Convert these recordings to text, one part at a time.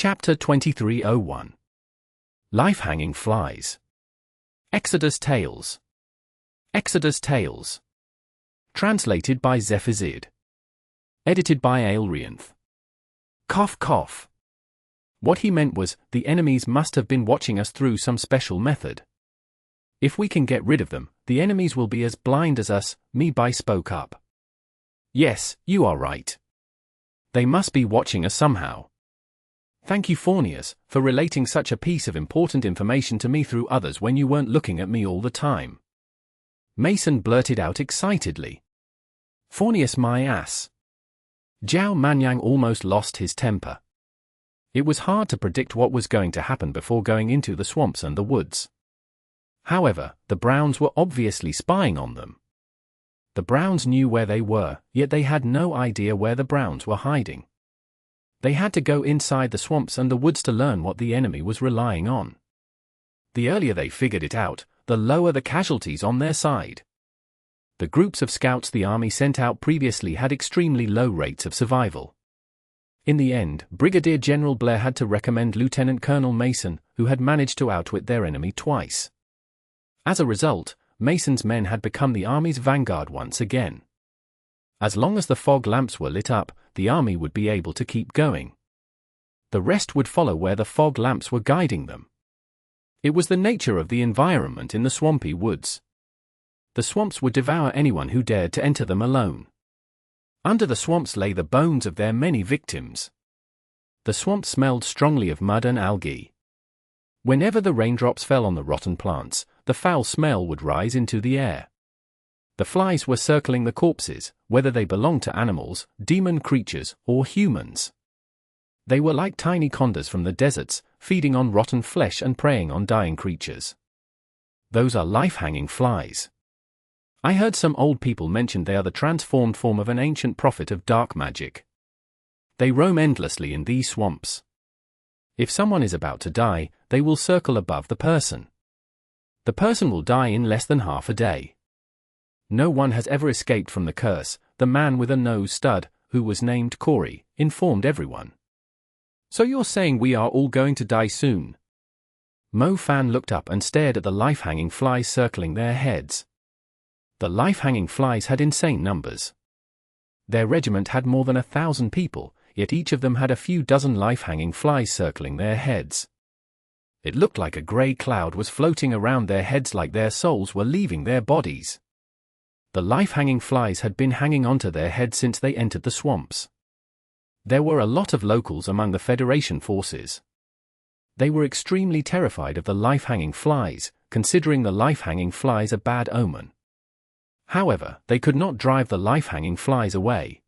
Chapter 2301. Life-Hanging Flies. Exodus Tales. Exodus Tales. Translated by Zephazid. Edited by Aelrianth. Cough cough. What he meant was, the enemies must have been watching us through some special method. If we can get rid of them, the enemies will be as blind as us, Mage spoke up. Yes, you are right. They must be watching us somehow. Thank you, Fornius, for relating such a piece of important information to me through others when you weren't looking at me all the time. Mason blurted out excitedly. Fornius, my ass. Zhao Manyan almost lost his temper. It was hard to predict what was going to happen before going into the swamps and the woods. However, the Browns were obviously spying on them. The Browns knew where they were, yet they had no idea where the Browns were hiding. They had to go inside the swamps and the woods to learn what the enemy was relying on. The earlier they figured it out, the lower the casualties on their side. The groups of scouts the army sent out previously had extremely low rates of survival. In the end, Brigadier General Blair had to recommend Lieutenant Colonel Mason, who had managed to outwit their enemy twice. As a result, Mason's men had become the army's vanguard once again. As long as the fog lamps were lit up, the army would be able to keep going. The rest would follow where the fog lamps were guiding them. It was the nature of the environment in the swampy woods. The swamps would devour anyone who dared to enter them alone. Under the swamps lay the bones of their many victims. The swamp smelled strongly of mud and algae. Whenever the raindrops fell on the rotten plants, the foul smell would rise into the air. The flies were circling the corpses, whether they belonged to animals, demon creatures, or humans. They were like tiny condors from the deserts, feeding on rotten flesh and preying on dying creatures. Those are life-hanging flies. I heard some old people mention they are the transformed form of an ancient prophet of dark magic. They roam endlessly in these swamps. If someone is about to die, they will circle above the person. The person will die in less than half a day. No one has ever escaped from the curse, the man with a nose stud, who was named Corey, informed everyone. So you're saying we are all going to die soon? Mo Fan looked up and stared at the life-hanging flies circling their heads. The life-hanging flies had insane numbers. Their regiment had more than 1,000 people, yet each of them had a few dozen life-hanging flies circling their heads. It looked like a grey cloud was floating around their heads like their souls were leaving their bodies. The life-hanging flies had been hanging onto their heads since they entered the swamps. There were a lot of locals among the Federation forces. They were extremely terrified of the life-hanging flies, considering the life-hanging flies a bad omen. However, they could not drive the life-hanging flies away.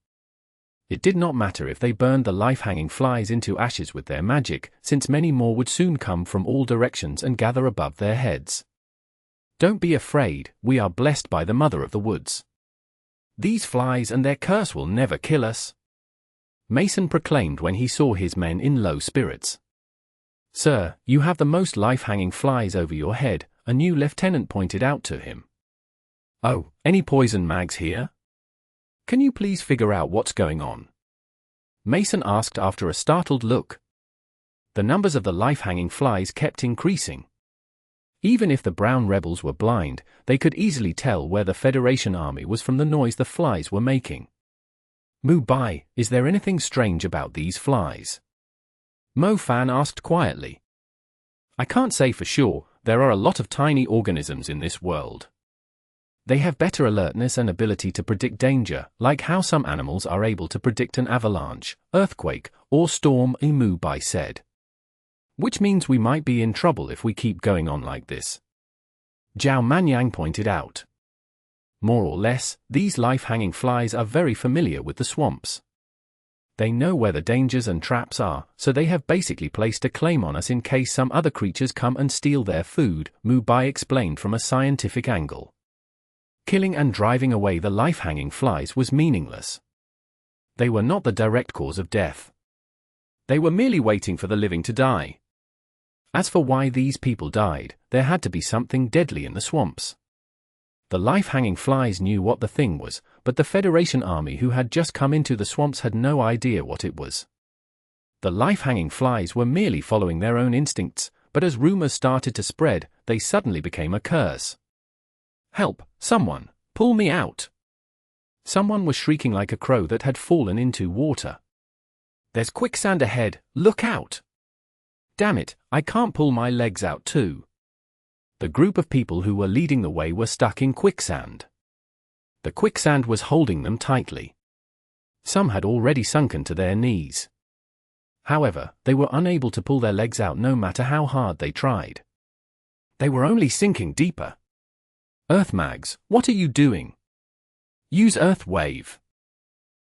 It did not matter if they burned the life-hanging flies into ashes with their magic, since many more would soon come from all directions and gather above their heads. Don't be afraid, we are blessed by the Mother of the Woods. These flies and their curse will never kill us. Mason proclaimed when he saw his men in low spirits. Sir, you have the most life-hanging flies over your head, a new lieutenant pointed out to him. Oh, any poison mags here? Can you please figure out what's going on? Mason asked after a startled look. The numbers of the life-hanging flies kept increasing. Even if the brown rebels were blind, they could easily tell where the Federation army was from the noise the flies were making. Mubai, is there anything strange about these flies? Mo Fan asked quietly. I can't say for sure, there are a lot of tiny organisms in this world. They have better alertness and ability to predict danger, like how some animals are able to predict an avalanche, earthquake, or storm, Mubai said. Which means we might be in trouble if we keep going on like this. Zhao Manyan pointed out. More or less, these life-hanging flies are very familiar with the swamps. They know where the dangers and traps are, so they have basically placed a claim on us in case some other creatures come and steal their food, Mubai explained from a scientific angle. Killing and driving away the life-hanging flies was meaningless. They were not the direct cause of death. They were merely waiting for the living to die. As for why these people died, there had to be something deadly in the swamps. The life-hanging flies knew what the thing was, but the Federation army who had just come into the swamps had no idea what it was. The life-hanging flies were merely following their own instincts, but as rumors started to spread, they suddenly became a curse. "Help, someone, pull me out!" Someone was shrieking like a crow that had fallen into water. "There's quicksand ahead, look out!" "Damn it, I can't pull my legs out too." The group of people who were leading the way were stuck in quicksand. The quicksand was holding them tightly. Some had already sunken to their knees. However, they were unable to pull their legs out no matter how hard they tried. They were only sinking deeper. "Earth Mags, what are you doing? Use Earth Wave!"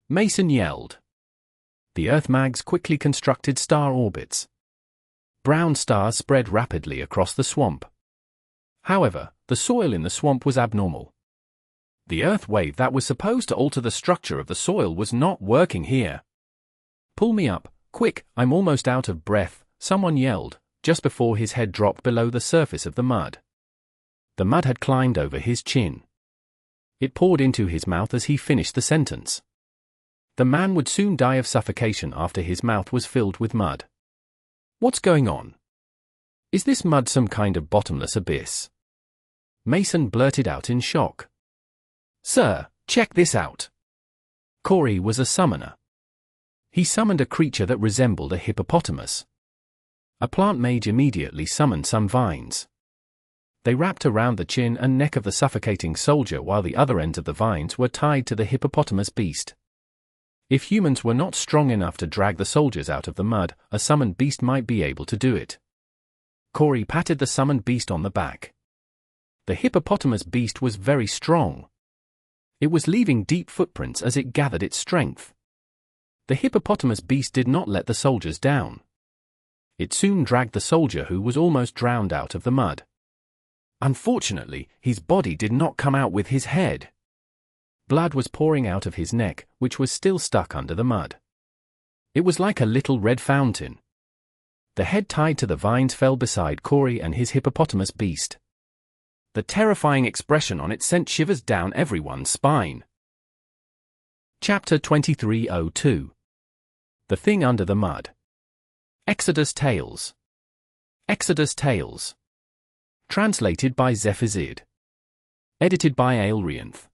Mason yelled. The Earth Mags quickly constructed star orbits. Brown stars spread rapidly across the swamp. However, the soil in the swamp was abnormal. The Earth Wave that was supposed to alter the structure of the soil was not working here. "Pull me up, quick, I'm almost out of breath," someone yelled, just before his head dropped below the surface of the mud. The mud had climbed over his chin. It poured into his mouth as he finished the sentence. The man would soon die of suffocation after his mouth was filled with mud. "What's going on? Is this mud some kind of bottomless abyss?" Mason blurted out in shock. "Sir, check this out." Corey was a summoner. He summoned a creature that resembled a hippopotamus. A plant mage immediately summoned some vines. They wrapped around the chin and neck of the suffocating soldier while the other ends of the vines were tied to the hippopotamus beast. If humans were not strong enough to drag the soldiers out of the mud, a summoned beast might be able to do it. Corey patted the summoned beast on the back. The hippopotamus beast was very strong. It was leaving deep footprints as it gathered its strength. The hippopotamus beast did not let the soldiers down. It soon dragged the soldier who was almost drowned out of the mud. Unfortunately, his body did not come out with his head. Blood was pouring out of his neck, which was still stuck under the mud. It was like a little red fountain. The head tied to the vines fell beside Corey and his hippopotamus beast. The terrifying expression on it sent shivers down everyone's spine. Chapter 2302. The Thing Under the Mud. Exodus Tales. Exodus Tales. Translated by Zephazid. Edited by Aelrianth.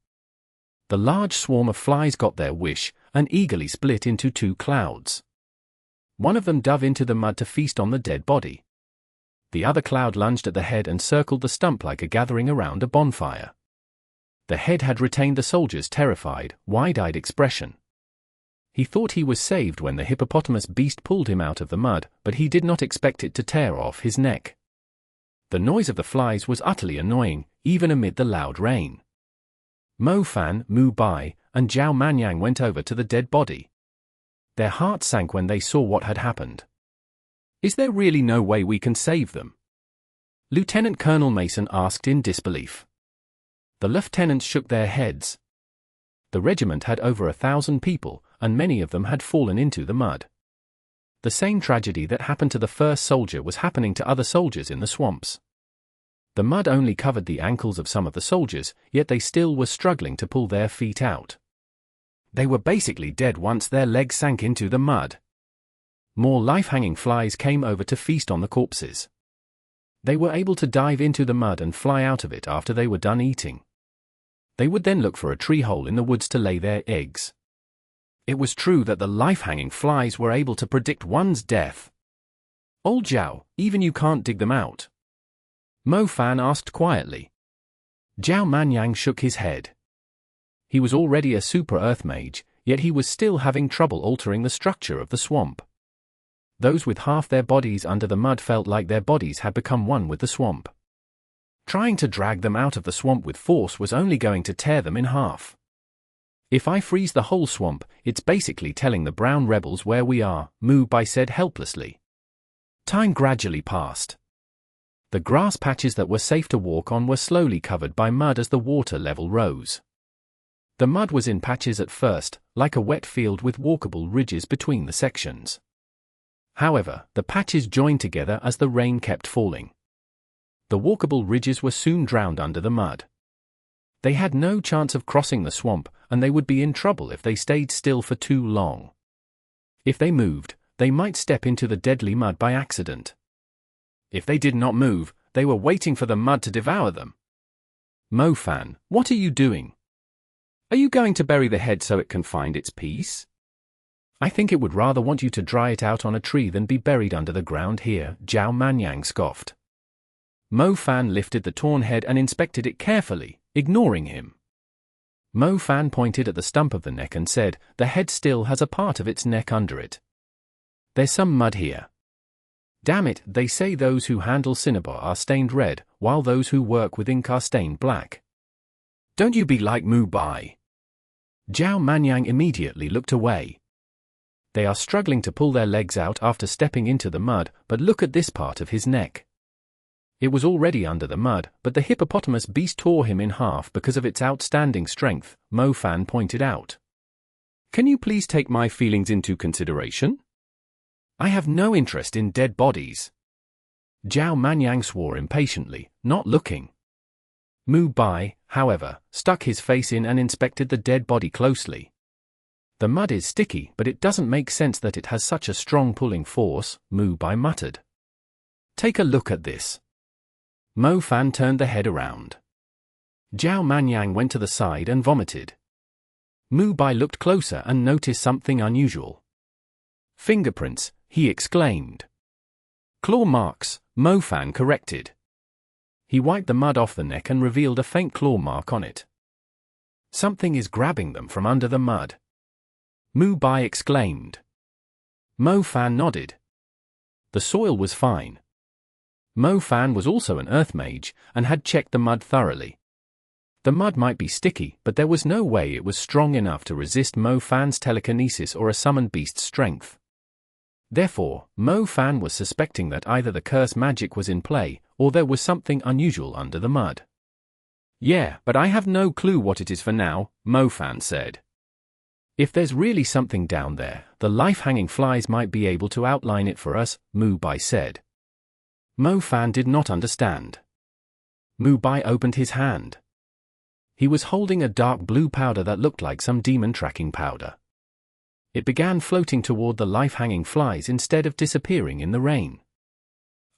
The large swarm of flies got their wish, and eagerly split into two clouds. One of them dove into the mud to feast on the dead body. The other cloud lunged at the head and circled the stump like a gathering around a bonfire. The head had retained the soldier's terrified, wide-eyed expression. He thought he was saved when the hippopotamus beast pulled him out of the mud, but he did not expect it to tear off his neck. The noise of the flies was utterly annoying, even amid the loud rain. Mo Fan, Mu Bai, and Zhao Manyan went over to the dead body. Their hearts sank when they saw what had happened. "Is there really no way we can save them?" Lieutenant Colonel Mason asked in disbelief. The lieutenants shook their heads. The regiment had over 1,000 people, and many of them had fallen into the mud. The same tragedy that happened to the first soldier was happening to other soldiers in the swamps. The mud only covered the ankles of some of the soldiers, yet they still were struggling to pull their feet out. They were basically dead once their legs sank into the mud. More life-hanging flies came over to feast on the corpses. They were able to dive into the mud and fly out of it after they were done eating. They would then look for a tree hole in the woods to lay their eggs. It was true that the life-hanging flies were able to predict one's death. "Old Zhao, even you can't dig them out?" Mo Fan asked quietly. Zhao Manyan shook his head. He was already a super earth mage, yet he was still having trouble altering the structure of the swamp. Those with half their bodies under the mud felt like their bodies had become one with the swamp. Trying to drag them out of the swamp with force was only going to tear them in half. "If I freeze the whole swamp, it's basically telling the brown rebels where we are," Mu Bai said helplessly. Time gradually passed. The grass patches that were safe to walk on were slowly covered by mud as the water level rose. The mud was in patches at first, like a wet field with walkable ridges between the sections. However, the patches joined together as the rain kept falling. The walkable ridges were soon drowned under the mud. They had no chance of crossing the swamp, and they would be in trouble if they stayed still for too long. If they moved, they might step into the deadly mud by accident. If they did not move, they were waiting for the mud to devour them. Mo-fan, what are you doing? Are you going to bury the head so it can find its peace? I think it would rather want you to dry it out on a tree than be buried under the ground here, Zhao Manyan scoffed. Mo-fan lifted the torn head and inspected it carefully, ignoring him. Mo-fan pointed at the stump of the neck and said, the head still has a part of its neck under it. There's some mud here. Damn it, they say those who handle cinnabar are stained red, while those who work with ink are stained black. Don't you be like Mu-bai. Zhao Manyan immediately looked away. They are struggling to pull their legs out after stepping into the mud, but look at this part of his neck. It was already under the mud, but the hippopotamus beast tore him in half because of its outstanding strength, Mo-fan pointed out. Can you please take my feelings into consideration? I have no interest in dead bodies. Zhao Manyan swore impatiently, not looking. Mu-bai, however, stuck his face in and inspected the dead body closely. The mud is sticky, but it doesn't make sense that it has such a strong pulling force, Mu-bai muttered. Take a look at this. Mo-fan turned the head around. Zhao Manyan went to the side and vomited. Mu-bai looked closer and noticed something unusual. Fingerprints, he exclaimed. Claw marks, Mo-fan corrected. He wiped the mud off the neck and revealed a faint claw mark on it. Something is grabbing them from under the mud. Mu-bai exclaimed. Mo-fan nodded. The soil was fine. Mo-fan was also an earth mage, and had checked the mud thoroughly. The mud might be sticky, but there was no way it was strong enough to resist Mo-fan's telekinesis or a summoned beast's strength. Therefore, Mo-fan was suspecting that either the curse magic was in play, or there was something unusual under the mud. Yeah, but I have no clue what it is for now, Mo-fan said. If there's really something down there, the life-hanging flies might be able to outline it for us, Mu-bai said. Mo-fan did not understand. Mu-bai opened his hand. He was holding a dark blue powder that looked like some demon tracking powder. It began floating toward the life-hanging flies instead of disappearing in the rain.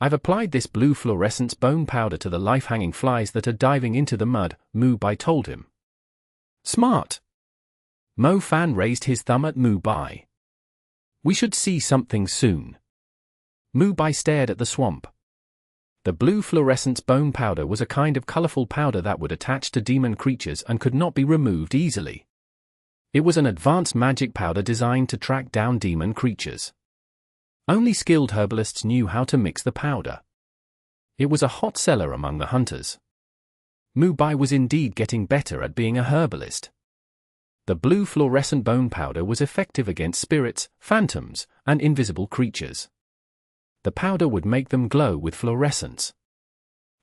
I've applied this blue fluorescence bone powder to the life-hanging flies that are diving into the mud, Mu-bai told him. Smart. Mo-fan raised his thumb at Mu-bai. We should see something soon. Mu-bai stared at the swamp. The blue fluorescence bone powder was a kind of colorful powder that would attach to demon creatures and could not be removed easily. It was an advanced magic powder designed to track down demon creatures. Only skilled herbalists knew how to mix the powder. It was a hot seller among the hunters. Mu-bai was indeed getting better at being a herbalist. The blue fluorescent bone powder was effective against spirits, phantoms, and invisible creatures. The powder would make them glow with fluorescence.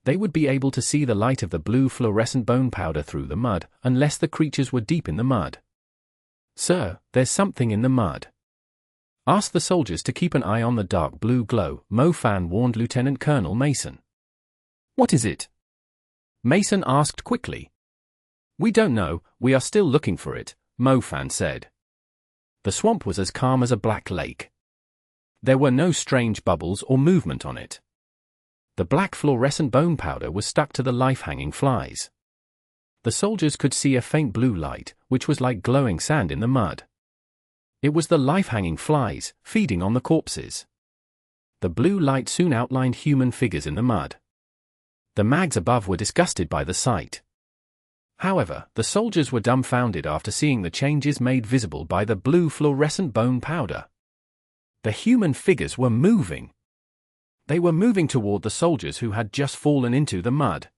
They would be able to see the light of the blue fluorescent bone powder through the mud, unless the creatures were deep in the mud. Sir, there's something in the mud. Ask the soldiers to keep an eye on the dark blue glow, Mo-fan warned Lieutenant Colonel Mason. What is it? Mason asked quickly. We don't know, we are still looking for it, Mo-fan said. The swamp was as calm as a black lake. There were no strange bubbles or movement on it. The black fluorescent bone powder was stuck to the life-hanging flies. The soldiers could see a faint blue light, which was like glowing sand in the mud. It was the life-hanging flies, feeding on the corpses. The blue light soon outlined human figures in the mud. The mags above were disgusted by the sight. However, the soldiers were dumbfounded after seeing the changes made visible by the blue fluorescent bone powder. The human figures were moving. They were moving toward the soldiers who had just fallen into the mud.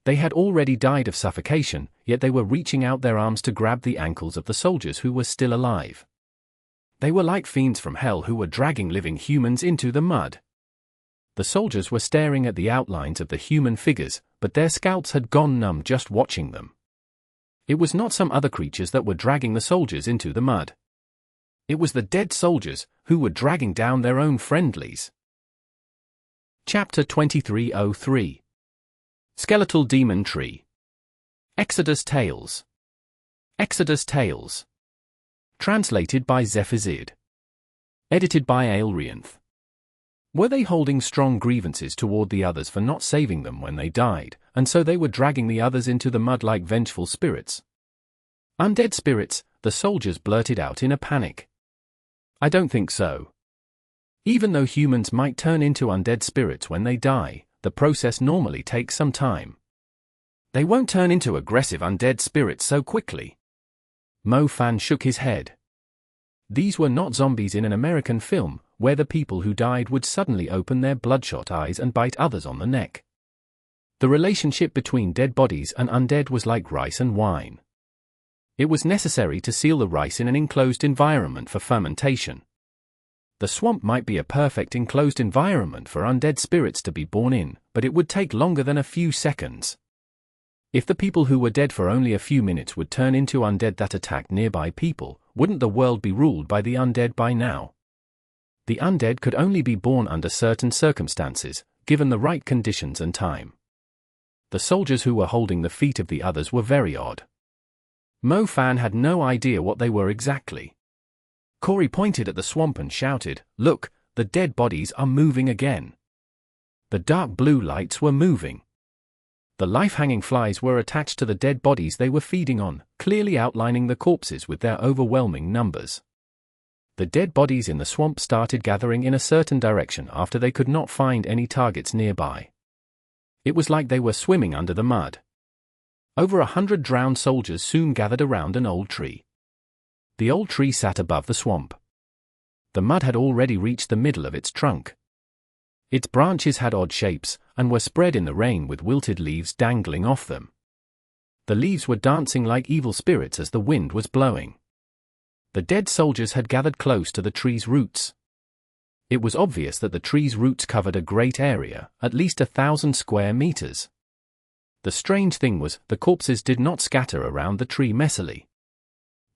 They had already died of suffocation, yet they were reaching out their arms to grab the ankles of the soldiers who were still alive. They were like fiends from hell who were dragging living humans into the mud. The soldiers were staring at the outlines of the human figures, but their scalps had gone numb just watching them. It was not some other creatures that were dragging the soldiers into the mud. It was the dead soldiers, who were dragging down their own friendlies. Chapter 2303. Skeletal Demon Tree. Exodus Tales. Exodus Tales. Translated by Zephazid. Edited by Aelrianth. Were they holding strong grievances toward the others for not saving them when they died, and so they were dragging the others into the mud like vengeful spirits? Undead spirits, the soldiers blurted out in a panic. I don't think so. Even though humans might turn into undead spirits when they die, the process normally takes some time. They won't turn into aggressive undead spirits so quickly. Mo Fan shook his head. These were not zombies in an American film, where the people who died would suddenly open their bloodshot eyes and bite others on the neck. The relationship between dead bodies and undead was like rice and wine. It was necessary to seal the rice in an enclosed environment for fermentation. The swamp might be a perfect enclosed environment for undead spirits to be born in, but it would take longer than a few seconds. If the people who were dead for only a few minutes would turn into undead that attacked nearby people, wouldn't the world be ruled by the undead by now? The undead could only be born under certain circumstances, given the right conditions and time. The soldiers who were holding the feet of the others were very odd. Mo Fan had no idea what they were exactly. Corey pointed at the swamp and shouted, "Look, the dead bodies are moving again." The dark blue lights were moving. The life-hanging flies were attached to the dead bodies they were feeding on, clearly outlining the corpses with their overwhelming numbers. The dead bodies in the swamp started gathering in a certain direction after they could not find any targets nearby. It was like they were swimming under the mud. Over 100 drowned soldiers soon gathered around an old tree. The old tree sat above the swamp. The mud had already reached the middle of its trunk. Its branches had odd shapes, and were spread in the rain with wilted leaves dangling off them. The leaves were dancing like evil spirits as the wind was blowing. The dead soldiers had gathered close to the tree's roots. It was obvious that the tree's roots covered a great area, at least 1,000 square meters. The strange thing was, the corpses did not scatter around the tree messily.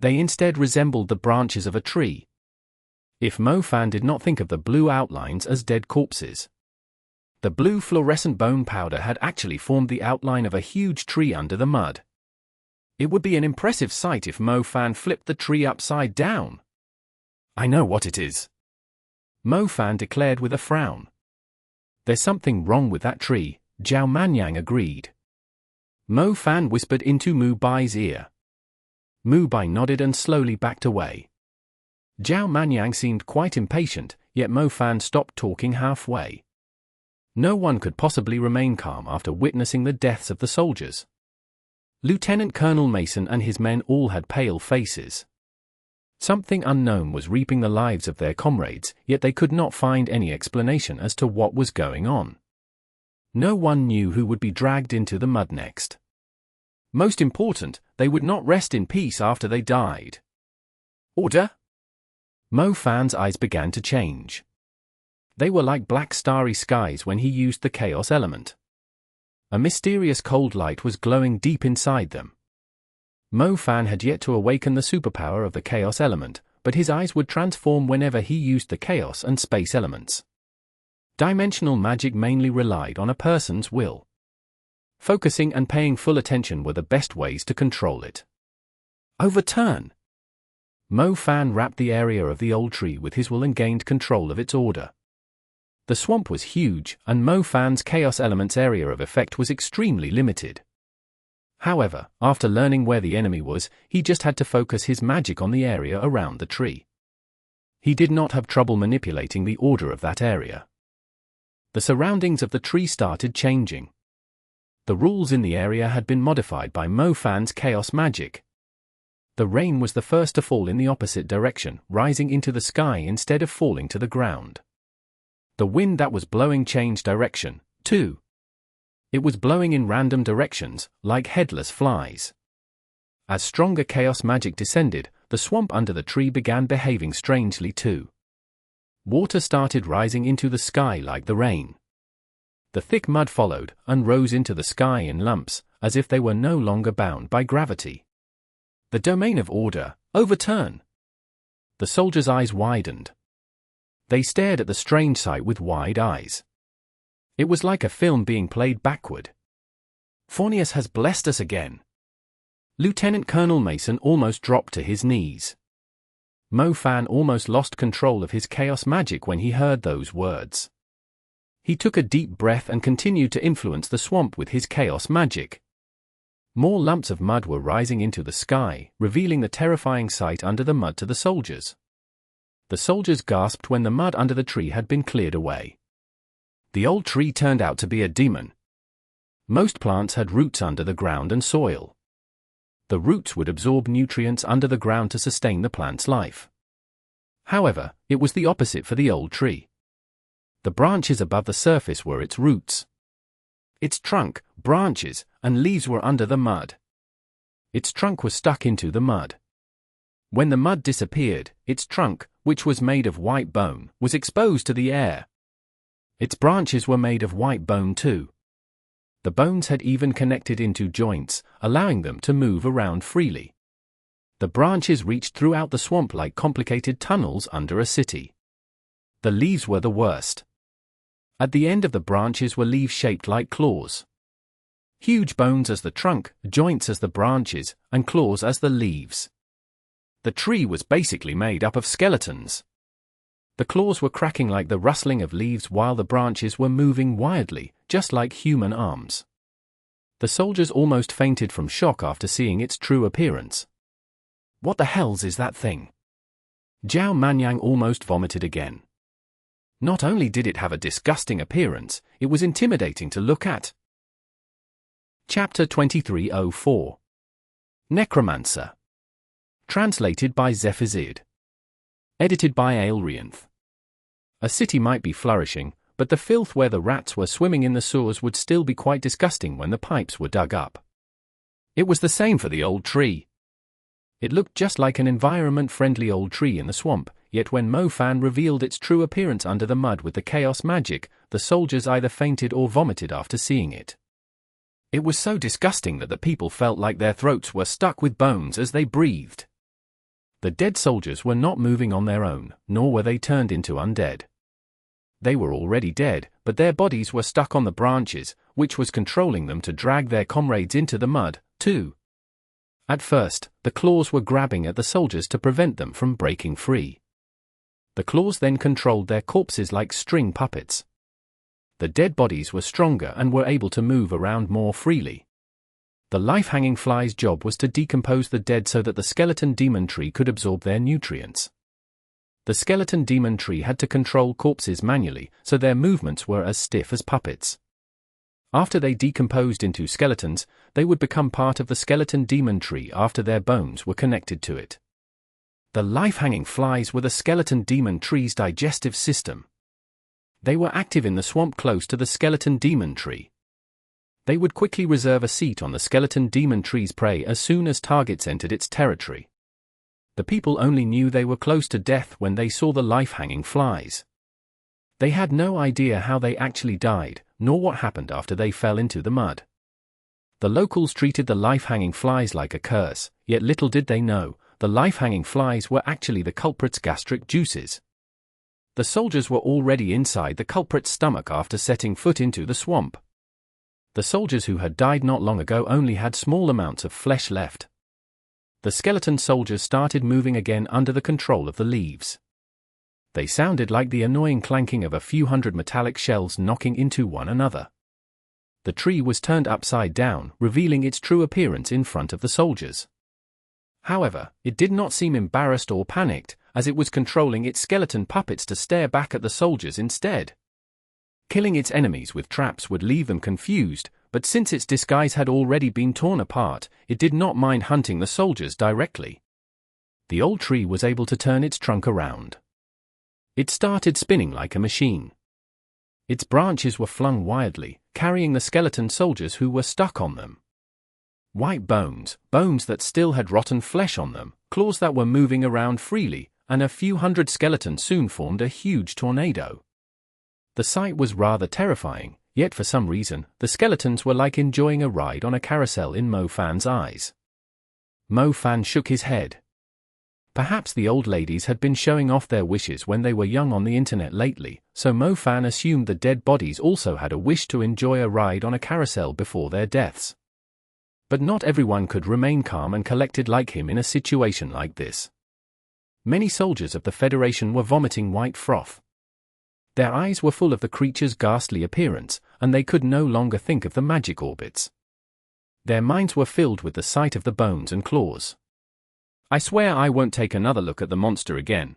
They instead resembled the branches of a tree. If Mo Fan did not think of the blue outlines as dead corpses. The blue fluorescent bone powder had actually formed the outline of a huge tree under the mud. It would be an impressive sight if Mo Fan flipped the tree upside down. "I know what it is," Mo Fan declared with a frown. "There's something wrong with that tree," Zhao Manyan agreed. Mo Fan whispered into Mu Bai's ear. Mu Bai nodded and slowly backed away. Zhao Manyan seemed quite impatient, yet Mo Fan stopped talking halfway. No one could possibly remain calm after witnessing the deaths of the soldiers. Lieutenant Colonel Mason and his men all had pale faces. Something unknown was reaping the lives of their comrades, yet they could not find any explanation as to what was going on. No one knew who would be dragged into the mud next. Most important, they would not rest in peace after they died. "Order?" Mo Fan's eyes began to change. They were like black starry skies when he used the chaos element. A mysterious cold light was glowing deep inside them. Mo Fan had yet to awaken the superpower of the chaos element, but his eyes would transform whenever he used the chaos and space elements. Dimensional magic mainly relied on a person's will. Focusing and paying full attention were the best ways to control it. "Overturn!" Mo Fan wrapped the area of the old tree with his will and gained control of its order. The swamp was huge, and Mo Fan's Chaos Element's area of effect was extremely limited. However, after learning where the enemy was, he just had to focus his magic on the area around the tree. He did not have trouble manipulating the order of that area. The surroundings of the tree started changing. The rules in the area had been modified by Mo Fan's chaos magic. The rain was the first to fall in the opposite direction, rising into the sky instead of falling to the ground. The wind that was blowing changed direction, too. It was blowing in random directions, like headless flies. As stronger chaos magic descended, the swamp under the tree began behaving strangely too. Water started rising into the sky like the rain. The thick mud followed, and rose into the sky in lumps, as if they were no longer bound by gravity. The domain of order, overturn! The soldiers' eyes widened. They stared at the strange sight with wide eyes. It was like a film being played backward. "Fornius has blessed us again." Lieutenant Colonel Mason almost dropped to his knees. Mo Fan almost lost control of his chaos magic when he heard those words. He took a deep breath and continued to influence the swamp with his chaos magic. More lumps of mud were rising into the sky, revealing the terrifying sight under the mud to the soldiers. The soldiers gasped when the mud under the tree had been cleared away. The old tree turned out to be a demon. Most plants had roots under the ground and soil. The roots would absorb nutrients under the ground to sustain the plant's life. However, it was the opposite for the old tree. The branches above the surface were its roots. Its trunk, branches, and leaves were under the mud. Its trunk was stuck into the mud. When the mud disappeared, its trunk, which was made of white bone, was exposed to the air. Its branches were made of white bone too. The bones had even connected into joints, allowing them to move around freely. The branches reached throughout the swamp like complicated tunnels under a city. The leaves were the worst. At the end of the branches were leaves shaped like claws. Huge bones as the trunk, joints as the branches, and claws as the leaves. The tree was basically made up of skeletons. The claws were cracking like the rustling of leaves while the branches were moving wildly, just like human arms. The soldiers almost fainted from shock after seeing its true appearance. What the hells is that thing? Zhao Manyan almost vomited again. Not only did it have a disgusting appearance, it was intimidating to look at. Chapter 2304. Necromancer. Translated by Zephazid. Edited by Aelrianth. A city might be flourishing, but the filth where the rats were swimming in the sewers would still be quite disgusting when the pipes were dug up. It was the same for the old tree. It looked just like an environment-friendly old tree in the swamp, yet when Mo Fan revealed its true appearance under the mud with the chaos magic, the soldiers either fainted or vomited after seeing it. It was so disgusting that the people felt like their throats were stuck with bones as they breathed. The dead soldiers were not moving on their own, nor were they turned into undead. They were already dead, but their bodies were stuck on the branches, which was controlling them to drag their comrades into the mud, too. At first, the claws were grabbing at the soldiers to prevent them from breaking free. The claws then controlled their corpses like string puppets. The dead bodies were stronger and were able to move around more freely. The life-hanging fly's job was to decompose the dead so that the skeleton demon tree could absorb their nutrients. The skeleton demon tree had to control corpses manually, so their movements were as stiff as puppets. After they decomposed into skeletons, they would become part of the skeleton demon tree after their bones were connected to it. The life-hanging flies were the skeleton demon tree's digestive system. They were active in the swamp close to the skeleton demon tree. They would quickly reserve a seat on the skeleton demon tree's prey as soon as targets entered its territory. The people only knew they were close to death when they saw the life-hanging flies. They had no idea how they actually died, nor what happened after they fell into the mud. The locals treated the life-hanging flies like a curse, yet little did they know, the life-hanging flies were actually the culprit's gastric juices. The soldiers were already inside the culprit's stomach after setting foot into the swamp. The soldiers who had died not long ago only had small amounts of flesh left. The skeleton soldiers started moving again under the control of the leaves. They sounded like the annoying clanking of a few hundred metallic shells knocking into one another. The tree was turned upside down, revealing its true appearance in front of the soldiers. However, it did not seem embarrassed or panicked, as it was controlling its skeleton puppets to stare back at the soldiers instead. Killing its enemies with traps would leave them confused, but since its disguise had already been torn apart, it did not mind hunting the soldiers directly. The old tree was able to turn its trunk around. It started spinning like a machine. Its branches were flung wildly, carrying the skeleton soldiers who were stuck on them. White bones, bones that still had rotten flesh on them, claws that were moving around freely, and a few hundred skeletons soon formed a huge tornado. The sight was rather terrifying, yet for some reason, the skeletons were like enjoying a ride on a carousel in Mo Fan's eyes. Mo Fan shook his head. Perhaps the old ladies had been showing off their wishes when they were young on the internet lately, so Mo Fan assumed the dead bodies also had a wish to enjoy a ride on a carousel before their deaths. But not everyone could remain calm and collected like him in a situation like this. Many soldiers of the Federation were vomiting white froth. Their eyes were full of the creature's ghastly appearance, and they could no longer think of the magic orbits. Their minds were filled with the sight of the bones and claws. "I swear I won't take another look at the monster again.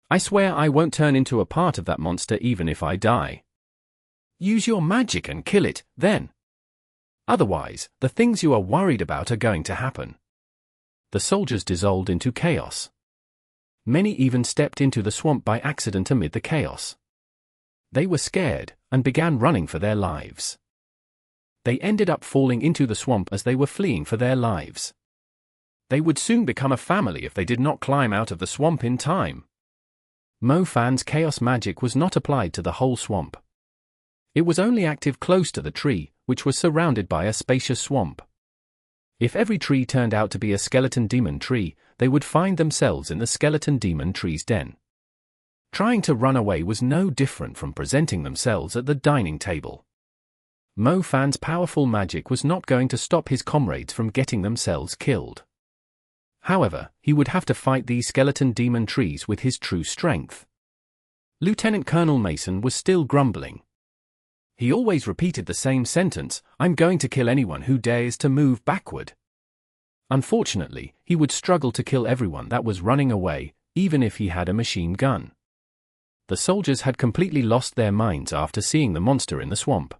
I swear I won't turn into a part of that monster even if I die." "Use your magic and kill it, then. Otherwise, the things you are worried about are going to happen." The soldiers dissolved into chaos. Many even stepped into the swamp by accident amid the chaos. They were scared, and began running for their lives. They ended up falling into the swamp as they were fleeing for their lives. They would soon become a family if they did not climb out of the swamp in time. Mo-Fan's chaos magic was not applied to the whole swamp. It was only active close to the tree, which was surrounded by a spacious swamp. If every tree turned out to be a skeleton demon tree, they would find themselves in the skeleton demon tree's den. Trying to run away was no different from presenting themselves at the dining table. Mo-Fan's powerful magic was not going to stop his comrades from getting themselves killed. However, he would have to fight these skeleton demon trees with his true strength. Lieutenant Colonel Mason was still grumbling. He always repeated the same sentence, "I'm going to kill anyone who dares to move backward." Unfortunately, he would struggle to kill everyone that was running away, even if he had a machine gun. The soldiers had completely lost their minds after seeing the monster in the swamp.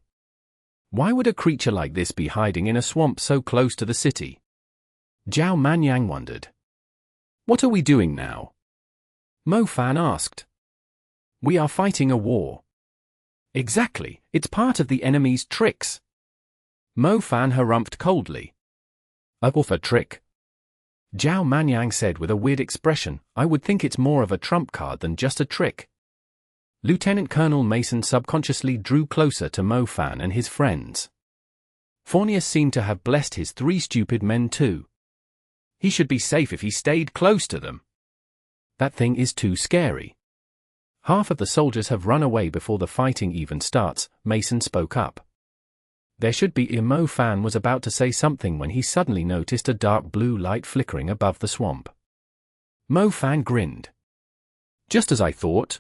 Why would a creature like this be hiding in a swamp so close to the city? Zhao Manyan wondered. "What are we doing now?" Mo-Fan asked. "We are fighting a war." "Exactly, it's part of the enemy's tricks." Mo-Fan harumphed coldly. "A buffer trick?" Zhao Manyan said with a weird expression, "I would think it's more of a trump card than just a trick." Lieutenant Colonel Mason subconsciously drew closer to Mo-Fan and his friends. Fornius seemed to have blessed his 3 stupid men too. He should be safe if he stayed close to them. That thing is too scary. "Half of the soldiers have run away before the fighting even starts," Mason spoke up. There should be. Mo-Fan was about to say something when he suddenly noticed a dark blue light flickering above the swamp. Mo-Fan grinned. "Just as I thought.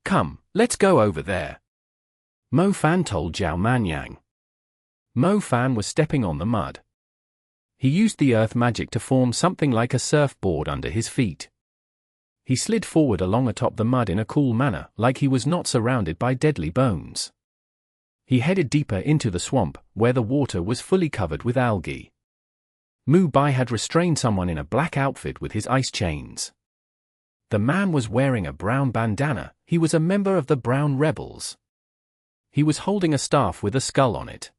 Come, let's go over there." Mo-Fan told Zhao Manyan. Mo-Fan was stepping on the mud. He used the earth magic to form something like a surfboard under his feet. He slid forward along atop the mud in a cool manner, like he was not surrounded by deadly bones. He headed deeper into the swamp, where the water was fully covered with algae. Mu Bai had restrained someone in a black outfit with his ice chains. The man was wearing a brown bandana. He was a member of the Brown Rebels. He was holding a staff with a skull on it.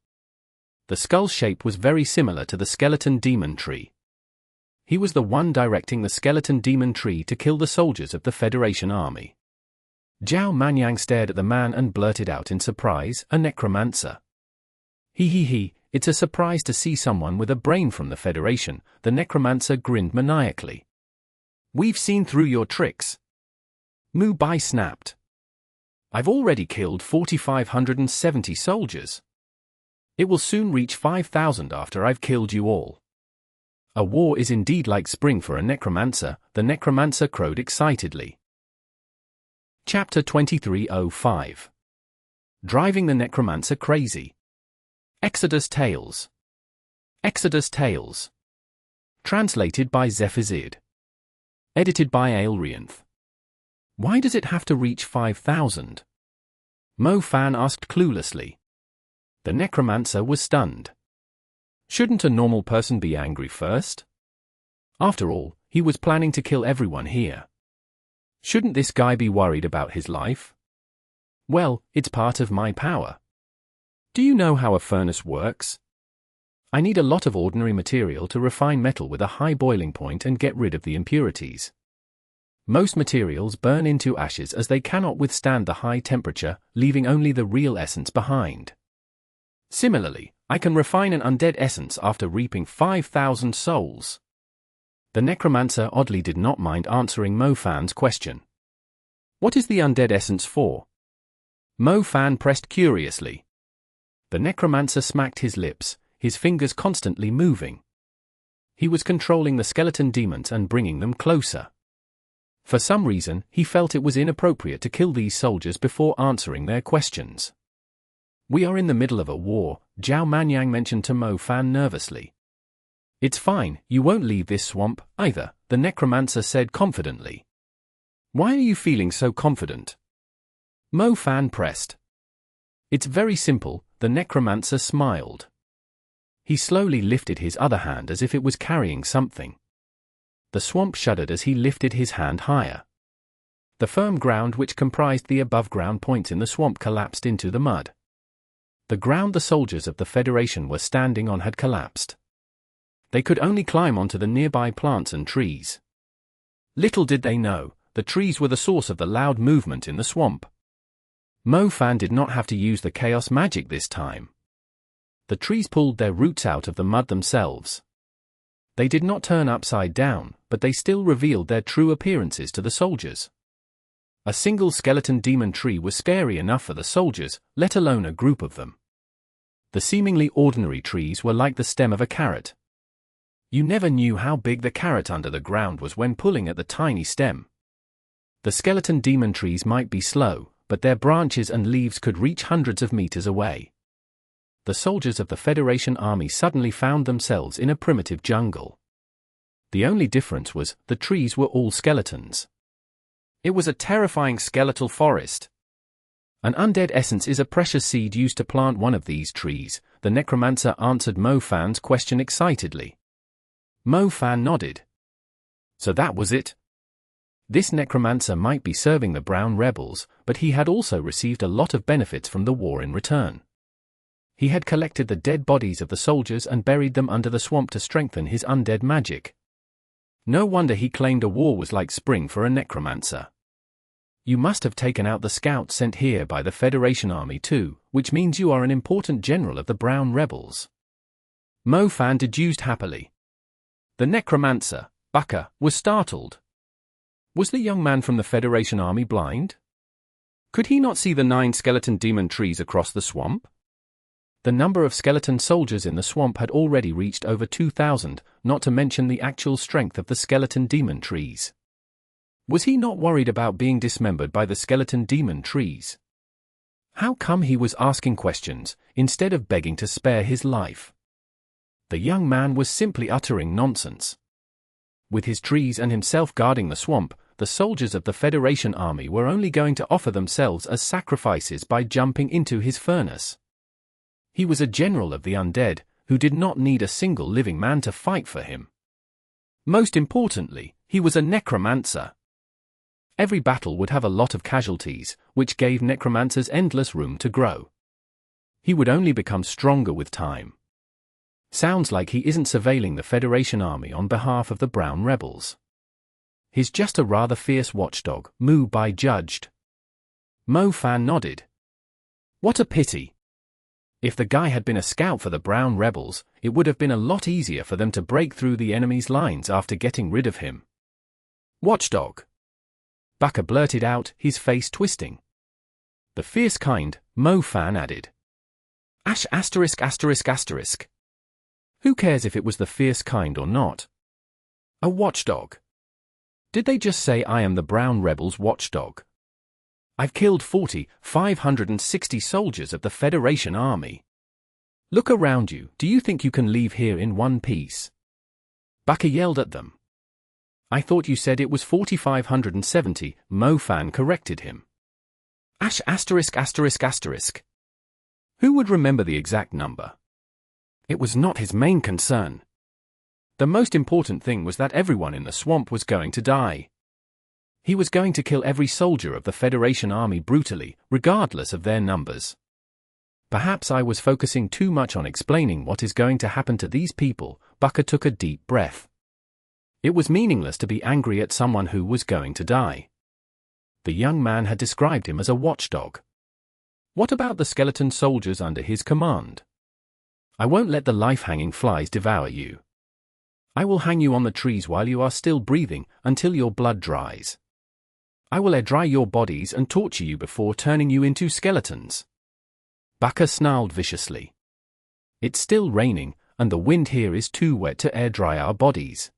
The skull shape was very similar to the skeleton demon tree. He was the one directing the skeleton demon tree to kill the soldiers of the Federation army. Zhao Manyan stared at the man and blurted out in surprise, "A necromancer." He, it's a surprise to see someone with a brain from the Federation," the necromancer grinned maniacally. "We've seen through your tricks." Mu Bai snapped. "I've already killed 4,570 soldiers. It will soon reach 5,000 after I've killed you all." "A war is indeed like spring for a necromancer," the necromancer crowed excitedly. Chapter 2305. Driving the Necromancer Crazy. Exodus Tales. Exodus Tales. Translated by Zephazid. Edited by Aelrianth. Why does it have to reach 5,000? Mo-Fan asked cluelessly. The necromancer was stunned. Shouldn't a normal person be angry first? After all, he was planning to kill everyone here. Shouldn't this guy be worried about his life? Well, it's part of my power. Do you know how a furnace works? I need a lot of ordinary material to refine metal with a high boiling point and get rid of the impurities. Most materials burn into ashes as they cannot withstand the high temperature, leaving only the real essence behind. Similarly, I can refine an undead essence after reaping 5,000 souls. The necromancer oddly did not mind answering Mo-Fan's question. What is the undead essence for? Mo-Fan pressed curiously. The necromancer smacked his lips, his fingers constantly moving. He was controlling the skeleton demons and bringing them closer. For some reason, he felt it was inappropriate to kill these soldiers before answering their questions. "We are in the middle of a war," Zhao Manyan mentioned to Mo Fan nervously. "It's fine, you won't leave this swamp, either," the Necromancer said confidently. "Why are you feeling so confident?" Mo Fan pressed. "It's very simple," the Necromancer smiled. He slowly lifted his other hand as if it was carrying something. The swamp shuddered as he lifted his hand higher. The firm ground which comprised the above-ground points in the swamp collapsed into the mud. The ground the soldiers of the Federation were standing on had collapsed. They could only climb onto the nearby plants and trees. Little did they know, the trees were the source of the loud movement in the swamp. Mo Fan did not have to use the chaos magic this time. The trees pulled their roots out of the mud themselves. They did not turn upside down, but they still revealed their true appearances to the soldiers. A single skeleton demon tree was scary enough for the soldiers, let alone a group of them. The seemingly ordinary trees were like the stem of a carrot. You never knew how big the carrot under the ground was when pulling at the tiny stem. The skeleton demon trees might be slow, but their branches and leaves could reach hundreds of meters away. The soldiers of the Federation army suddenly found themselves in a primitive jungle. The only difference was, the trees were all skeletons. It was a terrifying skeletal forest. "An undead essence is a precious seed used to plant one of these trees," the Necromancer answered Mo Fan's question excitedly. Mo Fan nodded. So that was it? This Necromancer might be serving the Brown Rebels, but he had also received a lot of benefits from the war in return. He had collected the dead bodies of the soldiers and buried them under the swamp to strengthen his undead magic. No wonder he claimed a war was like spring for a Necromancer. "You must have taken out the scouts sent here by the Federation army too, which means you are an important general of the Brown Rebels." Mo Fan deduced happily. The Necromancer, Baka, was startled. Was the young man from the Federation army blind? Could he not see the 9 skeleton demon trees across the swamp? The number of skeleton soldiers in the swamp had already reached over 2,000, not to mention the actual strength of the skeleton demon trees. Was he not worried about being dismembered by the skeleton demon trees? How come he was asking questions, instead of begging to spare his life? The young man was simply uttering nonsense. With his trees and himself guarding the swamp, the soldiers of the Federation army were only going to offer themselves as sacrifices by jumping into his furnace. He was a general of the undead, who did not need a single living man to fight for him. Most importantly, he was a Necromancer. Every battle would have a lot of casualties, which gave Necromancers endless room to grow. He would only become stronger with time. Sounds like he isn't surveilling the Federation army on behalf of the Brown Rebels. He's just a rather fierce watchdog, Mu Bai judged. Mo Fan nodded. What a pity. If the guy had been a scout for the Brown Rebels, it would have been a lot easier for them to break through the enemy's lines after getting rid of him. Watchdog. Baka blurted out, his face twisting. The fierce kind, Mo Fan added. ******. Who cares if it was the fierce kind or not? A watchdog. Did they just say I am the Brown Rebels' watchdog? I've killed 560 soldiers of the Federation army. Look around you, do you think you can leave here in one piece? Baka yelled at them. I thought you said it was 4,570, Mo Fan corrected him. *****. Who would remember the exact number? It was not his main concern. The most important thing was that everyone in the swamp was going to die. He was going to kill every soldier of the Federation army brutally, regardless of their numbers. Perhaps I was focusing too much on explaining what is going to happen to these people. Baka took a deep breath. It was meaningless to be angry at someone who was going to die. The young man had described him as a watchdog. What about the skeleton soldiers under his command? I won't let the life-hanging flies devour you. I will hang you on the trees while you are still breathing, until your blood dries. I will air-dry your bodies and torture you before turning you into skeletons. Baka snarled viciously. It's still raining, and the wind here is too wet to air-dry our bodies.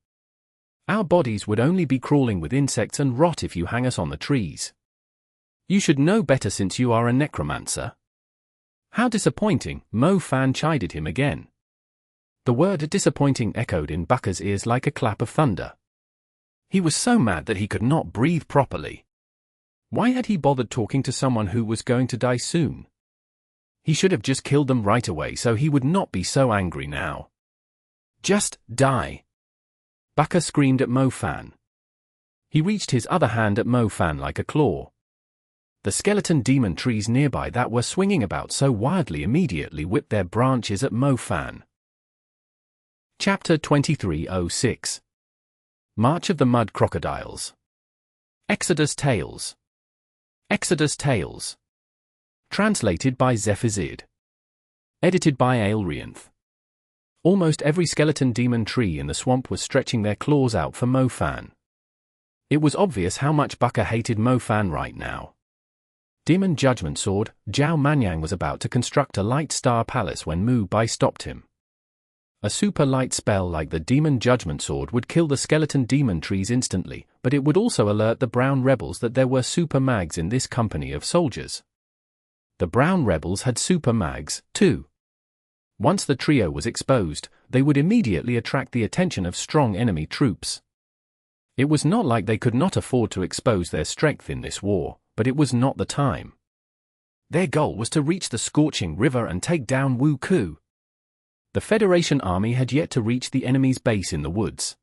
Our bodies would only be crawling with insects and rot if you hang us on the trees. You should know better since you are a necromancer. How disappointing, Mo Fan chided him again. The word disappointing echoed in Baka's ears like a clap of thunder. He was so mad that he could not breathe properly. Why had he bothered talking to someone who was going to die soon? He should have just killed them right away so he would not be so angry now. Just die! Baka screamed at Mo Fan. He reached his other hand at Mo Fan like a claw. The skeleton demon trees nearby that were swinging about so wildly immediately whipped their branches at Mo Fan. Chapter 2306. March of the Mud Crocodiles. Exodus Tales. Exodus Tales. Translated by Zephazid. Edited by Aelrianth. Almost every skeleton demon tree in the swamp was stretching their claws out for Mo Fan. It was obvious how much Baka hated Mo Fan right now. Demon Judgment Sword, Zhao Manyan was about to construct a light star palace when Mu Bai stopped him. A super light spell like the Demon Judgment Sword would kill the skeleton demon trees instantly, but it would also alert the brown rebels that there were super mags in this company of soldiers. The brown rebels had super mags, too. Once the trio was exposed, they would immediately attract the attention of strong enemy troops. It was not like they could not afford to expose their strength in this war, but it was not the time. Their goal was to reach the Scorching River and take down Wu Ku. The Federation army had yet to reach the enemy's base in the woods.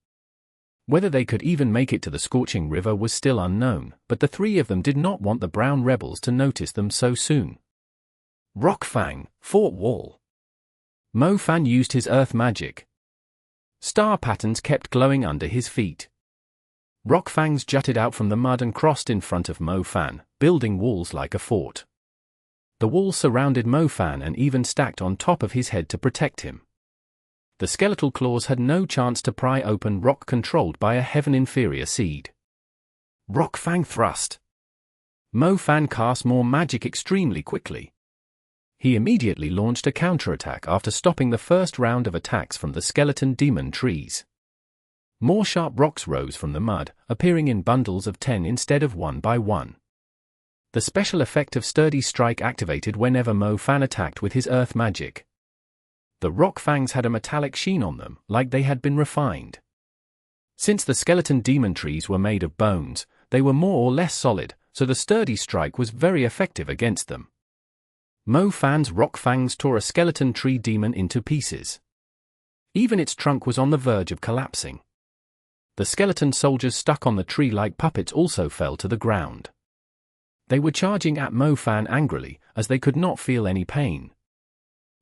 Whether they could even make it to the Scorching River was still unknown, but the three of them did not want the brown rebels to notice them so soon. Rockfang, Fort Wall. Mo Fan used his earth magic. Star patterns kept glowing under his feet. Rockfangs jutted out from the mud and crossed in front of Mo Fan, building walls like a fort. The walls surrounded Mo Fan and even stacked on top of his head to protect him. The skeletal claws had no chance to pry open rock controlled by a heaven-inferior seed. Rockfang thrust. Mo Fan cast more magic extremely quickly. He immediately launched a counterattack after stopping the first round of attacks from the skeleton demon trees. More sharp rocks rose from the mud, appearing in bundles of 10 instead of 1 by 1. The special effect of Sturdy Strike activated whenever Mo Fan attacked with his earth magic. The rock fangs had a metallic sheen on them, like they had been refined. Since the skeleton demon trees were made of bones, they were more or less solid, so the Sturdy Strike was very effective against them. Mo Fan's rock fangs tore a skeleton tree demon into pieces. Even its trunk was on the verge of collapsing. The skeleton soldiers stuck on the tree like puppets also fell to the ground. They were charging at Mo Fan angrily, as they could not feel any pain.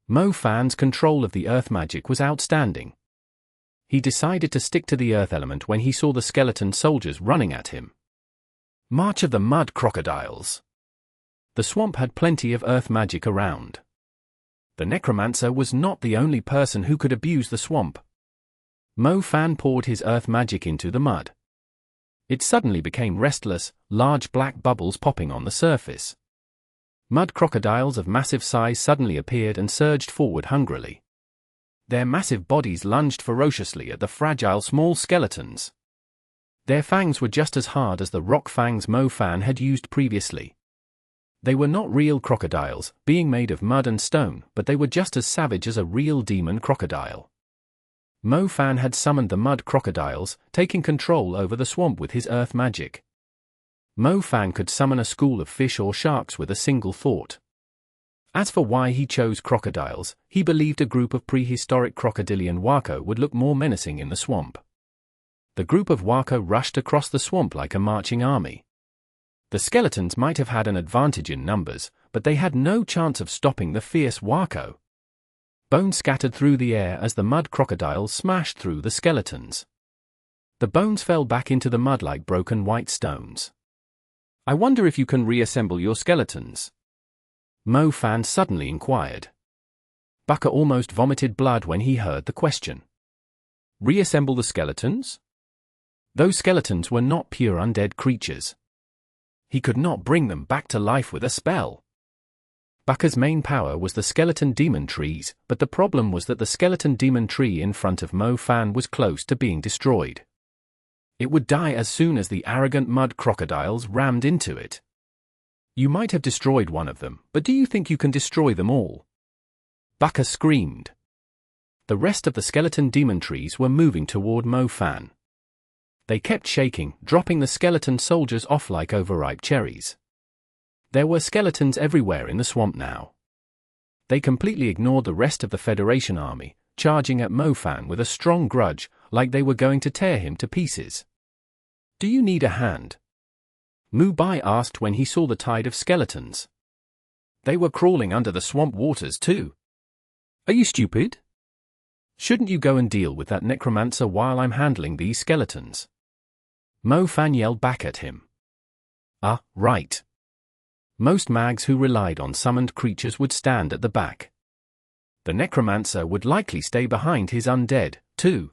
Mo Fan's control of the earth magic was outstanding. He decided to stick to the earth element when he saw the skeleton soldiers running at him. March of the Mud Crocodiles. The swamp had plenty of earth magic around. The Necromancer was not the only person who could abuse the swamp. Mo Fan poured his earth magic into the mud. It suddenly became restless, large black bubbles popping on the surface. Mud crocodiles of massive size suddenly appeared and surged forward hungrily. Their massive bodies lunged ferociously at the fragile small skeletons. Their fangs were just as hard as the rock fangs Mo Fan had used previously. They were not real crocodiles, being made of mud and stone, but they were just as savage as a real demon crocodile. Mo Fan had summoned the mud crocodiles, taking control over the swamp with his earth magic. Mo Fan could summon a school of fish or sharks with a single thought. As for why he chose crocodiles, he believed a group of prehistoric crocodilian wako would look more menacing in the swamp. The group of wako rushed across the swamp like a marching army. The skeletons might have had an advantage in numbers, but they had no chance of stopping the fierce wako. Bones scattered through the air as the mud crocodiles smashed through the skeletons. The bones fell back into the mud like broken white stones. "I wonder if you can reassemble your skeletons?" Mo Fan suddenly inquired. Baka almost vomited blood when he heard the question. Reassemble the skeletons? Those skeletons were not pure undead creatures. He could not bring them back to life with a spell. Baka's main power was the skeleton demon trees, but the problem was that the skeleton demon tree in front of Mo Fan was close to being destroyed. It would die as soon as the arrogant mud crocodiles rammed into it. You might have destroyed one of them, but do you think you can destroy them all? Baka screamed. The rest of the skeleton demon trees were moving toward Mo Fan. They kept shaking, dropping the skeleton soldiers off like overripe cherries. There were skeletons everywhere in the swamp now. They completely ignored the rest of the Federation army, charging at Mo Fan with a strong grudge, like they were going to tear him to pieces. Do you need a hand? Mu Bai asked when he saw the tide of skeletons. They were crawling under the swamp waters too. Are you stupid? Shouldn't you go and deal with that necromancer while I'm handling these skeletons? Mo Fan yelled back at him. Ah, right. Most mags who relied on summoned creatures would stand at the back. The necromancer would likely stay behind his undead, too.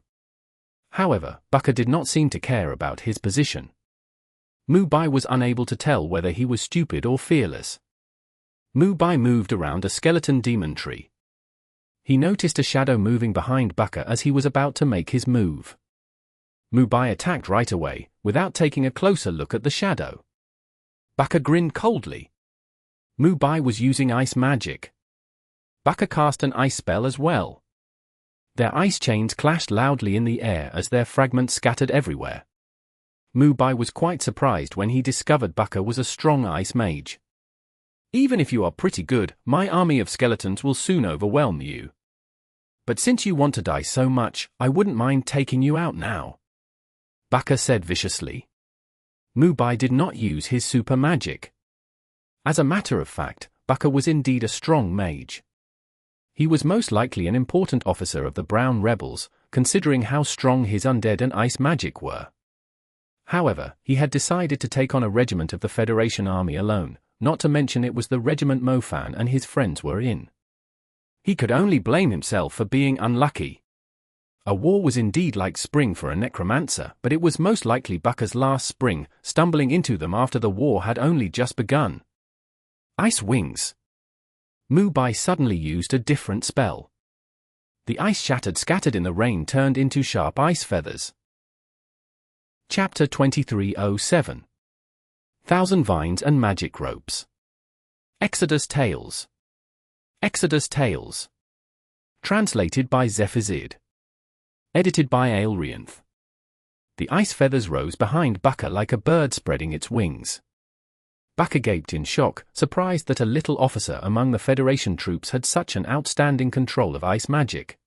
However, Baka did not seem to care about his position. Mu Bai was unable to tell whether he was stupid or fearless. Mu Bai moved around a skeleton demon tree. He noticed a shadow moving behind Baka as he was about to make his move. Mu Bai attacked right away, without taking a closer look at the shadow. Baka grinned coldly. Mu Bai was using ice magic. Baka cast an ice spell as well. Their ice chains clashed loudly in the air as their fragments scattered everywhere. Mu Bai was quite surprised when he discovered Baka was a strong ice mage. Even if you are pretty good, my army of skeletons will soon overwhelm you. But since you want to die so much, I wouldn't mind taking you out now. Baka said viciously. Mu Bai did not use his super magic. As a matter of fact, Baka was indeed a strong mage. He was most likely an important officer of the Brown Rebels, considering how strong his undead and ice magic were. However, he had decided to take on a regiment of the Federation army alone, not to mention it was the regiment Mo Fan and his friends were in. He could only blame himself for being unlucky. A war was indeed like spring for a necromancer, but it was most likely Baka's last spring, stumbling into them after the war had only just begun. Ice wings. Mu Bai suddenly used a different spell. The ice scattered in the rain turned into sharp ice feathers. Chapter 2307. Thousand Vines and Magic Ropes. Exodus Tales. Exodus Tales. Translated by Zephazid. Edited by Aelrianth. The ice feathers rose behind Baka like a bird spreading its wings. Baka gaped in shock, surprised that a little officer among the Federation troops had such an outstanding control of ice magic.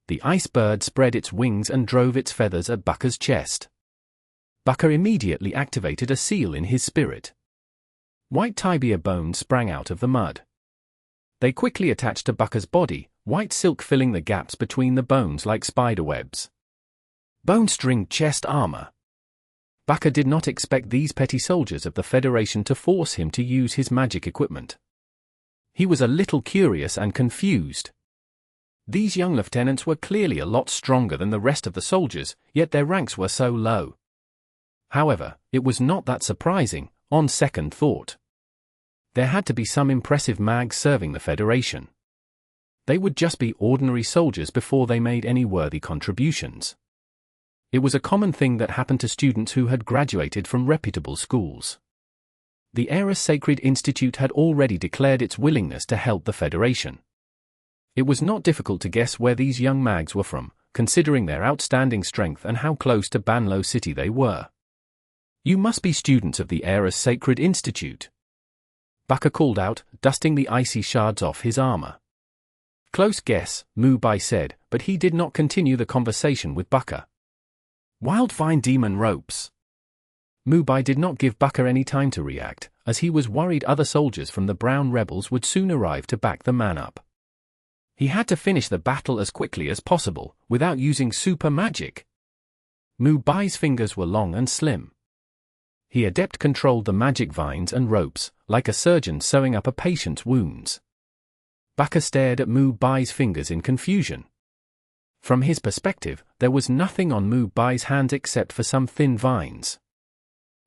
The ice bird spread its wings and drove its feathers at Baka's chest. Baka immediately activated a seal in his spirit. White tibia bones sprang out of the mud. They quickly attached to Baka's body, white silk filling the gaps between the bones like spiderwebs. Bone-stringed chest armor. Baka did not expect these petty soldiers of the Federation to force him to use his magic equipment. He was a little curious and confused. These young lieutenants were clearly a lot stronger than the rest of the soldiers, yet their ranks were so low. However, it was not that surprising, on second thought. There had to be some impressive mags serving the Federation. They would just be ordinary soldiers before they made any worthy contributions. It was a common thing that happened to students who had graduated from reputable schools. The Era Sacred Institute had already declared its willingness to help the Federation. It was not difficult to guess where these young mags were from, considering their outstanding strength and how close to Banlo City they were. You must be students of the Era Sacred Institute. Baka called out, dusting the icy shards off his armor. Close guess, Mu Bai said, but he did not continue the conversation with Baka. Wildvine demon ropes. Mu Bai did not give Baka any time to react, as he was worried other soldiers from the Brown Rebels would soon arrive to back the man up. He had to finish the battle as quickly as possible, without using super magic. Mu Bai's fingers were long and slim. He adept controlled the magic vines and ropes, like a surgeon sewing up a patient's wounds. Baka stared at Mu Bai's fingers in confusion. From his perspective, there was nothing on Mu Bai's hands except for some thin vines.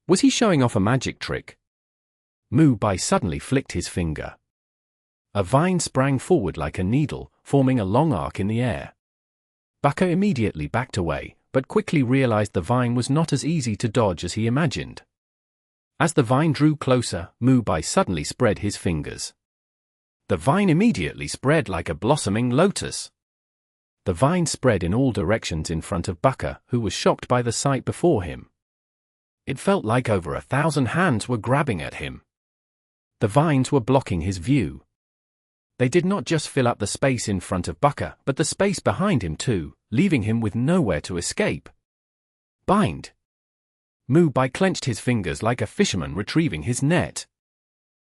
Was he showing off a magic trick? Mu Bai suddenly flicked his finger. A vine sprang forward like a needle, forming a long arc in the air. Baka immediately backed away, but quickly realized the vine was not as easy to dodge as he imagined. As the vine drew closer, Mubai suddenly spread his fingers. The vine immediately spread like a blossoming lotus. The vine spread in all directions in front of Baka, who was shocked by the sight before him. It felt like over 1,000 hands were grabbing at him. The vines were blocking his view. They did not just fill up the space in front of Baka, but the space behind him too, leaving him with nowhere to escape. Bind! Mubai clenched his fingers like a fisherman retrieving his net.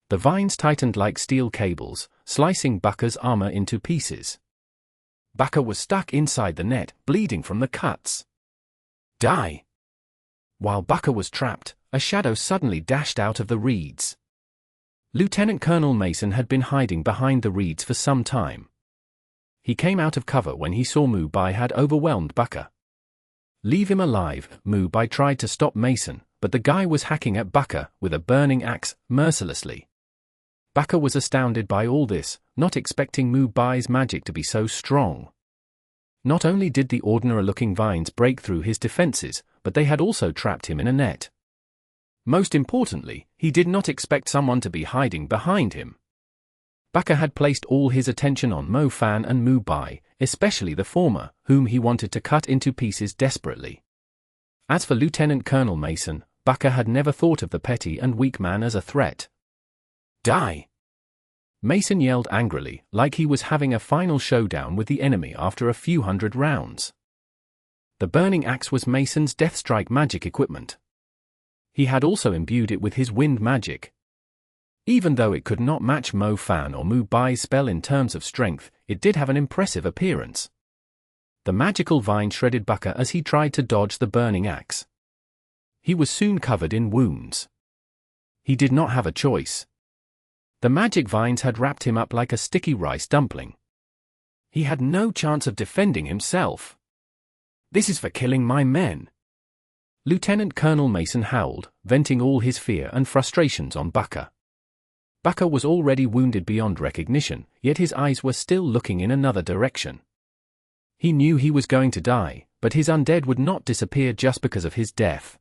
The vines tightened like steel cables, slicing Baka's armor into pieces. Baka was stuck inside the net, bleeding from the cuts. Die! While Baka was trapped, a shadow suddenly dashed out of the reeds. Lieutenant Colonel Mason had been hiding behind the reeds for some time. He came out of cover when he saw Mubai had overwhelmed Baka. Leave him alive, Mubai tried to stop Mason, but the guy was hacking at Baka with a burning axe, mercilessly. Baka was astounded by all this, not expecting Mubai's magic to be so strong. Not only did the ordinary-looking vines break through his defenses, but they had also trapped him in a net. Most importantly, he did not expect someone to be hiding behind him. Baka had placed all his attention on Mo Fan and Mubai, especially the former, whom he wanted to cut into pieces desperately. As for Lieutenant Colonel Mason, Baka had never thought of the petty and weak man as a threat. Die! Mason yelled angrily, like he was having a final showdown with the enemy after a few hundred rounds. The burning axe was Mason's deathstrike magic equipment. He had also imbued it with his wind magic. Even though it could not match Mo Fan or Mubai's spell in terms of strength, it did have an impressive appearance. The magical vine shredded Baka as he tried to dodge the burning axe. He was soon covered in wounds. He did not have a choice. The magic vines had wrapped him up like a sticky rice dumpling. He had no chance of defending himself. "This is for killing my men!" Lieutenant Colonel Mason howled, venting all his fear and frustrations on Baka. Baka was already wounded beyond recognition, yet his eyes were still looking in another direction. He knew he was going to die, but his undead would not disappear just because of his death.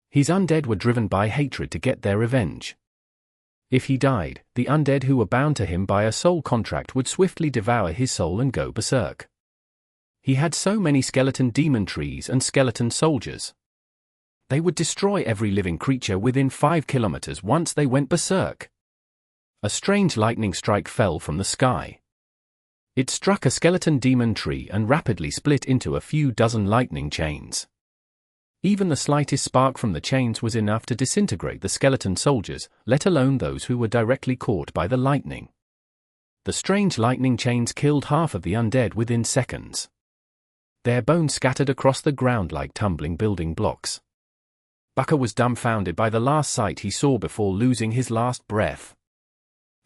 His undead were driven by hatred to get their revenge. If he died, the undead who were bound to him by a soul contract would swiftly devour his soul and go berserk. He had so many skeleton demon trees and skeleton soldiers. They would destroy every living creature within 5 kilometers once they went berserk. A strange lightning strike fell from the sky. It struck a skeleton demon tree and rapidly split into a few dozen lightning chains. Even the slightest spark from the chains was enough to disintegrate the skeleton soldiers, let alone those who were directly caught by the lightning. The strange lightning chains killed half of the undead within seconds. Their bones scattered across the ground like tumbling building blocks. Baka was dumbfounded by the last sight he saw before losing his last breath.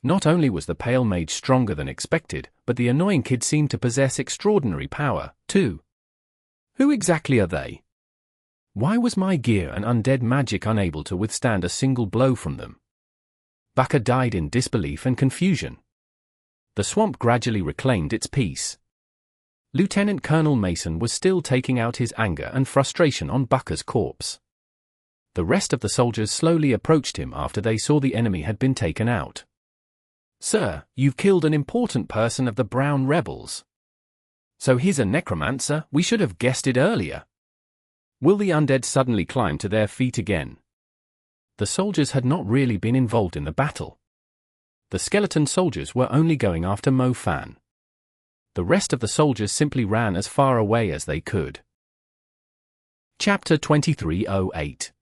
Not only was the pale mage stronger than expected, but the annoying kid seemed to possess extraordinary power, too. Who exactly are they? Why was my gear and undead magic unable to withstand a single blow from them? Baka died in disbelief and confusion. The swamp gradually reclaimed its peace. Lieutenant Colonel Mason was still taking out his anger and frustration on Baka's corpse. The rest of the soldiers slowly approached him after they saw the enemy had been taken out. "Sir, you've killed an important person of the Brown Rebels." "So he's a necromancer, we should have guessed it earlier." Will the undead suddenly climb to their feet again? The soldiers had not really been involved in the battle. The skeleton soldiers were only going after Mo Fan. The rest of the soldiers simply ran as far away as they could. Chapter 2308.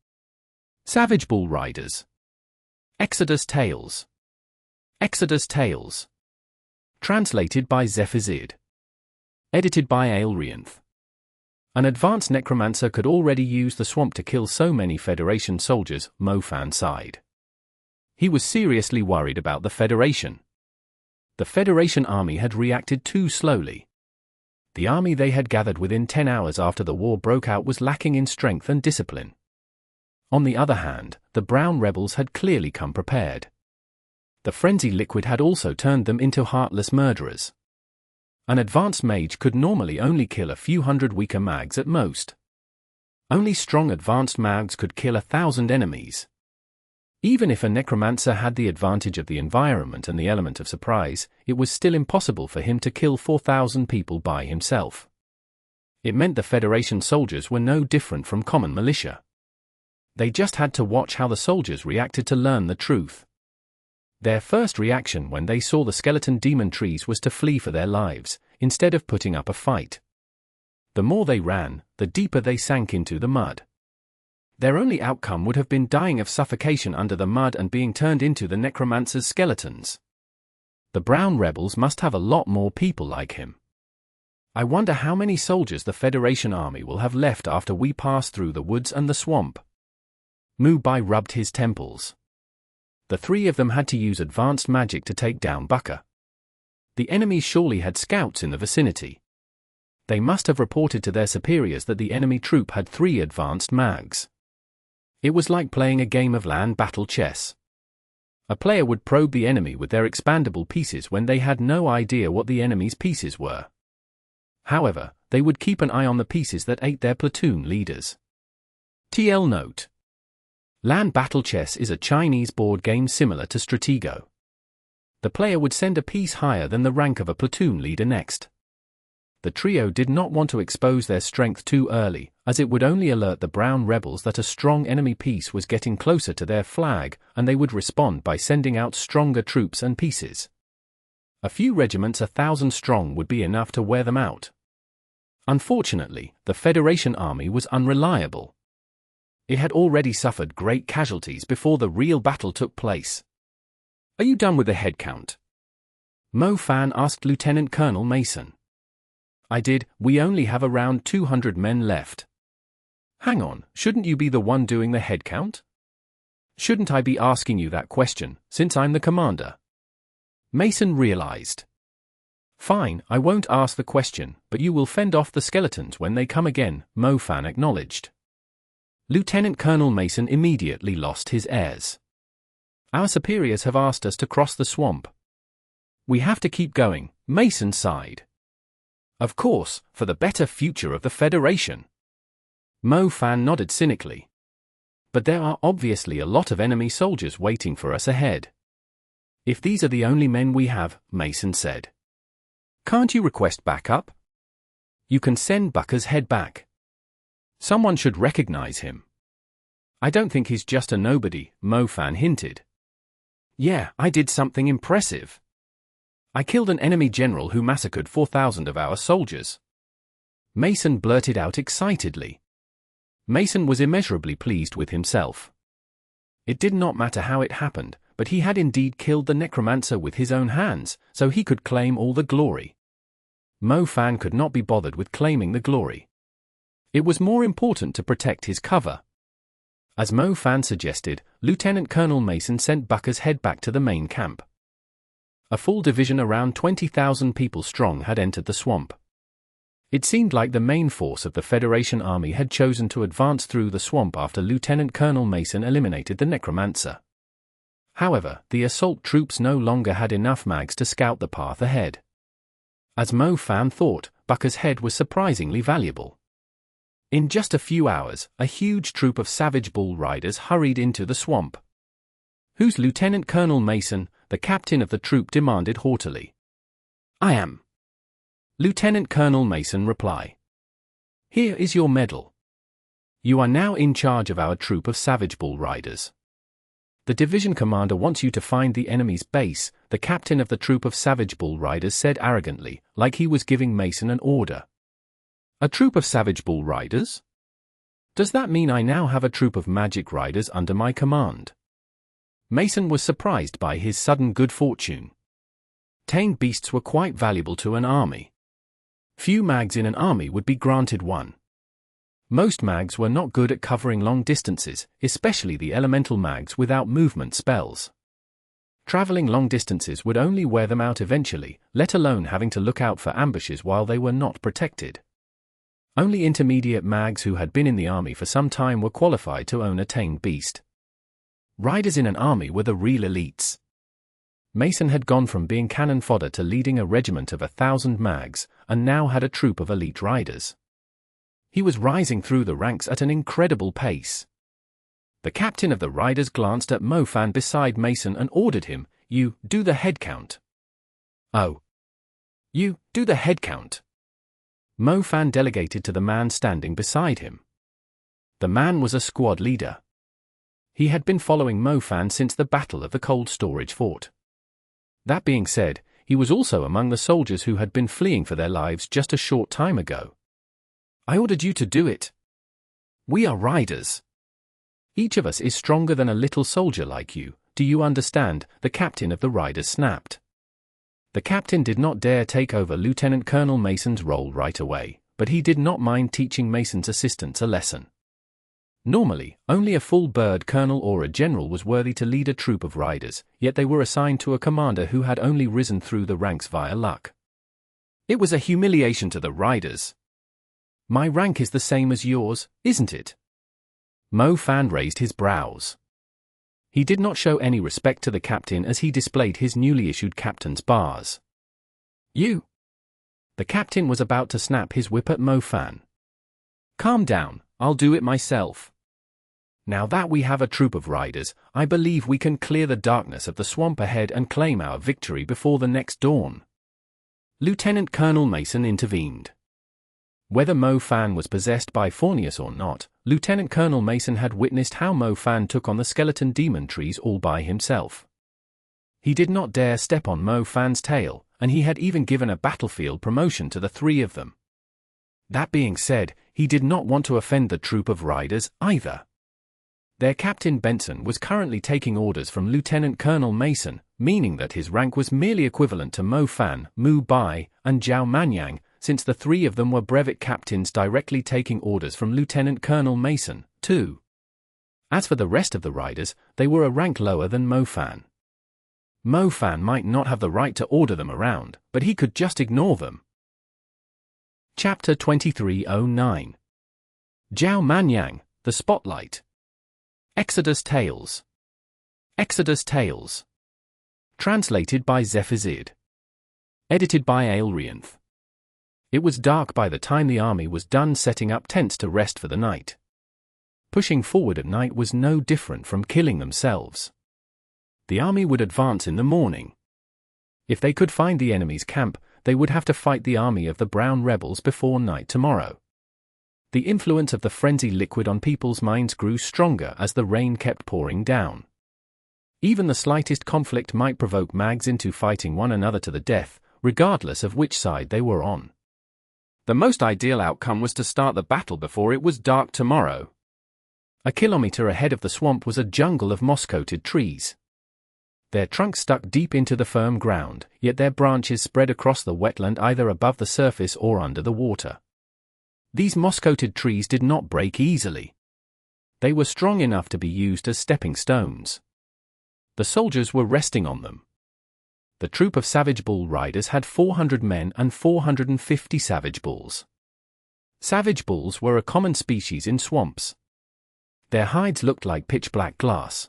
Savage Bull Riders. Exodus Tales. Exodus Tales. Translated by Zephazid. Edited by Aelrianth. An advanced necromancer could already use the swamp to kill so many Federation soldiers, Mo Fan sighed. He was seriously worried about the Federation. The Federation army had reacted too slowly. The army they had gathered within 10 hours after the war broke out was lacking in strength and discipline. On the other hand, the Brown Rebels had clearly come prepared. The frenzy liquid had also turned them into heartless murderers. An advanced mage could normally only kill a few hundred weaker mags at most. Only strong advanced mags could kill 1,000 enemies. Even if a necromancer had the advantage of the environment and the element of surprise, it was still impossible for him to kill 4,000 people by himself. It meant the Federation soldiers were no different from common militia. They just had to watch how the soldiers reacted to learn the truth. Their first reaction when they saw the skeleton demon trees was to flee for their lives, instead of putting up a fight. The more they ran, the deeper they sank into the mud. Their only outcome would have been dying of suffocation under the mud and being turned into the necromancer's skeletons. The brown rebels must have a lot more people like him. I wonder how many soldiers the Federation army will have left after we pass through the woods and the swamp. Mubai rubbed his temples. The three of them had to use advanced magic to take down Baka. The enemy surely had scouts in the vicinity. They must have reported to their superiors that the enemy troop had 3 advanced mags. It was like playing a game of land battle chess. A player would probe the enemy with their expandable pieces when they had no idea what the enemy's pieces were. However, they would keep an eye on the pieces that ate their platoon leaders. TL note: Land battle chess is a Chinese board game similar to Stratego. The player would send a piece higher than the rank of a platoon leader next. The trio did not want to expose their strength too early, as it would only alert the brown rebels that a strong enemy piece was getting closer to their flag, and they would respond by sending out stronger troops and pieces. A few regiments 1,000 strong would be enough to wear them out. Unfortunately, the Federation army was unreliable. It had already suffered great casualties before the real battle took place. "Are you done with the head count?" Mo Fan asked Lieutenant Colonel Mason. "I did. We only have around 200 men left." "Hang on, shouldn't you be the one doing the head count?" "Shouldn't I be asking you that question, since I'm the commander?" Mason realized. "Fine, I won't ask the question, but you will fend off the skeletons when they come again," Mo Fan acknowledged. Lieutenant Colonel Mason immediately lost his airs. "Our superiors have asked us to cross the swamp. We have to keep going," Mason sighed. "Of course, for the better future of the Federation." Mo Fan nodded cynically. "But there are obviously a lot of enemy soldiers waiting for us ahead." "If these are the only men we have," Mason said. "Can't you request backup?" "You can send Baka's head back. Someone should recognize him." "I don't think he's just a nobody," Mo Fan hinted. "Yeah, I did something impressive. I killed an enemy general who massacred 4,000 of our soldiers." Mason blurted out excitedly. Mason was immeasurably pleased with himself. It did not matter how it happened, but he had indeed killed the Necromancer with his own hands, so he could claim all the glory. Mo Fan could not be bothered with claiming the glory. It was more important to protect his cover. As Mo Fan suggested, Lieutenant Colonel Mason sent Baka's head back to the main camp. A full division around 20,000 people strong had entered the swamp. It seemed like the main force of the Federation army had chosen to advance through the swamp after Lieutenant Colonel Mason eliminated the Necromancer. However, the assault troops no longer had enough mags to scout the path ahead. As Mo Fan thought, Baka's head was surprisingly valuable. In just a few hours, a huge troop of savage bull riders hurried into the swamp. "Who's Lieutenant Colonel Mason?" the captain of the troop demanded haughtily. "I am." Lieutenant Colonel Mason replied. "Here is your medal. You are now in charge of our troop of savage bull riders. The division commander wants you to find the enemy's base," the captain of the troop of savage bull riders said arrogantly, like he was giving Mason an order. "A troop of savage bull riders? Does that mean I now have a troop of magic riders under my command?" Mason was surprised by his sudden good fortune. Tamed beasts were quite valuable to an army. Few mags in an army would be granted one. Most mags were not good at covering long distances, especially the elemental mags without movement spells. Traveling long distances would only wear them out eventually, let alone having to look out for ambushes while they were not protected. Only intermediate mags who had been in the army for some time were qualified to own a tamed beast. Riders in an army were the real elites. Mason had gone from being cannon fodder to leading a regiment of 1,000 mags, and now had a troop of elite riders. He was rising through the ranks at an incredible pace. The captain of the riders glanced at Mofan beside Mason and ordered him, "You, do the head count." "Oh. You, do the head count." Mofan delegated to the man standing beside him. The man was a squad leader. He had been following Mofan since the Battle of the Cold Storage Fort. That being said, he was also among the soldiers who had been fleeing for their lives just a short time ago. "I ordered you to do it. We are riders. Each of us is stronger than a little soldier like you, do you understand?" the captain of the riders snapped. The captain did not dare take over Lieutenant Colonel Mason's role right away, but he did not mind teaching Mason's assistants a lesson. Normally, only a full bird colonel or a general was worthy to lead a troop of riders, yet they were assigned to a commander who had only risen through the ranks via luck. It was a humiliation to the riders. "My rank is the same as yours, isn't it?" Mofan raised his brows. He did not show any respect to the captain as he displayed his newly issued captain's bars. "You!" The captain was about to snap his whip at Mofan. "Calm down, I'll do it myself. Now that we have a troop of riders, I believe we can clear the darkness of the swamp ahead and claim our victory before the next dawn." Lieutenant Colonel Mason intervened. Whether Mofan was possessed by Fornius or not, Lieutenant Colonel Mason had witnessed how Mofan took on the skeleton demon trees all by himself. He did not dare step on Mofan's tail, and he had even given a battlefield promotion to the three of them. That being said, he did not want to offend the troop of riders either. Their captain Benson was currently taking orders from Lieutenant Colonel Mason, meaning that his rank was merely equivalent to Mofan, Mu Bai, and Zhao Manyan, since the three of them were brevet captains directly taking orders from Lieutenant Colonel Mason, too. As for the rest of the riders, they were a rank lower than Mofan. Mofan might not have the right to order them around, but he could just ignore them. Chapter 2309. Zhao Manyan, the Spotlight. Exodus Tales. Exodus Tales. Translated by Zephazid. Edited by Aelrianth. It was dark by the time the army was done setting up tents to rest for the night. Pushing forward at night was no different from killing themselves. The army would advance in the morning. If they could find the enemy's camp, they would have to fight the army of the brown rebels before night tomorrow. The influence of the frenzy liquid on people's minds grew stronger as the rain kept pouring down. Even the slightest conflict might provoke mags into fighting one another to the death, regardless of which side they were on. The most ideal outcome was to start the battle before it was dark tomorrow. A kilometer ahead of the swamp was a jungle of moss-coated trees. Their trunks stuck deep into the firm ground, yet their branches spread across the wetland either above the surface or under the water. These moss-coated trees did not break easily. They were strong enough to be used as stepping stones. The soldiers were resting on them. The troop of savage bull riders had 400 men and 450 savage bulls. Savage bulls were a common species in swamps. Their hides looked like pitch-black glass.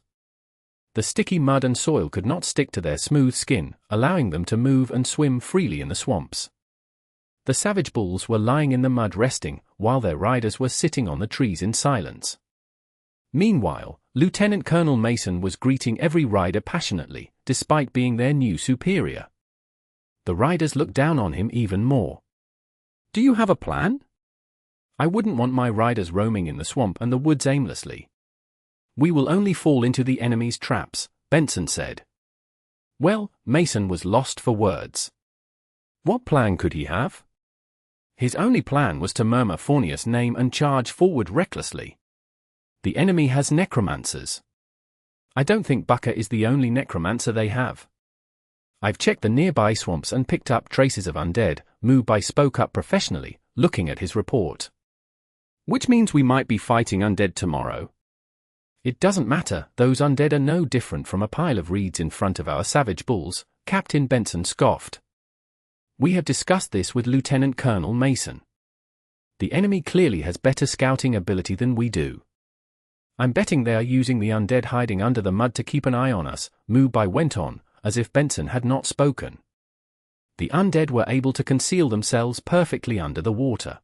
The sticky mud and soil could not stick to their smooth skin, allowing them to move and swim freely in the swamps. The savage bulls were lying in the mud resting, while their riders were sitting on the trees in silence. Meanwhile, Lieutenant Colonel Mason was greeting every rider passionately, despite being their new superior. The riders looked down on him even more. "Do you have a plan?" "I wouldn't want my riders roaming in the swamp and the woods aimlessly. We will only fall into the enemy's traps," Benson said. Well, Mason was lost for words. What plan could he have? His only plan was to murmur Fornius' name and charge forward recklessly. The enemy has necromancers. I don't think Bucca is the only necromancer they have. I've checked the nearby swamps and picked up traces of undead, Mu Bai spoke up professionally, looking at his report. Which means we might be fighting undead tomorrow. It doesn't matter, those undead are no different from a pile of reeds in front of our savage bulls, Captain Benson scoffed. We have discussed this with Lieutenant Colonel Mason. The enemy clearly has better scouting ability than we do. I'm betting they are using the undead hiding under the mud to keep an eye on us, Mu Bai went on, as if Benson had not spoken. The undead were able to conceal themselves perfectly under the water.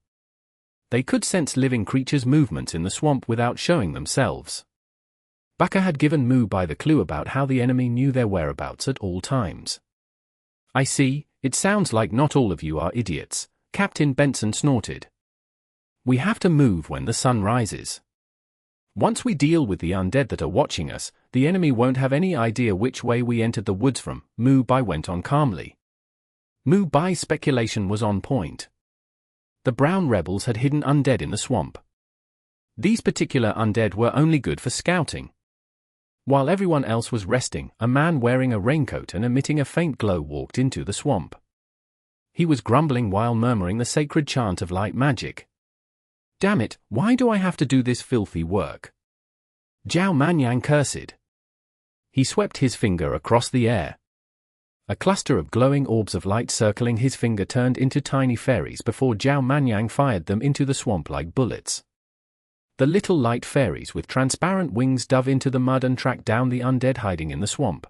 They could sense living creatures' movements in the swamp without showing themselves. Baka had given Mu-Bai the clue about how the enemy knew their whereabouts at all times. "I see, it sounds like not all of you are idiots," Captain Benson snorted. "We have to move when the sun rises. Once we deal with the undead that are watching us, the enemy won't have any idea which way we entered the woods from," Mu-Bai went on calmly. Mu-Bai's speculation was on point. The brown rebels had hidden undead in the swamp. These particular undead were only good for scouting. While everyone else was resting, a man wearing a raincoat and emitting a faint glow walked into the swamp. He was grumbling while murmuring the sacred chant of light magic. "Damn it, why do I have to do this filthy work?" Zhao Manyan cursed. He swept his finger across the air. A cluster of glowing orbs of light circling his finger turned into tiny fairies before Zhao Manyan fired them into the swamp like bullets. The little light fairies with transparent wings dove into the mud and tracked down the undead hiding in the swamp.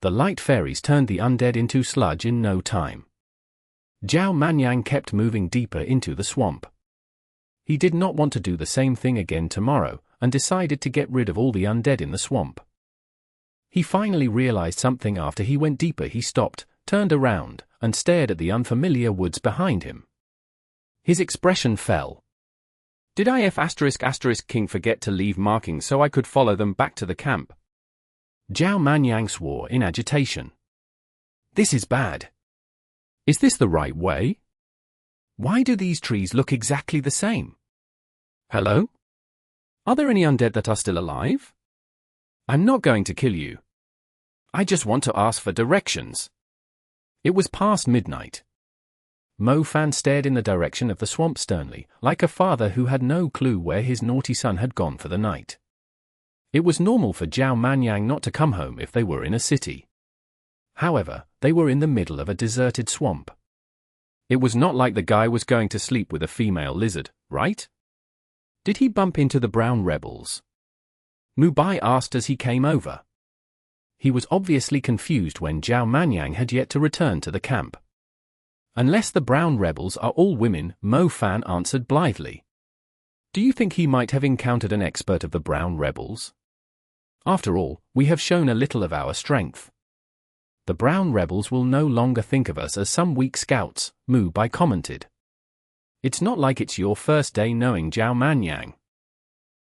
The light fairies turned the undead into sludge in no time. Zhao Manyan kept moving deeper into the swamp. He did not want to do the same thing again tomorrow, and decided to get rid of all the undead in the swamp. He finally realized something after he went deeper. He stopped, turned around, and stared at the unfamiliar woods behind him. His expression fell. "Did King forget to leave markings so I could follow them back to the camp?" Zhao Manyan swore in agitation. "This is bad. Is this the right way? Why do these trees look exactly the same? Hello? Are there any undead that are still alive? I'm not going to kill you. I just want to ask for directions." It was past midnight. Mo Fan stared in the direction of the swamp sternly, like a father who had no clue where his naughty son had gone for the night. It was normal for Zhao Manyan not to come home if they were in a city. However, they were in the middle of a deserted swamp. It was not like the guy was going to sleep with a female lizard, right? Did he bump into the brown rebels? Mu-Bai asked as he came over. He was obviously confused when Zhao Manyan had yet to return to the camp. "Unless the brown rebels are all women," Mo Fan answered blithely. "Do you think he might have encountered an expert of the brown rebels? After all, we have shown a little of our strength. The brown rebels will no longer think of us as some weak scouts," Mu-Bai commented. "It's not like it's your first day knowing Zhao Manyan.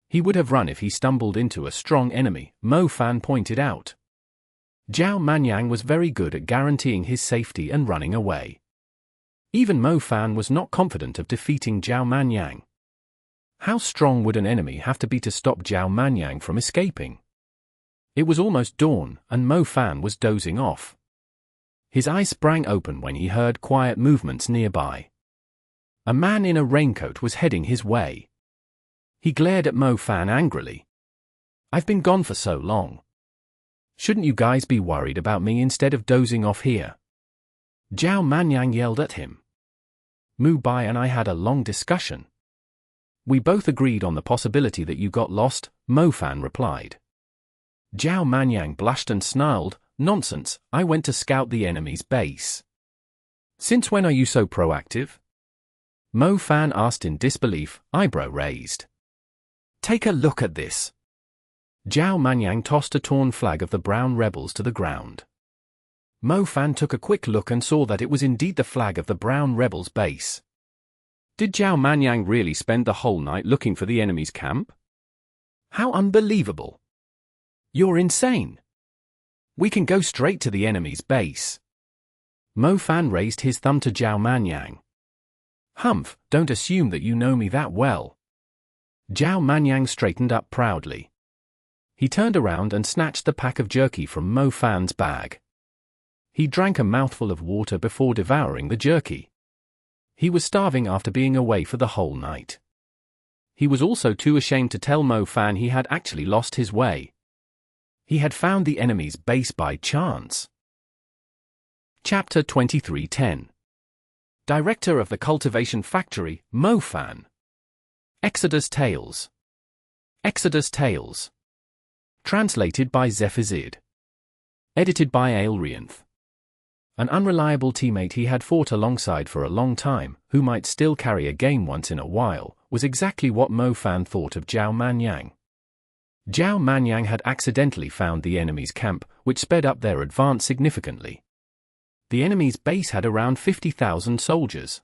He would have run if he stumbled into a strong enemy," Mo Fan pointed out. Zhao Manyan was very good at guaranteeing his safety and running away. Even Mo Fan was not confident of defeating Zhao Manyan. How strong would an enemy have to be to stop Zhao Manyan from escaping? It was almost dawn, and Mo Fan was dozing off. His eyes sprang open when he heard quiet movements nearby. A man in a raincoat was heading his way. He glared at Mo Fan angrily. "I've been gone for so long. Shouldn't you guys be worried about me instead of dozing off here?" Zhao Manyan yelled at him. "Mu-Bai and I had a long discussion. We both agreed on the possibility that you got lost," Mo Fan replied. Zhao Manyan blushed and snarled, "Nonsense, I went to scout the enemy's base." "Since when are you so proactive?" Mo Fan asked in disbelief, eyebrow raised. "Take a look at this." Zhao Manyan tossed a torn flag of the brown rebels to the ground. Mo Fan took a quick look and saw that it was indeed the flag of the brown rebels' base. Did Zhao Manyan really spend the whole night looking for the enemy's camp? How unbelievable! You're insane. We can go straight to the enemy's base. Mo Fan raised his thumb to Zhao Manyan. "Humph, don't assume that you know me that well." Zhao Manyan straightened up proudly. He turned around and snatched the pack of jerky from Mo Fan's bag. He drank a mouthful of water before devouring the jerky. He was starving after being away for the whole night. He was also too ashamed to tell Mo Fan he had actually lost his way. He had found the enemy's base by chance. Chapter 2310. Director of the Cultivation Factory, Mo Fan. Exodus Tales. Exodus Tales. Translated by Zephazid. Edited by Aelrianth. An unreliable teammate he had fought alongside for a long time, who might still carry a game once in a while, was exactly what Mo Fan thought of Zhao Manyang. Zhao Manyang had accidentally found the enemy's camp, which sped up their advance significantly. The enemy's base had around 50,000 soldiers.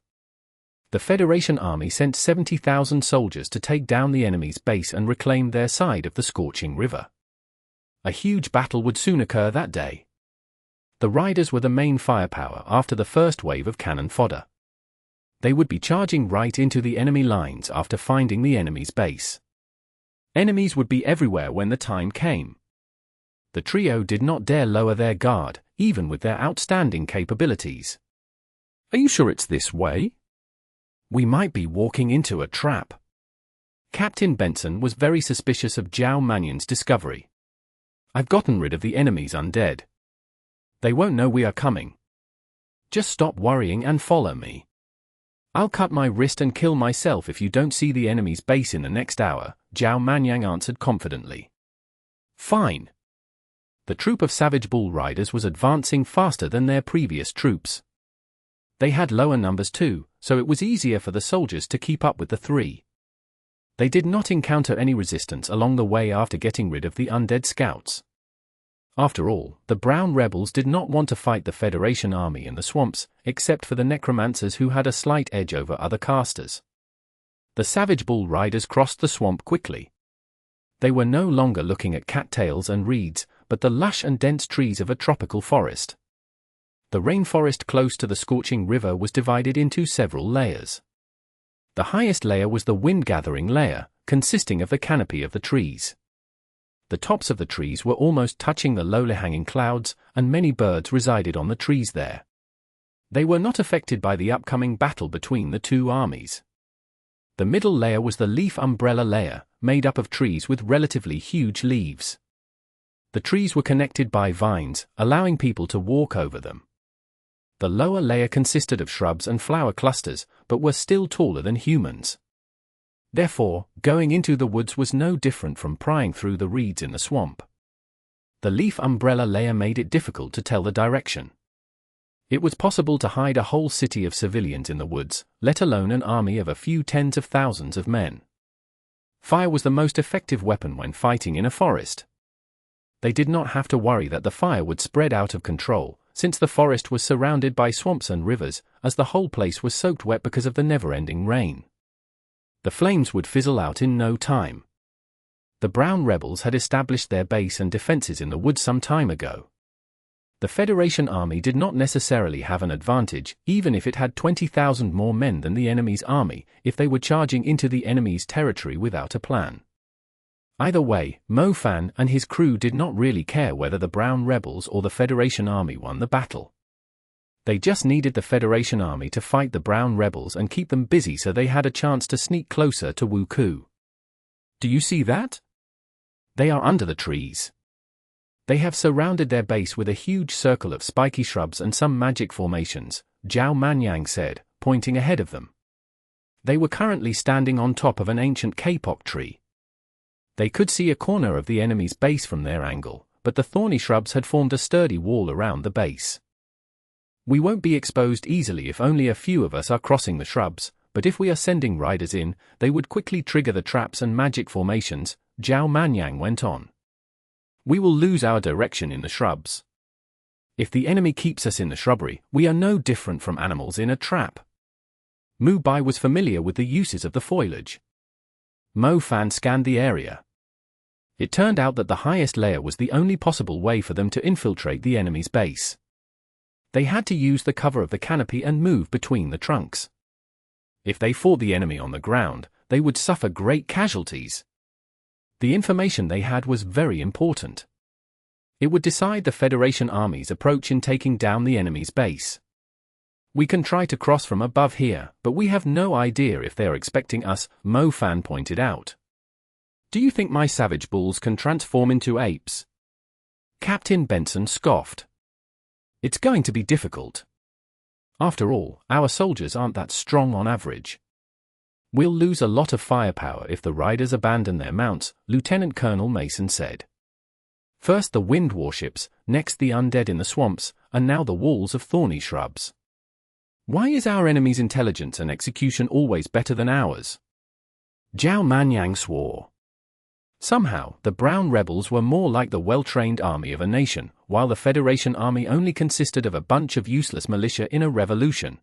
The Federation army sent 70,000 soldiers to take down the enemy's base and reclaim their side of the scorching river. A huge battle would soon occur that day. The riders were the main firepower after the first wave of cannon fodder. They would be charging right into the enemy lines after finding the enemy's base. Enemies would be everywhere when the time came. The trio did not dare lower their guard, even with their outstanding capabilities. "Are you sure it's this way? We might be walking into a trap." Captain Benson was very suspicious of Zhao Manyan's discovery. "I've gotten rid of the enemy's undead. They won't know we are coming. Just stop worrying and follow me. I'll cut my wrist and kill myself if you don't see the enemy's base in the next hour," Zhao Manyang answered confidently. "Fine." The troop of Savage Bull Riders was advancing faster than their previous troops. They had lower numbers too, so it was easier for the soldiers to keep up with the three. They did not encounter any resistance along the way after getting rid of the undead scouts. After all, the Brown rebels did not want to fight the Federation army in the swamps, except for the Necromancers who had a slight edge over other casters. The Savage Bull Riders crossed the swamp quickly. They were no longer looking at cattails and reeds, but the lush and dense trees of a tropical forest. The rainforest close to the scorching river was divided into several layers. The highest layer was the wind-gathering layer, consisting of the canopy of the trees. The tops of the trees were almost touching the low-hanging clouds, and many birds resided on the trees there. They were not affected by the upcoming battle between the two armies. The middle layer was the leaf umbrella layer, made up of trees with relatively huge leaves. The trees were connected by vines, allowing people to walk over them. The lower layer consisted of shrubs and flower clusters, but were still taller than humans. Therefore, going into the woods was no different from prying through the reeds in the swamp. The leaf umbrella layer made it difficult to tell the direction. It was possible to hide a whole city of civilians in the woods, let alone an army of a few tens of thousands of men. Fire was the most effective weapon when fighting in a forest. They did not have to worry that the fire would spread out of control, since the forest was surrounded by swamps and rivers, as the whole place was soaked wet because of the never-ending rain. The flames would fizzle out in no time. The Brown rebels had established their base and defenses in the woods some time ago. The Federation army did not necessarily have an advantage, even if it had 20,000 more men than the enemy's army, if they were charging into the enemy's territory without a plan. Either way, Mo Fan and his crew did not really care whether the Brown rebels or the Federation army won the battle. They just needed the Federation army to fight the Brown rebels and keep them busy so they had a chance to sneak closer to Wuku. "Do you see that? They are under the trees. They have surrounded their base with a huge circle of spiky shrubs and some magic formations," Zhao Manyang said, pointing ahead of them. They were currently standing on top of an ancient kapok tree. They could see a corner of the enemy's base from their angle, but the thorny shrubs had formed a sturdy wall around the base. "We won't be exposed easily if only a few of us are crossing the shrubs, but if we are sending riders in, they would quickly trigger the traps and magic formations," Zhao Manyang went on. "We will lose our direction in the shrubs. If the enemy keeps us in the shrubbery, we are no different from animals in a trap." Mu Bai was familiar with the uses of the foliage. Mo Fan scanned the area. It turned out that the highest layer was the only possible way for them to infiltrate the enemy's base. They had to use the cover of the canopy and move between the trunks. If they fought the enemy on the ground, they would suffer great casualties. The information they had was very important. It would decide the Federation army's approach in taking down the enemy's base. "We can try to cross from above here, but we have no idea if they are expecting us," Mo Fan pointed out. "Do you think my savage bulls can transform into apes?" Captain Benson scoffed. "It's going to be difficult. After all, our soldiers aren't that strong on average. We'll lose a lot of firepower if the riders abandon their mounts," Lieutenant Colonel Mason said. First the wind warships, next the undead in the swamps, and now the walls of thorny shrubs. Why is our enemy's intelligence and execution always better than ours? Zhao Manyan swore. Somehow, the brown rebels were more like the well-trained army of a nation, while the Federation army only consisted of a bunch of useless militia in a revolution.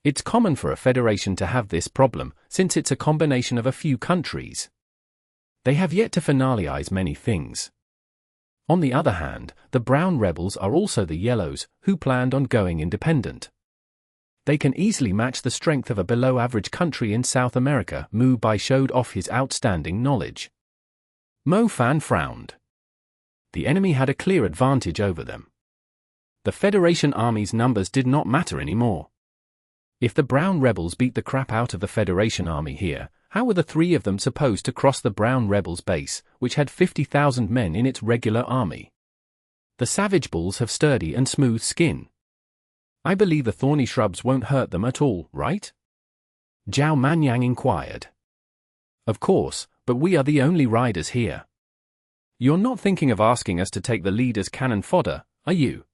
It's common for a federation to have this problem, since it's a combination of a few countries. They have yet to finalize many things. On the other hand, the brown rebels are also the yellows, who planned on going independent. They can easily match the strength of a below-average country in South America. Mu Bai showed off his outstanding knowledge. Mo Fan frowned. The enemy had a clear advantage over them. The Federation army's numbers did not matter anymore. If the brown rebels beat the crap out of the Federation army here, how were the three of them supposed to cross the brown rebels' base, which had 50,000 men in its regular army? The savage bulls have sturdy and smooth skin. I believe the thorny shrubs won't hurt them at all, right? Zhao Manyan inquired. Of course, but we are the only riders here. You're not thinking of asking us to take the lead as cannon fodder, are you?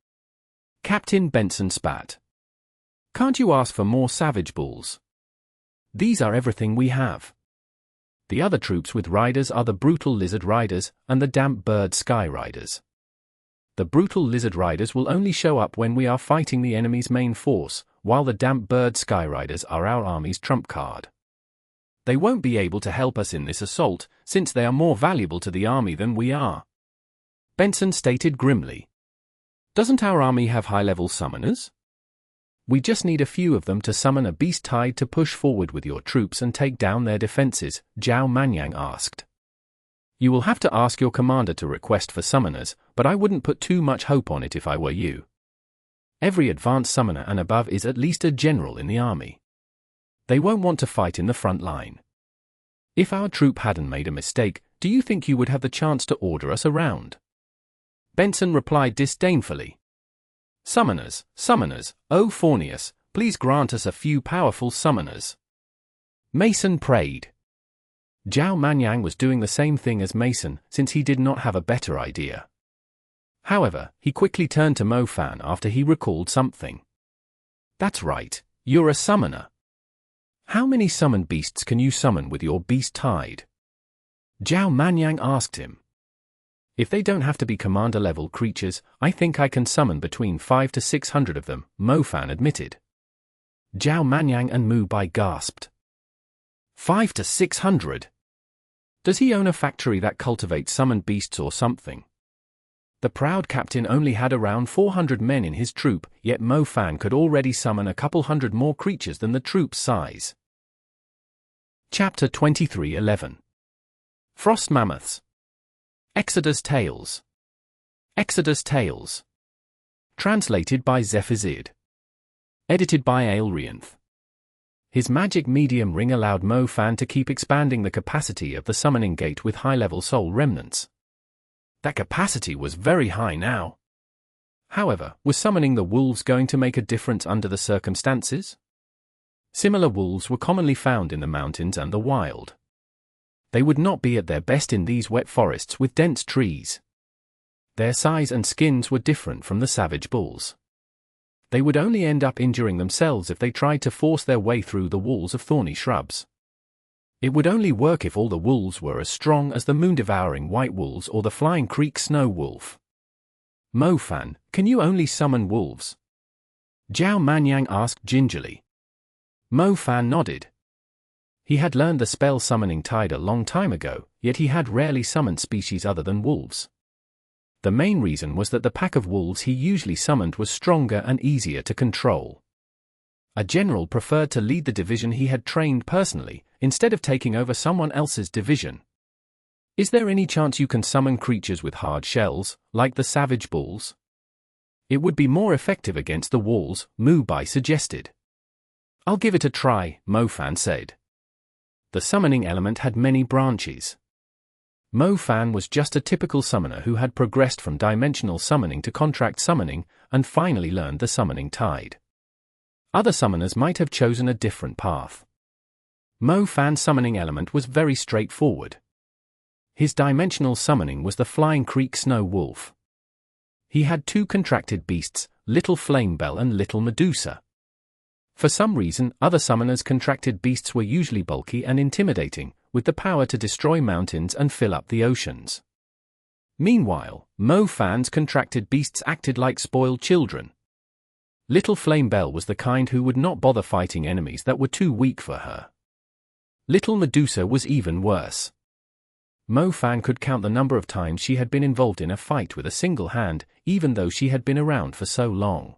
Captain Benson spat. Can't you ask for more savage bulls? These are everything we have. The other troops with riders are the brutal lizard riders and the damp bird Skyriders. The brutal lizard riders will only show up when we are fighting the enemy's main force, while the damp bird Skyriders are our army's trump card. They won't be able to help us in this assault, since they are more valuable to the army than we are. Benson stated grimly. Doesn't our army have high-level summoners? We just need a few of them to summon a beast tide to push forward with your troops and take down their defenses, Zhao Manyan asked. You will have to ask your commander to request for summoners, but I wouldn't put too much hope on it if I were you. Every advanced summoner and above is at least a general in the army. They won't want to fight in the front line. If our troop hadn't made a mistake, do you think you would have the chance to order us around? Benson replied disdainfully. Summoners, summoners, O Fornius, please grant us a few powerful summoners. Mason prayed. Zhao Manyan was doing the same thing as Mason, since he did not have a better idea. However, he quickly turned to Mo Fan after he recalled something. That's right, you're a summoner. How many summoned beasts can you summon with your beast tide? Zhao Manyan asked him. If they don't have to be commander-level creatures, I think I can summon between 500 to 600 of them, Mo Fan admitted. Zhao Manyan and Mu Bai gasped. 500 to 600? Does he own a factory that cultivates summoned beasts or something? The proud captain only had around 400 men in his troop, yet Mo Fan could already summon a couple hundred more creatures than the troop's size. Chapter 23:11. Frost Mammoths. Exodus Tales. Exodus Tales. Translated by Zephazid. Edited by Aelrianth. His magic medium ring allowed Mo Fan to keep expanding the capacity of the summoning gate with high-level soul remnants. That capacity was very high now. However, was summoning the wolves going to make a difference under the circumstances? Similar wolves were commonly found in the mountains and the wild. They would not be at their best in these wet forests with dense trees. Their size and skins were different from the savage bulls. They would only end up injuring themselves if they tried to force their way through the walls of thorny shrubs. It would only work if all the wolves were as strong as the moon-devouring white wolves or the flying creek snow wolf. Mo Fan, can you only summon wolves? Zhao Manyan asked gingerly. Mo Fan nodded. He had learned the spell Summoning Tide a long time ago, yet he had rarely summoned species other than wolves. The main reason was that the pack of wolves he usually summoned was stronger and easier to control. A general preferred to lead the division he had trained personally, instead of taking over someone else's division. Is there any chance you can summon creatures with hard shells, like the savage bulls? It would be more effective against the walls, Mu Bai suggested. I'll give it a try, Mo Fan said. The summoning element had many branches. Mo Fan was just a typical summoner who had progressed from dimensional summoning to contract summoning, and finally learned the summoning tide. Other summoners might have chosen a different path. Mo Fan's summoning element was very straightforward. His dimensional summoning was the Flying Creek Snow Wolf. He had 2 contracted beasts, Little Flamebell and Little Medusa. For some reason, other summoners' contracted beasts were usually bulky and intimidating, with the power to destroy mountains and fill up the oceans. Meanwhile, Mo Fan's contracted beasts acted like spoiled children. Little Flamebell was the kind who would not bother fighting enemies that were too weak for her. Little Medusa was even worse. Mo Fan could count the number of times she had been involved in a fight with a single hand, even though she had been around for so long.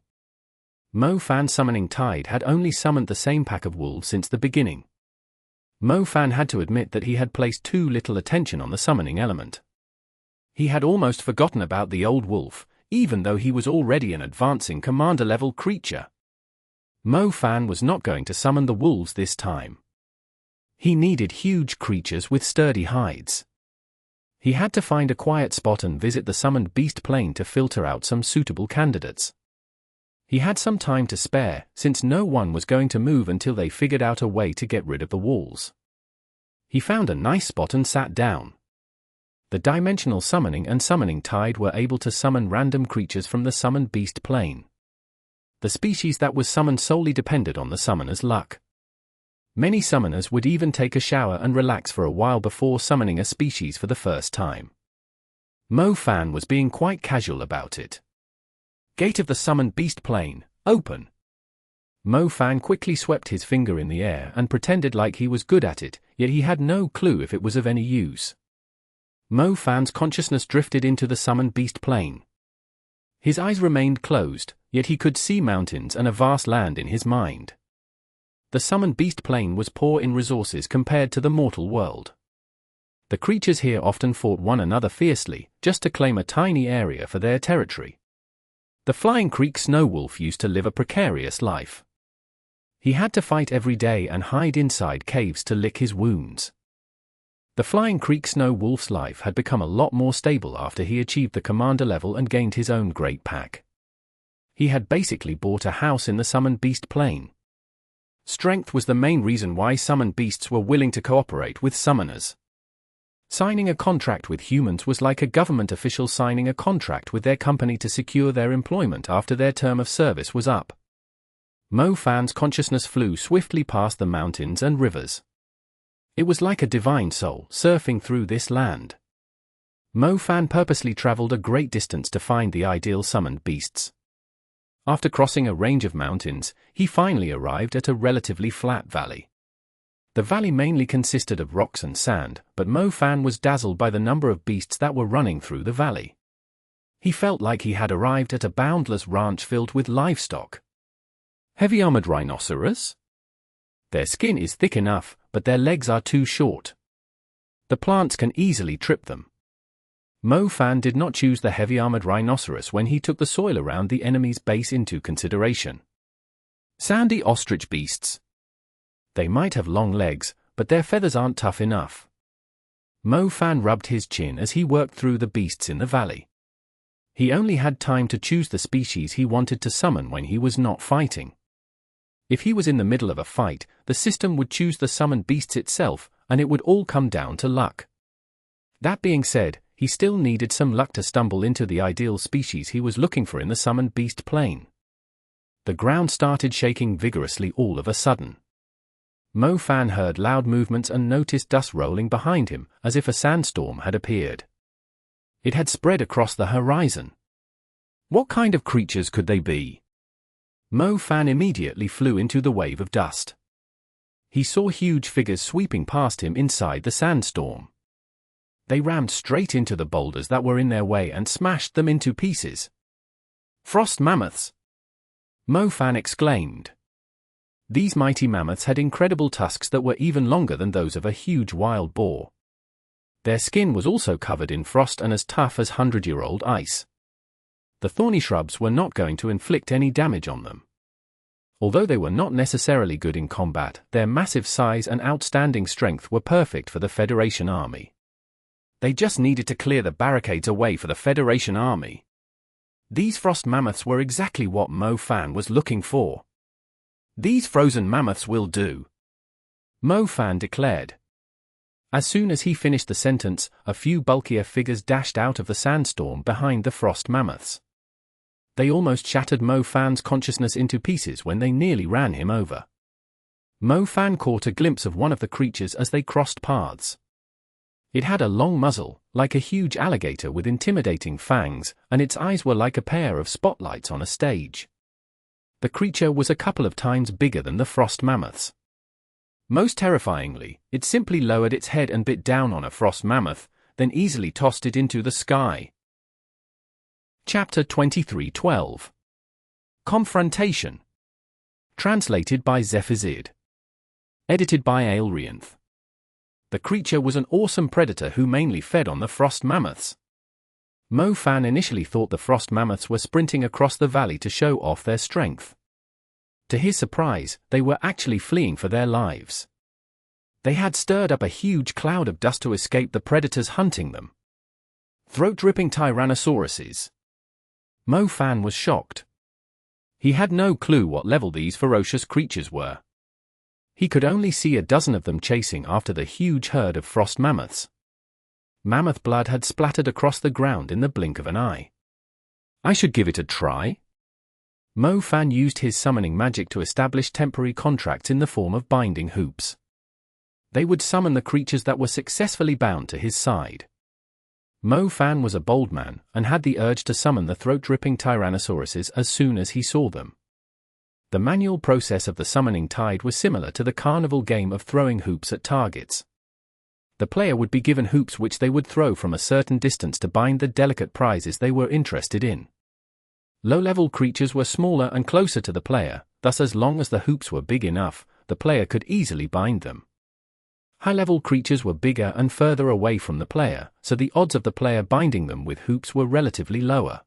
Mo Fan Summoning Tide had only summoned the same pack of wolves since the beginning. Mo Fan had to admit that he had placed too little attention on the summoning element. He had almost forgotten about the old wolf, even though he was already an advancing commander-level creature. Mo Fan was not going to summon the wolves this time. He needed huge creatures with sturdy hides. He had to find a quiet spot and visit the summoned beast plane to filter out some suitable candidates. He had some time to spare, since no one was going to move until they figured out a way to get rid of the walls. He found a nice spot and sat down. The dimensional summoning and summoning tide were able to summon random creatures from the summoned beast plane. The species that was summoned solely depended on the summoner's luck. Many summoners would even take a shower and relax for a while before summoning a species for the first time. Mo Fan was being quite casual about it. Gate of the summoned beast plane, open. Mo Fan quickly swept his finger in the air and pretended like he was good at it, yet he had no clue if it was of any use. Mo Fan's consciousness drifted into the summoned beast plane. His eyes remained closed, yet he could see mountains and a vast land in his mind. The summoned beast plane was poor in resources compared to the mortal world. The creatures here often fought one another fiercely, just to claim a tiny area for their territory. The Flying Creek Snow Wolf used to live a precarious life. He had to fight every day and hide inside caves to lick his wounds. The Flying Creek Snow Wolf's life had become a lot more stable after he achieved the commander level and gained his own great pack. He had basically bought a house in the summoned beast plane. Strength was the main reason why summoned beasts were willing to cooperate with summoners. Signing a contract with humans was like a government official signing a contract with their company to secure their employment after their term of service was up. Mo Fan's consciousness flew swiftly past the mountains and rivers. It was like a divine soul surfing through this land. Mo Fan purposely traveled a great distance to find the ideal summoned beasts. After crossing a range of mountains, he finally arrived at a relatively flat valley. The valley mainly consisted of rocks and sand, but Mo Fan was dazzled by the number of beasts that were running through the valley. He felt like he had arrived at a boundless ranch filled with livestock. Heavy-armored rhinoceros? Their skin is thick enough, but their legs are too short. The plants can easily trip them. Mo Fan did not choose the heavy-armored rhinoceros when he took the soil around the enemy's base into consideration. Sandy ostrich beasts. They might have long legs, but their feathers aren't tough enough. Mo Fan rubbed his chin as he worked through the beasts in the valley. He only had time to choose the species he wanted to summon when he was not fighting. If he was in the middle of a fight, the system would choose the summoned beasts itself, and it would all come down to luck. That being said, he still needed some luck to stumble into the ideal species he was looking for in the summoned beast plane. The ground started shaking vigorously all of a sudden. Mo Fan heard loud movements and noticed dust rolling behind him, as if a sandstorm had appeared. It had spread across the horizon. What kind of creatures could they be? Mo Fan immediately flew into the wave of dust. He saw huge figures sweeping past him inside the sandstorm. They rammed straight into the boulders that were in their way and smashed them into pieces. Frost mammoths! Mo Fan exclaimed. These mighty mammoths had incredible tusks that were even longer than those of a huge wild boar. Their skin was also covered in frost and as tough as 100-year-old ice. The thorny shrubs were not going to inflict any damage on them. Although they were not necessarily good in combat, their massive size and outstanding strength were perfect for the Federation army. They just needed to clear the barricades away for the Federation army. These frost mammoths were exactly what Mo Fan was looking for. These frozen mammoths will do, Mo Fan declared. As soon as he finished the sentence, a few bulkier figures dashed out of the sandstorm behind the frost mammoths. They almost shattered Mo Fan's consciousness into pieces when they nearly ran him over. Mo Fan caught a glimpse of one of the creatures as they crossed paths. It had a long muzzle, like a huge alligator with intimidating fangs, and its eyes were like a pair of spotlights on a stage. The creature was a couple of times bigger than the frost mammoths. Most terrifyingly, it simply lowered its head and bit down on a frost mammoth, then easily tossed it into the sky. Chapter 23:12 Confrontation. Translated by Zephazid. Edited by Aelrianth. The creature was an awesome predator who mainly fed on the frost mammoths. Mo Fan initially thought the frost mammoths were sprinting across the valley to show off their strength. To his surprise, they were actually fleeing for their lives. They had stirred up a huge cloud of dust to escape the predators hunting them. Throat-ripping tyrannosauruses. Mo Fan was shocked. He had no clue what level these ferocious creatures were. He could only see a dozen of them chasing after the huge herd of frost mammoths. Mammoth blood had splattered across the ground in the blink of an eye. I should give it a try? Mo Fan used his summoning magic to establish temporary contracts in the form of binding hoops. They would summon the creatures that were successfully bound to his side. Mo Fan was a bold man, and had the urge to summon the throat-ripping tyrannosauruses as soon as he saw them. The manual process of the summoning tide was similar to the carnival game of throwing hoops at targets. The player would be given hoops which they would throw from a certain distance to bind the delicate prizes they were interested in. Low-level creatures were smaller and closer to the player, thus as long as the hoops were big enough, the player could easily bind them. High-level creatures were bigger and further away from the player, so the odds of the player binding them with hoops were relatively lower.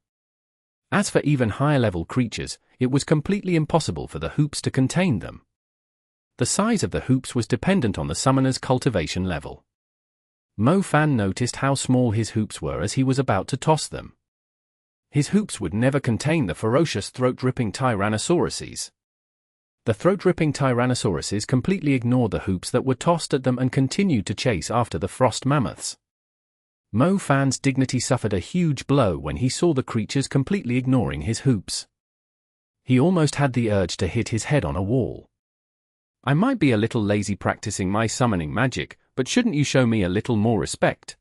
As for even higher-level creatures, it was completely impossible for the hoops to contain them. The size of the hoops was dependent on the summoner's cultivation level. Mo Fan noticed how small his hoops were as he was about to toss them. His hoops would never contain the ferocious throat-ripping tyrannosauruses. The throat-ripping tyrannosauruses completely ignored the hoops that were tossed at them and continued to chase after the frost mammoths. Mo Fan's dignity suffered a huge blow when he saw the creatures completely ignoring his hoops. He almost had the urge to hit his head on a wall. I might be a little lazy practicing my summoning magic, but shouldn't you show me a little more respect?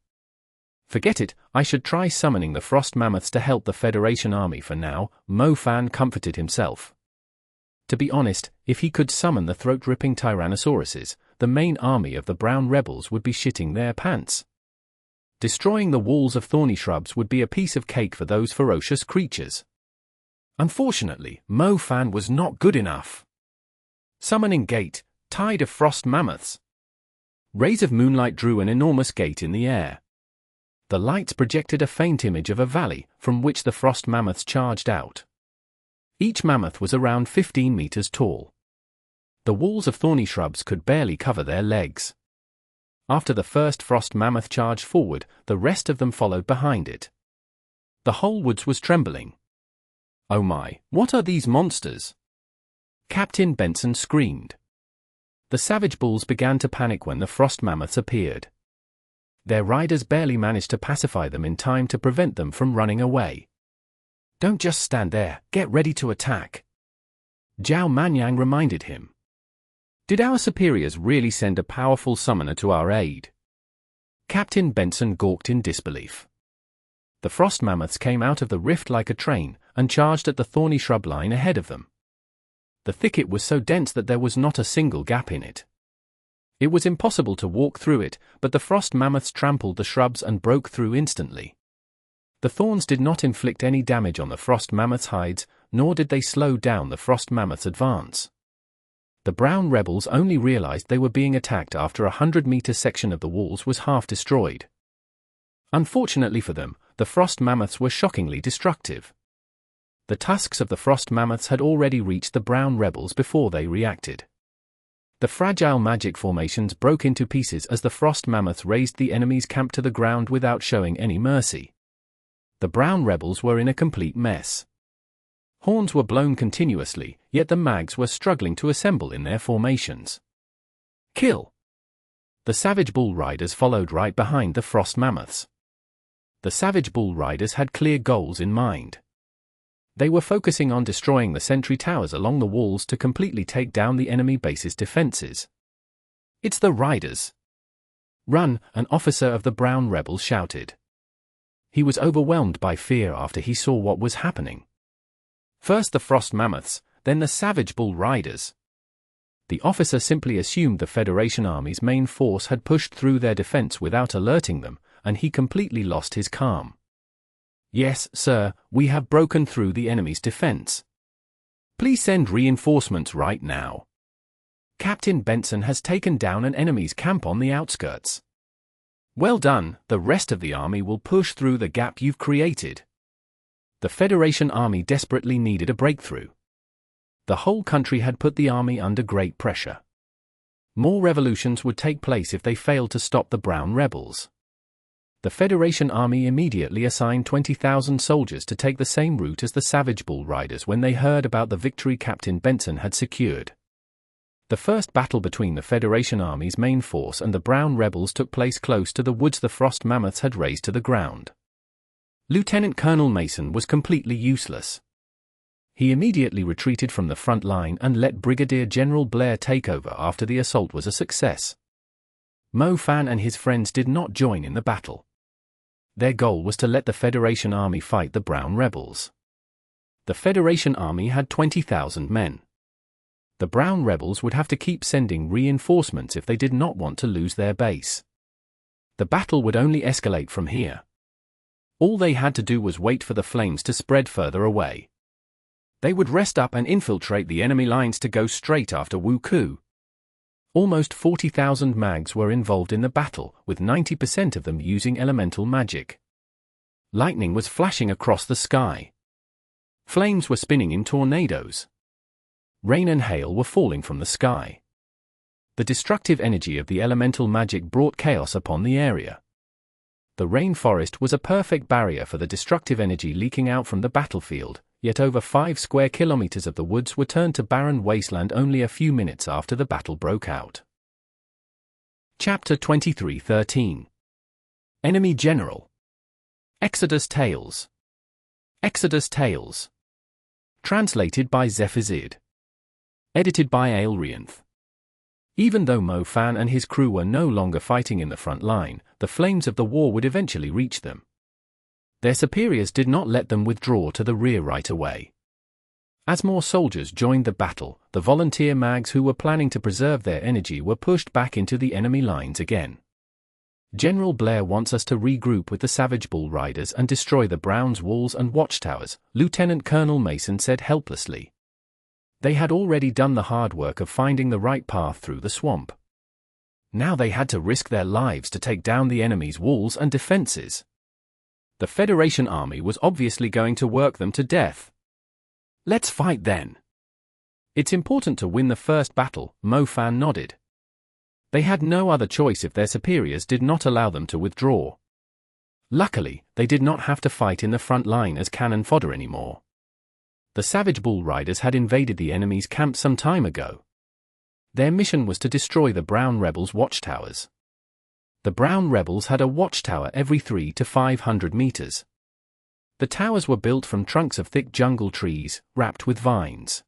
Forget it, I should try summoning the frost mammoths to help the Federation army for now, Mo Fan comforted himself. To be honest, if he could summon the throat-ripping tyrannosauruses, the main army of the brown rebels would be shitting their pants. Destroying the walls of thorny shrubs would be a piece of cake for those ferocious creatures. Unfortunately, Mo Fan was not good enough. Summoning Gate, Tide of Frost Mammoths. Rays of moonlight drew an enormous gate in the air. The lights projected a faint image of a valley, from which the frost mammoths charged out. Each mammoth was around 15 meters tall. The walls of thorny shrubs could barely cover their legs. After the first frost mammoth charged forward, the rest of them followed behind it. The whole woods was trembling. Oh my, what are these monsters? Captain Benson screamed. The savage bulls began to panic when the frost mammoths appeared. Their riders barely managed to pacify them in time to prevent them from running away. Don't just stand there, get ready to attack. Zhao Manyan reminded him. Did our superiors really send a powerful summoner to our aid? Captain Benson gawked in disbelief. The frost mammoths came out of the rift like a train, and charged at the thorny shrub line ahead of them. The thicket was so dense that there was not a single gap in it. It was impossible to walk through it, but the frost mammoths trampled the shrubs and broke through instantly. The thorns did not inflict any damage on the frost mammoths' hides, nor did they slow down the frost mammoths' advance. The brown rebels only realized they were being attacked after a 100-meter section of the walls was half destroyed. Unfortunately for them, the frost mammoths were shockingly destructive. The tusks of the frost mammoths had already reached the brown rebels before they reacted. The fragile magic formations broke into pieces as the frost mammoths razed the enemy's camp to the ground without showing any mercy. The brown rebels were in a complete mess. Horns were blown continuously, yet the mags were struggling to assemble in their formations. Kill! The Savage Bull Riders followed right behind the Frost Mammoths. The Savage Bull Riders had clear goals in mind. They were focusing on destroying the sentry towers along the walls to completely take down the enemy base's defenses. "It's the Riders! Run!" an officer of the Brown Rebels shouted. He was overwhelmed by fear after he saw what was happening. First the Frost Mammoths, then the Savage Bull Riders. The officer simply assumed the Federation Army's main force had pushed through their defense without alerting them, and he completely lost his calm. "Yes, sir, we have broken through the enemy's defense. Please send reinforcements right now. Captain Benson has taken down an enemy's camp on the outskirts. Well done, the rest of the army will push through the gap you've created." The Federation Army desperately needed a breakthrough. The whole country had put the army under great pressure. More revolutions would take place if they failed to stop the Brown Rebels. The Federation Army immediately assigned 20,000 soldiers to take the same route as the Savage Bull Riders when they heard about the victory Captain Benson had secured. The first battle between the Federation Army's main force and the Brown Rebels took place close to the woods the Frost Mammoths had razed to the ground. Lieutenant Colonel Mason was completely useless. He immediately retreated from the front line and let Brigadier General Blair take over after the assault was a success. Mo Fan and his friends did not join in the battle. Their goal was to let the Federation Army fight the Brown Rebels. The Federation Army had 20,000 men. The Brown Rebels would have to keep sending reinforcements if they did not want to lose their base. The battle would only escalate from here. All they had to do was wait for the flames to spread further away. They would rest up and infiltrate the enemy lines to go straight after Wuku. Almost 40,000 mags were involved in the battle, with 90% of them using elemental magic. Lightning was flashing across the sky. Flames were spinning in tornadoes. Rain and hail were falling from the sky. The destructive energy of the elemental magic brought chaos upon the area. The rainforest was a perfect barrier for the destructive energy leaking out from the battlefield, yet over 5 square kilometers of the woods were turned to barren wasteland only a few minutes after the battle broke out. Chapter 23:13 Enemy General. Exodus Tales. Exodus Tales. Translated by Zephazid. Edited by Aelrianth. Even though Mo Fan and his crew were no longer fighting in the front line, the flames of the war would eventually reach them. Their superiors did not let them withdraw to the rear right away. As more soldiers joined the battle, the volunteer mags who were planning to preserve their energy were pushed back into the enemy lines again. "General Blair wants us to regroup with the Savage Bull Riders and destroy the Browns' walls and watchtowers," Lieutenant Colonel Mason said helplessly. They had already done the hard work of finding the right path through the swamp. Now they had to risk their lives to take down the enemy's walls and defenses. The Federation Army was obviously going to work them to death. "Let's fight then." "It's important to win the first battle," Mo Fan nodded. They had no other choice if their superiors did not allow them to withdraw. Luckily, they did not have to fight in the front line as cannon fodder anymore. The Savage Bull Riders had invaded the enemy's camp some time ago. Their mission was to destroy the Brown Rebels' watchtowers. The Brown Rebels had a watchtower every 300 to 500 meters. The towers were built from trunks of thick jungle trees, wrapped with vines.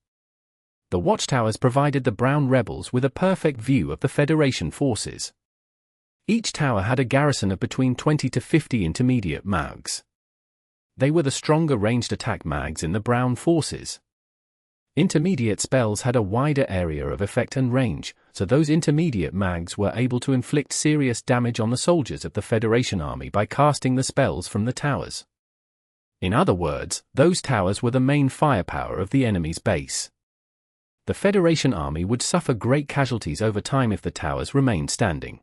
The watchtowers provided the Brown Rebels with a perfect view of the Federation forces. Each tower had a garrison of between 20 to 50 intermediate mags. They were the stronger ranged attack mags in the Brown forces. Intermediate spells had a wider area of effect and range, so those intermediate mags were able to inflict serious damage on the soldiers of the Federation Army by casting the spells from the towers. In other words, those towers were the main firepower of the enemy's base. The Federation Army would suffer great casualties over time if the towers remained standing.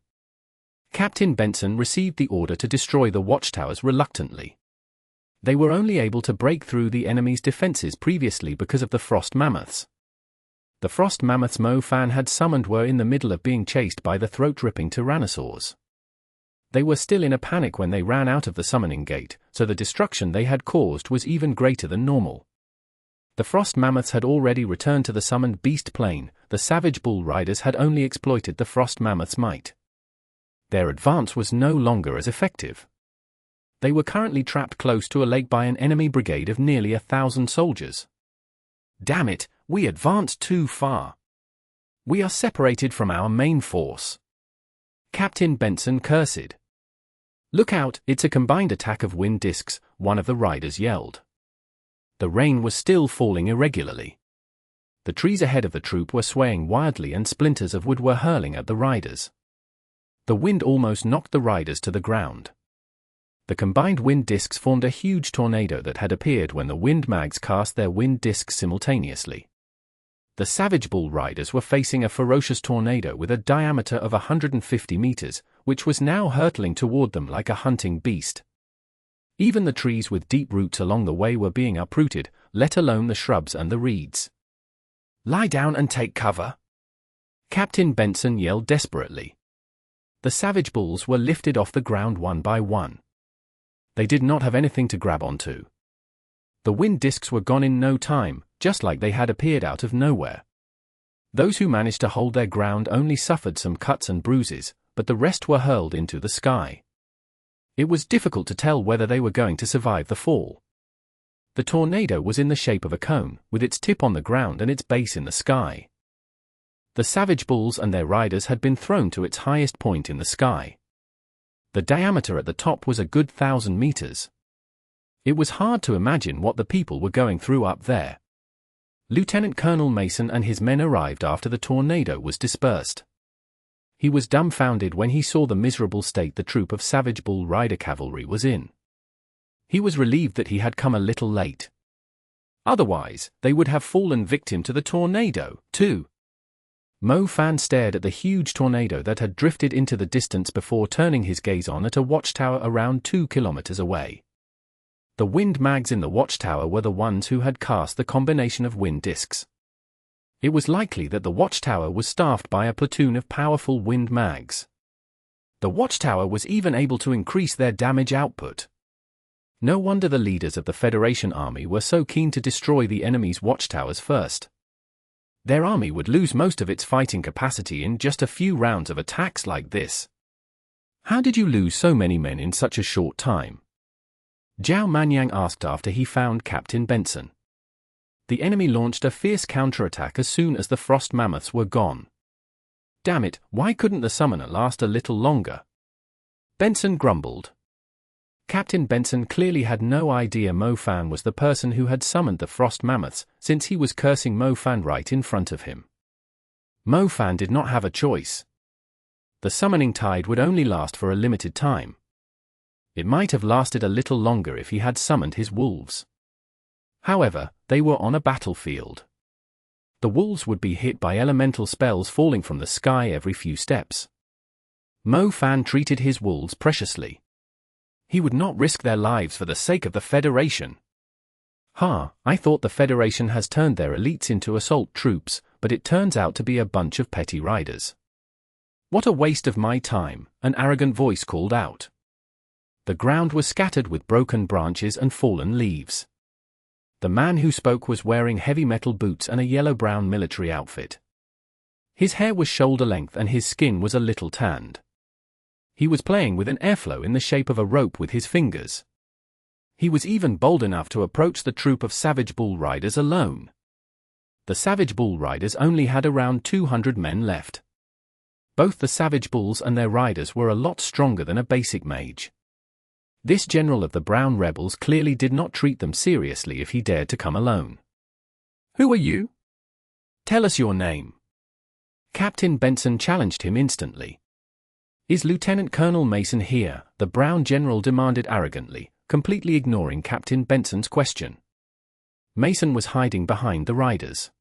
Captain Benson received the order to destroy the watchtowers reluctantly. They were only able to break through the enemy's defenses previously because of the Frost Mammoths. The Frost Mammoths Mo Fan had summoned were in the middle of being chased by the throat-ripping tyrannosaurs. They were still in a panic when they ran out of the summoning gate, so the destruction they had caused was even greater than normal. The Frost Mammoths had already returned to the summoned beast plane. The Savage Bull Riders had only exploited the Frost Mammoths' might. Their advance was no longer as effective. They were currently trapped close to a lake by an enemy brigade of nearly 1,000 soldiers. Damn it, we advanced too far. We are separated from our main force. Captain Benson cursed. Look out, it's a combined attack of wind discs, one of the riders yelled. The rain was still falling irregularly. The trees ahead of the troop were swaying wildly and splinters of wood were hurling at the riders. The wind almost knocked the riders to the ground. The combined wind discs formed a huge tornado that had appeared when the wind mags cast their wind discs simultaneously. The Savage Bull riders were facing a ferocious tornado with a diameter of 150 meters, which was now hurtling toward them like a hunting beast. Even the trees with deep roots along the way were being uprooted, let alone the shrubs and the reeds. Lie down and take cover. Captain Benson yelled desperately. The Savage Bulls were lifted off the ground one by one. They did not have anything to grab onto. The wind discs were gone in no time, just like they had appeared out of nowhere. Those who managed to hold their ground only suffered some cuts and bruises, but the rest were hurled into the sky. It was difficult to tell whether they were going to survive the fall. The tornado was in the shape of a cone, with its tip on the ground and its base in the sky. The Savage Bulls and their riders had been thrown to its highest point in the sky. The diameter at the top was a good 1,000 meters. It was hard to imagine what the people were going through up there. Lieutenant Colonel Mason and his men arrived after the tornado was dispersed. He was dumbfounded when he saw the miserable state the troop of Savage Bull rider cavalry was in. He was relieved that he had come a little late. Otherwise, they would have fallen victim to the tornado, too. Mo Fan stared at the huge tornado that had drifted into the distance before turning his gaze on at a watchtower around 2 kilometers away. The wind mags in the watchtower were the ones who had cast the combination of wind discs. It was likely that the watchtower was staffed by a platoon of powerful wind mags. The watchtower was even able to increase their damage output. No wonder the leaders of the Federation army were so keen to destroy the enemy's watchtowers first. Their army would lose most of its fighting capacity in just a few rounds of attacks like this. How did you lose so many men in such a short time? Zhao Manyan asked after he found Captain Benson. The enemy launched a fierce counterattack as soon as the frost mammoths were gone. Damn it, why couldn't the summoner last a little longer? Benson grumbled. Captain Benson clearly had no idea Mo Fan was the person who had summoned the frost mammoths, since he was cursing Mo Fan right in front of him. Mo Fan did not have a choice. The summoning tide would only last for a limited time. It might have lasted a little longer if he had summoned his wolves. However, they were on a battlefield. The wolves would be hit by elemental spells falling from the sky every few steps. Mo Fan treated his wolves preciously. He would not risk their lives for the sake of the Federation. I thought the Federation has turned their elites into assault troops, but it turns out to be a bunch of petty riders. What a waste of my time, an arrogant voice called out. The ground was scattered with broken branches and fallen leaves. The man who spoke was wearing heavy metal boots and a yellow-brown military outfit. His hair was shoulder-length and his skin was a little tanned. He was playing with an airflow in the shape of a rope with his fingers. He was even bold enough to approach the troop of Savage Bull riders alone. The Savage Bull riders only had around 200 men left. Both the Savage Bulls and their riders were a lot stronger than a basic mage. This general of the Brown Rebels clearly did not treat them seriously if he dared to come alone. Who are you? Tell us your name. Captain Benson challenged him instantly. Is Lieutenant Colonel Mason here? The Brown general demanded arrogantly, completely ignoring Captain Benson's question. Mason was hiding behind the riders.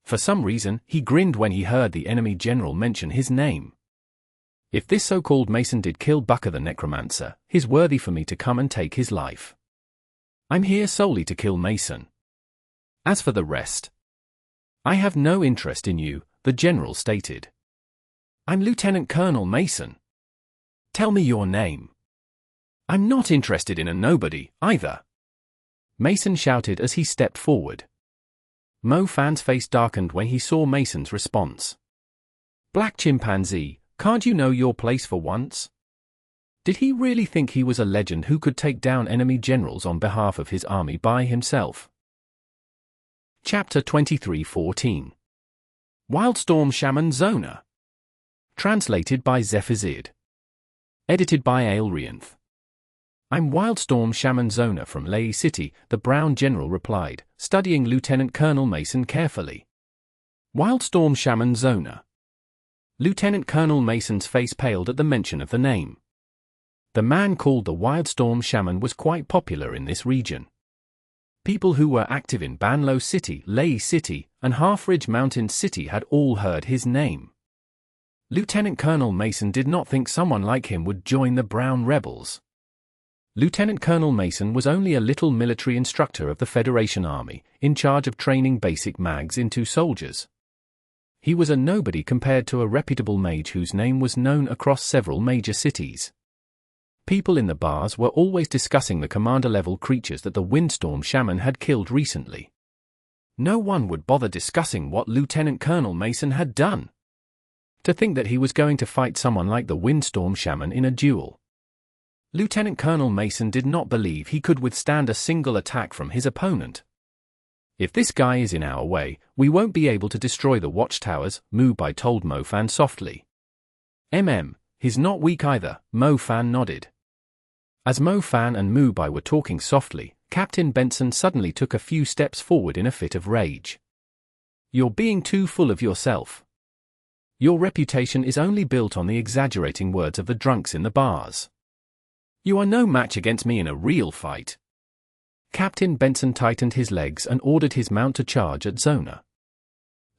For some reason, he grinned when he heard the enemy general mention his name. If this so-called Mason did kill Bucker the Necromancer, he's worthy for me to come and take his life. I'm here solely to kill Mason. As for the rest, I have no interest in you, the general stated. I'm Lieutenant Colonel Mason. Tell me your name. I'm not interested in a nobody, either. Mason shouted as he stepped forward. Mo Fan's face darkened when he saw Mason's response. Black Chimpanzee, Can't you know your place for once? Did he really think he was a legend who could take down enemy generals on behalf of his army by himself? Chapter 23:14 Wildstorm Shaman Zonah. Translated by Zephazid. Edited by Aelrianth. I'm Wildstorm Shaman Zonah from Ley City, the Brown General replied, studying Lieutenant Colonel Mason carefully. Wildstorm Shaman Zonah. Lieutenant Colonel Mason's face paled at the mention of the name. The man called the Wildstorm Shaman was quite popular in this region. People who were active in Banlo City, Ley City, and Halfridge Mountain City had all heard his name. Lieutenant Colonel Mason did not think someone like him would join the Brown Rebels. Lieutenant Colonel Mason was only a little military instructor of the Federation Army, in charge of training basic mags into soldiers. He was a nobody compared to a reputable mage whose name was known across several major cities. People in the bars were always discussing the commander-level creatures that the Windstorm Shaman had killed recently. No one would bother discussing what Lieutenant Colonel Mason had done. To think that he was going to fight someone like the Windstorm Shaman in a duel. Lieutenant Colonel Mason did not believe he could withstand a single attack from his opponent. If this guy is in our way, we won't be able to destroy the watchtowers, Mubai told Mofan softly. He's not weak either, Mofan nodded. As Mofan and Mubai were talking softly, Captain Benson suddenly took a few steps forward in a fit of rage. You're being too full of yourself. Your reputation is only built on the exaggerating words of the drunks in the bars. You are no match against me in a real fight. Captain Benson tightened his legs and ordered his mount to charge at Zonah.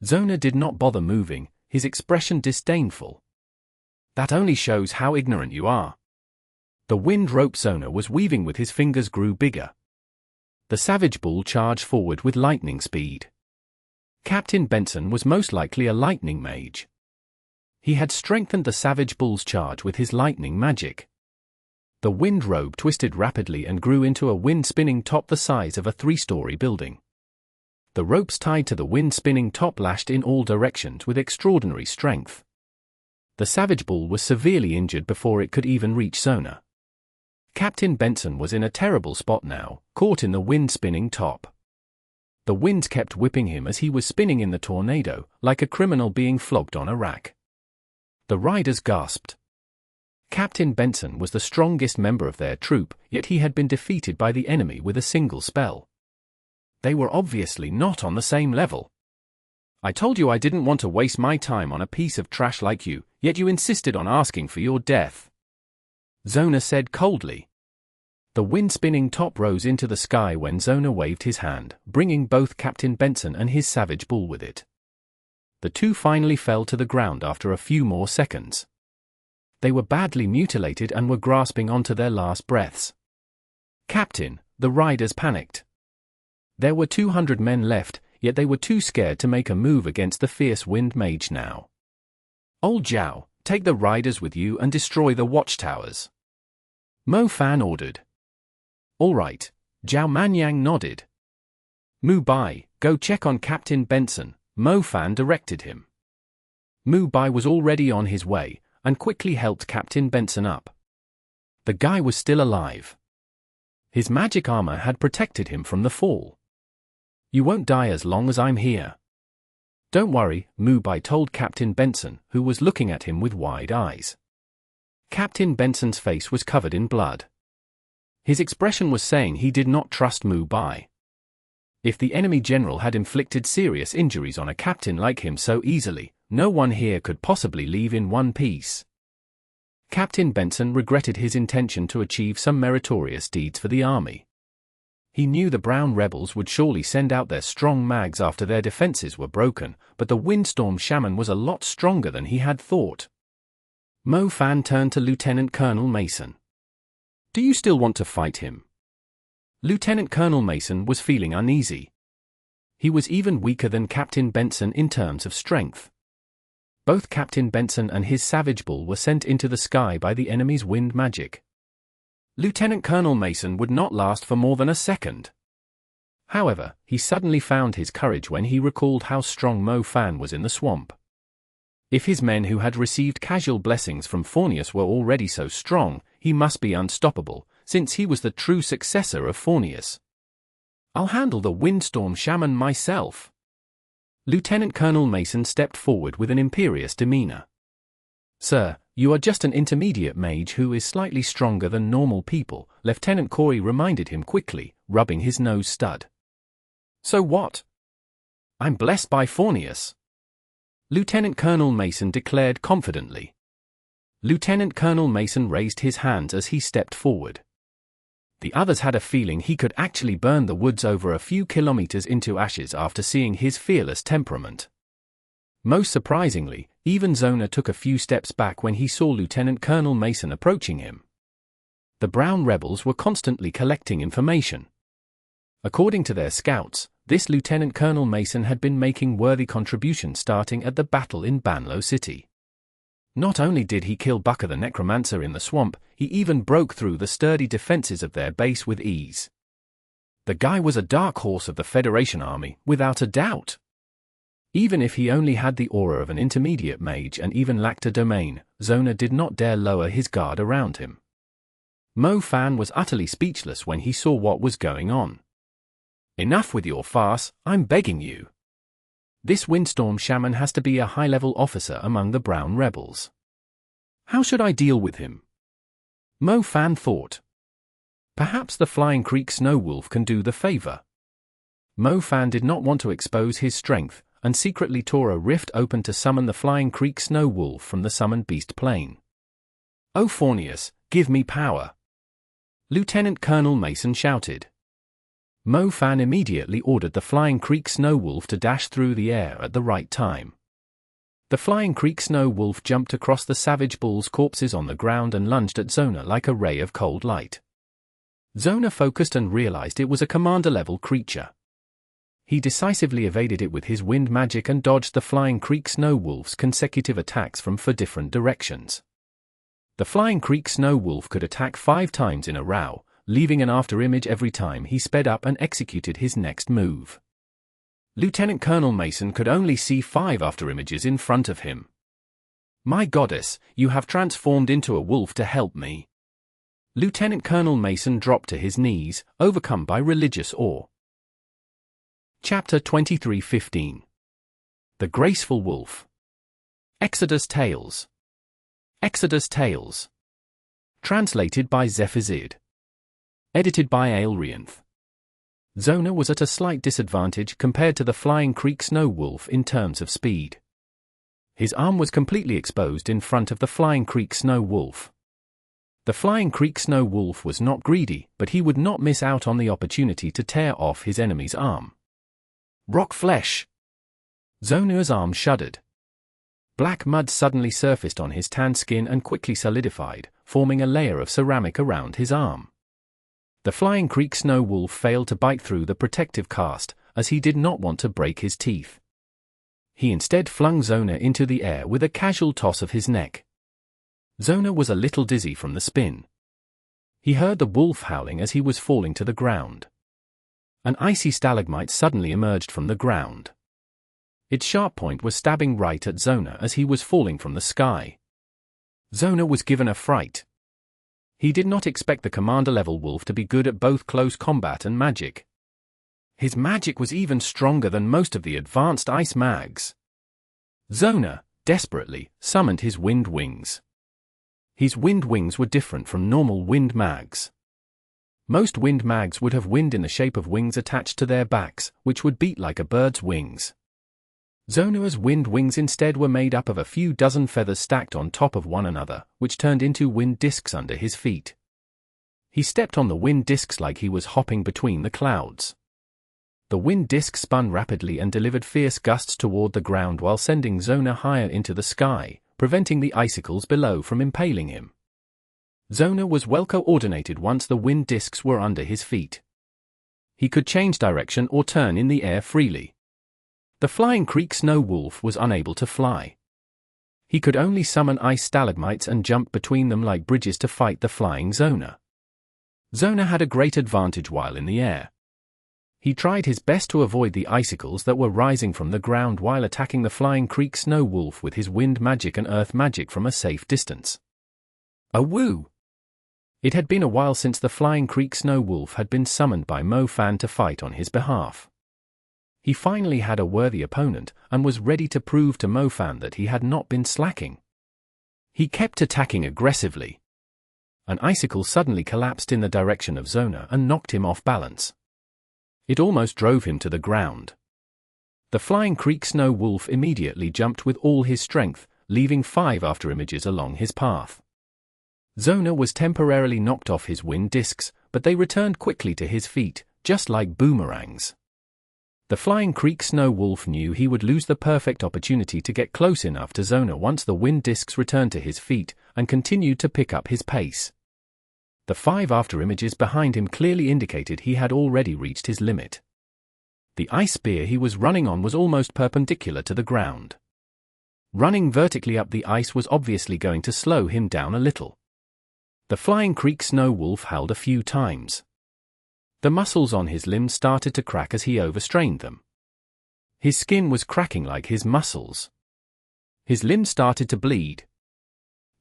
Zonah did not bother moving, his expression disdainful. That only shows how ignorant you are. The wind rope Zonah was weaving with his fingers grew bigger. The Savage Bull charged forward with lightning speed. Captain Benson was most likely a lightning mage. He had strengthened the Savage Bull's charge with his lightning magic. The wind robe twisted rapidly and grew into a wind-spinning top the size of a 3-story building. The ropes tied to the wind-spinning top lashed in all directions with extraordinary strength. The Savage Bull was severely injured before it could even reach Zonah. Captain Benson was in a terrible spot now, caught in the wind-spinning top. The winds kept whipping him as he was spinning in the tornado, like a criminal being flogged on a rack. The riders gasped. Captain Benson was the strongest member of their troop, yet he had been defeated by the enemy with a single spell. They were obviously not on the same level. I told you I didn't want to waste my time on a piece of trash like you, yet you insisted on asking for your death. Zonah said coldly. The wind-spinning top rose into the sky when Zonah waved his hand, bringing both Captain Benson and his Savage Bull with it. The two finally fell to the ground after a few more seconds. They were badly mutilated and were grasping onto their last breaths. Captain, the riders panicked. There were 200 men left, yet they were too scared to make a move against the fierce wind mage now. Old Zhao, take the riders with you and destroy the watchtowers. Mofan ordered. All right, Zhao Manyan nodded. Mubai, go check on Captain Benson, Mofan directed him. Mubai was already on his way, and quickly helped Captain Benson up. The guy was still alive. His magic armor had protected him from the fall. You won't die as long as I'm here. Don't worry, Mubai told Captain Benson, who was looking at him with wide eyes. Captain Benson's face was covered in blood. His expression was saying he did not trust Mubai. If the enemy general had inflicted serious injuries on a captain like him so easily, no one here could possibly leave in one piece. Captain Benson regretted his intention to achieve some meritorious deeds for the army. He knew the Brown Rebels would surely send out their strong mags after their defenses were broken, but the Windstorm Shaman was a lot stronger than he had thought. Mofan turned to Lieutenant Colonel Mason. Do you still want to fight him? Lieutenant Colonel Mason was feeling uneasy. He was even weaker than Captain Benson in terms of strength. Both Captain Benson and his Savage Bull were sent into the sky by the enemy's wind magic. Lieutenant Colonel Mason would not last for more than a second. However, he suddenly found his courage when he recalled how strong Mofan was in the swamp. If his men who had received casual blessings from Fornius were already so strong, he must be unstoppable, since he was the true successor of Fornius. I'll handle the Wildstorm Shaman myself. Lieutenant Colonel Mason stepped forward with an imperious demeanor. Sir, you are just an intermediate mage who is slightly stronger than normal people, Lieutenant Corey reminded him quickly, rubbing his nose stud. So what? I'm blessed by Fornius, Lieutenant Colonel Mason declared confidently. Lieutenant Colonel Mason raised his hands as he stepped forward. The others had a feeling he could actually burn the woods over a few kilometers into ashes after seeing his fearless temperament. Most surprisingly, even Zonah took a few steps back when he saw Lieutenant Colonel Mason approaching him. The Brown rebels were constantly collecting information. According to their scouts, this Lieutenant Colonel Mason had been making worthy contributions starting at the battle in Banlo City. Not only did he kill Bucker the Necromancer in the swamp, he even broke through the sturdy defenses of their base with ease. The guy was a dark horse of the Federation army, without a doubt. Even if he only had the aura of an intermediate mage and even lacked a domain, Zonah did not dare lower his guard around him. Mo Fan was utterly speechless when he saw what was going on. Enough with your farce, I'm begging you. This Wildstorm Shaman has to be a high-level officer among the Brown rebels. How should I deal with him? Mo Fan thought. Perhaps the Flying Creek Snow Wolf can do the favor. Mo Fan did not want to expose his strength, and secretly tore a rift open to summon the Flying Creek Snow Wolf from the summoned beast plane. Oh Fornius, give me power! Lieutenant Colonel Mason shouted. Mo Fan immediately ordered the Flying Creek Snow Wolf to dash through the air at the right time. The Flying Creek Snow Wolf jumped across the savage bulls' corpses on the ground and lunged at Zonah like a ray of cold light. Zonah focused and realized it was a commander-level creature. He decisively evaded it with his wind magic and dodged the Flying Creek Snow Wolf's consecutive attacks from 4 different directions. The Flying Creek Snow Wolf could attack 5 times in a row, leaving an afterimage every time he sped up and executed his next move. Lieutenant Colonel Mason could only see 5 afterimages in front of him. My goddess, you have transformed into a wolf to help me. Lieutenant Colonel Mason dropped to his knees, overcome by religious awe. Chapter 23:15. The Graceful Wolf. Exodus Tales. Exodus Tales. Translated by Zephazid. Edited by Aelrianth. Zonah was at a slight disadvantage compared to the Flying Creek Snow Wolf in terms of speed. His arm was completely exposed in front of the Flying Creek Snow Wolf. The Flying Creek Snow Wolf was not greedy, but he would not miss out on the opportunity to tear off his enemy's arm. Rock flesh! Zonah's arm shuddered. Black mud suddenly surfaced on his tanned skin and quickly solidified, forming a layer of ceramic around his arm. The Flying Creek Snow Wolf failed to bite through the protective cast, as he did not want to break his teeth. He instead flung Zonah into the air with a casual toss of his neck. Zonah was a little dizzy from the spin. He heard the wolf howling as he was falling to the ground. An icy stalagmite suddenly emerged from the ground. Its sharp point was stabbing right at Zonah as he was falling from the sky. Zonah was given a fright. He did not expect the commander-level wolf to be good at both close combat and magic. His magic was even stronger than most of the advanced ice mags. Zonah, desperately, summoned his wind wings. His wind wings were different from normal wind mags. Most wind mags would have wind in the shape of wings attached to their backs, which would beat like a bird's wings. Zonah's wind wings instead were made up of a few dozen feathers stacked on top of one another, which turned into wind discs under his feet. He stepped on the wind discs like he was hopping between the clouds. The wind disc spun rapidly and delivered fierce gusts toward the ground while sending Zonah higher into the sky, preventing the icicles below from impaling him. Zonah was well coordinated once the wind discs were under his feet. He could change direction or turn in the air freely. The Flying Creek Snow Wolf was unable to fly. He could only summon ice stalagmites and jump between them like bridges to fight the flying Zonah. Zonah had a great advantage while in the air. He tried his best to avoid the icicles that were rising from the ground while attacking the Flying Creek Snow Wolf with his wind magic and earth magic from a safe distance. A woo! It had been a while since the Flying Creek Snow Wolf had been summoned by Mo Fan to fight on his behalf. He finally had a worthy opponent and was ready to prove to Mo Fan that he had not been slacking. He kept attacking aggressively. An icicle suddenly collapsed in the direction of Zonah and knocked him off balance. It almost drove him to the ground. The Flying Creek Snow Wolf immediately jumped with all his strength, leaving 5 afterimages along his path. Zonah was temporarily knocked off his wind discs, but they returned quickly to his feet, just like boomerangs. The Flying Creek Snow Wolf knew he would lose the perfect opportunity to get close enough to Zonah once the wind discs returned to his feet, and continued to pick up his pace. The 5 afterimages behind him clearly indicated he had already reached his limit. The ice spear he was running on was almost perpendicular to the ground. Running vertically up the ice was obviously going to slow him down a little. The Flying Creek Snow Wolf howled a few times. The muscles on his limbs started to crack as he overstrained them. His skin was cracking like his muscles. His limbs started to bleed.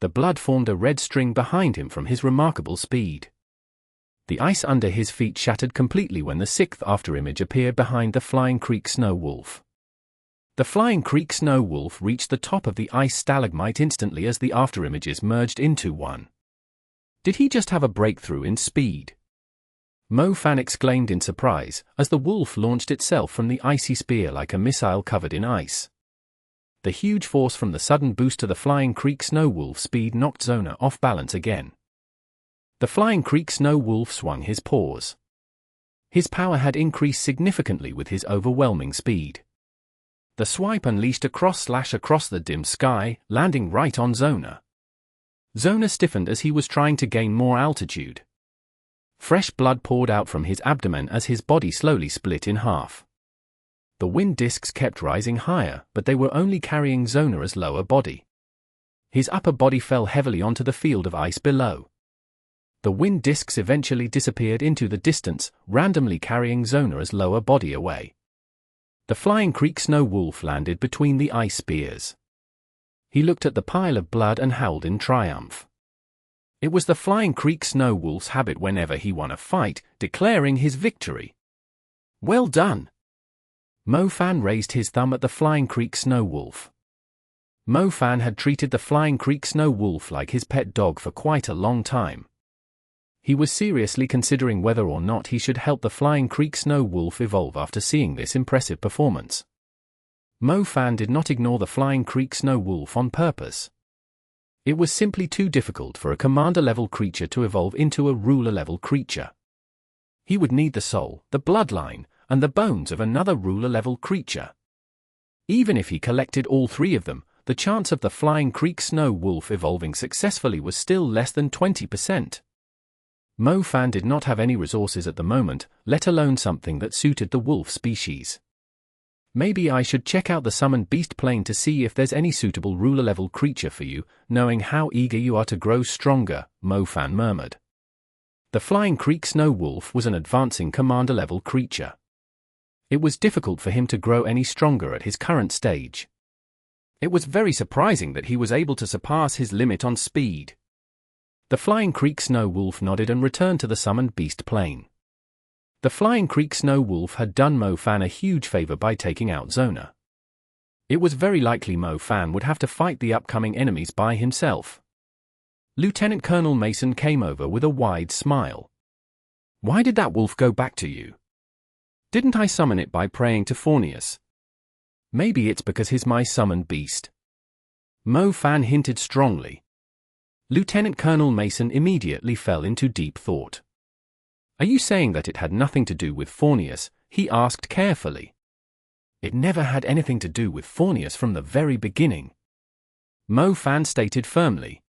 The blood formed a red string behind him from his remarkable speed. The ice under his feet shattered completely when the 6th afterimage appeared behind the Flying Creek Snow Wolf. The Flying Creek Snow Wolf reached the top of the ice stalagmite instantly as the afterimages merged into one. Did he just have a breakthrough in speed? Mo Fan exclaimed in surprise as the wolf launched itself from the icy spear like a missile covered in ice. The huge force from the sudden boost to the Flying Creek Snow Wolf's speed knocked Zonah off balance again. The Flying Creek Snow Wolf swung his paws. His power had increased significantly with his overwhelming speed. The swipe unleashed a cross-slash across the dim sky, landing right on Zonah. Zonah stiffened as he was trying to gain more altitude. Fresh blood poured out from his abdomen as his body slowly split in half. The wind discs kept rising higher, but they were only carrying Zonah's lower body. His upper body fell heavily onto the field of ice below. The wind discs eventually disappeared into the distance, randomly carrying Zonah's lower body away. The Flying Creek Snow Wolf landed between the ice spears. He looked at the pile of blood and howled in triumph. It was the Flying Creek Snow Wolf's habit whenever he won a fight, declaring his victory. Well done! Mo Fan raised his thumb at the Flying Creek Snow Wolf. Mo Fan had treated the Flying Creek Snow Wolf like his pet dog for quite a long time. He was seriously considering whether or not he should help the Flying Creek Snow Wolf evolve after seeing this impressive performance. Mo Fan did not ignore the Flying Creek Snow Wolf on purpose. It was simply too difficult for a commander-level creature to evolve into a ruler-level creature. He would need the soul, the bloodline, and the bones of another ruler-level creature. Even if he collected all 3 of them, the chance of the Flying Creek Snow Wolf evolving successfully was still less than 20%. Mo Fan did not have any resources at the moment, let alone something that suited the wolf species. Maybe I should check out the summoned beast plane to see if there's any suitable ruler-level creature for you, knowing how eager you are to grow stronger, Mo Fan murmured. The Flying Creek Snow Wolf was an advancing commander-level creature. It was difficult for him to grow any stronger at his current stage. It was very surprising that he was able to surpass his limit on speed. The Flying Creek Snow Wolf nodded and returned to the summoned beast plane. The Flying Creek Snow Wolf had done Mo Fan a huge favor by taking out Zonah. It was very likely Mo Fan would have to fight the upcoming enemies by himself. Lieutenant Colonel Mason came over with a wide smile. Why did that wolf go back to you? Didn't I summon it by praying to Fornius? Maybe it's because he's my summoned beast. Mo Fan hinted strongly. Lieutenant Colonel Mason immediately fell into deep thought. Are you saying that it had nothing to do with Fornius? He asked carefully. It never had anything to do with Fornius from the very beginning. Mo Fan stated firmly.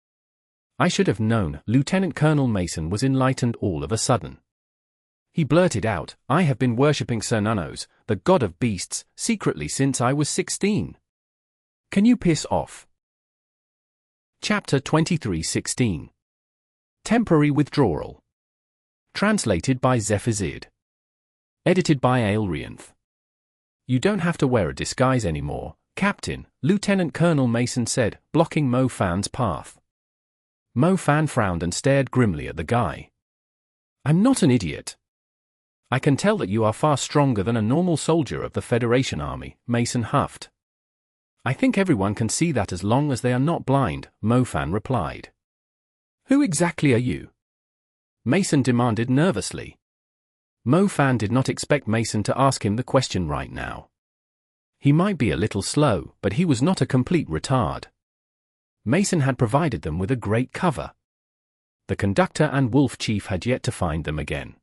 I should have known. Lieutenant Colonel Mason was enlightened all of a sudden. He blurted out, I have been worshipping Sir Nunnos, the god of beasts, secretly since I was 16. Can you piss off? Chapter 23:16. Temporary Withdrawal. Translated by Zephazid. Edited by Aelrianth. You don't have to wear a disguise anymore, Captain, Lieutenant Colonel Mason said, blocking Mo Fan's path. Mo Fan frowned and stared grimly at the guy. I'm not an idiot. I can tell that you are far stronger than a normal soldier of the Federation army, Mason huffed. I think everyone can see that as long as they are not blind, Mo Fan replied. Who exactly are you? Mason demanded nervously. Mo Fan did not expect Mason to ask him the question right now. He might be a little slow, but he was not a complete retard. Mason had provided them with a great cover. The conductor and Wolf Chief had yet to find them again.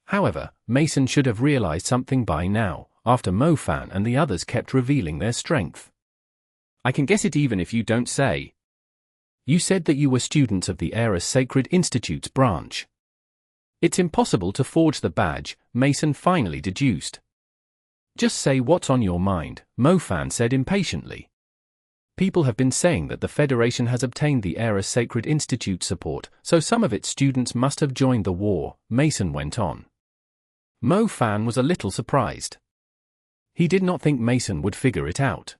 However, Mason should have realized something by now, after Mo Fan and the others kept revealing their strength. I can guess it even if you don't say. You said that you were students of the Ares Sacred Institute's branch. It's impossible to forge the badge, Mason finally deduced. Just say what's on your mind, Mo Fan said impatiently. People have been saying that the Federation has obtained the Ares Sacred Institute support, so some of its students must have joined the war, Mason went on. Mo Fan was a little surprised. He did not think Mason would figure it out.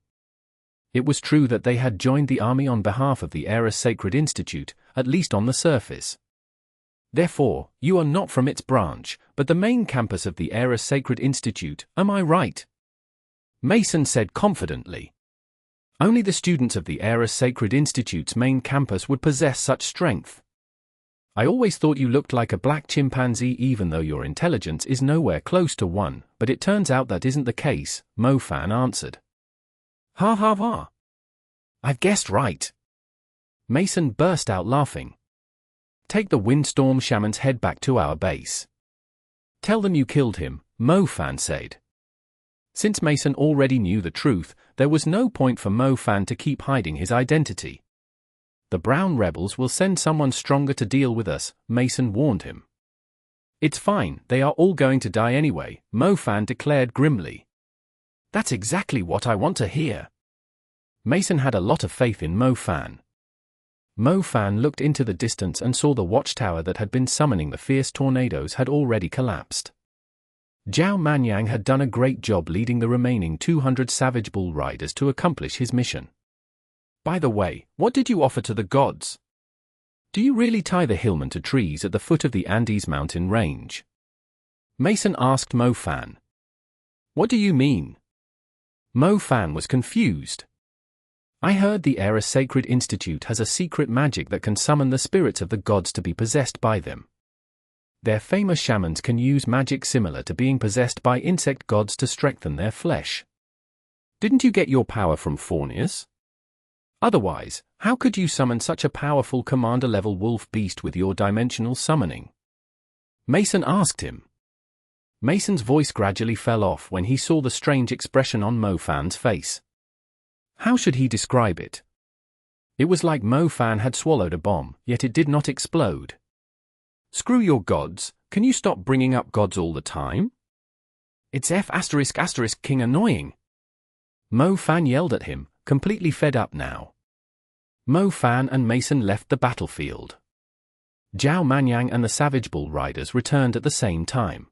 It was true that they had joined the army on behalf of the Ares Sacred Institute, at least on the surface. Therefore, you are not from its branch, but the main campus of the Ares Sacred Institute, am I right? Mason said confidently. Only the students of the Ares Sacred Institute's main campus would possess such strength. I always thought you looked like a black chimpanzee even though your intelligence is nowhere close to one, but it turns out that isn't the case, Mo Fan answered. Ha ha ha. I've guessed right. Mason burst out laughing. Take the Wildstorm Shaman's head back to our base. Tell them you killed him, Mo Fan said. Since Mason already knew the truth, there was no point for Mo Fan to keep hiding his identity. The Brown Rebels will send someone stronger to deal with us, Mason warned him. It's fine, they are all going to die anyway, Mo Fan declared grimly. That's exactly what I want to hear. Mason had a lot of faith in Mo Fan. Mo Fan looked into the distance and saw the watchtower that had been summoning the fierce tornadoes had already collapsed. Zhao Manyan had done a great job leading the remaining 200 Savage Bull Riders to accomplish his mission. By the way, what did you offer to the gods? Do you really tie the hillmen to trees at the foot of the Andes mountain range? Mason asked Mo Fan. What do you mean? Mo Fan was confused. I heard the Ares Sacred Institute has a secret magic that can summon the spirits of the gods to be possessed by them. Their famous shamans can use magic similar to being possessed by insect gods to strengthen their flesh. Didn't you get your power from Faunius? Otherwise, how could you summon such a powerful commander-level wolf beast with your dimensional summoning? Mason asked him. Mason's voice gradually fell off when he saw the strange expression on Mo Fan's face. How should he describe it? It was like Mo Fan had swallowed a bomb, yet it did not explode. Screw your gods, can you stop bringing up gods all the time? It's F*** King annoying. Mo Fan yelled at him, completely fed up now. Mo Fan and Mason left the battlefield. Zhao Manyan and the Savage Bull Riders returned at the same time.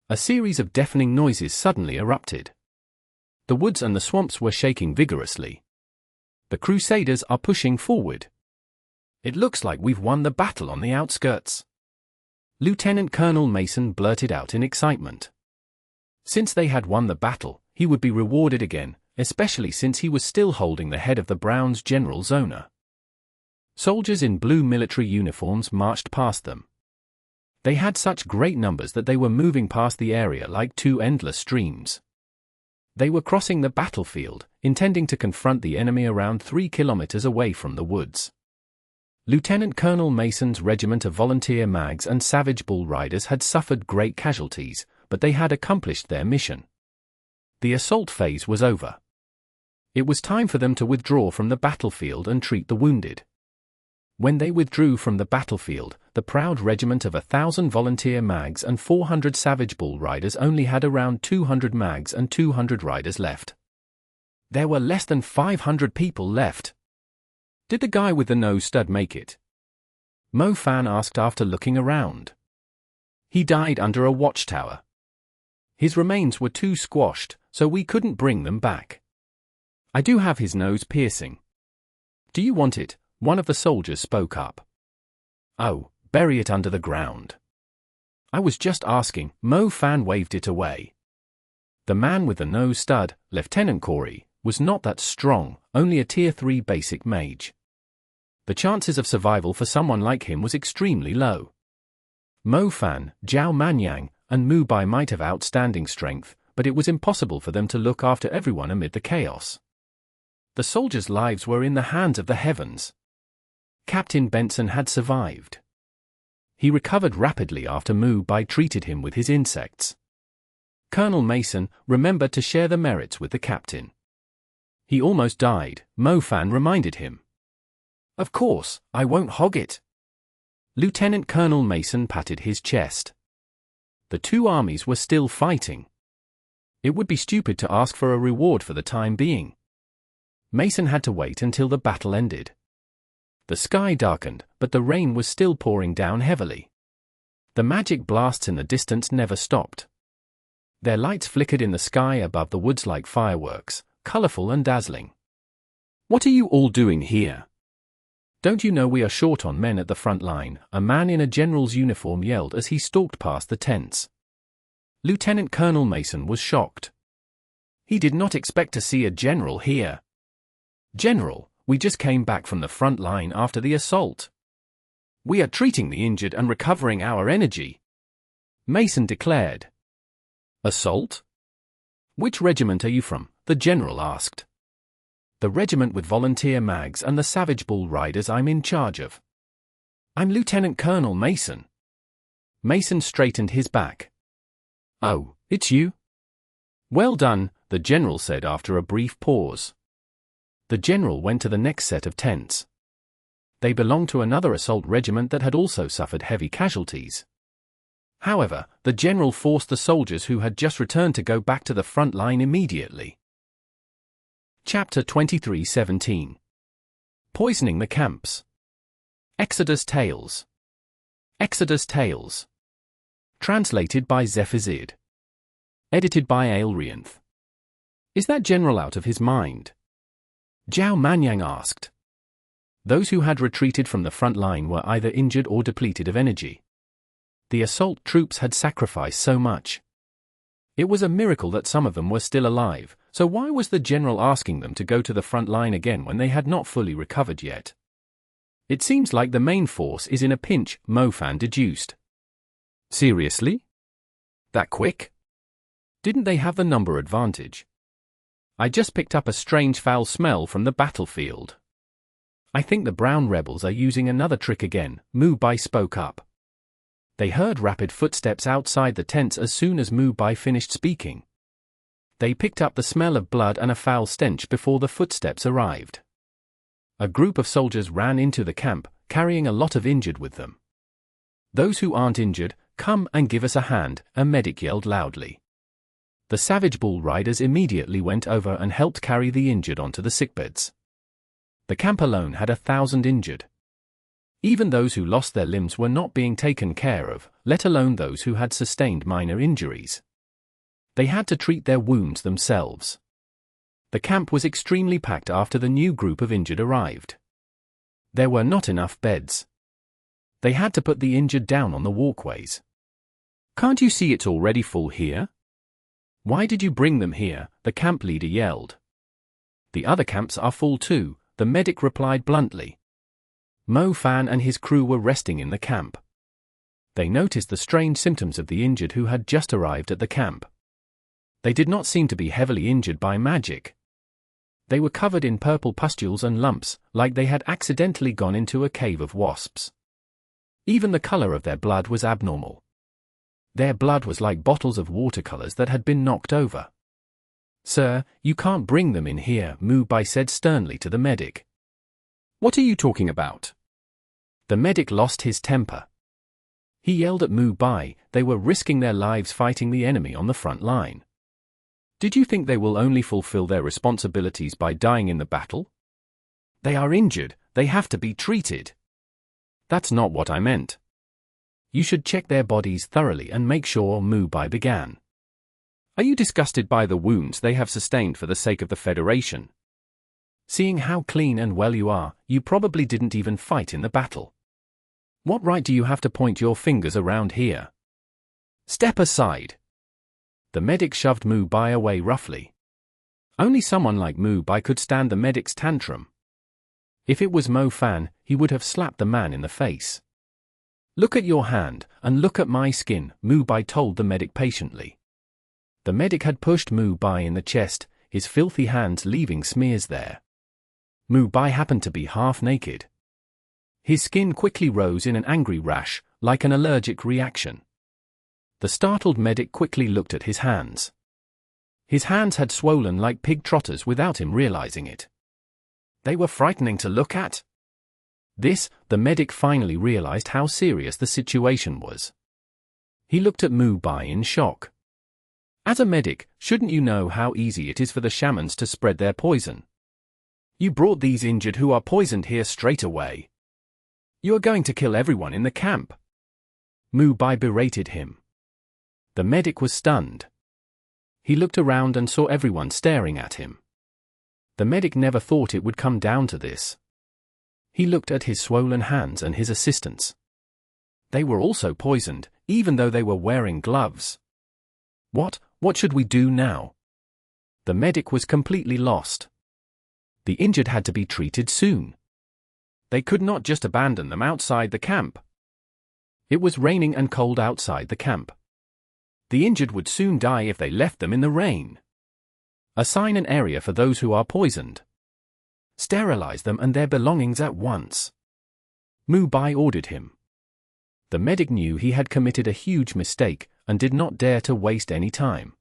A series of deafening noises suddenly erupted. The woods and the swamps were shaking vigorously. The Crusaders are pushing forward. It looks like we've won the battle on the outskirts. Lieutenant Colonel Mason blurted out in excitement. Since they had won the battle, he would be rewarded again, especially since he was still holding the head of the Browns' General Zonah. Soldiers in blue military uniforms marched past them. They had such great numbers that they were moving past the area like two endless streams. They were crossing the battlefield, intending to confront the enemy around 3 kilometers away from the woods. Lieutenant Colonel Mason's regiment of volunteer mags and Savage Bull Riders had suffered great casualties, but they had accomplished their mission. The assault phase was over. It was time for them to withdraw from the battlefield and treat the wounded. When they withdrew from the battlefield, the proud regiment of 1,000 volunteer mags and 400 Savage Bull Riders only had around 200 mags and 200 riders left. There were less than 500 people left. Did the guy with the nose stud make it? Mo Fan asked after looking around. He died under a watchtower. His remains were too squashed, so we couldn't bring them back. I do have his nose piercing. Do you want it? One of the soldiers spoke up. Oh, bury it under the ground. I was just asking. Mo Fan waved it away. The man with the nose stud, Lieutenant Corey, was not that strong, only a Tier 3 basic mage. The chances of survival for someone like him was extremely low. Mo Fan, Zhao Manyan, and Mu Bai might have outstanding strength, but it was impossible for them to look after everyone amid the chaos. The soldiers' lives were in the hands of the heavens. Captain Benson had survived. He recovered rapidly after Mu Bai treated him with his insects. Colonel Mason remembered to share the merits with the captain. He almost died, Mo Fan reminded him. Of course, I won't hog it. Lieutenant Colonel Mason patted his chest. The two armies were still fighting. It would be stupid to ask for a reward for the time being. Mason had to wait until the battle ended. The sky darkened, but the rain was still pouring down heavily. The magic blasts in the distance never stopped. Their lights flickered in the sky above the woods like fireworks, colorful and dazzling. What are you all doing here? Don't you know we are short on men at the front line? A man in a general's uniform yelled as he stalked past the tents. Lieutenant Colonel Mason was shocked. He did not expect to see a general here. General, we just came back from the front line after the assault. We are treating the injured and recovering our energy, Mason declared. Assault? Which regiment are you from? The general asked. The regiment with volunteer mags and the Savage Bull Riders I'm in charge of. I'm Lieutenant Colonel Mason. Mason straightened his back. Oh, it's you? Well done, the general said after a brief pause. The general went to the next set of tents. They belonged to another assault regiment that had also suffered heavy casualties. However, the general forced the soldiers who had just returned to go back to the front line immediately. Chapter 23:17. Poisoning the Camps. Exodus Tales. Exodus Tales. Translated by Zephazid. Edited by Aelrianth. Is that general out of his mind? Zhao Manyan asked. Those who had retreated from the front line were either injured or depleted of energy. The assault troops had sacrificed so much. It was a miracle that some of them were still alive, so why was the general asking them to go to the front line again when they had not fully recovered yet? It seems like the main force is in a pinch, Mo Fan deduced. Seriously? That quick? Didn't they have the number advantage? I just picked up a strange foul smell from the battlefield. I think the brown rebels are using another trick again, Mu Bai spoke up. They heard rapid footsteps outside the tents as soon as Mu Bai finished speaking. They picked up the smell of blood and a foul stench before the footsteps arrived. A group of soldiers ran into the camp, carrying a lot of injured with them. Those who aren't injured, come and give us a hand, a medic yelled loudly. The Savage Bull Riders immediately went over and helped carry the injured onto the sickbeds. The camp alone had 1,000 injured. Even those who lost their limbs were not being taken care of, let alone those who had sustained minor injuries. They had to treat their wounds themselves. The camp was extremely packed after the new group of injured arrived. There were not enough beds. They had to put the injured down on the walkways. Can't you see it's already full here? Why did you bring them here? The camp leader yelled. The other camps are full too, the medic replied bluntly. Mo Fan and his crew were resting in the camp. They noticed the strange symptoms of the injured who had just arrived at the camp. They did not seem to be heavily injured by magic. They were covered in purple pustules and lumps, like they had accidentally gone into a cave of wasps. Even the color of their blood was abnormal. Their blood was like bottles of watercolors that had been knocked over. Sir, you can't bring them in here, Mu Bai said sternly to the medic. What are you talking about? The medic lost his temper. He yelled at Mu Bai, they were risking their lives fighting the enemy on the front line. Did you think they will only fulfill their responsibilities by dying in the battle? They are injured, they have to be treated. That's not what I meant. You should check their bodies thoroughly and make sure, Mu Bai began. Are you disgusted by the wounds they have sustained for the sake of the Federation? Seeing how clean and well you are, you probably didn't even fight in the battle. What right do you have to point your fingers around here? Step aside. The medic shoved Mu Bai away roughly. Only someone like Mu Bai could stand the medic's tantrum. If it was Mo Fan, he would have slapped the man in the face. Look at your hand, and look at my skin, Mu Bai told the medic patiently. The medic had pushed Mu Bai in the chest, his filthy hands leaving smears there. Mu Bai happened to be half naked. His skin quickly rose in an angry rash, like an allergic reaction. The startled medic quickly looked at his hands. His hands had swollen like pig trotters without him realizing it. They were frightening to look at. The medic finally realized how serious the situation was. He looked at Mu Bai in shock. As a medic, shouldn't you know how easy it is for the shamans to spread their poison? You brought these injured who are poisoned here straight away. You are going to kill everyone in the camp. Mu Bai berated him. The medic was stunned. He looked around and saw everyone staring at him. The medic never thought it would come down to this. He looked at his swollen hands and his assistants. They were also poisoned, even though they were wearing gloves. What should we do now? The medic was completely lost. The injured had to be treated soon. They could not just abandon them outside the camp. It was raining and cold outside the camp. The injured would soon die if they left them in the rain. Assign an area for those who are poisoned. Sterilize them and their belongings at once. Mu Bai ordered him. The medic knew he had committed a huge mistake and did not dare to waste any time.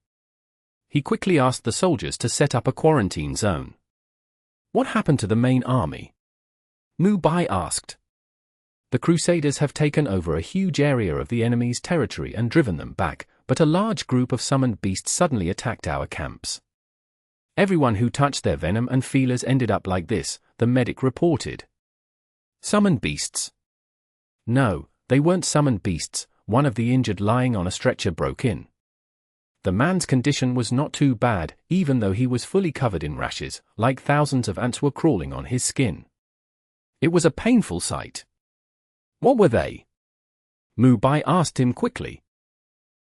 He quickly asked the soldiers to set up a quarantine zone. What happened to the main army? Mu Bai asked. The Crusaders have taken over a huge area of the enemy's territory and driven them back, but a large group of summoned beasts suddenly attacked our camps. Everyone who touched their venom and feelers ended up like this, the medic reported. Summoned beasts? No, they weren't summoned beasts. One of the injured lying on a stretcher broke in. The man's condition was not too bad, even though he was fully covered in rashes, like thousands of ants were crawling on his skin. It was a painful sight. What were they? Mu Bai asked him quickly.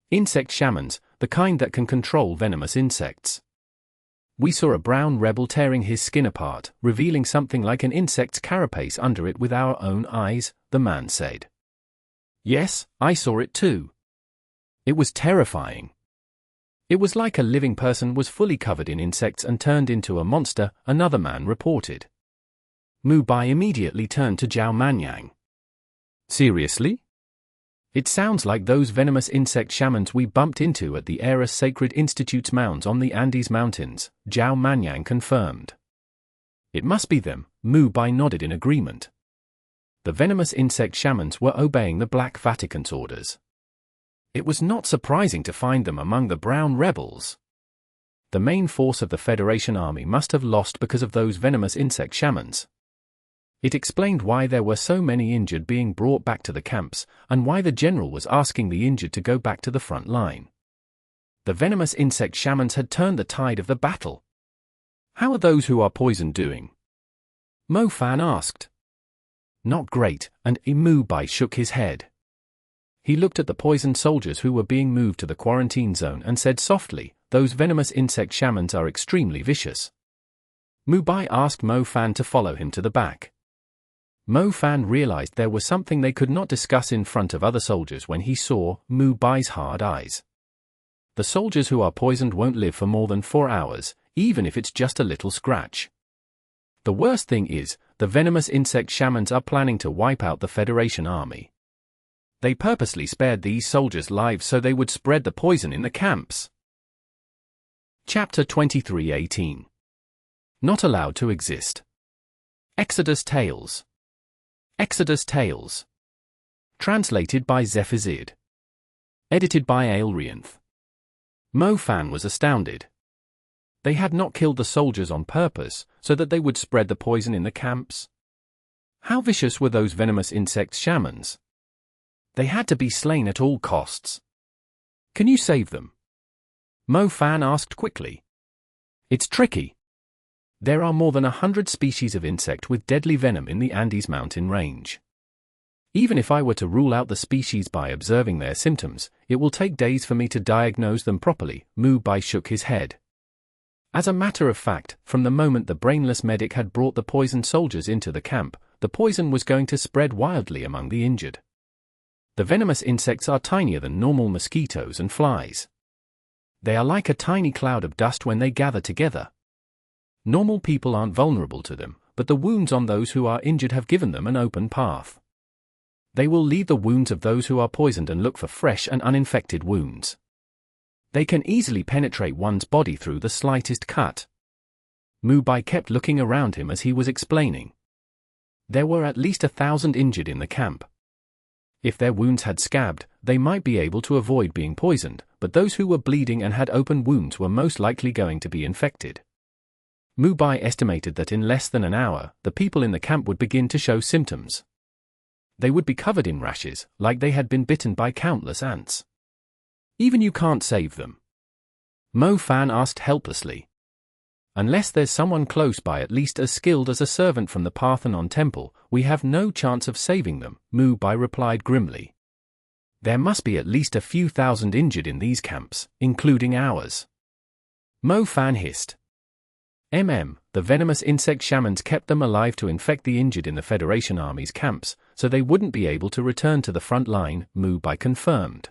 Insect shamans, the kind that can control venomous insects. We saw a brown rebel tearing his skin apart, revealing something like an insect's carapace under it with our own eyes, the man said. Yes, I saw it too. It was terrifying. It was like a living person was fully covered in insects and turned into a monster, another man reported. Mu Bai immediately turned to Zhao Manyan. Seriously? It sounds like those venomous insect shamans we bumped into at the Eris Sacred Institute's mounds on the Andes Mountains, Zhao Manyan confirmed. It must be them, Mu Bai nodded in agreement. The venomous insect shamans were obeying the Black Vatican's orders. It was not surprising to find them among the brown rebels. The main force of the Federation army must have lost because of those venomous insect shamans. It explained why there were so many injured being brought back to the camps, and why the general was asking the injured to go back to the front line. The venomous insect shamans had turned the tide of the battle. How are those who are poisoned doing? Mo Fan asked. Not great, and Mu Bai shook his head. He looked at the poisoned soldiers who were being moved to the quarantine zone and said softly, those venomous insect shamans are extremely vicious. Mu Bai asked Mo Fan to follow him to the back. Mo Fan realized there was something they could not discuss in front of other soldiers when he saw Mu Bai's hard eyes. The soldiers who are poisoned won't live for more than 4 hours, even if it's just a little scratch. The worst thing is, the venomous insect shamans are planning to wipe out the Federation army. They purposely spared these soldiers' lives so they would spread the poison in the camps. Chapter 23:18. Not allowed to exist. Exodus Tales. Exodus Tales. Translated by Zephazid. Edited by Aelrianth. Mo Fan was astounded. They had not killed the soldiers on purpose, so that they would spread the poison in the camps. How vicious were those venomous insect shamans? They had to be slain at all costs. Can you save them? Mo Fan asked quickly. It's tricky. There are more than 100 species of insect with deadly venom in the Andes mountain range. Even if I were to rule out the species by observing their symptoms, it will take days for me to diagnose them properly. Mu Bai shook his head. As a matter of fact, from the moment the brainless medic had brought the poisoned soldiers into the camp, the poison was going to spread wildly among the injured. The venomous insects are tinier than normal mosquitoes and flies. They are like a tiny cloud of dust when they gather together. Normal people aren't vulnerable to them, but the wounds on those who are injured have given them an open path. They will leave the wounds of those who are poisoned and look for fresh and uninfected wounds. They can easily penetrate one's body through the slightest cut. Mu Bai kept looking around him as he was explaining. There were at least 1,000 injured in the camp. If their wounds had scabbed, they might be able to avoid being poisoned, but those who were bleeding and had open wounds were most likely going to be infected. Mu Bai estimated that in less than an hour, the people in the camp would begin to show symptoms. They would be covered in rashes, like they had been bitten by countless ants. Even you can't save them. Mo Fan asked helplessly. Unless there's someone close by at least as skilled as a servant from the Parthenon temple, we have no chance of saving them, Mu Bai replied grimly. There must be at least a few thousand injured in these camps, including ours. Mo Fan hissed. The venomous insect shamans kept them alive to infect the injured in the Federation Army's camps, so they wouldn't be able to return to the front line, Mu Bai confirmed.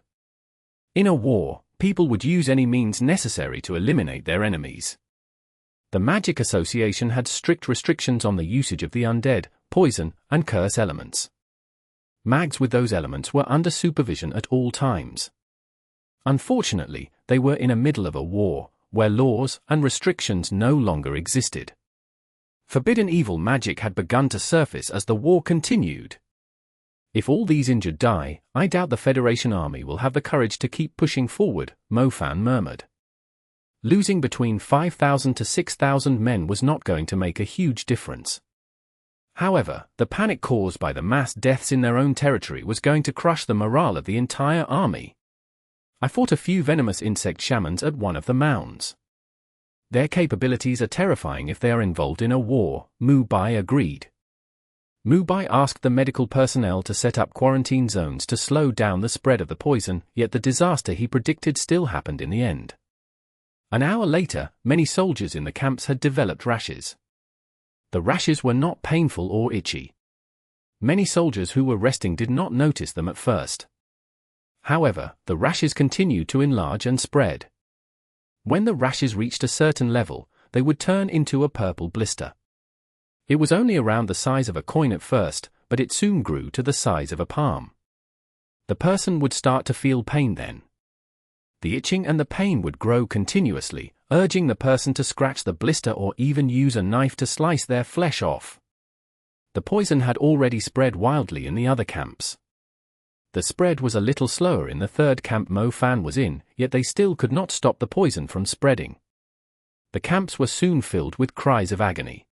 In a war, people would use any means necessary to eliminate their enemies. The Magic Association had strict restrictions on the usage of the undead, poison, and curse elements. Mags with those elements were under supervision at all times. Unfortunately, they were in the middle of a war, where laws and restrictions no longer existed. Forbidden evil magic had begun to surface as the war continued. If all these injured die, I doubt the Federation Army will have the courage to keep pushing forward, Mo Fan murmured. Losing between 5,000 to 6,000 men was not going to make a huge difference. However, the panic caused by the mass deaths in their own territory was going to crush the morale of the entire army. I fought a few venomous insect shamans at one of the mounds. Their capabilities are terrifying if they are involved in a war, Mu Bai agreed. Mu Bai asked the medical personnel to set up quarantine zones to slow down the spread of the poison, yet the disaster he predicted still happened in the end. An hour later, many soldiers in the camps had developed rashes. The rashes were not painful or itchy. Many soldiers who were resting did not notice them at first. However, the rashes continued to enlarge and spread. When the rashes reached a certain level, they would turn into a purple blister. It was only around the size of a coin at first, but it soon grew to the size of a palm. The person would start to feel pain then. The itching and the pain would grow continuously, urging the person to scratch the blister or even use a knife to slice their flesh off. The poison had already spread wildly in the other camps. The spread was a little slower in the third camp Mo Fan was in, yet they still could not stop the poison from spreading. The camps were soon filled with cries of agony.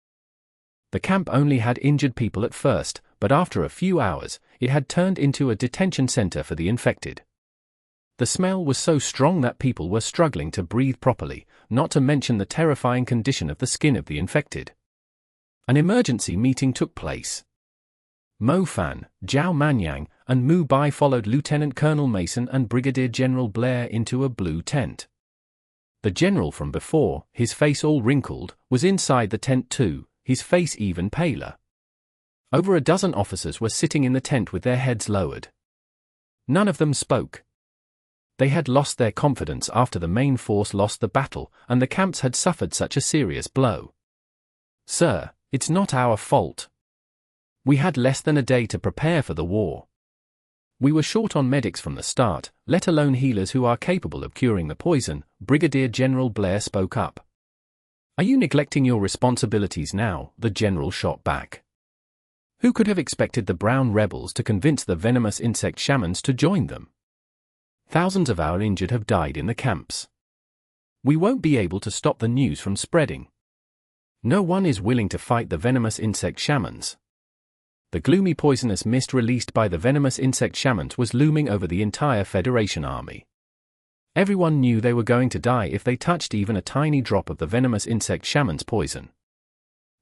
The camp only had injured people at first, but after a few hours, it had turned into a detention center for the infected. The smell was so strong that people were struggling to breathe properly, not to mention the terrifying condition of the skin of the infected. An emergency meeting took place. Mo Fan, Zhao Manyan, and Mu Bai followed Lieutenant Colonel Mason and Brigadier General Blair into a blue tent. The general from before, his face all wrinkled, was inside the tent too, his face even paler. Over a dozen officers were sitting in the tent with their heads lowered. None of them spoke. They had lost their confidence after the main force lost the battle, and the camps had suffered such a serious blow. Sir, it's not our fault. We had less than a day to prepare for the war. We were short on medics from the start, let alone healers who are capable of curing the poison, Brigadier General Blair spoke up. Are you neglecting your responsibilities now? The general shot back. Who could have expected the brown rebels to convince the venomous insect shamans to join them? Thousands of our injured have died in the camps. We won't be able to stop the news from spreading. No one is willing to fight the venomous insect shamans. The gloomy poisonous mist released by the venomous insect shamans was looming over the entire Federation army. Everyone knew they were going to die if they touched even a tiny drop of the venomous insect shaman's poison.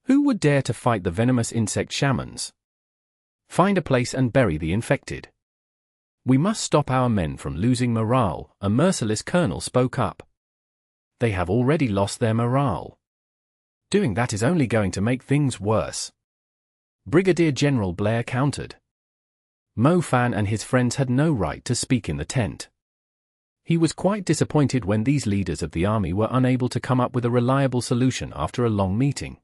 Who would dare to fight the venomous insect shamans? Find a place and bury the infected. We must stop our men from losing morale, a merciless colonel spoke up. They have already lost their morale. Doing that is only going to make things worse. Brigadier General Blair countered. Mo Fan and his friends had no right to speak in the tent. He was quite disappointed when these leaders of the army were unable to come up with a reliable solution after a long meeting.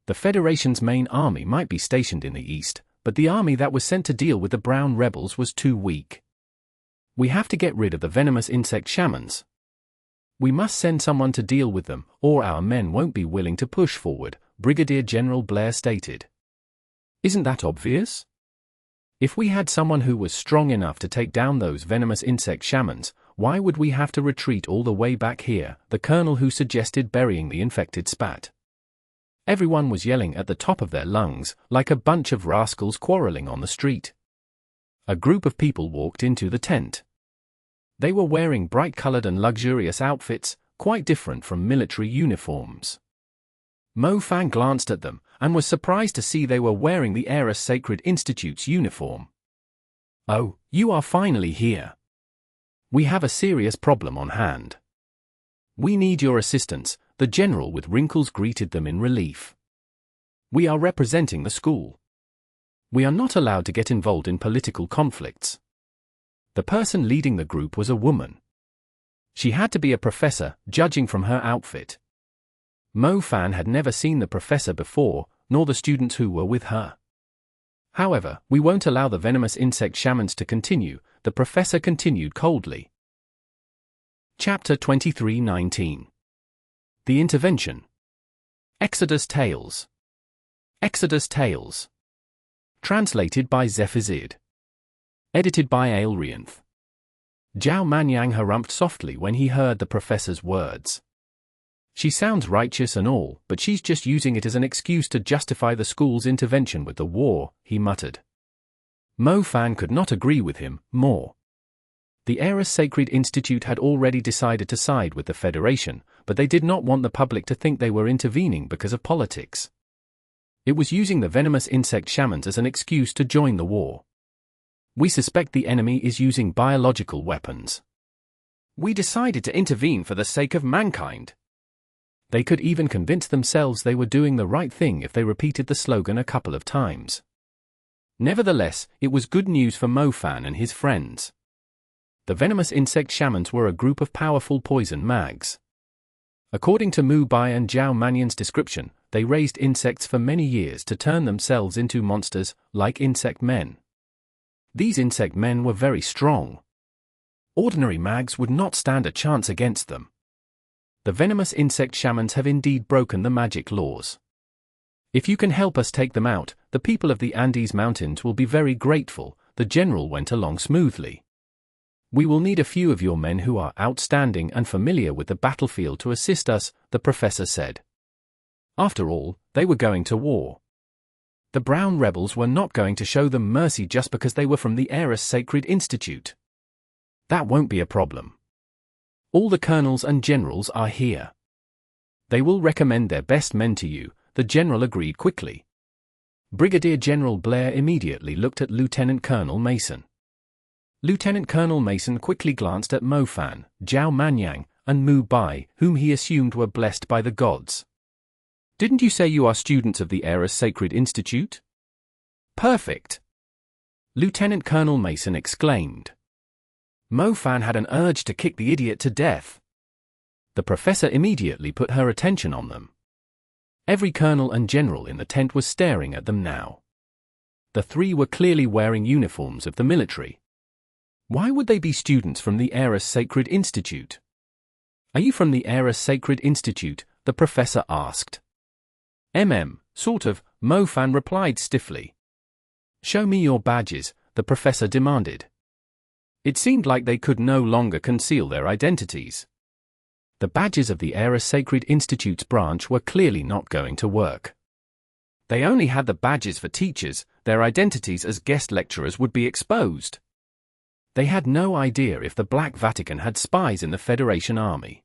The Federation's main army might be stationed in the east, but the army that was sent to deal with the brown rebels was too weak. We have to get rid of the venomous insect shamans. We must send someone to deal with them, or our men won't be willing to push forward, Brigadier General Blair stated. Isn't that obvious? If we had someone who was strong enough to take down those venomous insect shamans, why would we have to retreat all the way back here? The colonel who suggested burying the infected spat. Everyone was yelling at the top of their lungs, like a bunch of rascals quarreling on the street. A group of people walked into the tent. They were wearing bright-colored and luxurious outfits, quite different from military uniforms. Mo Fan glanced at them, and was surprised to see they were wearing the Eris Sacred Institute's uniform. Oh, you are finally here. We have a serious problem on hand. We need your assistance, the general with wrinkles greeted them in relief. We are representing the school. We are not allowed to get involved in political conflicts. The person leading the group was a woman. She had to be a professor, judging from her outfit. Mo Fan had never seen the professor before, nor the students who were with her. However, we won't allow the venomous insect shamans to continue, the professor continued coldly. Chapter 23:19. The Intervention. Exodus Tales. Exodus Tales. Translated by Zephazid. Edited by Aelrianth. Zhao Manyan harumphed softly when he heard the professor's words. She sounds righteous and all, but she's just using it as an excuse to justify the school's intervention with the war, he muttered. Mo Fan could not agree with him more. The Eris Sacred Institute had already decided to side with the Federation, but they did not want the public to think they were intervening because of politics. It was using the venomous insect shamans as an excuse to join the war. We suspect the enemy is using biological weapons. We decided to intervene for the sake of mankind. They could even convince themselves they were doing the right thing if they repeated the slogan a couple of times. Nevertheless, it was good news for Mo Fan and his friends. The venomous insect shamans were a group of powerful poison mags. According to Mu Bai and Zhao Manyan's description, they raised insects for many years to turn themselves into monsters, like insect men. These insect men were very strong. Ordinary mags would not stand a chance against them. The venomous insect shamans have indeed broken the magic laws. If you can help us take them out, the people of the Andes Mountains will be very grateful, the general went along smoothly. We will need a few of your men who are outstanding and familiar with the battlefield to assist us, the professor said. After all, they were going to war. The brown rebels were not going to show them mercy just because they were from the Eris Sacred Institute. That won't be a problem. All the colonels and generals are here. They will recommend their best men to you, the general agreed quickly. Brigadier General Blair immediately looked at Lieutenant Colonel Mason. Lieutenant Colonel Mason quickly glanced at Mo Fan, Zhao Manyan, and Mu Bai, whom he assumed were blessed by the gods. Didn't you say you are students of the Eris Sacred Institute? Perfect! Lieutenant Colonel Mason exclaimed. Mo Fan had an urge to kick the idiot to death. The professor immediately put her attention on them. Every colonel and general in the tent was staring at them now. The three were clearly wearing uniforms of the military. Why would they be students from the Eris Sacred Institute? Are you from the Eris Sacred Institute? The professor asked. Sort of, Mo Fan replied stiffly. Show me your badges, the professor demanded. It seemed like they could no longer conceal their identities. The badges of the Eris Sacred Institute's branch were clearly not going to work. They only had the badges for teachers, their identities as guest lecturers would be exposed. They had no idea if the Black Vatican had spies in the Federation army.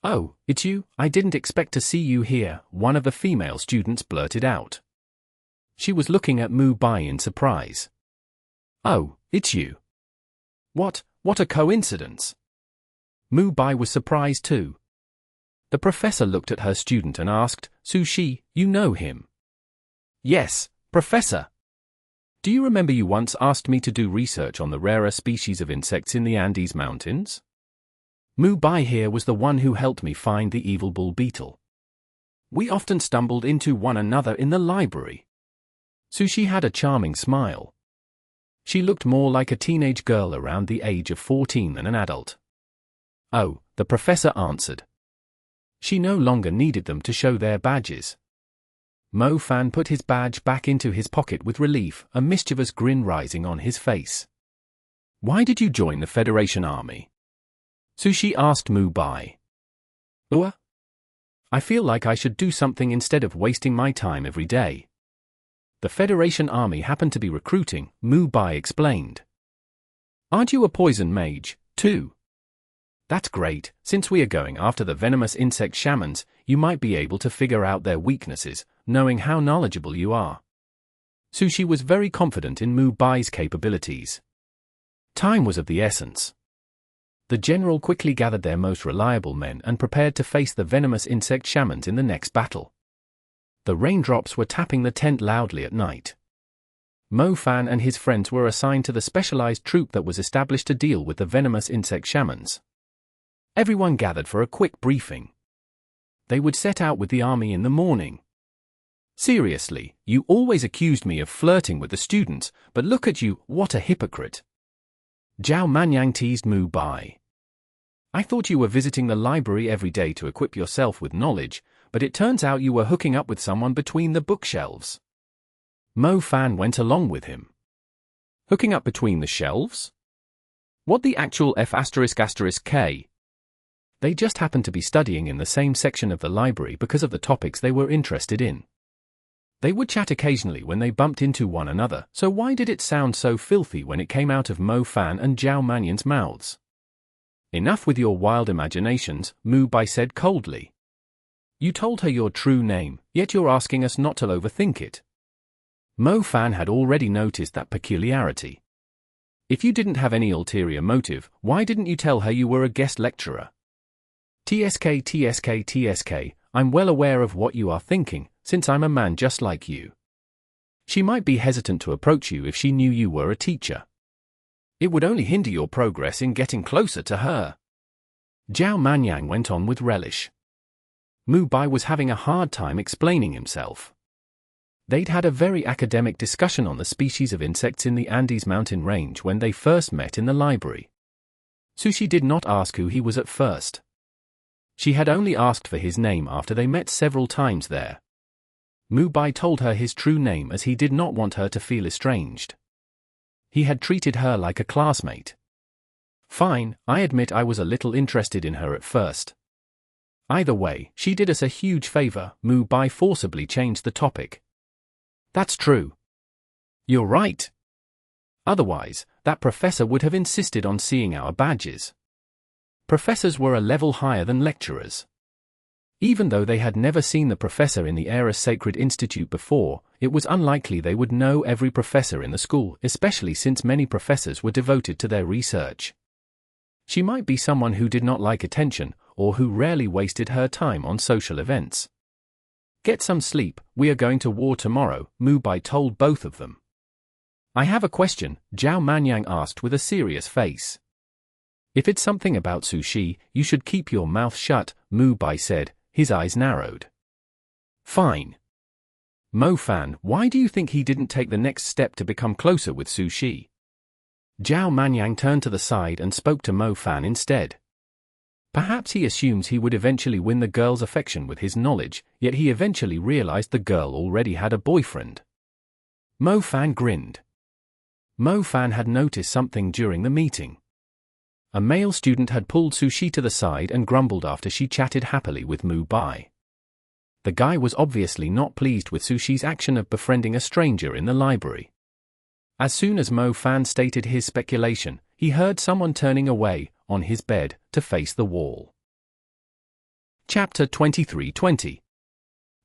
"Oh, it's you? I didn't expect to see you here," one of the female students blurted out. She was looking at Mu Bai in surprise. "Oh, it's you. What a coincidence." Mu Bai was surprised too. The professor looked at her student and asked, "Sushi, you know him?" "Yes, Professor. Do you remember you once asked me to do research on the rarer species of insects in the Andes Mountains? Mu Bai here was the one who helped me find the evil bull beetle. We often stumbled into one another in the library." Sushi had a charming smile. She looked more like a teenage girl around the age of 14 than an adult. "Oh," the professor answered. She no longer needed them to show their badges. Mo Fan put his badge back into his pocket with relief, a mischievous grin rising on his face. "Why did you join the Federation army?" Sushi asked Mu Bai. I feel like I should do something instead of wasting my time every day. The Federation army happened to be recruiting, Mu Bai explained. "Aren't you a poison mage, too?" "That's great. Since we are going after the venomous insect shamans, you might be able to figure out their weaknesses, knowing how knowledgeable you are." Sushi was very confident in Mu Bai's capabilities. Time was of the essence. The general quickly gathered their most reliable men and prepared to face the venomous insect shamans in the next battle. The raindrops were tapping the tent loudly at night. Mo Fan and his friends were assigned to the specialized troop that was established to deal with the venomous insect shamans. Everyone gathered for a quick briefing. They would set out with the army in the morning. "Seriously, you always accused me of flirting with the students, but look at you, what a hypocrite." Zhao Manyan teased Mu Bai. "I thought you were visiting the library every day to equip yourself with knowledge, but it turns out you were hooking up with someone between the bookshelves." Mo Fan went along with him. "Hooking up between the shelves? What the actual F***K? They just happened to be studying in the same section of the library because of the topics they were interested in. They would chat occasionally when they bumped into one another, so why did it sound so filthy when it came out of Mo Fan and Zhao Manyan's mouths?" "Enough with your wild imaginations," Mu Bai said coldly. "You told her your true name, yet you're asking us not to overthink it." Mo Fan had already noticed that peculiarity. "If you didn't have any ulterior motive, why didn't you tell her you were a guest lecturer?" TSK, I'm well aware of what you are thinking, since I'm a man just like you. She might be hesitant to approach you if she knew you were a teacher. It would only hinder your progress in getting closer to her." Zhao Manyan went on with relish. Mu Bai was having a hard time explaining himself. They'd had a very academic discussion on the species of insects in the Andes mountain range when they first met in the library. Sushi did not ask who he was at first. She had only asked for his name after they met several times there. Mu Bai told her his true name as he did not want her to feel estranged. He had treated her like a classmate. "Fine, I admit I was a little interested in her at first. Either way, she did us a huge favor." Mu Bai forcibly changed the topic. "That's true. You're right. Otherwise, that professor would have insisted on seeing our badges." Professors were a level higher than lecturers. Even though they had never seen the professor in the Eris Sacred Institute before, it was unlikely they would know every professor in the school, especially since many professors were devoted to their research. She might be someone who did not like attention, or who rarely wasted her time on social events. "Get some sleep, we are going to war tomorrow," Mu Bai told both of them. "I have a question," Zhao Manyan asked with a serious face. "If it's something about sushi, you should keep your mouth shut," Mu Bai said, his eyes narrowed. "Fine. Mo Fan, why do you think he didn't take the next step to become closer with sushi?" Zhao Manyan turned to the side and spoke to Mo Fan instead. Perhaps he assumes he would eventually win the girl's affection with his knowledge, yet he eventually realized the girl already had a boyfriend. Mo Fan grinned. Mo Fan had noticed something during the meeting. A male student had pulled Sushi to the side and grumbled after she chatted happily with Mu Bai. The guy was obviously not pleased with Sushi's action of befriending a stranger in the library. As soon as Mo Fan stated his speculation, he he heard someone turning away, on his bed, to face the wall. Chapter 23:20.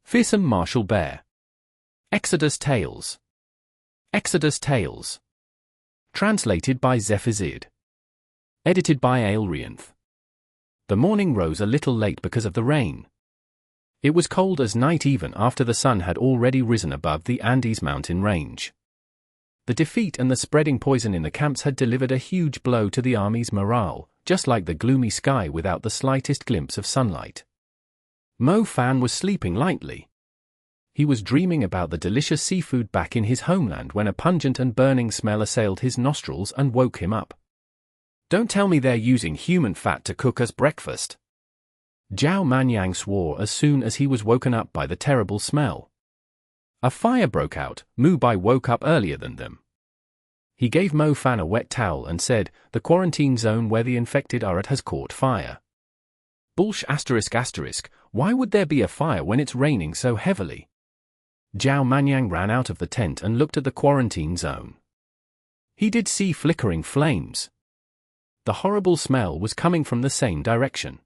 Fearsome Martial Bear. Exodus Tales. Exodus Tales. Translated by Zephazid. Edited by Aelrianth. The morning rose a little late because of the rain. It was cold as night even after the sun had already risen above the Andes mountain range. The defeat and the spreading poison in the camps had delivered a huge blow to the army's morale, just like the gloomy sky without the slightest glimpse of sunlight. Mo Fan was sleeping lightly. He was dreaming about the delicious seafood back in his homeland when a pungent and burning smell assailed his nostrils and woke him up. "Don't tell me they're using human fat to cook us breakfast." Zhao Manyan swore as soon as he was woken up by the terrible smell. A fire broke out. Mu Bai woke up earlier than them. He gave Mo Fan a wet towel and said, "The quarantine zone where the infected are at has caught fire." Bullsh ***, why would there be a fire when it's raining so heavily? Zhao Manyan ran out of the tent and looked at the quarantine zone. He did see flickering flames. The horrible smell was coming from the same direction.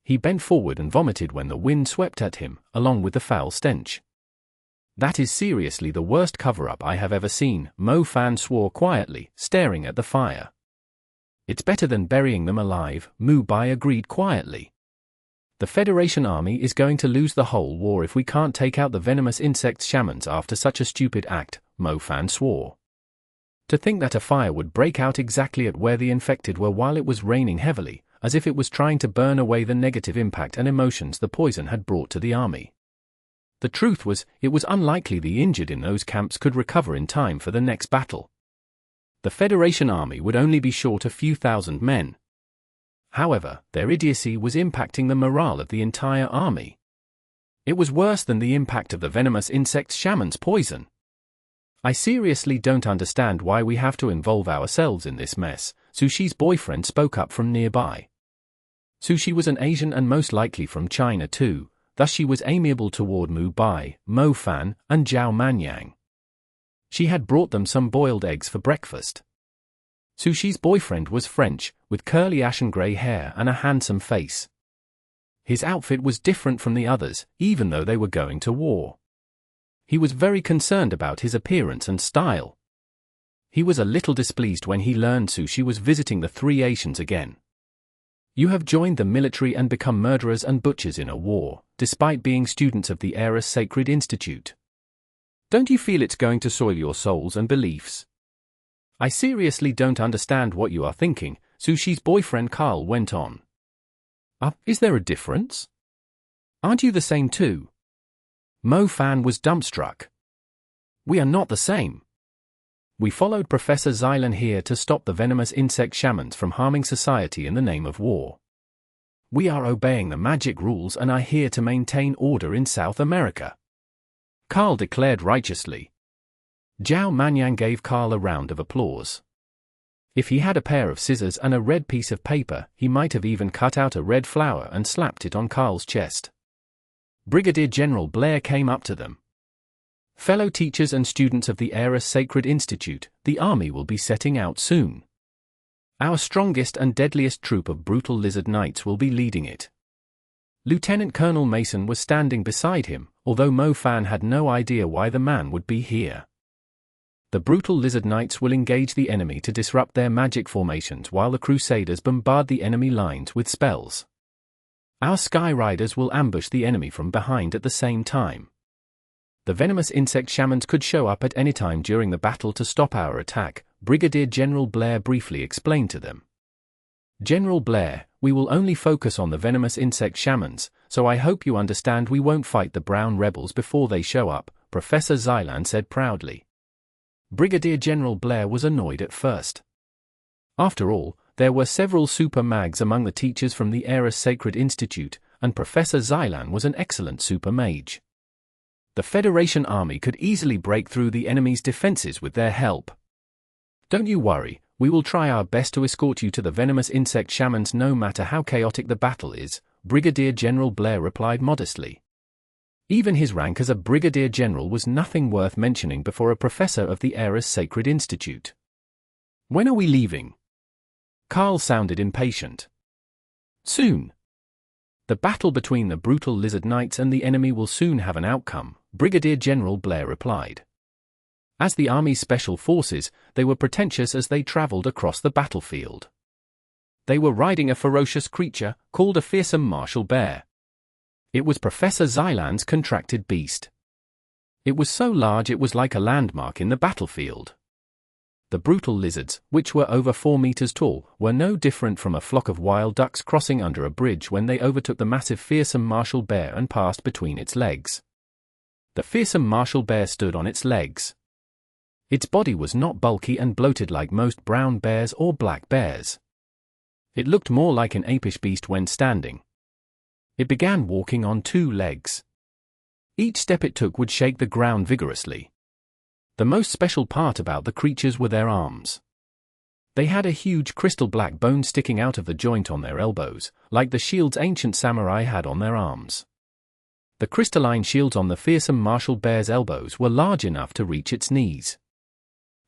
He bent forward and vomited when the wind swept at him, along with the foul stench. "That is seriously the worst cover-up I have ever seen," Mo Fan swore quietly, staring at the fire. "It's better than burying them alive," Mu Bai agreed quietly. "The Federation army is going to lose the whole war if we can't take out the venomous insect shamans after such a stupid act," Mo Fan swore. To think that a fire would break out exactly at where the infected were while it was raining heavily, as if it was trying to burn away the negative impact and emotions the poison had brought to the army. The truth was, it was unlikely the injured in those camps could recover in time for the next battle. The Federation army would only be short a few thousand men. However, their idiocy was impacting the morale of the entire army. It was worse than the impact of the venomous insect shaman's poison. "I seriously don't understand why we have to involve ourselves in this mess," Sushi's boyfriend spoke up from nearby. Sushi was an Asian and most likely from China too, thus she was amiable toward Mu Bai, Mo Fan, and Zhao Manyan. She had brought them some boiled eggs for breakfast. Sushi's boyfriend was French, with curly ashen-gray hair and a handsome face. His outfit was different from the others, even though they were going to war. He was very concerned about his appearance and style. He was a little displeased when he learned Sushi was visiting the three Asians again. "You have joined the military and become murderers and butchers in a war, despite being students of the Eris Sacred Institute. Don't you feel it's going to soil your souls and beliefs? I seriously don't understand what you are thinking," Sushi's boyfriend Carl went on. Is there a difference? Aren't you the same too?" Mo Fan was dumbstruck. "We are not the same. We followed Professor Xylan here to stop the venomous insect shamans from harming society in the name of war. We are obeying the magic rules and are here to maintain order in South America," Carl declared righteously. Zhao Manyan gave Carl a round of applause. If he had a pair of scissors and a red piece of paper, he might have even cut out a red flower and slapped it on Carl's chest. Brigadier General Blair came up to them. "Fellow teachers and students of the Eris Sacred Institute, the army will be setting out soon. Our strongest and deadliest troop of brutal lizard knights will be leading it." Lieutenant Colonel Mason was standing beside him, although Mo Fan had no idea why the man would be here. "The brutal lizard knights will engage the enemy to disrupt their magic formations while the Crusaders bombard the enemy lines with spells. Our Skyriders will ambush the enemy from behind at the same time. The venomous insect shamans could show up at any time during the battle to stop our attack," Brigadier General Blair briefly explained to them. "General Blair, we will only focus on the venomous insect shamans, so I hope you understand we won't fight the brown rebels before they show up," Professor Xylan said proudly. Brigadier General Blair was annoyed at first. After all, there were several super mags among the teachers from the Eris Sacred Institute, and Professor Xylan was an excellent super mage. The Federation army could easily break through the enemy's defenses with their help. "Don't you worry, we will try our best to escort you to the venomous insect shamans no matter how chaotic the battle is," Brigadier General Blair replied modestly. Even his rank as a brigadier general was nothing worth mentioning before a professor of the Eris Sacred Institute. "When are we leaving?" Carl sounded impatient. Soon. The battle between the brutal lizard knights and the enemy will soon have an outcome, Brigadier General Blair replied. As the Army's special forces, they were pretentious as they traveled across the battlefield. They were riding a ferocious creature, called a fearsome martial bear. It was Professor Xylan's contracted beast. It was so large it was like a landmark in the battlefield. The brutal lizards, which were over 4 meters tall, were no different from a flock of wild ducks crossing under a bridge when they overtook the massive fearsome martial bear and passed between its legs. The fearsome martial bear stood on its legs. Its body was not bulky and bloated like most brown bears or black bears. It looked more like an apish beast when standing. It began walking on 2 legs. Each step it took would shake the ground vigorously. The most special part about the creatures were their arms. They had a huge crystal black bone sticking out of the joint on their elbows, like the shields ancient samurai had on their arms. The crystalline shields on the fearsome martial bear's elbows were large enough to reach its knees.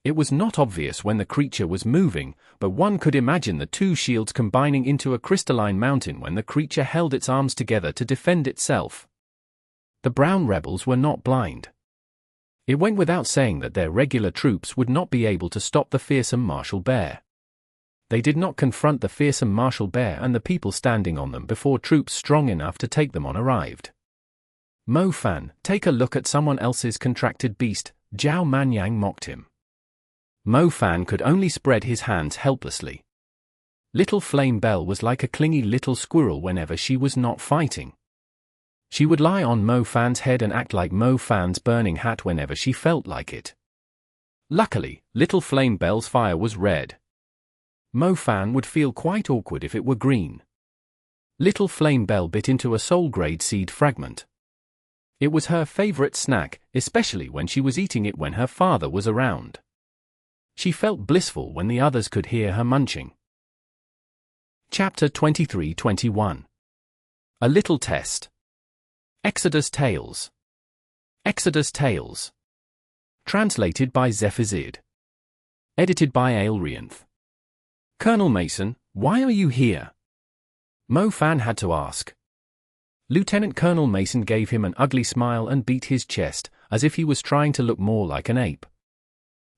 It was not obvious when the creature was moving, but one could imagine the 2 shields combining into a crystalline mountain when the creature held its arms together to defend itself. The brown rebels were not blind. It went without saying that their regular troops would not be able to stop the fearsome martial bear. They did not confront the fearsome martial bear and the people standing on them before troops strong enough to take them on arrived. Mo Fan, take a look at someone else's contracted beast, Zhao Manyan mocked him. Mo Fan could only spread his hands helplessly. Little Flame Bell was like a clingy little squirrel whenever she was not fighting. She would lie on Mo Fan's head and act like Mo Fan's burning hat whenever she felt like it. Luckily, Little Flame Bell's fire was red. Mo Fan would feel quite awkward if it were green. Little Flame Bell bit into a soul-grade seed fragment. It was her favorite snack, especially when she was eating it when her father was around. She felt blissful when the others could hear her munching. Chapter 23-21. A Little Test. Exodus Tales. Exodus Tales. Translated by Zephazid. Edited by Aelrianth. Colonel Mason, why are you here? Mo Fan had to ask. Lieutenant Colonel Mason gave him an ugly smile and beat his chest, as if he was trying to look more like an ape.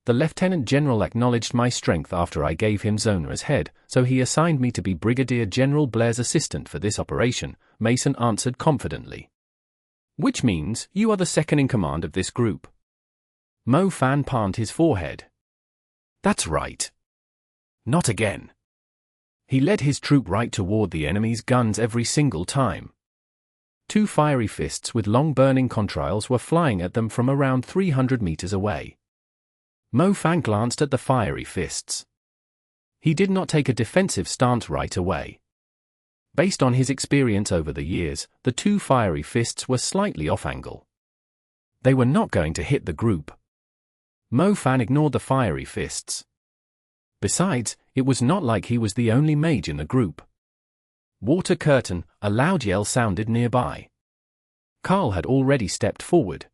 The Lieutenant General acknowledged my strength after I gave him Zonah as head, so he assigned me to be Brigadier General Blair's assistant for this operation, Mason answered confidently. Which means, you are the second in command of this group. Mo Fan palmed his forehead. That's right. Not again. He led his troop right toward the enemy's guns every single time. 2 fiery fists with long burning contrails were flying at them from around 300 meters away. Mo Fan glanced at the fiery fists. He did not take a defensive stance right away. Based on his experience over the years, the 2 fiery fists were slightly off-angle. They were not going to hit the group. Mo Fan ignored the fiery fists. Besides, it was not like he was the only mage in the group. Water curtain, a loud yell sounded nearby. Carl had already stepped forward.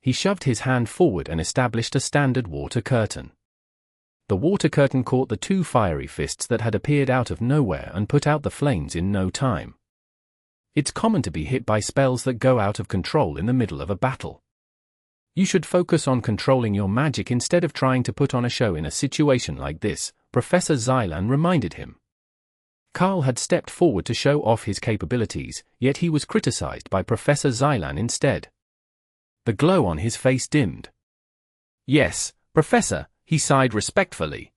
He shoved his hand forward and established a standard water curtain. The water curtain caught the 2 fiery fists that had appeared out of nowhere and put out the flames in no time. It's common to be hit by spells that go out of control in the middle of a battle. You should focus on controlling your magic instead of trying to put on a show in a situation like this, Professor Xylan reminded him. Carl had stepped forward to show off his capabilities, yet he was criticized by Professor Xylan instead. The glow on his face dimmed. Yes, Professor, he sighed respectfully.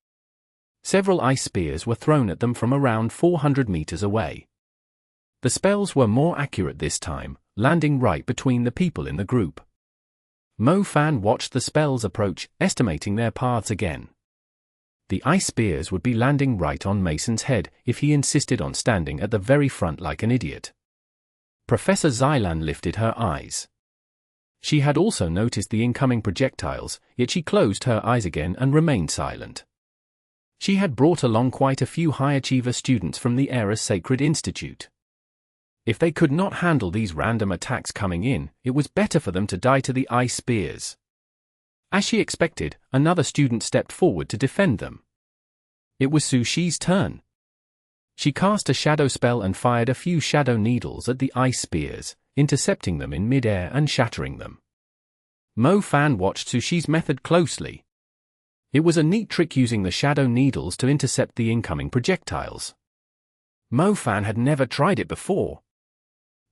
Several ice spears were thrown at them from around 400 meters away. The spells were more accurate this time, landing right between the people in the group. Mo Fan watched the spells approach, estimating their paths again. The ice spears would be landing right on Mason's head if he insisted on standing at the very front like an idiot. Professor Xylan lifted her eyes. She had also noticed the incoming projectiles, yet she closed her eyes again and remained silent. She had brought along quite a few high-achiever students from the Era's Sacred Institute. If they could not handle these random attacks coming in, it was better for them to die to the ice spears. As she expected, another student stepped forward to defend them. It was Sushi's turn. She cast a shadow spell and fired a few shadow needles at the ice spears, intercepting them in mid-air and shattering them. Mo Fan watched Sushi's method closely. It was a neat trick using the shadow needles to intercept the incoming projectiles. Mo Fan had never tried it before.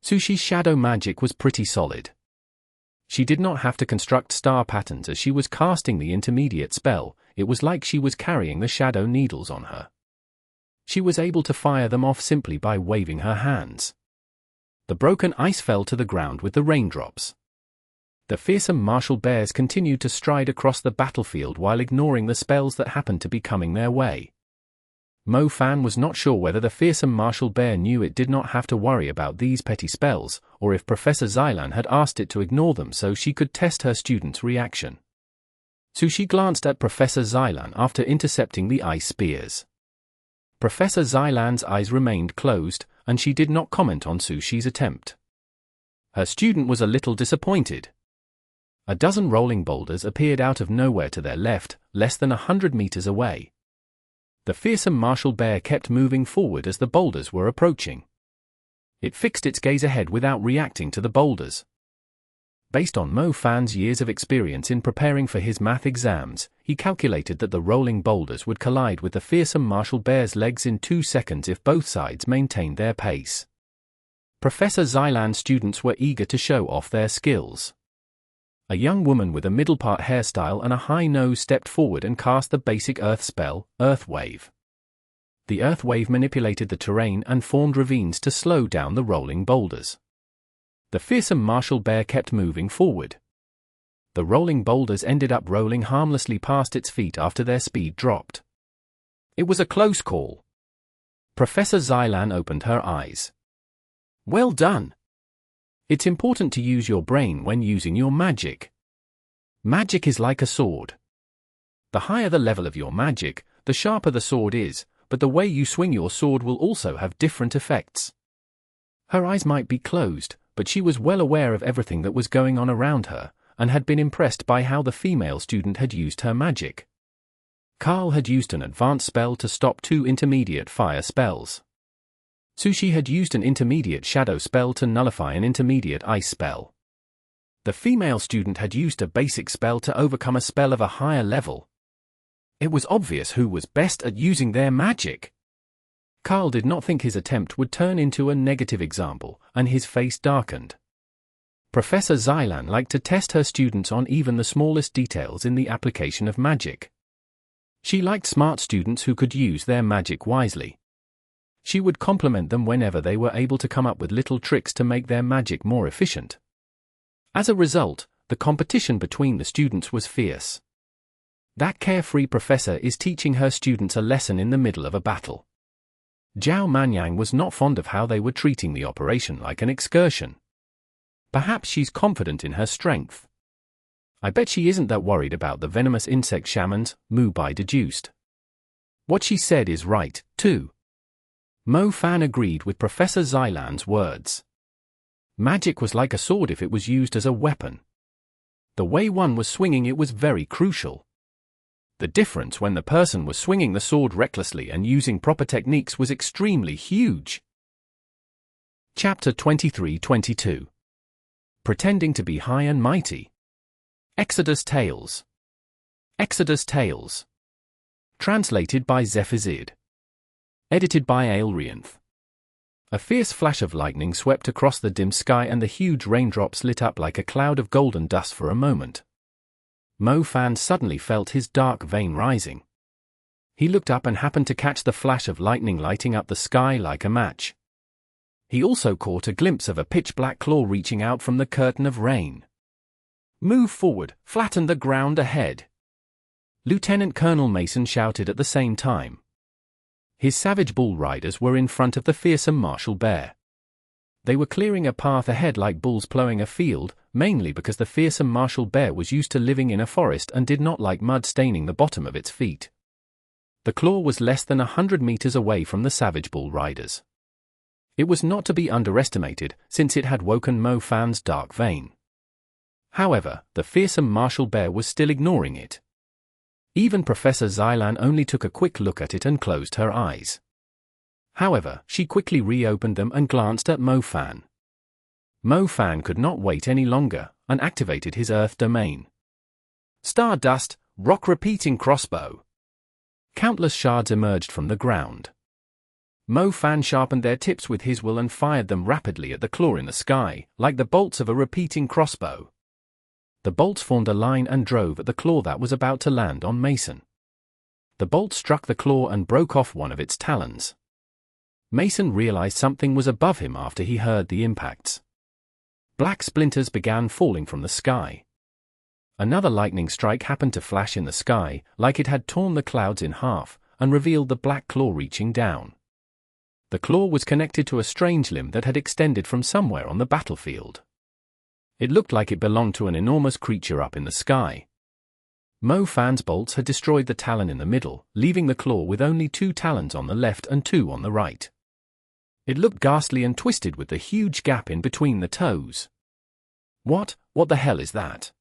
Sushi's shadow magic was pretty solid. She did not have to construct star patterns as she was casting the intermediate spell. It was like she was carrying the shadow needles on her. She was able to fire them off simply by waving her hands. The broken ice fell to the ground with the raindrops. The fearsome martial bears continued to stride across the battlefield while ignoring the spells that happened to be coming their way. Mo Fan was not sure whether the fearsome martial bear knew it did not have to worry about these petty spells, or if Professor Xylan had asked it to ignore them so she could test her student's reaction. Sushi glanced at Professor Xylan after intercepting the ice spears. Professor Xylan's eyes remained closed, and she did not comment on Sushi's attempt. Her student was a little disappointed. A dozen rolling boulders appeared out of nowhere to their left, less than 100 meters away. The fearsome martial bear kept moving forward as the boulders were approaching. It fixed its gaze ahead without reacting to the boulders. Based on Mo Fan's years of experience in preparing for his math exams, he calculated that the rolling boulders would collide with the fearsome martial bear's legs in 2 seconds if both sides maintained their pace. Professor Xylan's students were eager to show off their skills. A young woman with a middle-part hairstyle and a high nose stepped forward and cast the basic earth spell, Earth Wave. The Earth Wave manipulated the terrain and formed ravines to slow down the rolling boulders. The fearsome martial bear kept moving forward. The rolling boulders ended up rolling harmlessly past its feet after their speed dropped. It was a close call. Professor Xylan opened her eyes. Well done. It's important to use your brain when using your magic. Magic is like a sword. The higher the level of your magic, the sharper the sword is, but the way you swing your sword will also have different effects. Her eyes might be closed, but she was well aware of everything that was going on around her, and had been impressed by how the female student had used her magic. Carl had used an advanced spell to stop 2 intermediate fire spells. Sushi had used an intermediate shadow spell to nullify an intermediate ice spell. The female student had used a basic spell to overcome a spell of a higher level. It was obvious who was best at using their magic. Carl did not think his attempt would turn into a negative example, and his face darkened. Professor Xylan liked to test her students on even the smallest details in the application of magic. She liked smart students who could use their magic wisely. She would compliment them whenever they were able to come up with little tricks to make their magic more efficient. As a result, the competition between the students was fierce. That carefree professor is teaching her students a lesson in the middle of a battle. Zhao Manyan was not fond of how they were treating the operation like an excursion. Perhaps she's confident in her strength. I bet she isn't that worried about the venomous insect shamans, Mu Bai deduced. What she said is right, too. Mo Fan agreed with Professor Xylan's words. Magic was like a sword if it was used as a weapon. The way one was swinging it was very crucial. The difference when the person was swinging the sword recklessly and using proper techniques was extremely huge. Chapter 23-22. Pretending to be high and mighty. Exodus Tales. Exodus Tales. Translated by Zephazid. Edited by Aelrianth. A fierce flash of lightning swept across the dim sky and the huge raindrops lit up like a cloud of golden dust for a moment. Mo Fan suddenly felt his dark vein rising. He looked up and happened to catch the flash of lightning lighting up the sky like a match. He also caught a glimpse of a pitch-black claw reaching out from the curtain of rain. Move forward, flatten the ground ahead. Lieutenant Colonel Mason shouted at the same time. His savage bull riders were in front of the fearsome martial bear. They were clearing a path ahead like bulls plowing a field, mainly because the fearsome martial bear was used to living in a forest and did not like mud staining the bottom of its feet. The claw was less than 100 meters away from the savage bull riders. It was not to be underestimated, since it had woken Mo Fan's dark vein. However, the fearsome martial bear was still ignoring it. Even Professor Xylan only took a quick look at it and closed her eyes. However, she quickly reopened them and glanced at Mo Fan. Mo Fan could not wait any longer, and activated his Earth domain. Stardust, rock-repeating crossbow. Countless shards emerged from the ground. Mo Fan sharpened their tips with his will and fired them rapidly at the claw in the sky, like the bolts of a repeating crossbow. The bolts formed a line and drove at the claw that was about to land on Mason. The bolt struck the claw and broke off one of its talons. Mason realized something was above him after he heard the impacts. Black splinters began falling from the sky. Another lightning strike happened to flash in the sky, like it had torn the clouds in half, and revealed the black claw reaching down. The claw was connected to a strange limb that had extended from somewhere on the battlefield. It looked like it belonged to an enormous creature up in the sky. Mo Fan's bolts had destroyed the talon in the middle, leaving the claw with only 2 talons on the left and 2 on the right. It looked ghastly and twisted with the huge gap in between the toes. What the hell is that?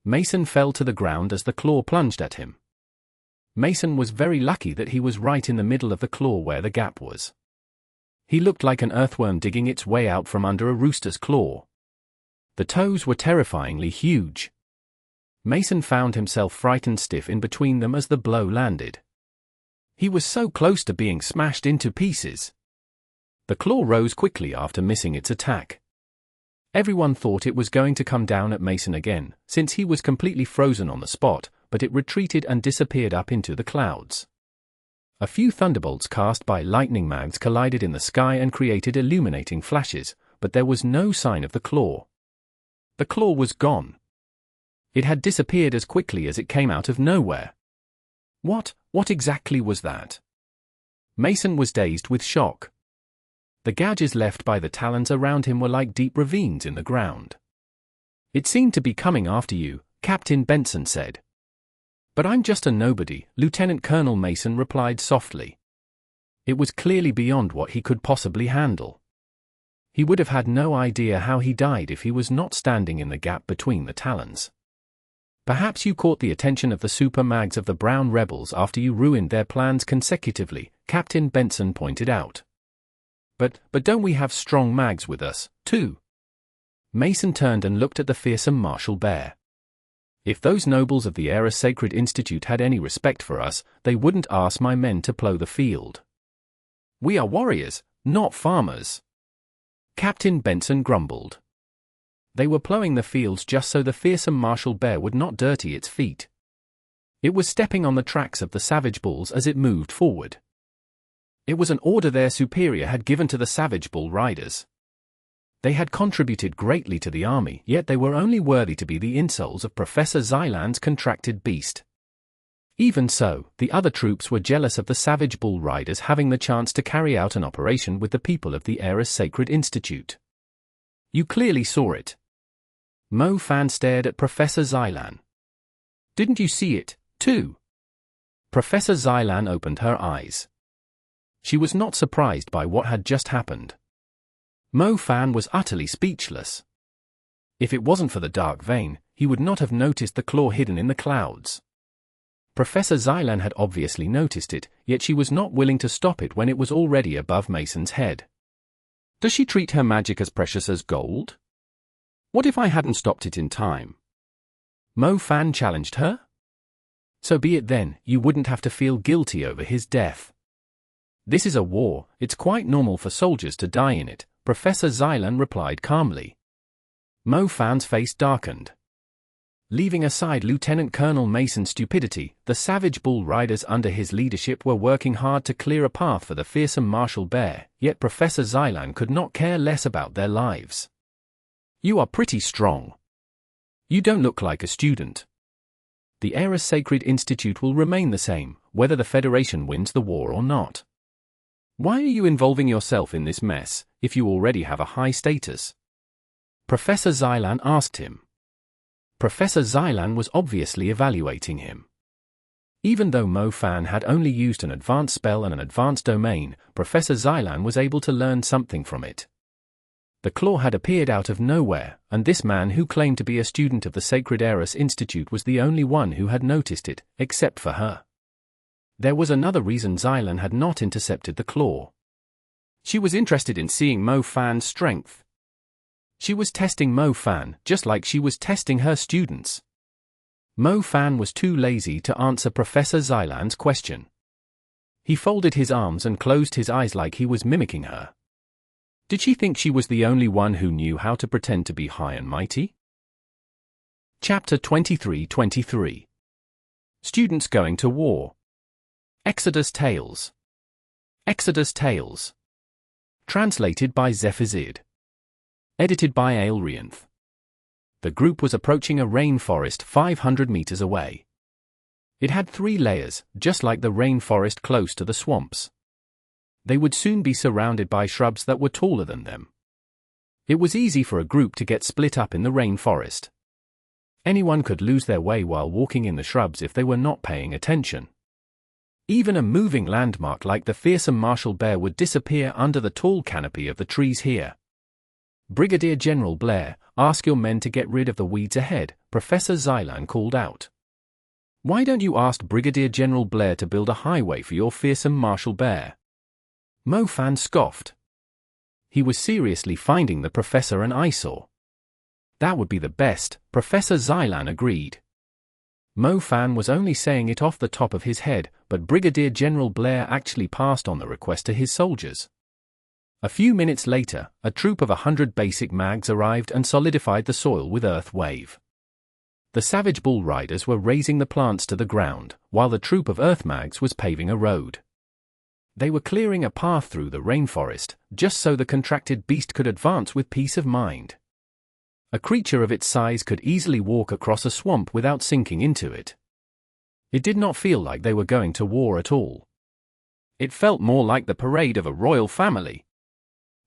Mason fell to the ground as the claw plunged at him. Mason was very lucky that he was right in the middle of the claw where the gap was. He looked like an earthworm digging its way out from under a rooster's claw. The toes were terrifyingly huge. Mason found himself frightened stiff in between them as the blow landed. He was so close to being smashed into pieces. The claw rose quickly after missing its attack. Everyone thought it was going to come down at Mason again, since he was completely frozen on the spot, but it retreated and disappeared up into the clouds. A few thunderbolts cast by lightning mags collided in the sky and created illuminating flashes, but there was no sign of the claw. The claw was gone. It had disappeared as quickly as it came out of nowhere. What exactly was that? Mason was dazed with shock. The gouges left by the talons around him were like deep ravines in the ground. "It seemed to be coming after you," Captain Benson said. "But I'm just a nobody," Lieutenant Colonel Mason replied softly. It was clearly beyond what he could possibly handle. He would have had no idea how he died if he was not standing in the gap between the talons. "Perhaps you caught the attention of the super mags of the Brown Rebels after you ruined their plans consecutively," Captain Benson pointed out. But don't we have strong mags with us, too?" Mason turned and looked at the fearsome Marshal Bear. "If those nobles of the Era Sacred Institute had any respect for us, they wouldn't ask my men to plow the field. We are warriors, not farmers." Captain Benson grumbled. They were plowing the fields just so the fearsome Marshal Bear would not dirty its feet. It was stepping on the tracks of the savage bulls as it moved forward. It was an order their superior had given to the Savage Bull Riders. They had contributed greatly to the army, yet they were only worthy to be the insoles of Professor Xylan's contracted beast. Even so, the other troops were jealous of the Savage Bull Riders having the chance to carry out an operation with the people of the Era Sacred Institute. "You clearly saw it." Mo Fan stared at Professor Xylan. "Didn't you see it, too?" Professor Xylan opened her eyes. She was not surprised by what had just happened. Mo Fan was utterly speechless. If it wasn't for the dark vein, he would not have noticed the claw hidden in the clouds. Professor Xylan had obviously noticed it, yet she was not willing to stop it when it was already above Mason's head. Does she treat her magic as precious as gold? What if I hadn't stopped it in time? Mo Fan challenged her. So be it then, you wouldn't have to feel guilty over his death. This is a war, it's quite normal for soldiers to die in it, Professor Xylan replied calmly. Mo Fan's face darkened. Leaving aside Lieutenant Colonel Mason's stupidity, the Savage Bull Riders under his leadership were working hard to clear a path for the fearsome Marshal Bear, yet Professor Xylan could not care less about their lives. You are pretty strong. You don't look like a student. The Era Sacred Institute will remain the same, whether the Federation wins the war or not. Why are you involving yourself in this mess, if you already have a high status? Professor Xylan asked him. Professor Xylan was obviously evaluating him. Even though Mo Fan had only used an advanced spell and an advanced domain, Professor Xylan was able to learn something from it. The claw had appeared out of nowhere, and this man who claimed to be a student of the Sacred Eris Institute was the only one who had noticed it, except for her. There was another reason Xylan had not intercepted the claw. She was interested in seeing Mo Fan's strength. She was testing Mo Fan, just like she was testing her students. Mo Fan was too lazy to answer Professor Xylan's question. He folded his arms and closed his eyes like he was mimicking her. Did she think she was the only one who knew how to pretend to be high and mighty? Chapter 23-23. Students Going to War. Exodus Tales. Exodus Tales. Translated by Zephazid. Edited by Aelrianth. The group was approaching a rainforest 500 meters away. It had 3 layers, just like the rainforest close to the swamps. They would soon be surrounded by shrubs that were taller than them. It was easy for a group to get split up in the rainforest. Anyone could lose their way while walking in the shrubs if they were not paying attention. Even a moving landmark like the fearsome martial bear would disappear under the tall canopy of the trees here. Brigadier General Blair, ask your men to get rid of the weeds ahead, Professor Xylan called out. Why don't you ask Brigadier General Blair to build a highway for your fearsome martial bear? Mo Fan scoffed. He was seriously finding the professor an eyesore. That would be the best, Professor Xylan agreed. Mo Fan was only saying it off the top of his head, but Brigadier General Blair actually passed on the request to his soldiers. A few minutes later, a troop of 100 basic mags arrived and solidified the soil with earth wave. The savage bull riders were raising the plants to the ground, while the troop of earth mags was paving a road. They were clearing a path through the rainforest, just so the contracted beast could advance with peace of mind. A creature of its size could easily walk across a swamp without sinking into it. It did not feel like they were going to war at all. It felt more like the parade of a royal family.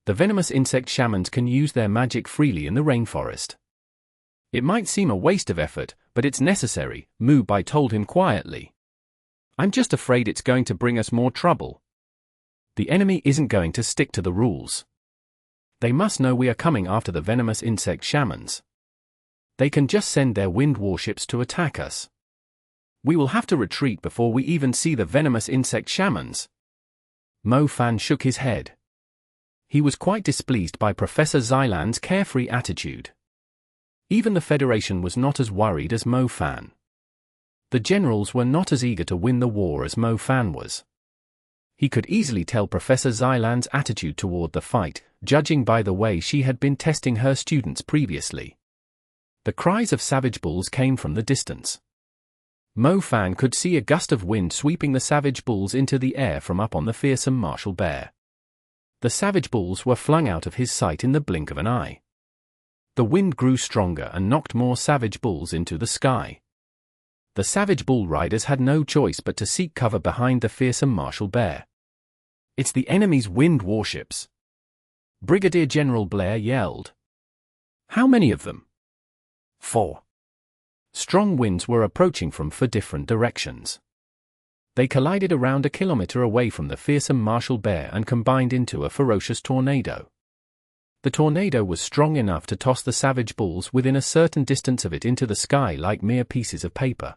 The venomous insect shamans can use their magic freely in the rainforest. It might seem a waste of effort, but it's necessary, Mu Bai told him quietly. I'm just afraid it's going to bring us more trouble. The enemy isn't going to stick to the rules. They must know we are coming after the venomous insect shamans. They can just send their wind warships to attack us. We will have to retreat before we even see the venomous insect shamans. Mo Fan shook his head. He was quite displeased by Professor Xylan's carefree attitude. Even the Federation was not as worried as Mo Fan. The generals were not as eager to win the war as Mo Fan was. He could easily tell Professor Xylan's attitude toward the fight, judging by the way she had been testing her students previously. The cries of savage bulls came from the distance. Mo Fan could see a gust of wind sweeping the savage bulls into the air from up on the fearsome martial bear. The savage bulls were flung out of his sight in the blink of an eye. The wind grew stronger and knocked more savage bulls into the sky. The savage bull riders had no choice but to seek cover behind the fearsome martial bear. It's the enemy's wind warships. Brigadier General Blair yelled. How many of them? 4. Strong winds were approaching from 4 different directions. They collided around a kilometer away from the fearsome martial bear and combined into a ferocious tornado. The tornado was strong enough to toss the savage bulls within a certain distance of it into the sky like mere pieces of paper.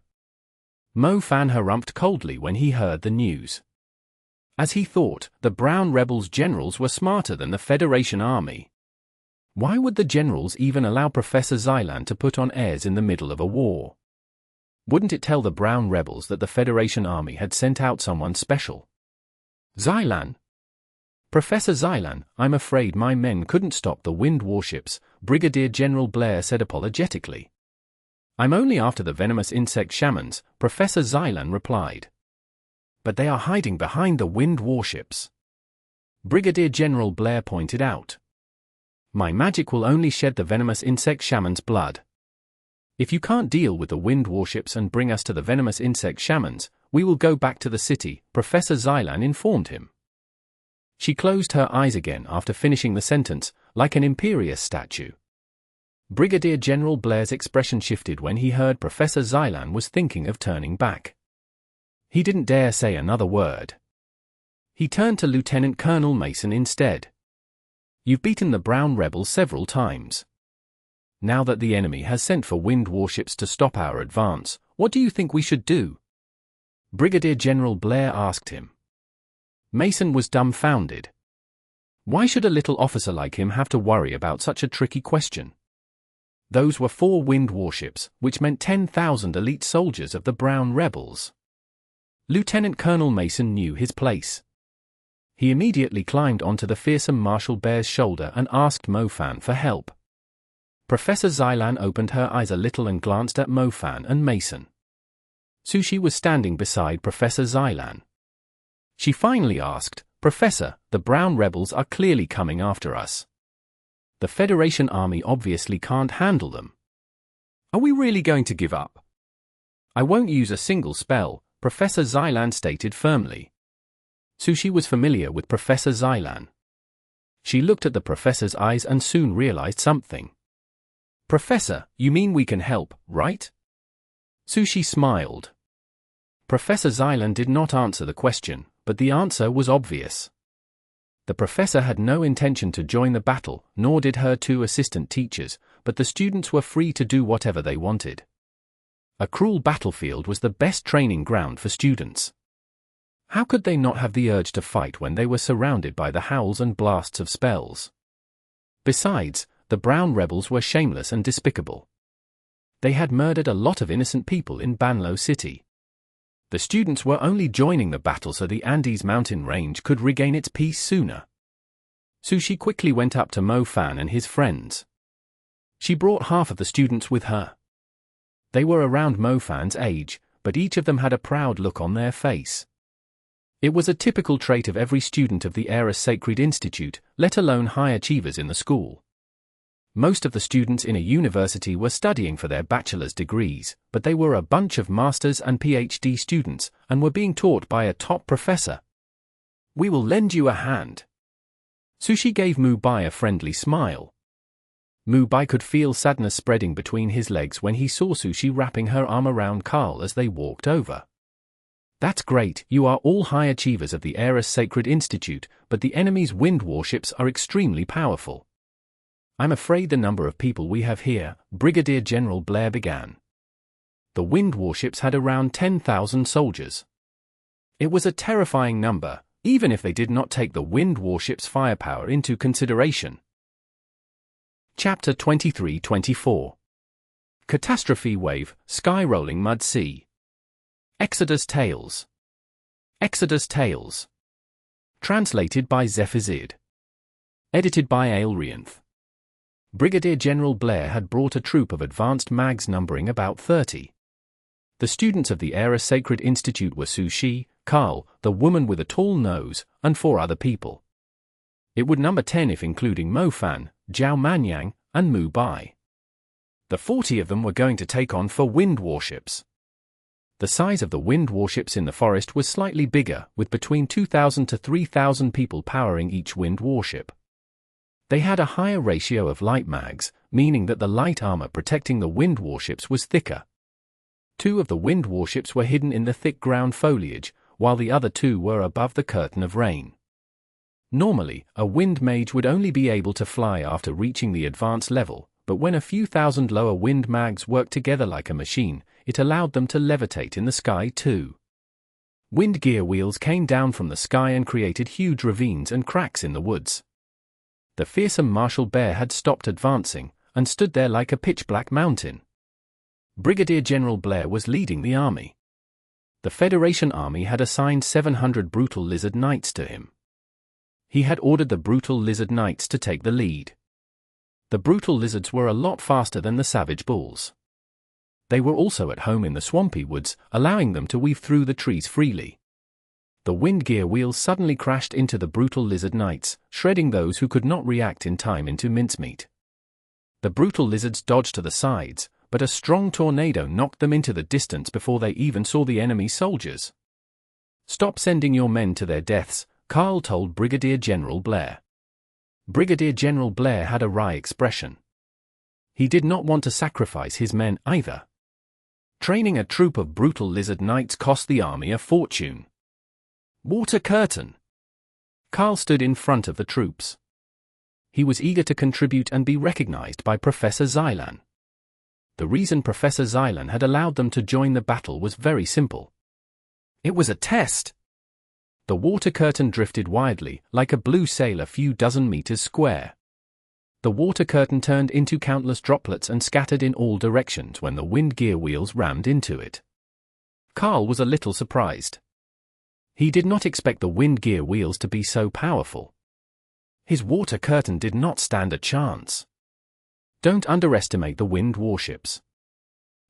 Mo Fan harumphed coldly when he heard the news. As he thought, the Brown Rebels' generals were smarter than the Federation army. Why would the generals even allow Professor Xylan to put on airs in the middle of a war? Wouldn't it tell the Brown Rebels that the Federation army had sent out someone special? Xylan? Professor Xylan, I'm afraid my men couldn't stop the wind warships, Brigadier General Blair said apologetically. I'm only after the venomous insect shamans, Professor Xylan replied. But they are hiding behind the wind warships. Brigadier General Blair pointed out. My magic will only shed the venomous insect shaman's blood. If you can't deal with the wind warships and bring us to the venomous insect shamans, we will go back to the city, Professor Xylan informed him. She closed her eyes again after finishing the sentence, like an imperious statue. Brigadier General Blair's expression shifted when he heard Professor Xylan was thinking of turning back. He didn't dare say another word. He turned to Lieutenant Colonel Mason instead. You've beaten the brown rebels several times. Now that the enemy has sent for wind warships to stop our advance, what do you think we should do? Brigadier General Blair asked him. Mason was dumbfounded. Why should a little officer like him have to worry about such a tricky question? Those were 4 wind warships, which meant 10,000 elite soldiers of the brown rebels. Lieutenant Colonel Mason knew his place. He immediately climbed onto the fearsome Marshal Bear's shoulder and asked Mofan for help. Professor Xylan opened her eyes a little and glanced at Mofan and Mason. Sushi was standing beside Professor Xylan. She finally asked, Professor, the brown rebels are clearly coming after us. The Federation army obviously can't handle them. Are we really going to give up? I won't use a single spell, Professor Xylan stated firmly. Sushi was familiar with Professor Xylan. She looked at the professor's eyes and soon realized something. Professor, you mean we can help, right? Sushi smiled. Professor Xylan did not answer the question, but the answer was obvious. The professor had no intention to join the battle, nor did her 2 assistant teachers, but the students were free to do whatever they wanted. A cruel battlefield was the best training ground for students. How could they not have the urge to fight when they were surrounded by the howls and blasts of spells? Besides, the brown rebels were shameless and despicable. They had murdered a lot of innocent people in Banlo City. The students were only joining the battle so the Andes mountain range could regain its peace sooner. Sushi quickly went up to Mofan and his friends. She brought half of the students with her. They were around Mofan's age, but each of them had a proud look on their face. It was a typical trait of every student of the Eris Sacred Institute, let alone high achievers in the school. Most of the students in a university were studying for their bachelor's degrees, but they were a bunch of master's and PhD students, and were being taught by a top professor. We will lend you a hand. Sushi gave Mubai a friendly smile. Mubai could feel sadness spreading between his legs when he saw Sushi wrapping her arm around Carl as they walked over. That's great, you are all high achievers of the Eris Sacred Institute, but the enemy's wind warships are extremely powerful. I'm afraid the number of people we have here, Brigadier General Blair began. The wind warships had around 10,000 soldiers. It was a terrifying number, even if they did not take the wind warships' firepower into consideration. Chapter 23-24 Catastrophe Wave, Sky Rolling Mud Sea. Exodus Tales. Exodus Tales. Translated by Zephazid. Edited by Aelrianth. Brigadier General Blair had brought a troop of advanced mags numbering about 30. The students of the Eris Sacred Institute were Sushi, Carl, the woman with a tall nose, and 4 other people. It would number 10 if including Mofan, Zhao Manyan, and Mubai. The 40 of them were going to take on 4 wind warships. The size of the wind warships in the forest was slightly bigger, with between 2,000 to 3,000 people powering each wind warship. They had a higher ratio of light mags, meaning that the light armor protecting the wind warships was thicker. 2 of the wind warships were hidden in the thick ground foliage, while the other 2 were above the curtain of rain. Normally, a wind mage would only be able to fly after reaching the advanced level, but when a few thousand lower wind mags worked together like a machine, it allowed them to levitate in the sky too. Wind gear wheels came down from the sky and created huge ravines and cracks in the woods. The fearsome Marshal Bear had stopped advancing, and stood there like a pitch-black mountain. Brigadier General Blair was leading the army. The Federation army had assigned 700 brutal lizard knights to him. He had ordered the brutal lizard knights to take the lead. The brutal lizards were a lot faster than the savage bulls. They were also at home in the swampy woods, allowing them to weave through the trees freely. The wind gear wheels suddenly crashed into the brutal lizard knights, shredding those who could not react in time into mincemeat. The brutal lizards dodged to the sides, but a strong tornado knocked them into the distance before they even saw the enemy soldiers. "Stop sending your men to their deaths," Carl told Brigadier General Blair. Brigadier General Blair had a wry expression. He did not want to sacrifice his men either. Training a troop of brutal lizard knights cost the army a fortune. "Water curtain." Carl stood in front of the troops. he was eager to contribute and be recognized by Professor Xylan. The reason Professor Xylan had allowed them to join the battle was very simple. It was a test. The water curtain drifted wildly, like a blue sail a few dozen meters square. The water curtain turned into countless droplets and scattered in all directions when the wind gear wheels rammed into it. Carl was a little surprised. He did not expect the wind gear wheels to be so powerful. His water curtain did not stand a chance. Don't underestimate the wind warships.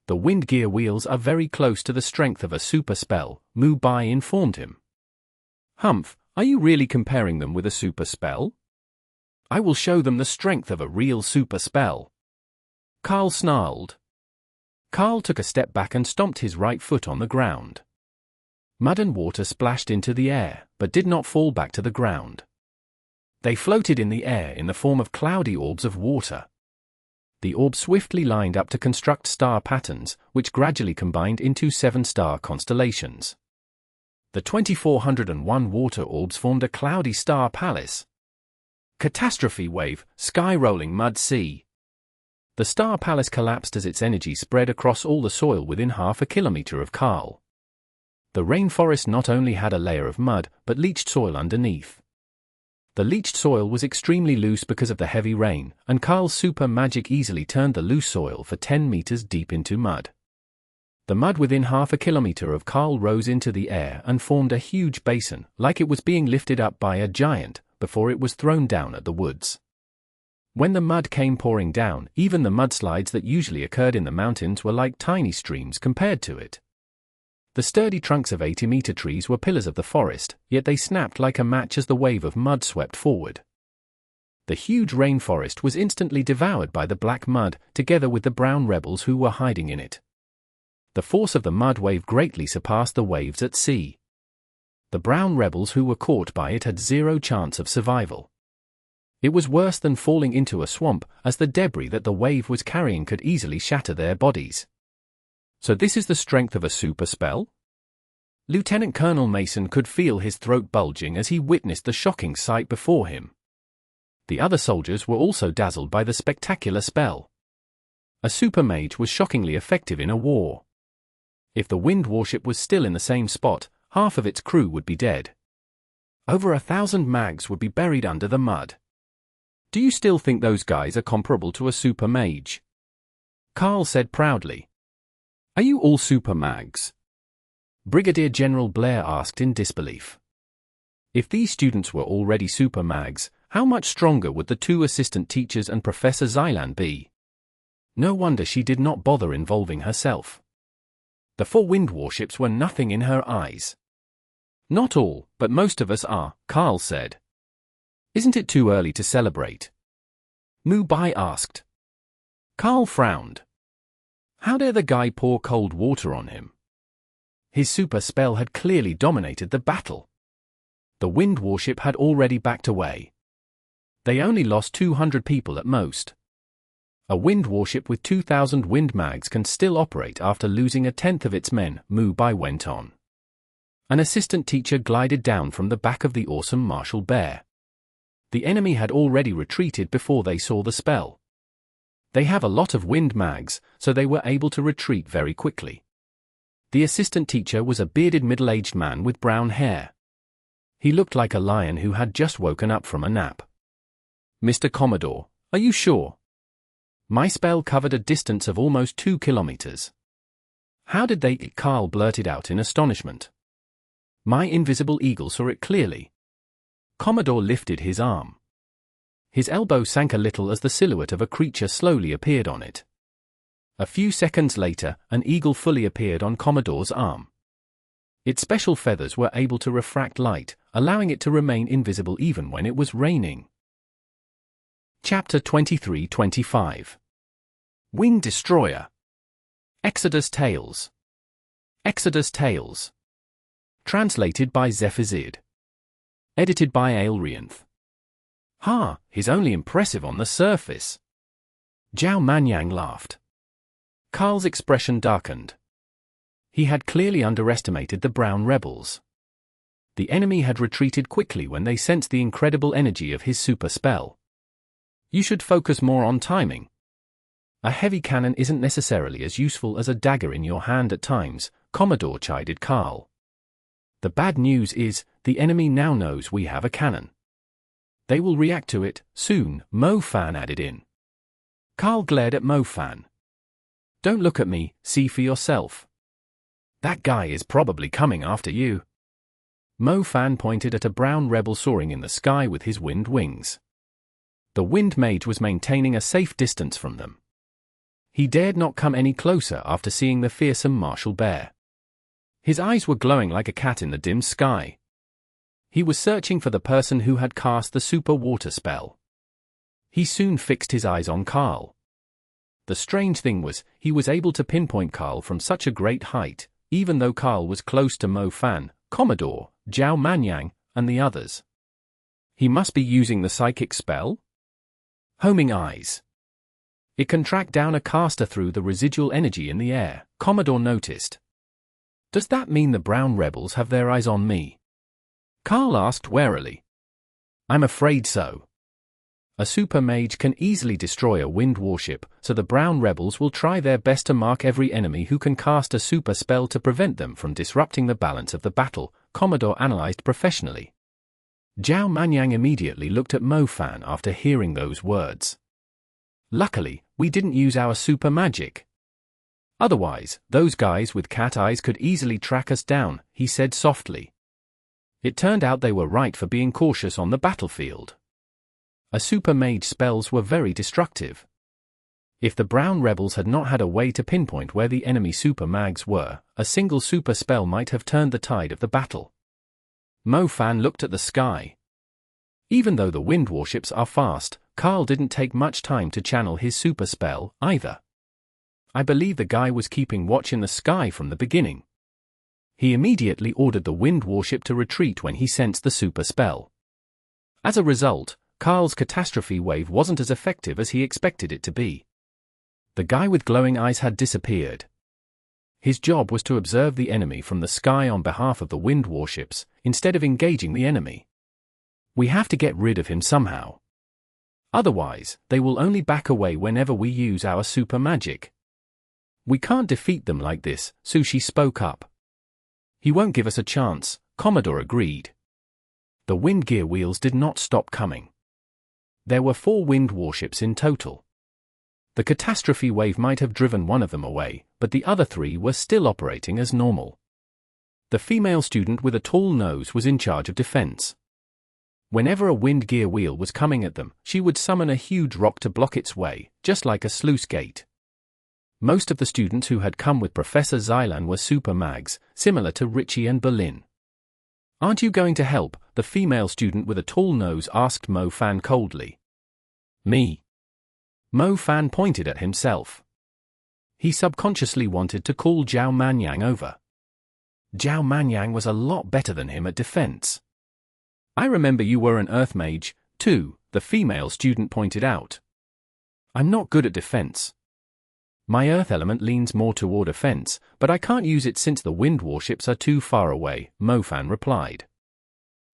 The wind gear wheels are very close to the strength of a super spell, Mu Bai informed him. Humph, are you really comparing them with a super spell? I will show them the strength of a real super spell. Carl snarled. Carl took a step back and stomped his right foot on the ground. Mud and water splashed into the air, but did not fall back to the ground. They floated in the air in the form of cloudy orbs of water. The orbs swiftly lined up to construct star patterns, which gradually combined into 7-star constellations. The 2401 water orbs formed a cloudy star palace. Catastrophe wave, sky rolling mud sea. The star palace collapsed as its energy spread across all the soil within half a kilometer of Carl. The rainforest not only had a layer of mud, but leached soil underneath. The leached soil was extremely loose because of the heavy rain, and Carl's super magic easily turned the loose soil for 10 meters deep into mud. The mud within half a kilometer of Carl rose into the air and formed a huge basin, like it was being lifted up by a giant, before it was thrown down at the woods. When the mud came pouring down, even the mudslides that usually occurred in the mountains were like tiny streams compared to it. The sturdy trunks of 80-meter trees were pillars of the forest, yet they snapped like a match as the wave of mud swept forward. The huge rainforest was instantly devoured by the black mud, together with the brown rebels who were hiding in it. The force of the mud wave greatly surpassed the waves at sea. The brown rebels who were caught by it had zero chance of survival. It was worse than falling into a swamp, as the debris that the wave was carrying could easily shatter their bodies. So this is the strength of a super spell? Lieutenant Colonel Mason could feel his throat bulging as he witnessed the shocking sight before him. The other soldiers were also dazzled by the spectacular spell. A super mage was shockingly effective in a war. If the wind warship was still in the same spot, half of its crew would be dead. Over 1,000 mags would be buried under the mud. Do you still think those guys are comparable to a super mage? Carl said proudly. Are you all super mags? Brigadier General Blair asked in disbelief. If these students were already super mags, how much stronger would the 2 assistant teachers and Professor Xylan be? No wonder she did not bother involving herself. The 4 wind warships were nothing in her eyes. Not all, but most of us are, Carl said. Isn't it too early to celebrate? Mu Bai asked. Carl frowned. How dare the guy pour cold water on him? His super spell had clearly dominated the battle. The wind warship had already backed away. They only lost 200 people at most. A wind warship with 2,000 wind mags can still operate after losing 1/10 of its men, Mu Bai went on. An assistant teacher glided down from the back of the awesome Marshal Bear. The enemy had already retreated before they saw the spell. They have a lot of wind mags, so they were able to retreat very quickly. The assistant teacher was a bearded middle-aged man with brown hair. He looked like a lion who had just woken up from a nap. Mr. Commodore, are you sure? My spell covered a distance of almost 2 kilometers. How did they? Carl blurted out in astonishment. My invisible eagle saw it clearly. Commodore lifted his arm. His elbow sank a little as the silhouette of a creature slowly appeared on it. A few seconds later, an eagle fully appeared on Commodore's arm. Its special feathers were able to refract light, allowing it to remain invisible even when it was raining. Chapter 23-25. Wing Destroyer. Exodus Tales. Exodus Tales. Translated by Zephazid. Edited by Aelrianth. He's only impressive on the surface. Zhao Manyan laughed. Carl's expression darkened. He had clearly underestimated the brown rebels. The enemy had retreated quickly when they sensed the incredible energy of his super spell. You should focus more on timing. A heavy cannon isn't necessarily as useful as a dagger in your hand at times, Commodore chided Carl. The bad news is, the enemy now knows we have a cannon. They will react to it, soon, Mo-Fan added in. Carl glared at Mo-Fan. Don't look at me, see for yourself. That guy is probably coming after you. Mo-Fan pointed at a brown rebel soaring in the sky with his wind wings. The Wind Mage was maintaining a safe distance from them. He dared not come any closer after seeing the fearsome martial bear. His eyes were glowing like a cat in the dim sky. He was searching for the person who had cast the super water spell. He soon fixed his eyes on Carl. The strange thing was, he was able to pinpoint Carl from such a great height, even though Carl was close to Mo-Fan, Commodore, Zhao Manyan, and the others. He must be using the psychic spell? Homing eyes. It can track down a caster through the residual energy in the air, Commodore noticed. Does that mean the brown rebels have their eyes on me? Carl asked warily. I'm afraid so. A super mage can easily destroy a wind warship, so the brown rebels will try their best to mark every enemy who can cast a super spell to prevent them from disrupting the balance of the battle, Commodore analyzed professionally. Zhao Manyan immediately looked at Mo-Fan after hearing those words. Luckily, we didn't use our super magic. Otherwise, those guys with cat eyes could easily track us down, he said softly. It turned out they were right for being cautious on the battlefield. A super mage spells were very destructive. If the brown rebels had not had a way to pinpoint where the enemy super mags were, a single super spell might have turned the tide of the battle. Mo-Fan looked at the sky. Even though the wind warships are fast, Carl didn't take much time to channel his super spell, either. I believe the guy was keeping watch in the sky from the beginning. He immediately ordered the wind warship to retreat when he sensed the super spell. As a result, Carl's catastrophe wave wasn't as effective as he expected it to be. The guy with glowing eyes had disappeared. His job was to observe the enemy from the sky on behalf of the wind warships, instead of engaging the enemy. We have to get rid of him somehow. Otherwise, they will only back away whenever we use our super magic. We can't defeat them like this, Sushi spoke up. He won't give us a chance, Commodore agreed. The wind gear wheels did not stop coming. There were 4 wind warships in total. The catastrophe wave might have driven one of them away, but the other 3 were still operating as normal. The female student with a tall nose was in charge of defense. Whenever a wind gear wheel was coming at them, she would summon a huge rock to block its way, just like a sluice gate. Most of the students who had come with Professor Zylan were super mags, similar to Richie and Berlin. Aren't you going to help? The female student with a tall nose asked Mo-Fan coldly. Me. Mo-Fan pointed at himself. He subconsciously wanted to call Zhao Manyan over. Zhao Manyan was a lot better than him at defense. I remember you were an earth mage, too, the female student pointed out. I'm not good at defense. My earth element leans more toward offense, but I can't use it since the wind warships are too far away, Mo-Fan replied.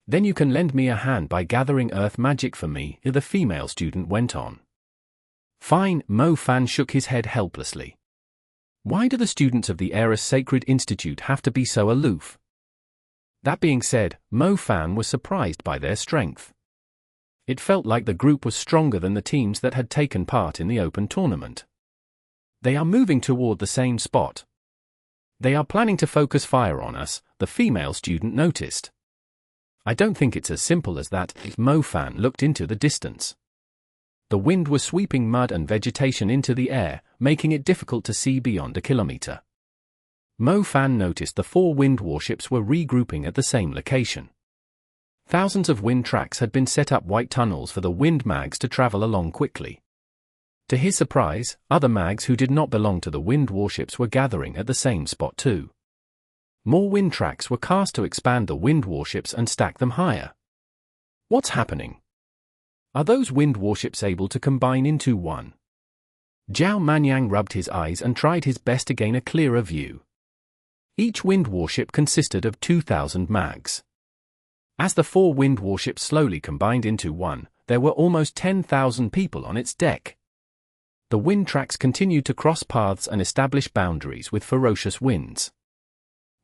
Then you can lend me a hand by gathering earth magic for me, the female student went on. Fine, Mo-Fan shook his head helplessly. Why do the students of the Eris Sacred Institute have to be so aloof? That being said, Mo-Fan was surprised by their strength. It felt like the group was stronger than the teams that had taken part in the open tournament. They are moving toward the same spot. They are planning to focus fire on us, the female student noticed. I don't think it's as simple as that, Mo-Fan looked into the distance. The wind was sweeping mud and vegetation into the air, making it difficult to see beyond a kilometer. Mo-Fan noticed the 4 wind warships were regrouping at the same location. Thousands of wind tracks had been set up, white tunnels for the wind mags to travel along quickly. To his surprise, other mags who did not belong to the wind warships were gathering at the same spot too. More wind tracks were cast to expand the wind warships and stack them higher. What's happening? Are those wind warships able to combine into one? Zhao Manyan rubbed his eyes and tried his best to gain a clearer view. Each wind warship consisted of 2,000 mags. As the 4 wind warships slowly combined into one, there were almost 10,000 people on its deck. The wind tracks continued to cross paths and establish boundaries with ferocious winds.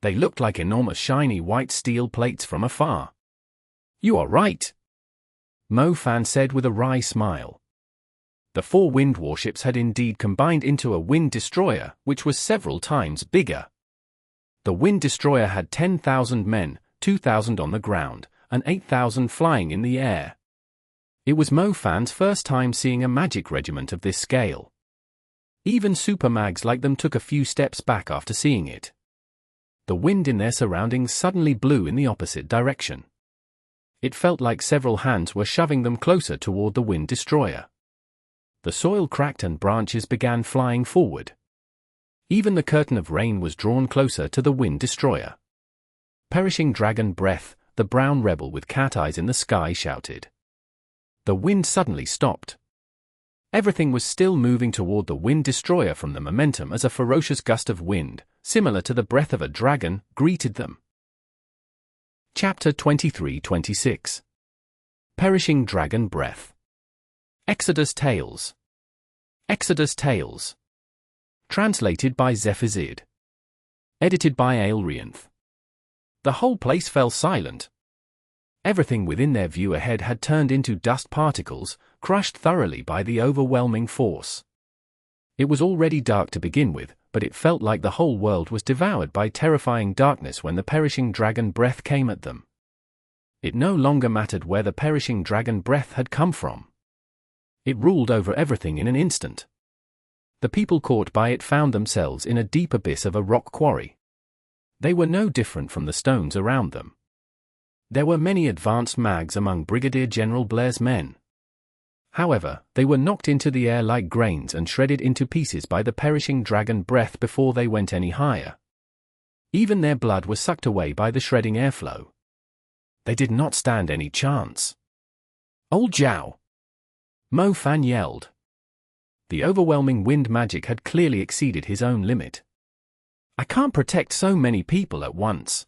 They looked like enormous shiny white steel plates from afar. "You are right," Mo Fan said with a wry smile. The 4 wind warships had indeed combined into a wind destroyer, which was several times bigger. The wind destroyer had 10,000 men, 2,000 on the ground, and 8,000 flying in the air. It was Mo Fan's first time seeing a magic regiment of this scale. Even super mags like them took a few steps back after seeing it. The wind in their surroundings suddenly blew in the opposite direction. It felt like several hands were shoving them closer toward the wind destroyer. The soil cracked and branches began flying forward. Even the curtain of rain was drawn closer to the wind destroyer. Perishing Dragon Breath, the brown rebel with cat eyes in the sky, shouted. The wind suddenly stopped. Everything was still moving toward the wind destroyer from the momentum as a ferocious gust of wind, similar to the breath of a dragon, greeted them. Chapter 23-26. Perishing Dragon Breath. Exodus Tales. Exodus Tales. Translated by Zephazid. Edited by Aelrianth. The whole place fell silent. Everything within their view ahead had turned into dust particles, crushed thoroughly by the overwhelming force. It was already dark to begin with, but it felt like the whole world was devoured by terrifying darkness when the perishing dragon breath came at them. It no longer mattered where the perishing dragon breath had come from. It ruled over everything in an instant. The people caught by it found themselves in a deep abyss of a rock quarry. They were no different from the stones around them. There were many advanced mags among Brigadier General Blair's men. However, they were knocked into the air like grains and shredded into pieces by the perishing dragon breath before they went any higher. Even their blood was sucked away by the shredding airflow. They did not stand any chance. "Old Zhao!" Mo Fan yelled. The overwhelming wind magic had clearly exceeded his own limit. "I can't protect so many people at once."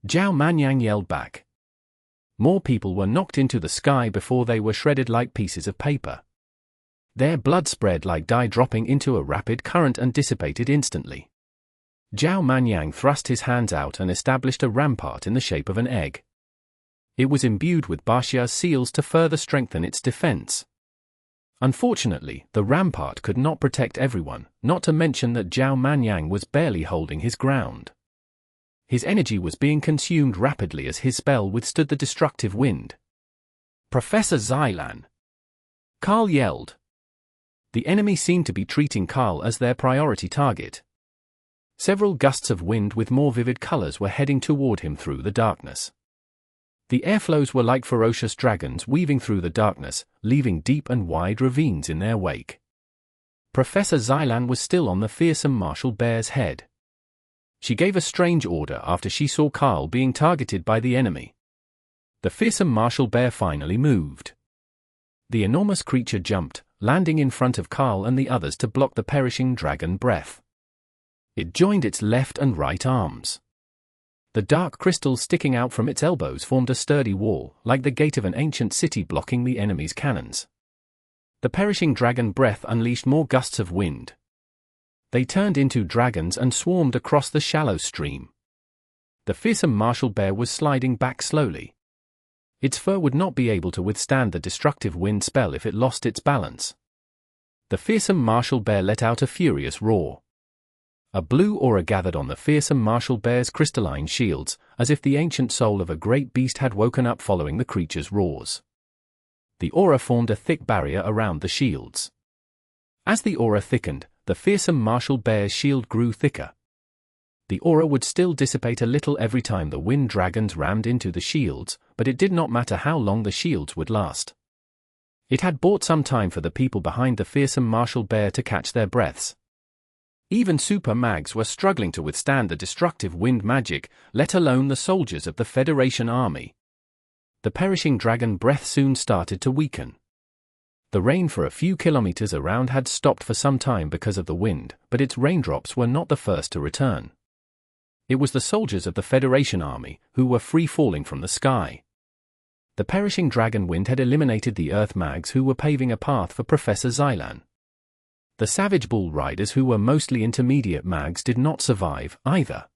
Zhao Manyan yelled back. More people were knocked into the sky before they were shredded like pieces of paper. Their blood spread like dye dropping into a rapid current and dissipated instantly. Zhao Manyan thrust his hands out and established a rampart in the shape of an egg. It was imbued with Bashia's seals to further strengthen its defense. Unfortunately, the rampart could not protect everyone, not to mention that Zhao Manyan was barely holding his ground. His energy was being consumed rapidly as his spell withstood the destructive wind. "Professor Xylan!" Carl yelled. The enemy seemed to be treating Carl as their priority target. Several gusts of wind with more vivid colors were heading toward him through the darkness. The airflows were like ferocious dragons weaving through the darkness, leaving deep and wide ravines in their wake. Professor Xylan was still on the fearsome Martial Bear's head. She gave a strange order after she saw Carl being targeted by the enemy. The fearsome Martial Bear finally moved. The enormous creature jumped, landing in front of Carl and the others to block the perishing dragon breath. It joined its left and right arms. The dark crystals sticking out from its elbows formed a sturdy wall, like the gate of an ancient city blocking the enemy's cannons. The perishing dragon breath unleashed more gusts of wind. They turned into dragons and swarmed across the shallow stream. The fearsome Martial Bear was sliding back slowly. Its fur would not be able to withstand the destructive wind spell if it lost its balance. The fearsome Martial Bear let out a furious roar. A blue aura gathered on the fearsome Martial Bear's crystalline shields, as if the ancient soul of a great beast had woken up following the creature's roars. The aura formed a thick barrier around the shields. As the aura thickened, the fearsome Martial Bear's shield grew thicker. The aura would still dissipate a little every time the wind dragons rammed into the shields, but it did not matter how long the shields would last. It had bought some time for the people behind the fearsome Martial Bear to catch their breaths. Even super mags were struggling to withstand the destructive wind magic, let alone the soldiers of the Federation army. The perishing dragon breath soon started to weaken. The rain for a few kilometers around had stopped for some time because of the wind, but its raindrops were not the first to return. It was the soldiers of the Federation army, who were free falling from the sky. The perishing dragon wind had eliminated the Earth Mags who were paving a path for Professor Xylan. The savage bull riders who were mostly intermediate mags did not survive, either.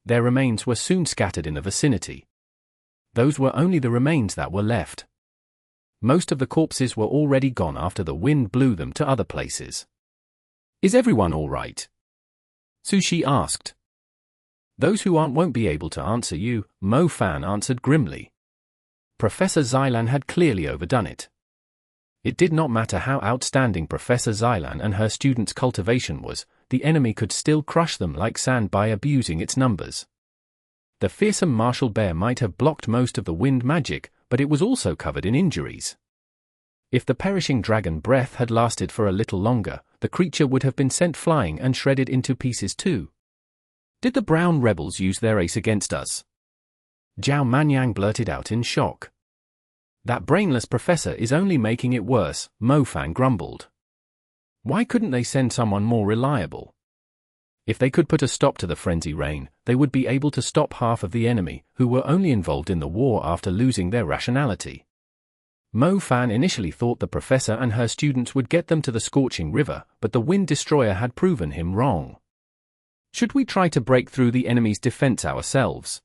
Their remains were soon scattered in the vicinity. Those were only the remains that were left. Most of the corpses were already gone after the wind blew them to other places. "Is everyone all right?" Sushi asked. "Those who aren't won't be able to answer you," Mo Fan answered grimly. Professor Xylan had clearly overdone it. It did not matter how outstanding Professor Xylan and her students' cultivation was, the enemy could still crush them like sand by abusing its numbers. The fearsome martial bear might have blocked most of the wind magic, but it was also covered in injuries. If the perishing dragon breath had lasted for a little longer, the creature would have been sent flying and shredded into pieces too. "Did the brown rebels use their ace against us?" Zhao Manyan blurted out in shock. "That brainless professor is only making it worse," Mo Fan grumbled. "Why couldn't they send someone more reliable? If they could put a stop to the frenzy rain, they would be able to stop half of the enemy, who were only involved in the war after losing their rationality." Mo Fan initially thought the professor and her students would get them to the scorching river, but the wind destroyer had proven him wrong. "Should we try to break through the enemy's defense ourselves?"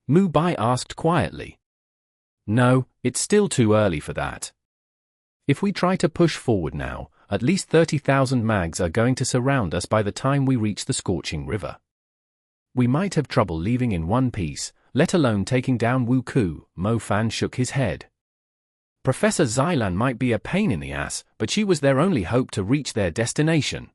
Mu Bai asked quietly. "No, it's still too early for that. If we try to push forward now, at least 30,000 mags are going to surround us by the time we reach the scorching river. We might have trouble leaving in one piece, let alone taking down Wu Ku." Mo Fan shook his head. "Professor Xylan might be a pain in the ass, but she was their only hope to reach their destination.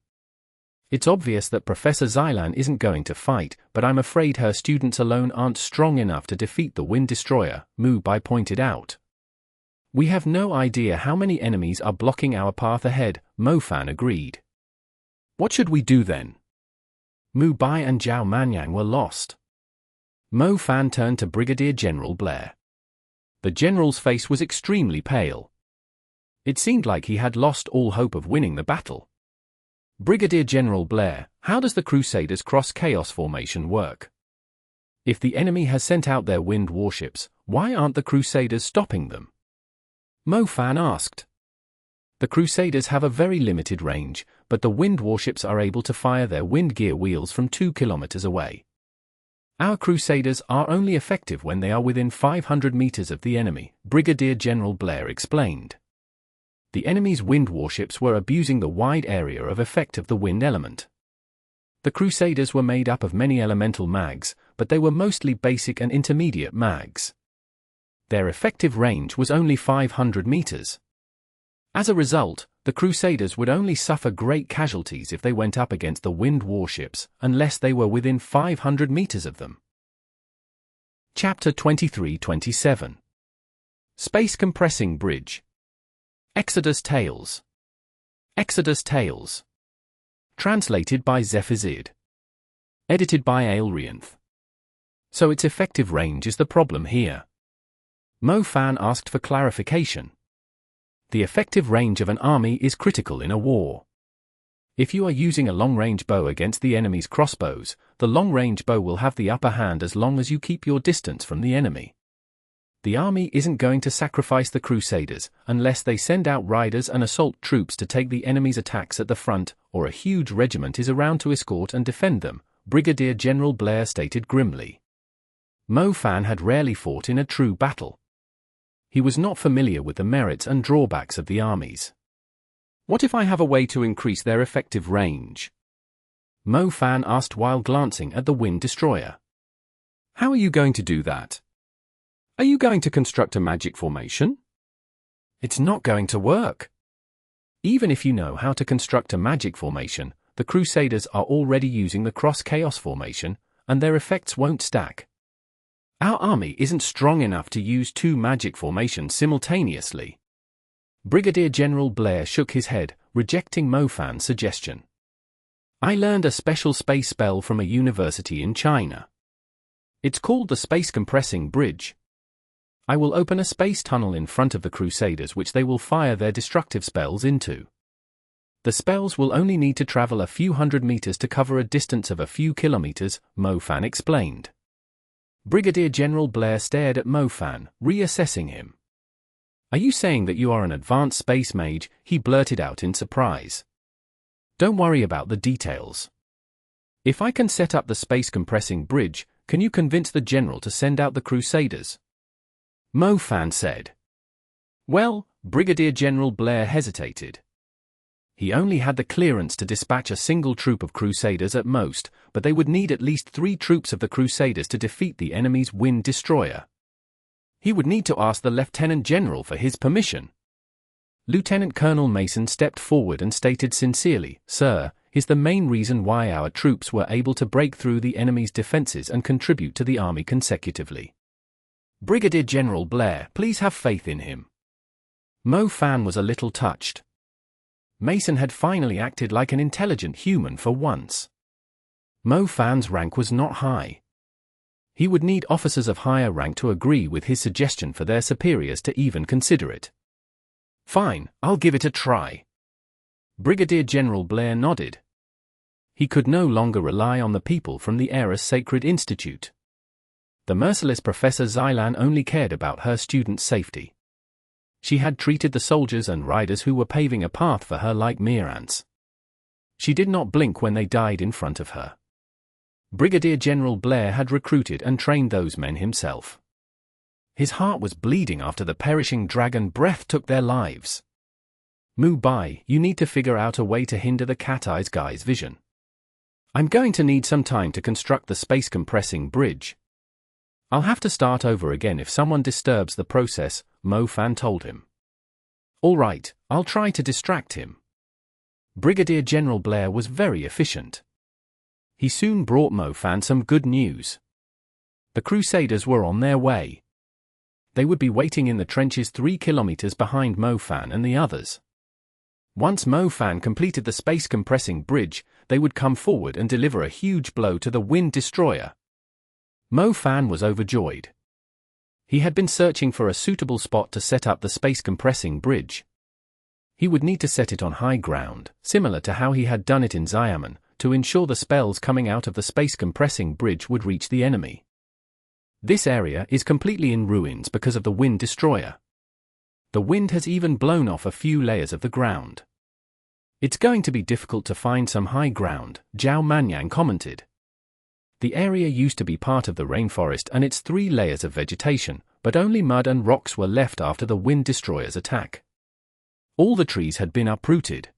It's obvious that Professor Xylan isn't going to fight, but I'm afraid her students alone aren't strong enough to defeat the Wind Destroyer," Mu Bai pointed out. "We have no idea how many enemies are blocking our path ahead," Mo Fan agreed. "What should we do then?" Mu Bai and Zhao Manyan were lost. Mo Fan turned to Brigadier General Blair. The general's face was extremely pale. It seemed like he had lost all hope of winning the battle. "Brigadier General Blair, how does the Crusaders' cross-chaos formation work? If the enemy has sent out their wind warships, why aren't the Crusaders stopping them?" Mo Fan asked. "The Crusaders have a very limited range, but the wind warships are able to fire their wind gear wheels from 2 kilometers away. Our Crusaders are only effective when they are within 500 meters of the enemy," Brigadier General Blair explained. The enemy's wind warships were abusing the wide area of effect of the wind element. The Crusaders were made up of many elemental mags, but they were mostly basic and intermediate mags. Their effective range was only 500 meters. As a result, the Crusaders would only suffer great casualties if they went up against the wind warships, unless they were within 500 meters of them. Chapter 23-27 Space Compressing Bridge. Exodus Tales. Exodus Tales. Translated by Zephazid. Edited by Aelrianth. So its effective range is the problem here. Mo Fan asked for clarification. The effective range of an army is critical in a war. If you are using a long-range bow against the enemy's crossbows, the long-range bow will have the upper hand as long as you keep your distance from the enemy. The army isn't going to sacrifice the Crusaders unless they send out riders and assault troops to take the enemy's attacks at the front, or a huge regiment is around to escort and defend them, Brigadier General Blair stated grimly. Mo Fan had rarely fought in a true battle. He was not familiar with the merits and drawbacks of the armies. "What if I have a way to increase their effective range?" Mo Fan asked while glancing at the Wind Destroyer. "How are you going to do that? Are you going to construct a magic formation?" "It's not going to work. Even if you know how to construct a magic formation, the Crusaders are already using the cross-chaos formation, and their effects won't stack. Our army isn't strong enough to use 2 magic formations simultaneously." Brigadier General Blair shook his head, rejecting Mo Fan's suggestion. "I learned a special space spell from a university in China. It's called the Space Compressing Bridge. I will open a space tunnel in front of the Crusaders which they will fire their destructive spells into. The spells will only need to travel a few hundred meters to cover a distance of a few kilometers," Mo Fan explained. Brigadier General Blair stared at Mo-Fan, reassessing him. "Are you saying that you are an advanced space mage?" he blurted out in surprise. "Don't worry about the details. If I can set up the space-compressing bridge, can you convince the General to send out the Crusaders?" Mo-Fan said. "Well," Brigadier General Blair hesitated. He only had the clearance to dispatch a single troop of Crusaders at most, but they would need at least 3 troops of the Crusaders to defeat the enemy's Wind Destroyer. He would need to ask the Lieutenant General for his permission. Lieutenant Colonel Mason stepped forward and stated sincerely, "Sir, is the main reason why our troops were able to break through the enemy's defenses and contribute to the army consecutively. Brigadier General Blair, please have faith in him." Mo-Fan was a little touched. Mason had finally acted like an intelligent human for once. Mo-Fan's rank was not high. He would need officers of higher rank to agree with his suggestion for their superiors to even consider it. "Fine, I'll give it a try." Brigadier General Blair nodded. He could no longer rely on the people from the Eris Sacred Institute. The merciless Professor Xylan only cared about her students' safety. She had treated the soldiers and riders who were paving a path for her like mere ants. She did not blink when they died in front of her. Brigadier General Blair had recruited and trained those men himself. His heart was bleeding after the perishing dragon breath took their lives. "Mu-Bai, you need to figure out a way to hinder the Cat Eyes guy's vision. I'm going to need some time to construct the space-compressing bridge. I'll have to start over again if someone disturbs the process," Mo-Fan told him. "All right, I'll try to distract him." Brigadier General Blair was very efficient. He soon brought Mo-Fan some good news. The Crusaders were on their way. They would be waiting in the trenches 3 kilometers behind Mo-Fan and the others. Once Mo-Fan completed the space-compressing bridge, they would come forward and deliver a huge blow to the Wind Destroyer. Mo-Fan was overjoyed. He had been searching for a suitable spot to set up the space-compressing bridge. He would need to set it on high ground, similar to how he had done it in Xiamen, to ensure the spells coming out of the space-compressing bridge would reach the enemy. This area is completely in ruins because of the Wind Destroyer. The wind has even blown off a few layers of the ground. "It's going to be difficult to find some high ground," Zhao Manyan commented. The area used to be part of the rainforest and its 3 layers of vegetation, but only mud and rocks were left after the Wind Destroyer's attack. All the trees had been uprooted.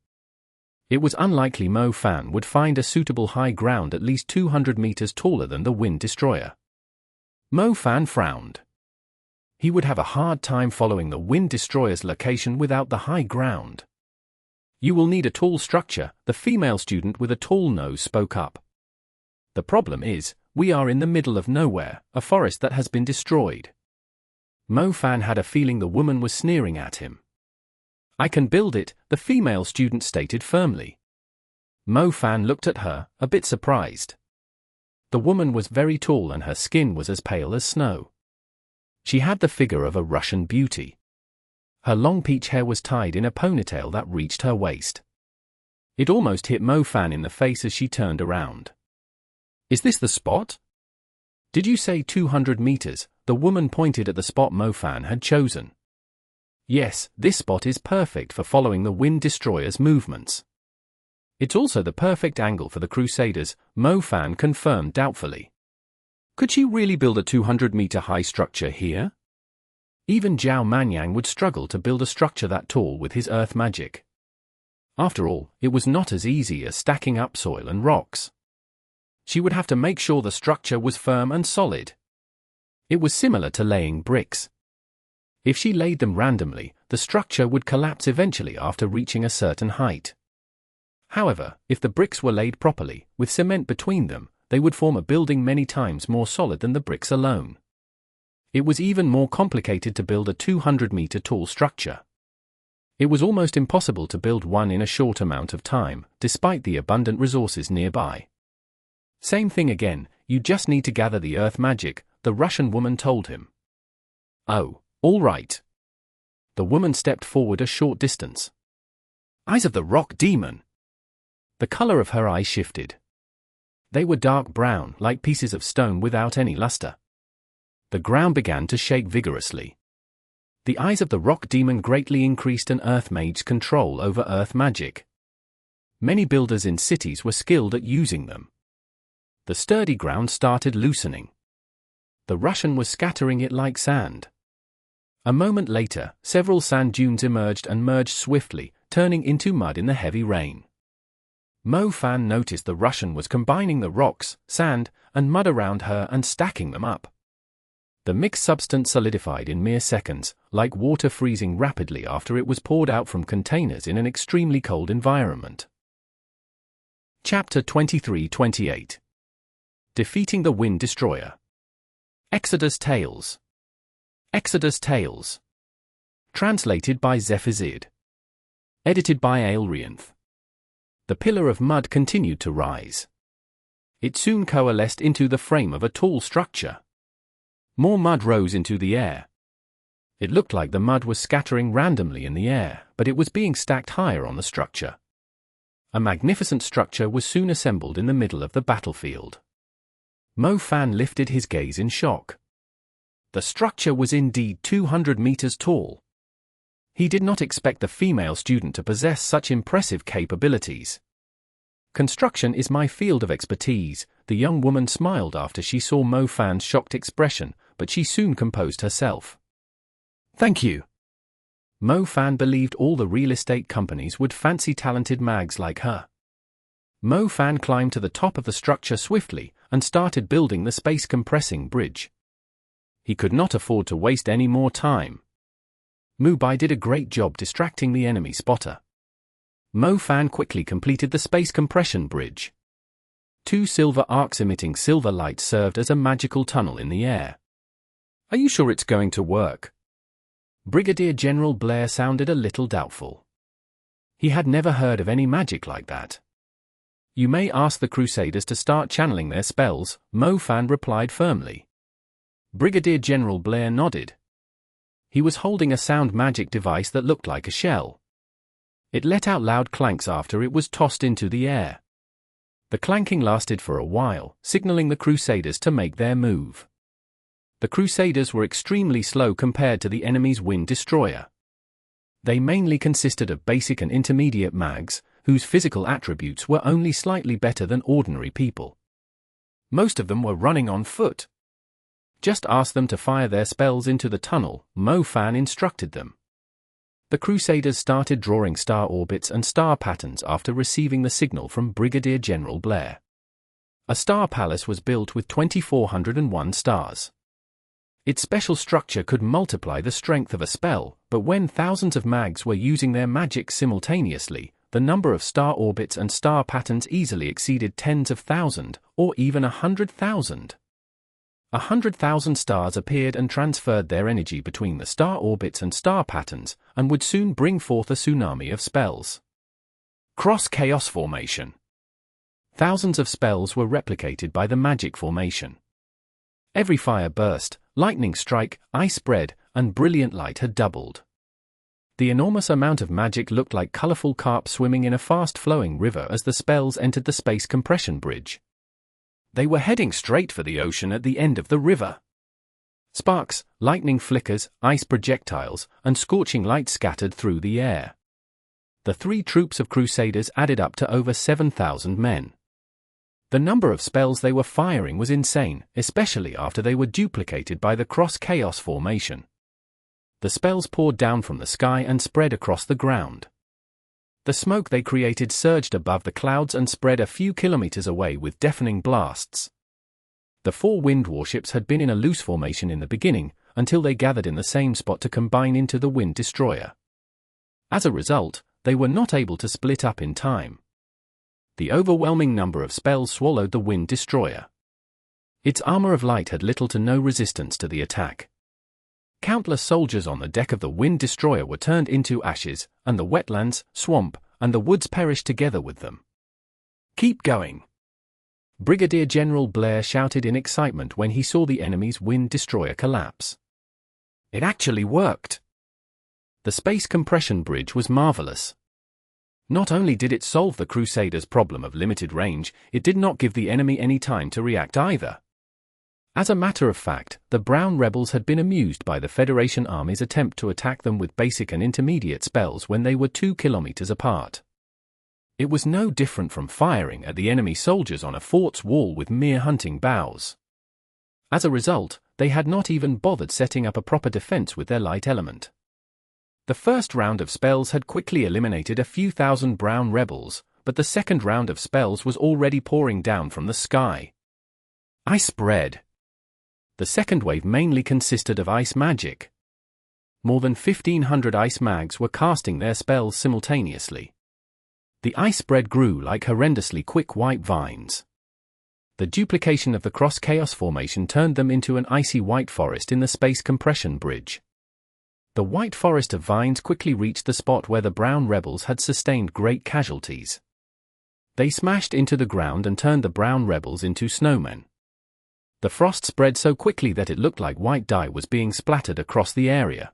It was unlikely Mo-Fan would find a suitable high ground at least 200 meters taller than the Wind Destroyer. Mo-Fan frowned. He would have a hard time following the Wind Destroyer's location without the high ground. "You will need a tall structure," the female student with a tall nose spoke up. "The problem is, we are in the middle of nowhere, a forest that has been destroyed." Mo-Fan had a feeling the woman was sneering at him. "I can build it," the female student stated firmly. Mo-Fan looked at her, a bit surprised. The woman was very tall and her skin was as pale as snow. She had the figure of a Russian beauty. Her long peach hair was tied in a ponytail that reached her waist. It almost hit Mo-Fan in the face as she turned around. "Is this the spot?" "Did you say 200 meters?" The woman pointed at the spot Mo-Fan had chosen. "Yes, this spot is perfect for following the Wind Destroyer's movements. It's also the perfect angle for the Crusaders," Mo-Fan confirmed doubtfully. "Could she really build a 200-meter high structure here?" Even Zhao Manyan would struggle to build a structure that tall with his earth magic. After all, it was not as easy as stacking up soil and rocks. She would have to make sure the structure was firm and solid. It was similar to laying bricks. If she laid them randomly, the structure would collapse eventually after reaching a certain height. However, if the bricks were laid properly, with cement between them, they would form a building many times more solid than the bricks alone. It was even more complicated to build a 200-meter tall structure. It was almost impossible to build one in a short amount of time, despite the abundant resources nearby. "Same thing again, you just need to gather the earth magic," the Russian woman told him. "Oh, all right." The woman stepped forward a short distance. "Eyes of the rock demon." The color of her eyes shifted. They were dark brown, like pieces of stone without any luster. The ground began to shake vigorously. The eyes of the rock demon greatly increased an earth mage's control over earth magic. Many builders in cities were skilled at using them. The sturdy ground started loosening. The Russian was scattering it like sand. A moment later, several sand dunes emerged and merged swiftly, turning into mud in the heavy rain. Mo Fan noticed the Russian was combining the rocks, sand, and mud around her and stacking them up. The mixed substance solidified in mere seconds, like water freezing rapidly after it was poured out from containers in an extremely cold environment. Chapter 23-28. Defeating the Wind Destroyer. Exodus Tales. Exodus Tales. Translated by Zephazid. Edited by Aelrianth. The pillar of mud continued to rise. It soon coalesced into the frame of a tall structure. More mud rose into the air. It looked like the mud was scattering randomly in the air, but it was being stacked higher on the structure. A magnificent structure was soon assembled in the middle of the battlefield. Mo Fan lifted his gaze in shock. The structure was indeed 200 meters tall. He did not expect the female student to possess such impressive capabilities. Construction is my field of expertise, the young woman smiled after she saw Mo Fan's shocked expression, but she soon composed herself. Thank you. Mo Fan believed all the real estate companies would fancy talented mags like her. Mo Fan climbed to the top of the structure swiftly and started building the space-compressing bridge. He could not afford to waste any more time. Mu Bai did a great job distracting the enemy spotter. Mo Fan quickly completed the space compression bridge. 2 silver arcs emitting silver light served as a magical tunnel in the air. Are you sure it's going to work? Brigadier General Blair sounded a little doubtful. He had never heard of any magic like that. You may ask the Crusaders to start channeling their spells, Mo Fan replied firmly. Brigadier General Blair nodded. He was holding a sound magic device that looked like a shell. It let out loud clanks after it was tossed into the air. The clanking lasted for a while, signaling the Crusaders to make their move. The Crusaders were extremely slow compared to the enemy's Wind Destroyer. They mainly consisted of basic and intermediate mags, whose physical attributes were only slightly better than ordinary people. Most of them were running on foot. Just ask them to fire their spells into the tunnel, Mo Fan instructed them. The Crusaders started drawing star orbits and star patterns after receiving the signal from Brigadier General Blair. A star palace was built with 2,401 stars. Its special structure could multiply the strength of a spell, but when thousands of mags were using their magic simultaneously, the number of star orbits and star patterns easily exceeded tens of thousands, or even 100,000. 100,000 stars appeared and transferred their energy between the star orbits and star patterns, and would soon bring forth a tsunami of spells. Cross-chaos formation. Thousands of spells were replicated by the magic formation. Every fire burst, lightning strike, ice spread, and brilliant light had doubled. The enormous amount of magic looked like colorful carp swimming in a fast-flowing river as the spells entered the space compression bridge. They were heading straight for the ocean at the end of the river. Sparks, lightning flickers, ice projectiles, and scorching light scattered through the air. The 3 troops of Crusaders added up to over 7,000 men. The number of spells they were firing was insane, especially after they were duplicated by the cross-chaos formation. The spells poured down from the sky and spread across the ground. The smoke they created surged above the clouds and spread a few kilometers away with deafening blasts. The 4 wind warships had been in a loose formation in the beginning, until they gathered in the same spot to combine into the Wind Destroyer. As a result, they were not able to split up in time. The overwhelming number of spells swallowed the Wind Destroyer. Its armor of light had little to no resistance to the attack. Countless soldiers on the deck of the Wind Destroyer were turned into ashes, and the wetlands, swamp, and the woods perished together with them. Keep going! Brigadier General Blair shouted in excitement when he saw the enemy's Wind Destroyer collapse. It actually worked! The space compression bridge was marvelous. Not only did it solve the Crusaders' problem of limited range, it did not give the enemy any time to react either. As a matter of fact, the Brown rebels had been amused by the Federation army's attempt to attack them with basic and intermediate spells when they were 2 kilometers apart. It was no different from firing at the enemy soldiers on a fort's wall with mere hunting bows. As a result, they had not even bothered setting up a proper defense with their light element. The first round of spells had quickly eliminated a few thousand Brown rebels, but the second round of spells was already pouring down from the sky. Ice spread. The second wave mainly consisted of ice magic. More than 1,500 ice mags were casting their spells simultaneously. The ice spread grew like horrendously quick white vines. The duplication of the cross-chaos formation turned them into an icy white forest in the space compression bridge. The white forest of vines quickly reached the spot where the Brown rebels had sustained great casualties. They smashed into the ground and turned the Brown rebels into snowmen. The frost spread so quickly that it looked like white dye was being splattered across the area.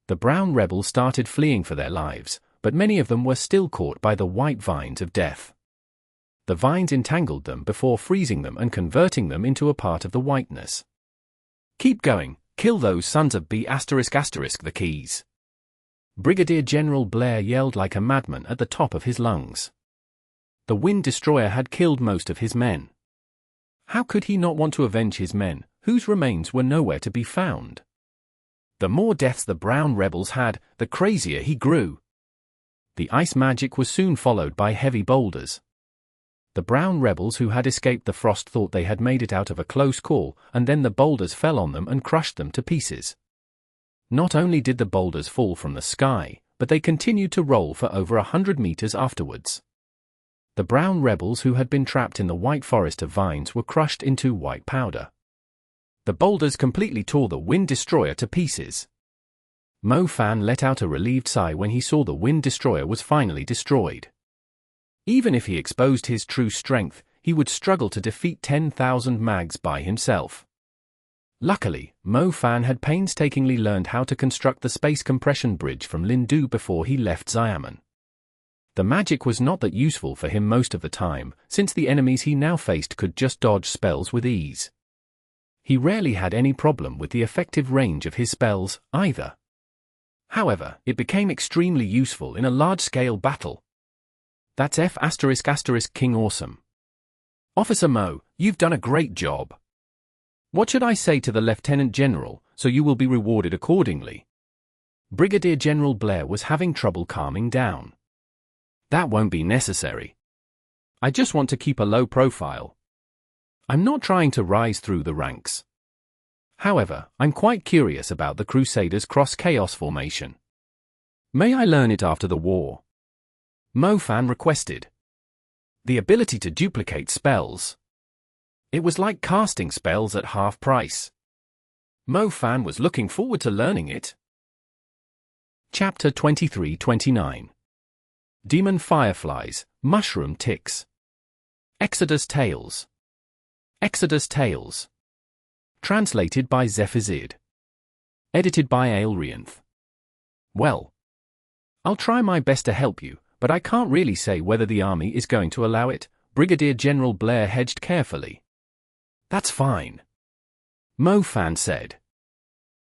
The Brown rebels started fleeing for their lives, but many of them were still caught by the white vines of death. The vines entangled them before freezing them and converting them into a part of the whiteness. "Keep going, kill those sons of B**** the keys." Brigadier General Blair yelled like a madman at the top of his lungs. The Wind Destroyer had killed most of his men. How could he not want to avenge his men, whose remains were nowhere to be found? The more deaths the Brown rebels had, the crazier he grew. The ice magic was soon followed by heavy boulders. The Brown rebels who had escaped the frost thought they had made it out of a close call, and then the boulders fell on them and crushed them to pieces. Not only did the boulders fall from the sky, but they continued to roll for over 100 meters afterwards. The Brown rebels who had been trapped in the white forest of vines were crushed into white powder. The boulders completely tore the Wind Destroyer to pieces. Mo Fan let out a relieved sigh when he saw the Wind Destroyer was finally destroyed. Even if he exposed his true strength, he would struggle to defeat 10,000 mags by himself. Luckily, Mo Fan had painstakingly learned how to construct the space compression bridge from Lindu before he left Xiamen. The magic was not that useful for him most of the time, since the enemies he now faced could just dodge spells with ease. He rarely had any problem with the effective range of his spells, either. However, it became extremely useful in a large-scale battle. That's King Awesome. Officer Mo, you've done a great job. What should I say to the Lieutenant General, so you will be rewarded accordingly? Brigadier General Blair was having trouble calming down. That won't be necessary. I just want to keep a low profile. I'm not trying to rise through the ranks. However, I'm quite curious about the Crusaders' cross-chaos formation. May I learn it after the war? Mo Fan requested. The ability to duplicate spells. It was like casting spells at half price. Mo Fan was looking forward to learning it. Chapter 23-29. Demon Fireflies, Mushroom Ticks. Exodus Tales. Exodus Tales. Translated by Zephazid. Edited by Aelrianth. Well, I'll try my best to help you, but I can't really say whether the army is going to allow it. Brigadier General Blair hedged carefully. That's fine, Mo Fan said.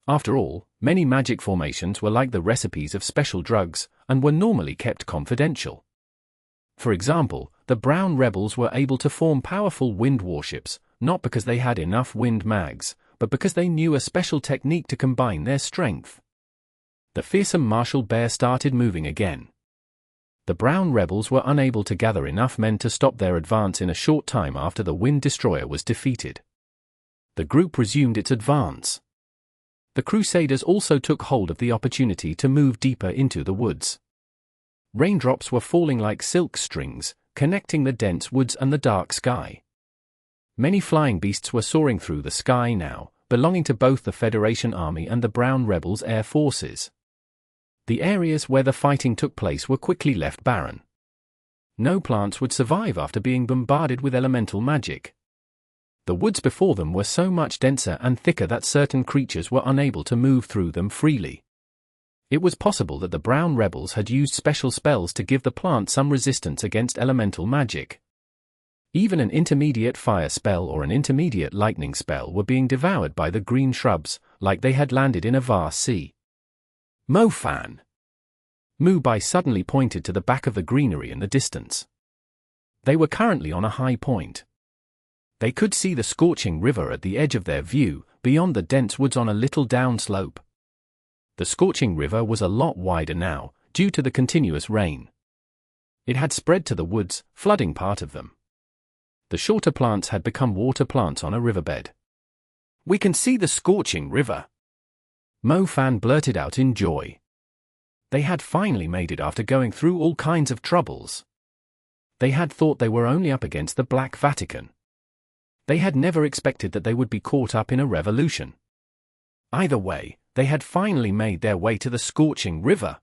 After all, many magic formations were like the recipes of special drugs, and were normally kept confidential. For example, the Brown rebels were able to form powerful wind warships, not because they had enough wind mags, but because they knew a special technique to combine their strength. The fearsome martial bear started moving again. The Brown rebels were unable to gather enough men to stop their advance in a short time after the Wind Destroyer was defeated. The group resumed its advance. The Crusaders also took hold of the opportunity to move deeper into the woods. Raindrops were falling like silk strings, connecting the dense woods and the dark sky. Many flying beasts were soaring through the sky now, belonging to both the Federation Army and the Brown Rebels' air forces. The areas where the fighting took place were quickly left barren. No plants would survive after being bombarded with elemental magic. The woods before them were so much denser and thicker that certain creatures were unable to move through them freely. It was possible that the Brown Rebels had used special spells to give the plant some resistance against elemental magic. Even an intermediate fire spell or an intermediate lightning spell were being devoured by the green shrubs, like they had landed in a vast sea. Mo-fan! Mu-bai suddenly pointed to the back of the greenery in the distance. They were currently on a high point. They could see the scorching river at the edge of their view, beyond the dense woods on a little downslope. The scorching river was a lot wider now, due to the continuous rain. It had spread to the woods, flooding part of them. The shorter plants had become water plants on a riverbed. "We can see the scorching river!" Mo-fan blurted out in joy. They had finally made it after going through all kinds of troubles. They had thought they were only up against the Black Vatican. They had never expected that they would be caught up in a revolution. Either way, they had finally made their way to the scorching river.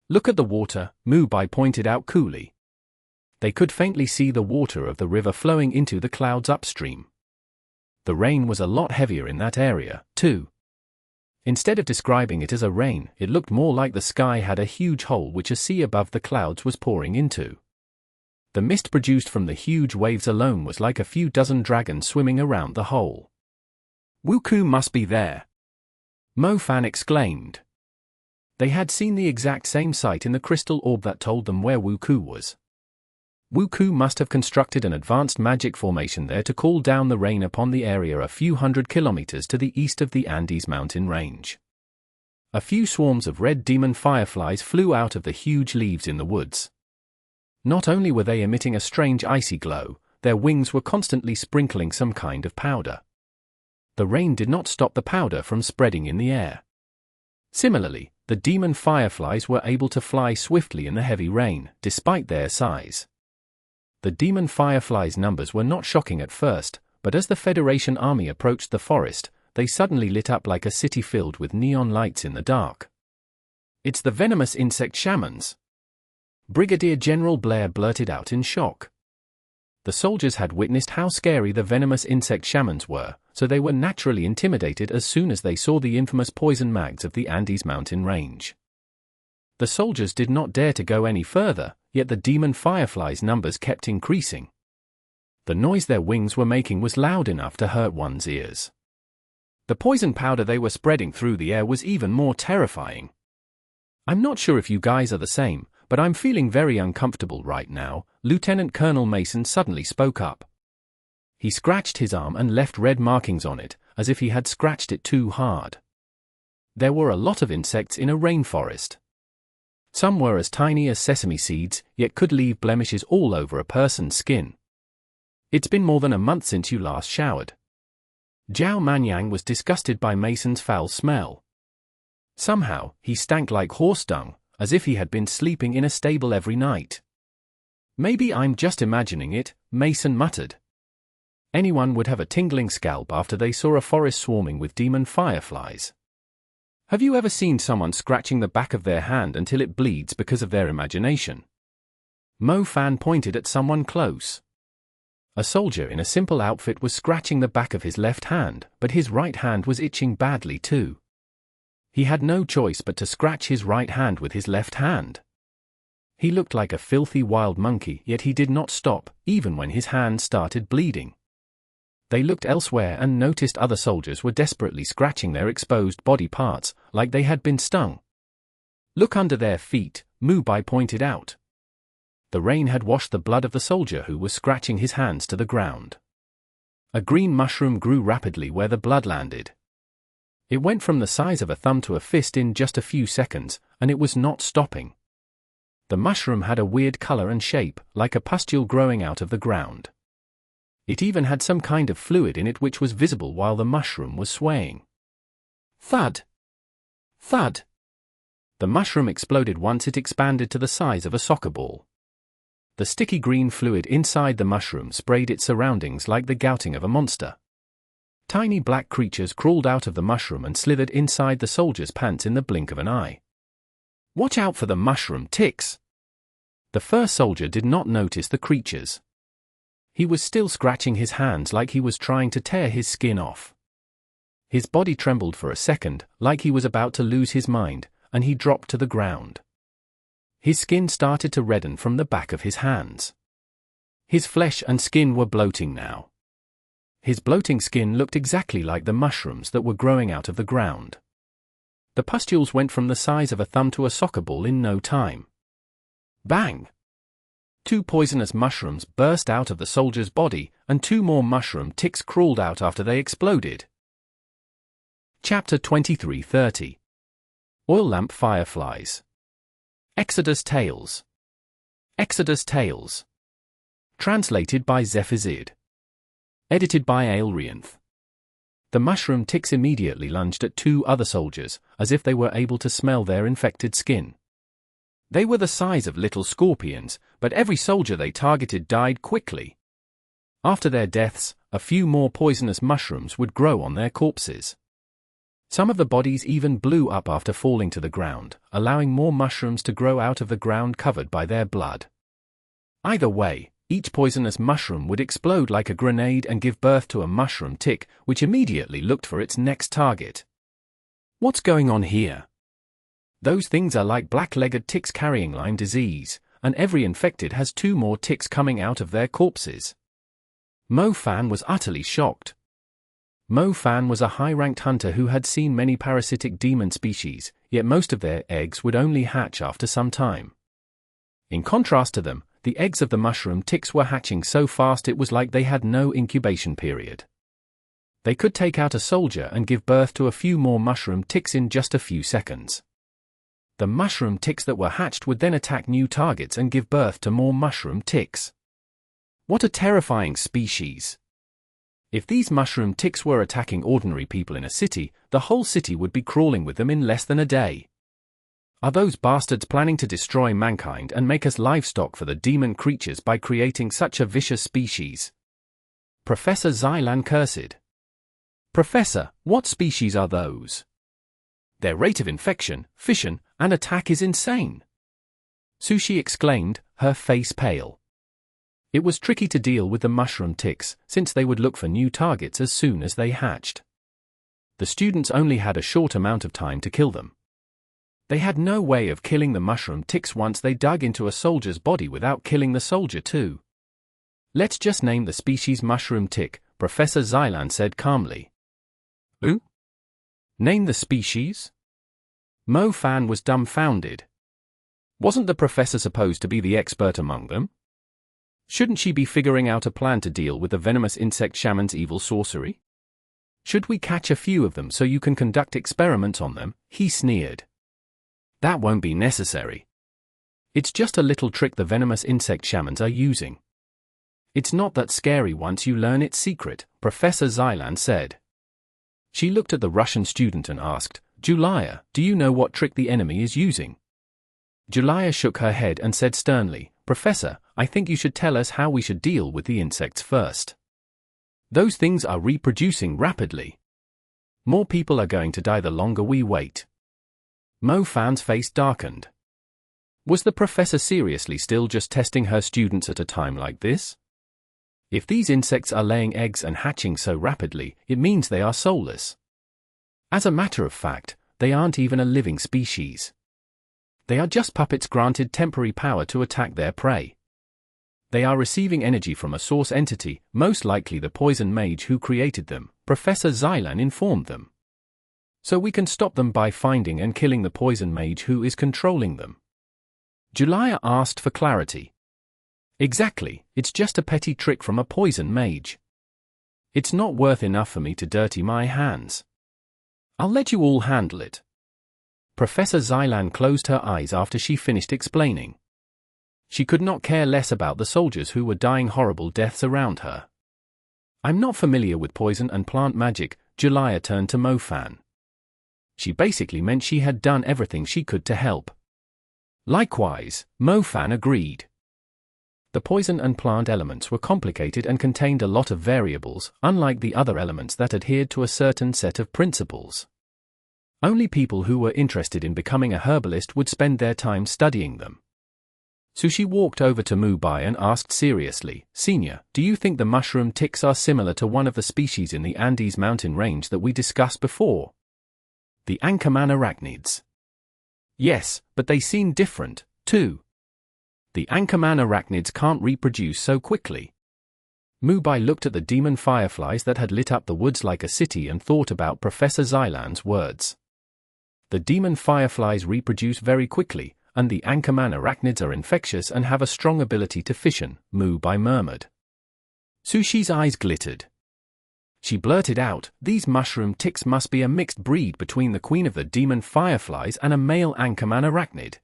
"Look at the water," Mu-bai pointed out coolly. They could faintly see the water of the river flowing into the clouds upstream. The rain was a lot heavier in that area, too. Instead of describing it as a rain, it looked more like the sky had a huge hole which a sea above the clouds was pouring into. The mist produced from the huge waves alone was like a few dozen dragons swimming around the hole. "Wuku must be there!" Mo-fan exclaimed. They had seen the exact same sight in the crystal orb that told them where Wuku was. Wuku must have constructed an advanced magic formation there to call down the rain upon the area a few hundred kilometers to the east of the Andes mountain range. A few swarms of red demon fireflies flew out of the huge leaves in the woods. Not only were they emitting a strange icy glow, their wings were constantly sprinkling some kind of powder. The rain did not stop the powder from spreading in the air. Similarly, the demon fireflies were able to fly swiftly in the heavy rain, despite their size. The demon fireflies' numbers were not shocking at first, but as the Federation army approached the forest, they suddenly lit up like a city filled with neon lights in the dark. "It's the venomous insect shamans!" Brigadier General Blair blurted out in shock. The soldiers had witnessed how scary the venomous insect shamans were, so they were naturally intimidated as soon as they saw the infamous poison mags of the Andes mountain range. The soldiers did not dare to go any further, yet the demon fireflies' numbers kept increasing. The noise their wings were making was loud enough to hurt one's ears. The poison powder they were spreading through the air was even more terrifying. "I'm not sure if you guys are the same, but I'm feeling very uncomfortable right now," Lieutenant Colonel Mason suddenly spoke up. He scratched his arm and left red markings on it, as if he had scratched it too hard. There were a lot of insects in a rainforest. Some were as tiny as sesame seeds, yet could leave blemishes all over a person's skin. "It's been more than a month since you last showered." Zhao Manyan was disgusted by Mason's foul smell. Somehow, he stank like horse dung, as if he had been sleeping in a stable every night. "Maybe I'm just imagining it," Mason muttered. Anyone would have a tingling scalp after they saw a forest swarming with demon fireflies. Have you ever seen someone scratching the back of their hand until it bleeds because of their imagination? Mo-fan pointed at someone close. A soldier in a simple outfit was scratching the back of his left hand, but his right hand was itching badly too. He had no choice but to scratch his right hand with his left hand. He looked like a filthy wild monkey, yet he did not stop, even when his hand started bleeding. They looked elsewhere and noticed other soldiers were desperately scratching their exposed body parts, like they had been stung. "Look under their feet," Mu-bai pointed out. The rain had washed the blood of the soldier who was scratching his hands to the ground. A green mushroom grew rapidly where the blood landed. It went from the size of a thumb to a fist in just a few seconds, and it was not stopping. The mushroom had a weird color and shape, like a pustule growing out of the ground. It even had some kind of fluid in it which was visible while the mushroom was swaying. Thud! Thud! The mushroom exploded once it expanded to the size of a soccer ball. The sticky green fluid inside the mushroom sprayed its surroundings like the gouting of a monster. Tiny black creatures crawled out of the mushroom and slithered inside the soldier's pants in the blink of an eye. "Watch out for the mushroom ticks!" The first soldier did not notice the creatures. He was still scratching his hands like he was trying to tear his skin off. His body trembled for a second, like he was about to lose his mind, and he dropped to the ground. His skin started to redden from the back of his hands. His flesh and skin were bloating now. His bloating skin looked exactly like the mushrooms that were growing out of the ground. The pustules went from the size of a thumb to a soccer ball in no time. Bang! 2 poisonous mushrooms burst out of the soldier's body, and 2 more mushroom ticks crawled out after they exploded. Chapter 23:30. Oil Lamp Fireflies. Exodus Tales. Exodus Tales. Translated by Zephazid. Edited by Aelrianth. The mushroom ticks immediately lunged at 2 other soldiers, as if they were able to smell their infected skin. They were the size of little scorpions, but every soldier they targeted died quickly. After their deaths, a few more poisonous mushrooms would grow on their corpses. Some of the bodies even blew up after falling to the ground, allowing more mushrooms to grow out of the ground covered by their blood. Either way, each poisonous mushroom would explode like a grenade and give birth to a mushroom tick, which immediately looked for its next target. What's going on here? Those things are like black-legged ticks carrying Lyme disease, and every infected has 2 more ticks coming out of their corpses. Mo Fan was utterly shocked. Mo Fan was a high-ranked hunter who had seen many parasitic demon species, yet most of their eggs would only hatch after some time. In contrast to them, the eggs of the mushroom ticks were hatching so fast it was like they had no incubation period. They could take out a soldier and give birth to a few more mushroom ticks in just a few seconds. The mushroom ticks that were hatched would then attack new targets and give birth to more mushroom ticks. What a terrifying species! If these mushroom ticks were attacking ordinary people in a city, the whole city would be crawling with them in less than a day. Are those bastards planning to destroy mankind and make us livestock for the demon creatures by creating such a vicious species? Professor Xylan cursed. Professor, what species are those? Their rate of infection, fission, and attack is insane. Sushi exclaimed, her face pale. It was tricky to deal with the mushroom ticks, since they would look for new targets as soon as they hatched. The students only had a short amount of time to kill them. They had no way of killing the mushroom ticks once they dug into a soldier's body without killing the soldier too. Let's just name the species mushroom tick, Professor Xylan said calmly. Who? Name the species? Mo Fan was dumbfounded. Wasn't the professor supposed to be the expert among them? Shouldn't she be figuring out a plan to deal with the venomous insect shaman's evil sorcery? Should we catch a few of them so you can conduct experiments on them? He sneered. That won't be necessary. It's just a little trick the venomous insect shamans are using. It's not that scary once you learn its secret, Professor Xylan said. She looked at the Russian student and asked, Julia, do you know what trick the enemy is using? Julia shook her head and said sternly, Professor, I think you should tell us how we should deal with the insects first. Those things are reproducing rapidly. More people are going to die the longer we wait. Mo Fan's face darkened. Was the professor seriously still just testing her students at a time like this? If these insects are laying eggs and hatching so rapidly, it means they are soulless. As a matter of fact, they aren't even a living species. They are just puppets granted temporary power to attack their prey. They are receiving energy from a source entity, most likely the poison mage who created them, Professor Xylan informed them. So we can stop them by finding and killing the poison mage who is controlling them. Julia asked for clarity. Exactly, it's just a petty trick from a poison mage. It's not worth enough for me to dirty my hands. I'll let you all handle it. Professor Xylan closed her eyes after she finished explaining. She could not care less about the soldiers who were dying horrible deaths around her. I'm not familiar with poison and plant magic, Julia turned to Mo Fan. She basically meant she had done everything she could to help. Likewise, Mo Fan agreed. The poison and plant elements were complicated and contained a lot of variables, unlike the other elements that adhered to a certain set of principles. Only people who were interested in becoming a herbalist would spend their time studying them. Sushi walked over to Mubai and asked seriously, Senior, do you think the mushroom ticks are similar to one of the species in the Andes mountain range that we discussed before? The Anchorman arachnids. Yes, but they seem different, too. The Anchorman arachnids can't reproduce so quickly. Mubai looked at the demon fireflies that had lit up the woods like a city and thought about Professor Xylan's words. The demon fireflies reproduce very quickly, and the Anchorman arachnids are infectious and have a strong ability to fission, Mubai murmured. Sushi's eyes glittered. She blurted out, "These mushroom ticks must be a mixed breed between the queen of the demon fireflies and a male Anchorman arachnid."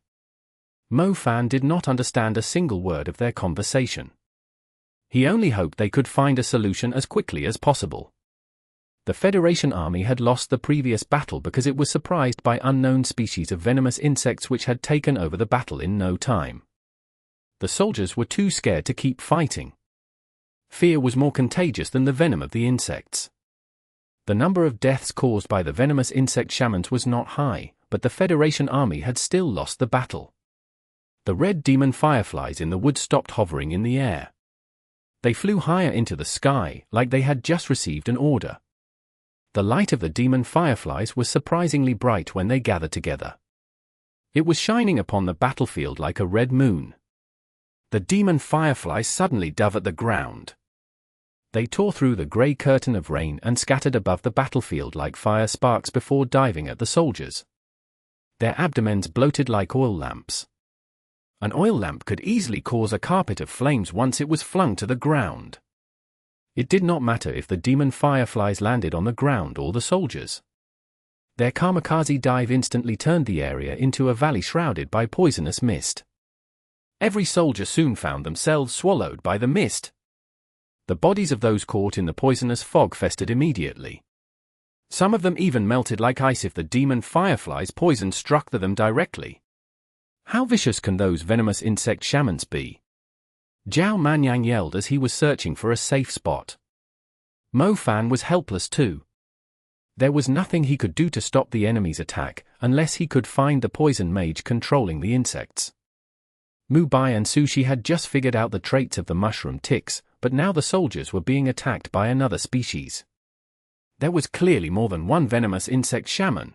Mo Fan did not understand a single word of their conversation. He only hoped they could find a solution as quickly as possible. The Federation army had lost the previous battle because it was surprised by unknown species of venomous insects which had taken over the battle in no time. The soldiers were too scared to keep fighting. Fear was more contagious than the venom of the insects. The number of deaths caused by the venomous insect shamans was not high, but the Federation army had still lost the battle. The red demon fireflies in the wood stopped hovering in the air. They flew higher into the sky, like they had just received an order. The light of the demon fireflies was surprisingly bright when they gathered together. It was shining upon the battlefield like a red moon. The demon fireflies suddenly dove at the ground. They tore through the grey curtain of rain and scattered above the battlefield like fire sparks before diving at the soldiers. Their abdomens bloated like oil lamps. An oil lamp could easily cause a carpet of flames once it was flung to the ground. It did not matter if the demon fireflies landed on the ground or the soldiers. Their kamikaze dive instantly turned the area into a valley shrouded by poisonous mist. Every soldier soon found themselves swallowed by the mist. The bodies of those caught in the poisonous fog festered immediately. Some of them even melted like ice if the demon fireflies' poison struck them directly. How vicious can those venomous insect shamans be? Zhao Manyan yelled as he was searching for a safe spot. Mo Fan was helpless too. There was nothing he could do to stop the enemy's attack, unless he could find the poison mage controlling the insects. Mubai and Sushi had just figured out the traits of the mushroom ticks, but now the soldiers were being attacked by another species. There was clearly more than one venomous insect shaman.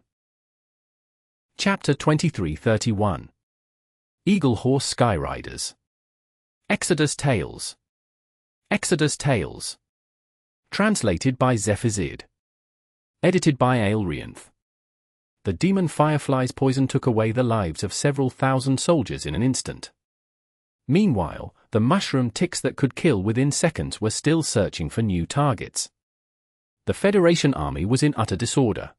Chapter 2331. Eagle Horse Skyriders. Exodus Tales. Exodus Tales. Translated by Zephazid. Edited by Aelrianth. The demon firefly's poison took away the lives of several thousand soldiers in an instant. Meanwhile, the mushroom ticks that could kill within seconds were still searching for new targets. The Federation army was in utter disorder.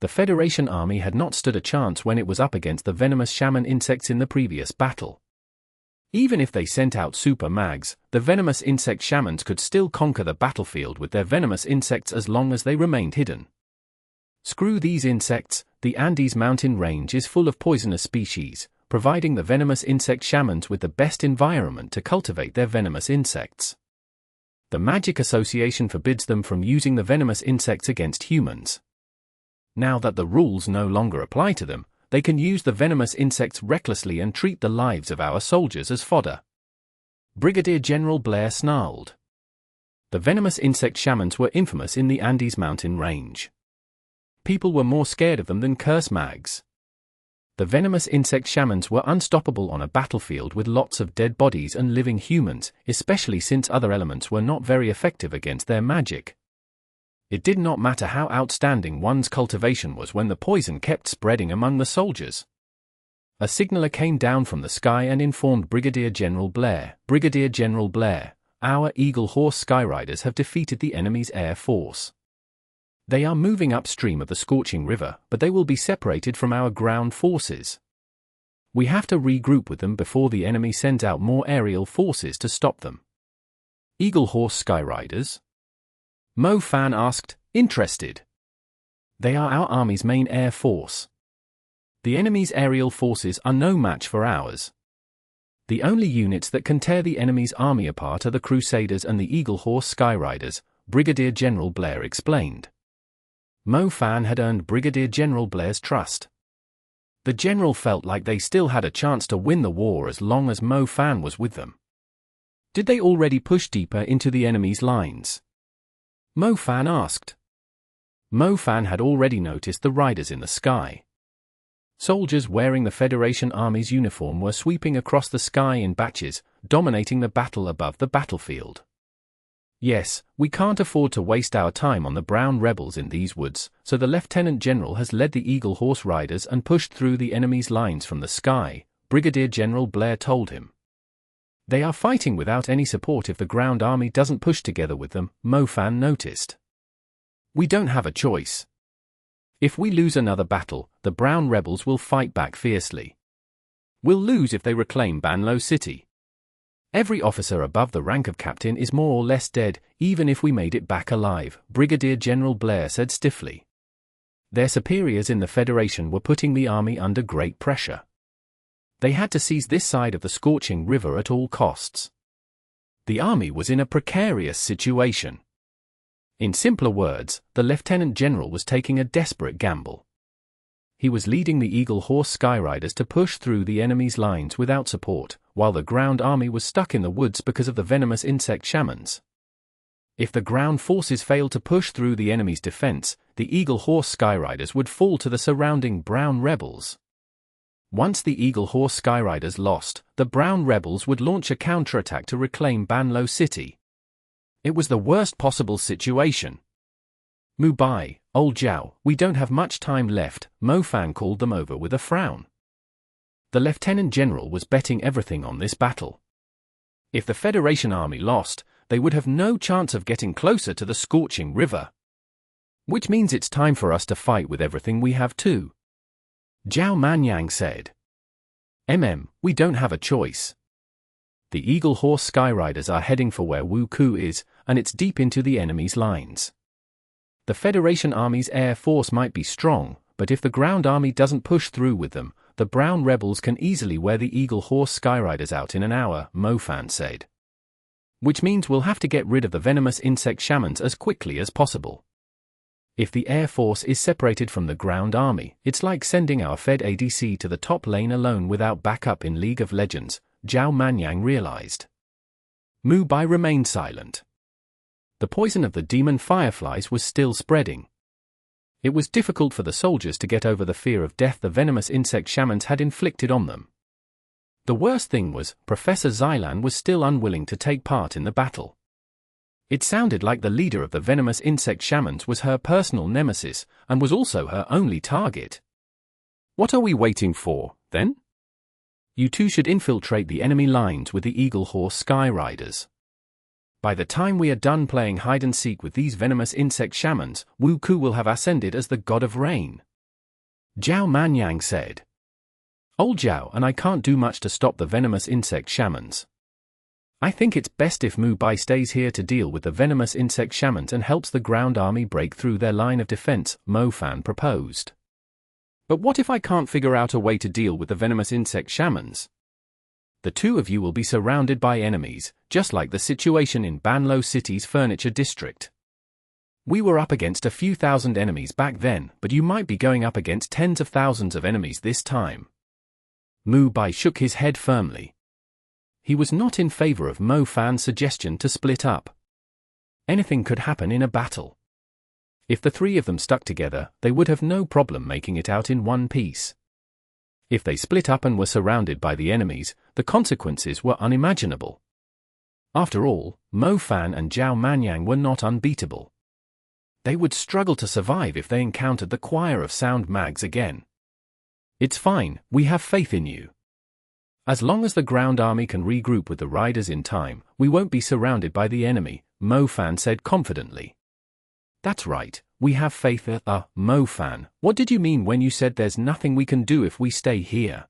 The Federation army had not stood a chance when it was up against the venomous shaman insects in the previous battle. Even if they sent out super mags, the venomous insect shamans could still conquer the battlefield with their venomous insects as long as they remained hidden. Screw these insects, the Andes mountain range is full of poisonous species, providing the venomous insect shamans with the best environment to cultivate their venomous insects. The Magic Association forbids them from using the venomous insects against humans. Now that the rules no longer apply to them, they can use the venomous insects recklessly and treat the lives of our soldiers as fodder. Brigadier General Blair snarled. The venomous insect shamans were infamous in the Andes mountain range. People were more scared of them than curse mags. The venomous insect shamans were unstoppable on a battlefield with lots of dead bodies and living humans, especially since other elements were not very effective against their magic. It did not matter how outstanding one's cultivation was when the poison kept spreading among the soldiers. A signaler came down from the sky and informed Brigadier General Blair, "Brigadier General Blair, our Eagle Horse Skyriders have defeated the enemy's air force. They are moving upstream of the Scorching River, but they will be separated from our ground forces. We have to regroup with them before the enemy sends out more aerial forces to stop them." Eagle Horse Skyriders? Mo Fan asked, interested. They are our army's main air force. The enemy's aerial forces are no match for ours. The only units that can tear the enemy's army apart are the Crusaders and the Eagle Horse Skyriders, Brigadier General Blair explained. Mo Fan had earned Brigadier General Blair's trust. The general felt like they still had a chance to win the war as long as Mo Fan was with them. Did they already push deeper into the enemy's lines? Mo Fan asked. Mo Fan had already noticed the riders in the sky. Soldiers wearing the Federation Army's uniform were sweeping across the sky in batches, dominating the battle above the battlefield. Yes, we can't afford to waste our time on the brown rebels in these woods, so the Lieutenant General has led the Eagle Horse Riders and pushed through the enemy's lines from the sky, Brigadier General Blair told him. They are fighting without any support if the ground army doesn't push together with them, Mofan noticed. We don't have a choice. If we lose another battle, the brown rebels will fight back fiercely. We'll lose if they reclaim Banlo City. Every officer above the rank of captain is more or less dead, even if we made it back alive, Brigadier General Blair said stiffly. Their superiors in the Federation were putting the army under great pressure. They had to seize this side of the scorching river at all costs. The army was in a precarious situation. In simpler words, the Lieutenant General was taking a desperate gamble. He was leading the Eagle Horse Skyriders to push through the enemy's lines without support, while the ground army was stuck in the woods because of the venomous insect shamans. If the ground forces failed to push through the enemy's defense, the Eagle Horse Skyriders would fall to the surrounding brown rebels. Once the Eagle Horse Skyriders lost, the brown rebels would launch a counterattack to reclaim Banlo City. It was the worst possible situation. Mubai, old Zhao, we don't have much time left, Mofan called them over with a frown. The Lieutenant General was betting everything on this battle. If the Federation army lost, they would have no chance of getting closer to the scorching river. Which means it's time for us to fight with everything we have too. Zhao Manyan said. We don't have a choice. The Eagle Horse Skyriders are heading for where Wu Ku is, and it's deep into the enemy's lines. The Federation Army's air force might be strong, but if the ground army doesn't push through with them, the brown rebels can easily wear the Eagle Horse Skyriders out in an hour, Mofan said. Which means we'll have to get rid of the venomous insect shamans as quickly as possible. If the air force is separated from the ground army, it's like sending our Fed ADC to the top lane alone without backup in League of Legends, Zhao Manyan realized. Mubai remained silent. The poison of the demon Fireflies was still spreading. It was difficult for the soldiers to get over the fear of death the venomous insect shamans had inflicted on them. The worst thing was, Professor Xilan was still unwilling to take part in the battle. It sounded like the leader of the venomous insect shamans was her personal nemesis, and was also her only target. What are we waiting for, then? You two should infiltrate the enemy lines with the Eagle Horse Skyriders. By the time we are done playing hide-and-seek with these venomous insect shamans, Wu Ku will have ascended as the god of rain. Zhao Manyan said. Old Zhao and I can't do much to stop the venomous insect shamans. I think it's best if Mubai stays here to deal with the venomous insect shamans and helps the ground army break through their line of defense, Mofan proposed. But what if I can't figure out a way to deal with the venomous insect shamans? The two of you will be surrounded by enemies, just like the situation in Banlo City's furniture district. We were up against a few thousand enemies back then, but you might be going up against tens of thousands of enemies this time. Mubai shook his head firmly. He was not in favor of Mofan's suggestion to split up. Anything could happen in a battle. If the three of them stuck together, they would have no problem making it out in one piece. If they split up and were surrounded by the enemies, the consequences were unimaginable. After all, Mofan and Zhao Manyan were not unbeatable. They would struggle to survive if they encountered the choir of sound mags again. It's fine, we have faith in you. As long as the ground army can regroup with the riders in time, we won't be surrounded by the enemy, Mofan said confidently. That's right, we have faith. Mofan, what did you mean when you said there's nothing we can do if we stay here?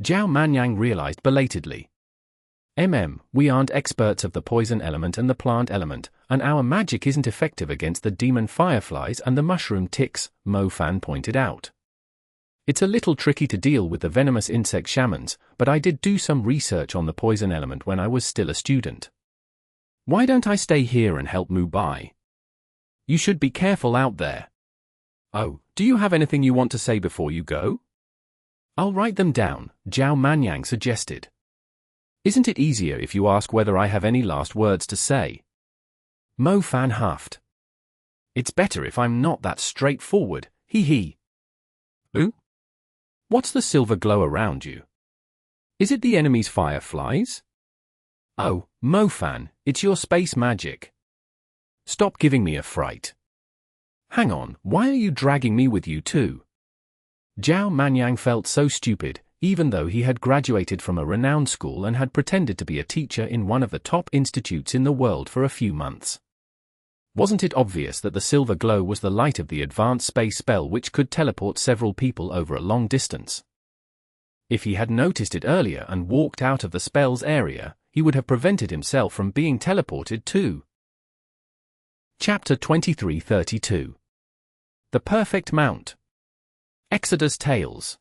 Zhao Manyan realized belatedly. We aren't experts of the poison element and the plant element, and our magic isn't effective against the demon fireflies and the mushroom ticks, Mofan pointed out. It's a little tricky to deal with the venomous insect shamans, but I did do some research on the poison element when I was still a student. Why don't I stay here and help Mubai? You should be careful out there. Oh, do you have anything you want to say before you go? I'll write them down, Zhao Manyan suggested. Isn't it easier if you ask whether I have any last words to say? Mofan huffed. It's better if I'm not that straightforward, hee hee. Ooh? What's the silver glow around you? Is it the enemy's Fireflies? Oh, Mofan, it's your space magic. Stop giving me a fright. Hang on, why are you dragging me with you too? Zhao Manyan felt so stupid, even though he had graduated from a renowned school and had pretended to be a teacher in one of the top institutes in the world for a few months. Wasn't it obvious that the silver glow was the light of the advanced space spell which could teleport several people over a long distance? If he had noticed it earlier and walked out of the spell's area, he would have prevented himself from being teleported too. Chapter 2332. The Perfect Mount. Exodus Tales.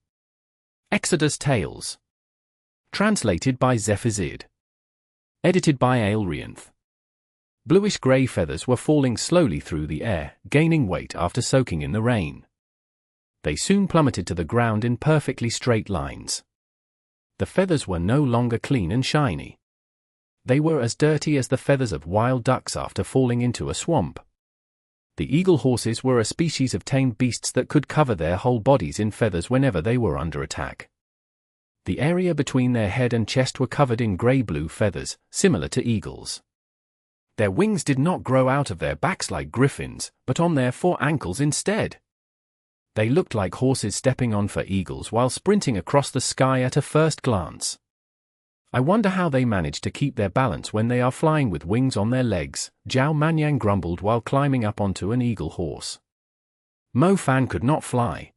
Exodus Tales. Translated by Zephazid. Edited by Aelrianth. Bluish-grey feathers were falling slowly through the air, gaining weight after soaking in the rain. They soon plummeted to the ground in perfectly straight lines. The feathers were no longer clean and shiny. They were as dirty as the feathers of wild ducks after falling into a swamp. The eagle horses were a species of tamed beasts that could cover their whole bodies in feathers whenever they were under attack. The area between their head and chest were covered in grey-blue feathers, similar to eagles. Their wings did not grow out of their backs like griffins, but on their 4 ankles instead. They looked like horses stepping on for eagles while sprinting across the sky at a first glance. I wonder how they manage to keep their balance when they are flying with wings on their legs, Zhao Manyan grumbled while climbing up onto an eagle horse. Mofan could not fly.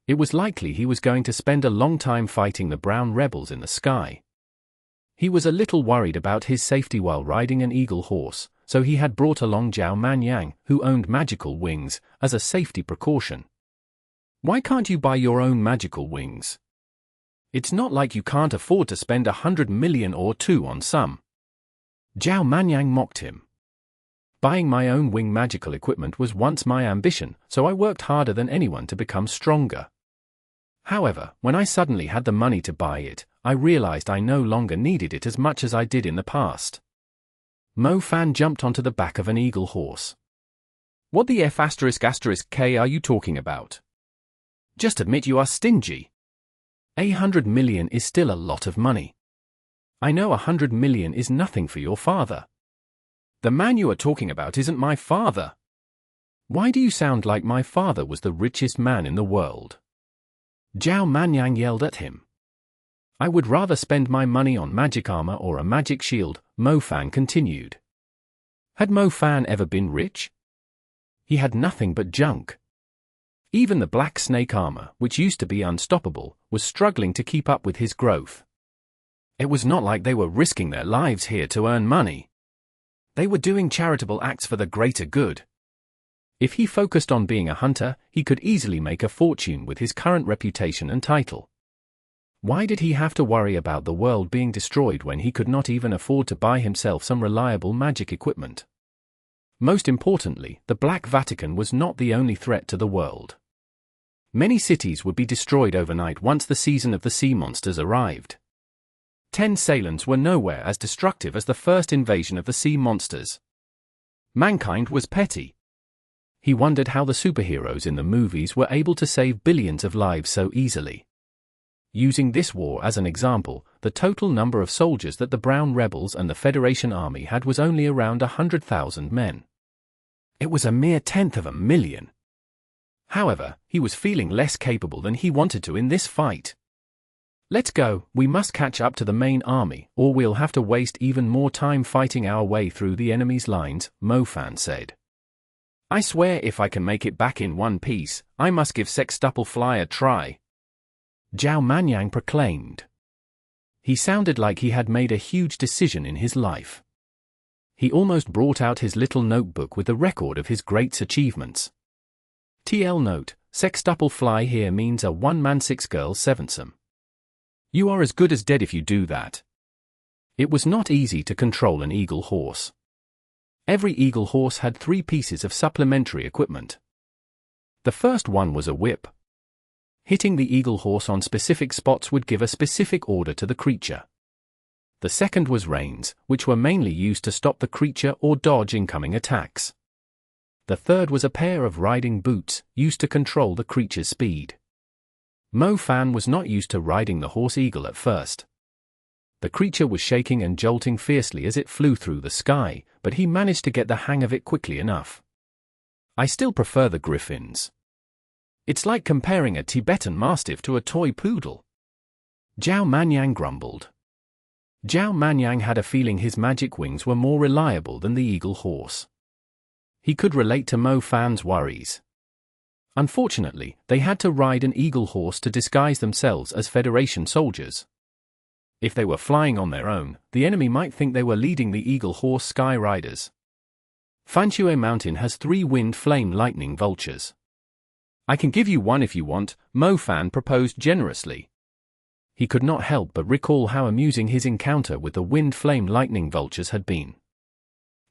It was likely he was going to spend a long time fighting the brown rebels in the sky. He was a little worried about his safety while riding an eagle horse, so he had brought along Zhao Manyan, who owned magical wings, as a safety precaution. Why can't you buy your own magical wings? It's not like you can't afford to spend 100 million or 2 on some. Zhao Manyan mocked him. Buying my own wing magical equipment was once my ambition, so I worked harder than anyone to become stronger. However, when I suddenly had the money to buy it, I realized I no longer needed it as much as I did in the past. Mofan jumped onto the back of an eagle horse. What the F***K are you talking about? Just admit you are stingy. 100 million is still a lot of money. I know 100 million is nothing for your father. The man you are talking about isn't my father. Why do you sound like my father was the richest man in the world? Zhao Manyan yelled at him. I would rather spend my money on magic armor or a magic shield, Mofan continued. Had Mofan ever been rich? He had nothing but junk. Even the black snake armor, which used to be unstoppable, was struggling to keep up with his growth. It was not like they were risking their lives here to earn money. They were doing charitable acts for the greater good. If he focused on being a hunter, he could easily make a fortune with his current reputation and title. Why did he have to worry about the world being destroyed when he could not even afford to buy himself some reliable magic equipment? Most importantly, the Black Vatican was not the only threat to the world. Many cities would be destroyed overnight once the season of the sea monsters arrived. 10 Salons were nowhere as destructive as the first invasion of the sea monsters. Mankind was petty. He wondered how the superheroes in the movies were able to save billions of lives so easily. Using this war as an example, the total number of soldiers that the Brown Rebels and the Federation Army had was only around 100,000 men. It was a mere 1/10 of a million. However, he was feeling less capable than he wanted to in this fight. Let's go, we must catch up to the main army, or we'll have to waste even more time fighting our way through the enemy's lines, Mofan said. I swear if I can make it back in one piece, I must give Sextuple Fly a try. Zhao Manyan proclaimed. He sounded like he had made a huge decision in his life. He almost brought out his little notebook with the record of his great achievements. TL note, Sextuple Fly here means a 1-man 6-girl 7-some. You are as good as dead if you do that. It was not easy to control an eagle horse. Every eagle horse had 3 pieces of supplementary equipment. The first one was a whip. Hitting the eagle horse on specific spots would give a specific order to the creature. The second was reins, which were mainly used to stop the creature or dodge incoming attacks. The third was a pair of riding boots, used to control the creature's speed. Mo Fan was not used to riding the horse eagle at first. The creature was shaking and jolting fiercely as it flew through the sky, but he managed to get the hang of it quickly enough. I still prefer the griffins. It's like comparing a Tibetan mastiff to a toy poodle. Zhao Manyan grumbled. Zhao Manyan had a feeling his magic wings were more reliable than the eagle horse. He could relate to Mo Fan's worries. Unfortunately, they had to ride an eagle horse to disguise themselves as Federation soldiers. If they were flying on their own, the enemy might think they were leading the eagle horse Skyriders. Fanshui Mountain has 3 wind flame lightning vultures. I can give you one if you want, Mo Fan proposed generously. He could not help but recall how amusing his encounter with the wind flame lightning vultures had been.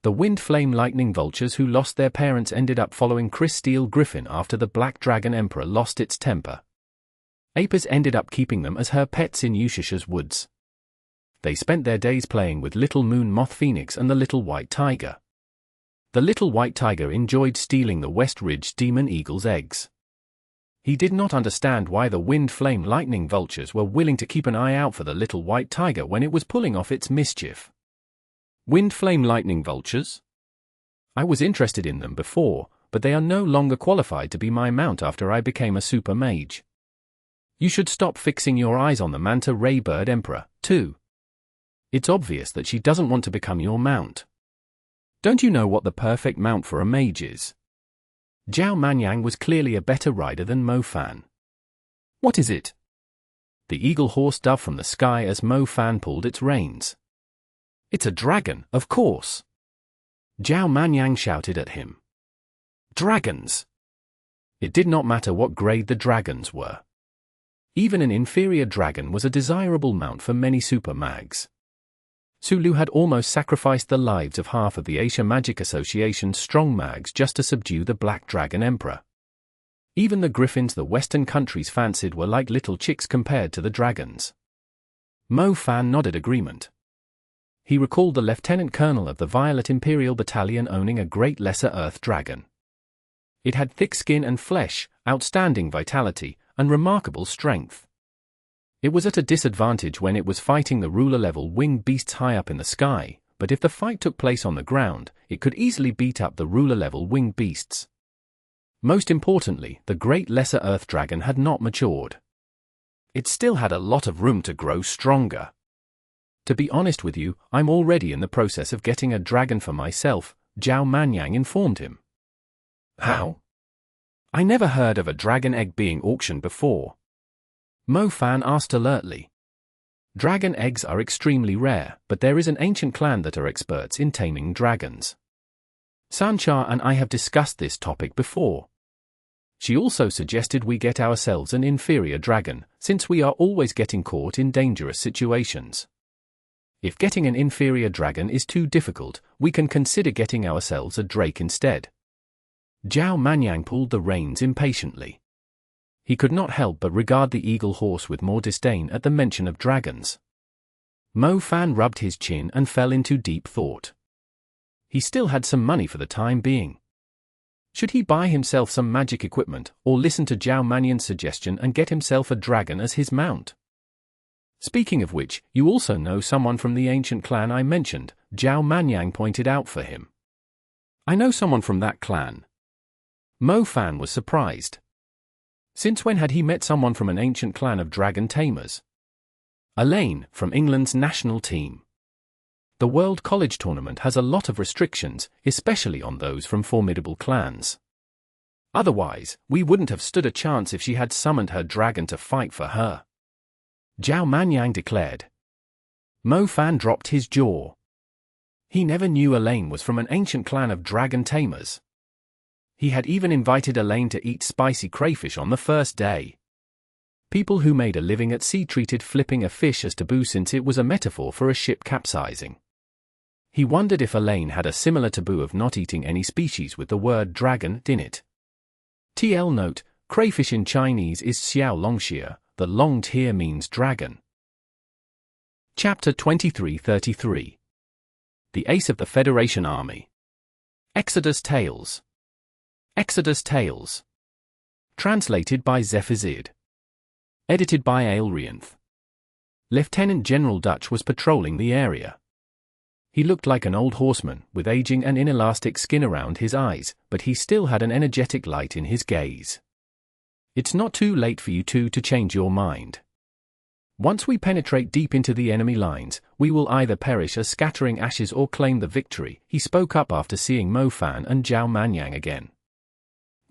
The wind flame lightning vultures who lost their parents ended up following Chris Steel Griffin after the Black Dragon Emperor lost its temper. Apis ended up keeping them as her pets in Yushisha's woods. They spent their days playing with Little Moon Moth Phoenix and the Little White Tiger. The Little White Tiger enjoyed stealing the West Ridge Demon Eagle's eggs. He did not understand why the wind flame lightning vultures were willing to keep an eye out for the Little White Tiger when it was pulling off its mischief. Wind flame lightning vultures? I was interested in them before, but they are no longer qualified to be my mount after I became a super mage. You should stop fixing your eyes on the Manta Ray Bird Emperor, too. It's obvious that she doesn't want to become your mount. Don't you know what the perfect mount for a mage is? Zhao Manyan was clearly a better rider than Mo Fan. What is it? The eagle horse dove from the sky as Mo Fan pulled its reins. It's a dragon, of course. Zhao Manyan shouted at him. Dragons! It did not matter what grade the dragons were. Even an inferior dragon was a desirable mount for many super mags. Sulu had almost sacrificed the lives of half of the Asia Magic Association's strong mags just to subdue the Black Dragon Emperor. Even the griffins the Western countries fancied were like little chicks compared to the dragons. Mo Fan nodded agreement. He recalled the lieutenant colonel of the Violet Imperial Battalion owning a great lesser earth dragon. It had thick skin and flesh, outstanding vitality, and remarkable strength. It was at a disadvantage when it was fighting the ruler-level winged beasts high up in the sky, but if the fight took place on the ground, it could easily beat up the ruler-level winged beasts. Most importantly, the great lesser earth dragon had not matured. It still had a lot of room to grow stronger. To be honest with you, I'm already in the process of getting a dragon for myself, Zhao Manyan informed him. How? I never heard of a dragon egg being auctioned before. Mo Fan asked alertly. Dragon eggs are extremely rare, but there is an ancient clan that are experts in taming dragons. Sancha and I have discussed this topic before. She also suggested we get ourselves an inferior dragon, since we are always getting caught in dangerous situations. If getting an inferior dragon is too difficult, we can consider getting ourselves a drake instead. Zhao Manyan pulled the reins impatiently. He could not help but regard the eagle horse with more disdain at the mention of dragons. Mo Fan rubbed his chin and fell into deep thought. He still had some money for the time being. Should he buy himself some magic equipment, or listen to Zhao Manyan's suggestion and get himself a dragon as his mount? Speaking of which, you also know someone from the ancient clan I mentioned, Zhao Manyan pointed out for him. I know someone from that clan. Mo Fan was surprised. Since when had he met someone from an ancient clan of dragon tamers? Elaine, from England's national team. The World College Tournament has a lot of restrictions, especially on those from formidable clans. Otherwise, we wouldn't have stood a chance if she had summoned her dragon to fight for her. Zhao Manyan declared. Mo Fan dropped his jaw. He never knew Elaine was from an ancient clan of dragon tamers. He had even invited Elaine to eat spicy crayfish on the first day. People who made a living at sea treated flipping a fish as taboo since it was a metaphor for a ship capsizing. He wondered if Elaine had a similar taboo of not eating any species with the word dragon in it. TL note, crayfish in Chinese is xiao longxia, the longed here means dragon. Chapter 2333. The Ace of the Federation Army. Exodus Tales. Exodus Tales. Translated by Zephazid. Edited by Aelrianth. Lieutenant General Dutch was patrolling the area. He looked like an old horseman, with aging and inelastic skin around his eyes, but he still had an energetic light in his gaze. It's not too late for you two to change your mind. Once we penetrate deep into the enemy lines, we will either perish as scattering ashes or claim the victory, he spoke up after seeing Mo Fan and Zhao Manyan again.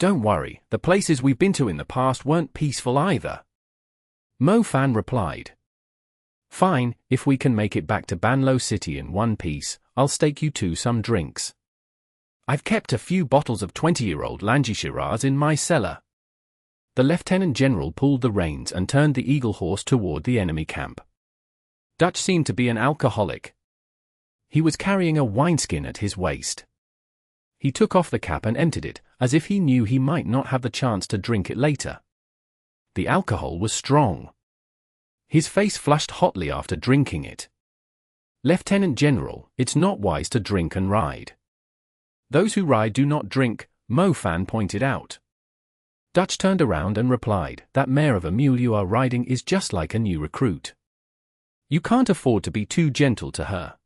Don't worry, the places we've been to in the past weren't peaceful either. Mo Fan replied. Fine, if we can make it back to Banlo City in one piece, I'll stake you two some drinks. I've kept a few bottles of 20-year-old Langi Shiraz in my cellar. The Lieutenant General pulled the reins and turned the eagle horse toward the enemy camp. Dutch seemed to be an alcoholic. He was carrying a wineskin at his waist. He took off the cap and emptied it, as if he knew he might not have the chance to drink it later. The alcohol was strong. His face flushed hotly after drinking it. Lieutenant General, it's not wise to drink and ride. Those who ride do not drink, Mo Fan pointed out. Dutch turned around and replied, that mare of a mule you are riding is just like a new recruit. You can't afford to be too gentle to her.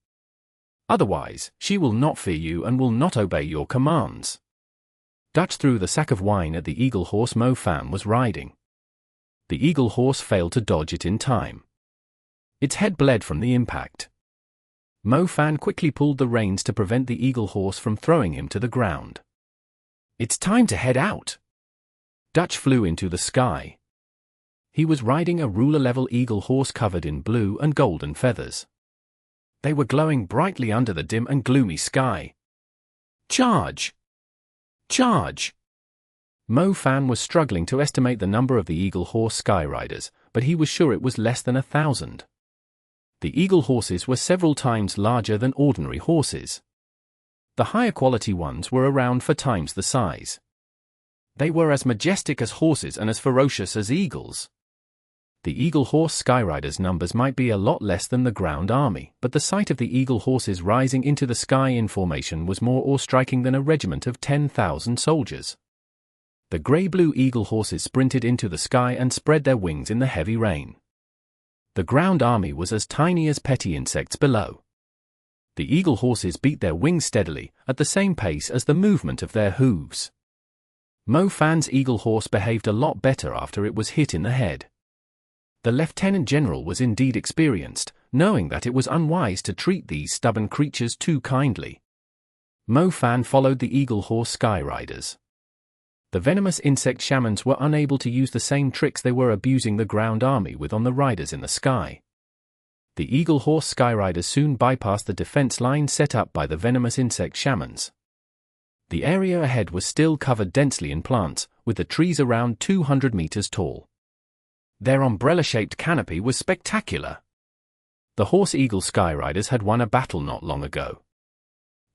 Otherwise, she will not fear you and will not obey your commands. Dutch threw the sack of wine at the eagle horse Mo Fan was riding. The eagle horse failed to dodge it in time. Its head bled from the impact. Mo Fan quickly pulled the reins to prevent the eagle horse from throwing him to the ground. It's time to head out. Dutch flew into the sky. He was riding a ruler-level eagle horse covered in blue and golden feathers. They were glowing brightly under the dim and gloomy sky. Charge! Charge! Mo Fan was struggling to estimate the number of the eagle horse Skyriders, but he was sure it was less than 1,000. The eagle horses were several times larger than ordinary horses. The higher quality ones were around 4 times the size. They were as majestic as horses and as ferocious as eagles. The eagle horse Skyriders' numbers might be a lot less than the ground army, but the sight of the eagle horses rising into the sky in formation was more awe-striking than a regiment of 10,000 soldiers. The grey-blue eagle horses sprinted into the sky and spread their wings in the heavy rain. The ground army was as tiny as petty insects below. The eagle horses beat their wings steadily, at the same pace as the movement of their hooves. Mo Fan's eagle horse behaved a lot better after it was hit in the head. The Lieutenant General was indeed experienced, knowing that it was unwise to treat these stubborn creatures too kindly. Mo Fan followed the eagle horse Skyriders. The venomous insect shamans were unable to use the same tricks they were abusing the ground army with on the riders in the sky. The eagle horse Skyriders soon bypassed the defense line set up by the venomous insect shamans. The area ahead was still covered densely in plants, with the trees around 200 meters tall. Their umbrella-shaped canopy was spectacular. The Horse Eagle Skyriders had won a battle not long ago.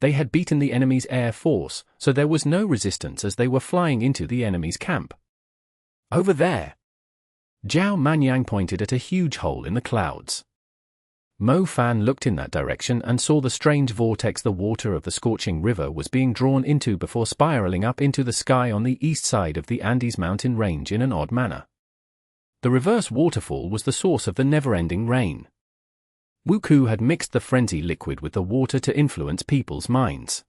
They had beaten the enemy's air force, so there was no resistance as they were flying into the enemy's camp. Over there! Zhao Manyan pointed at a huge hole in the clouds. Mo Fan looked in that direction and saw the strange vortex the water of the scorching river was being drawn into before spiraling up into the sky on the east side of the Andes mountain range in an odd manner. The reverse waterfall was the source of the never-ending rain. Wuku had mixed the frenzy liquid with the water to influence people's minds.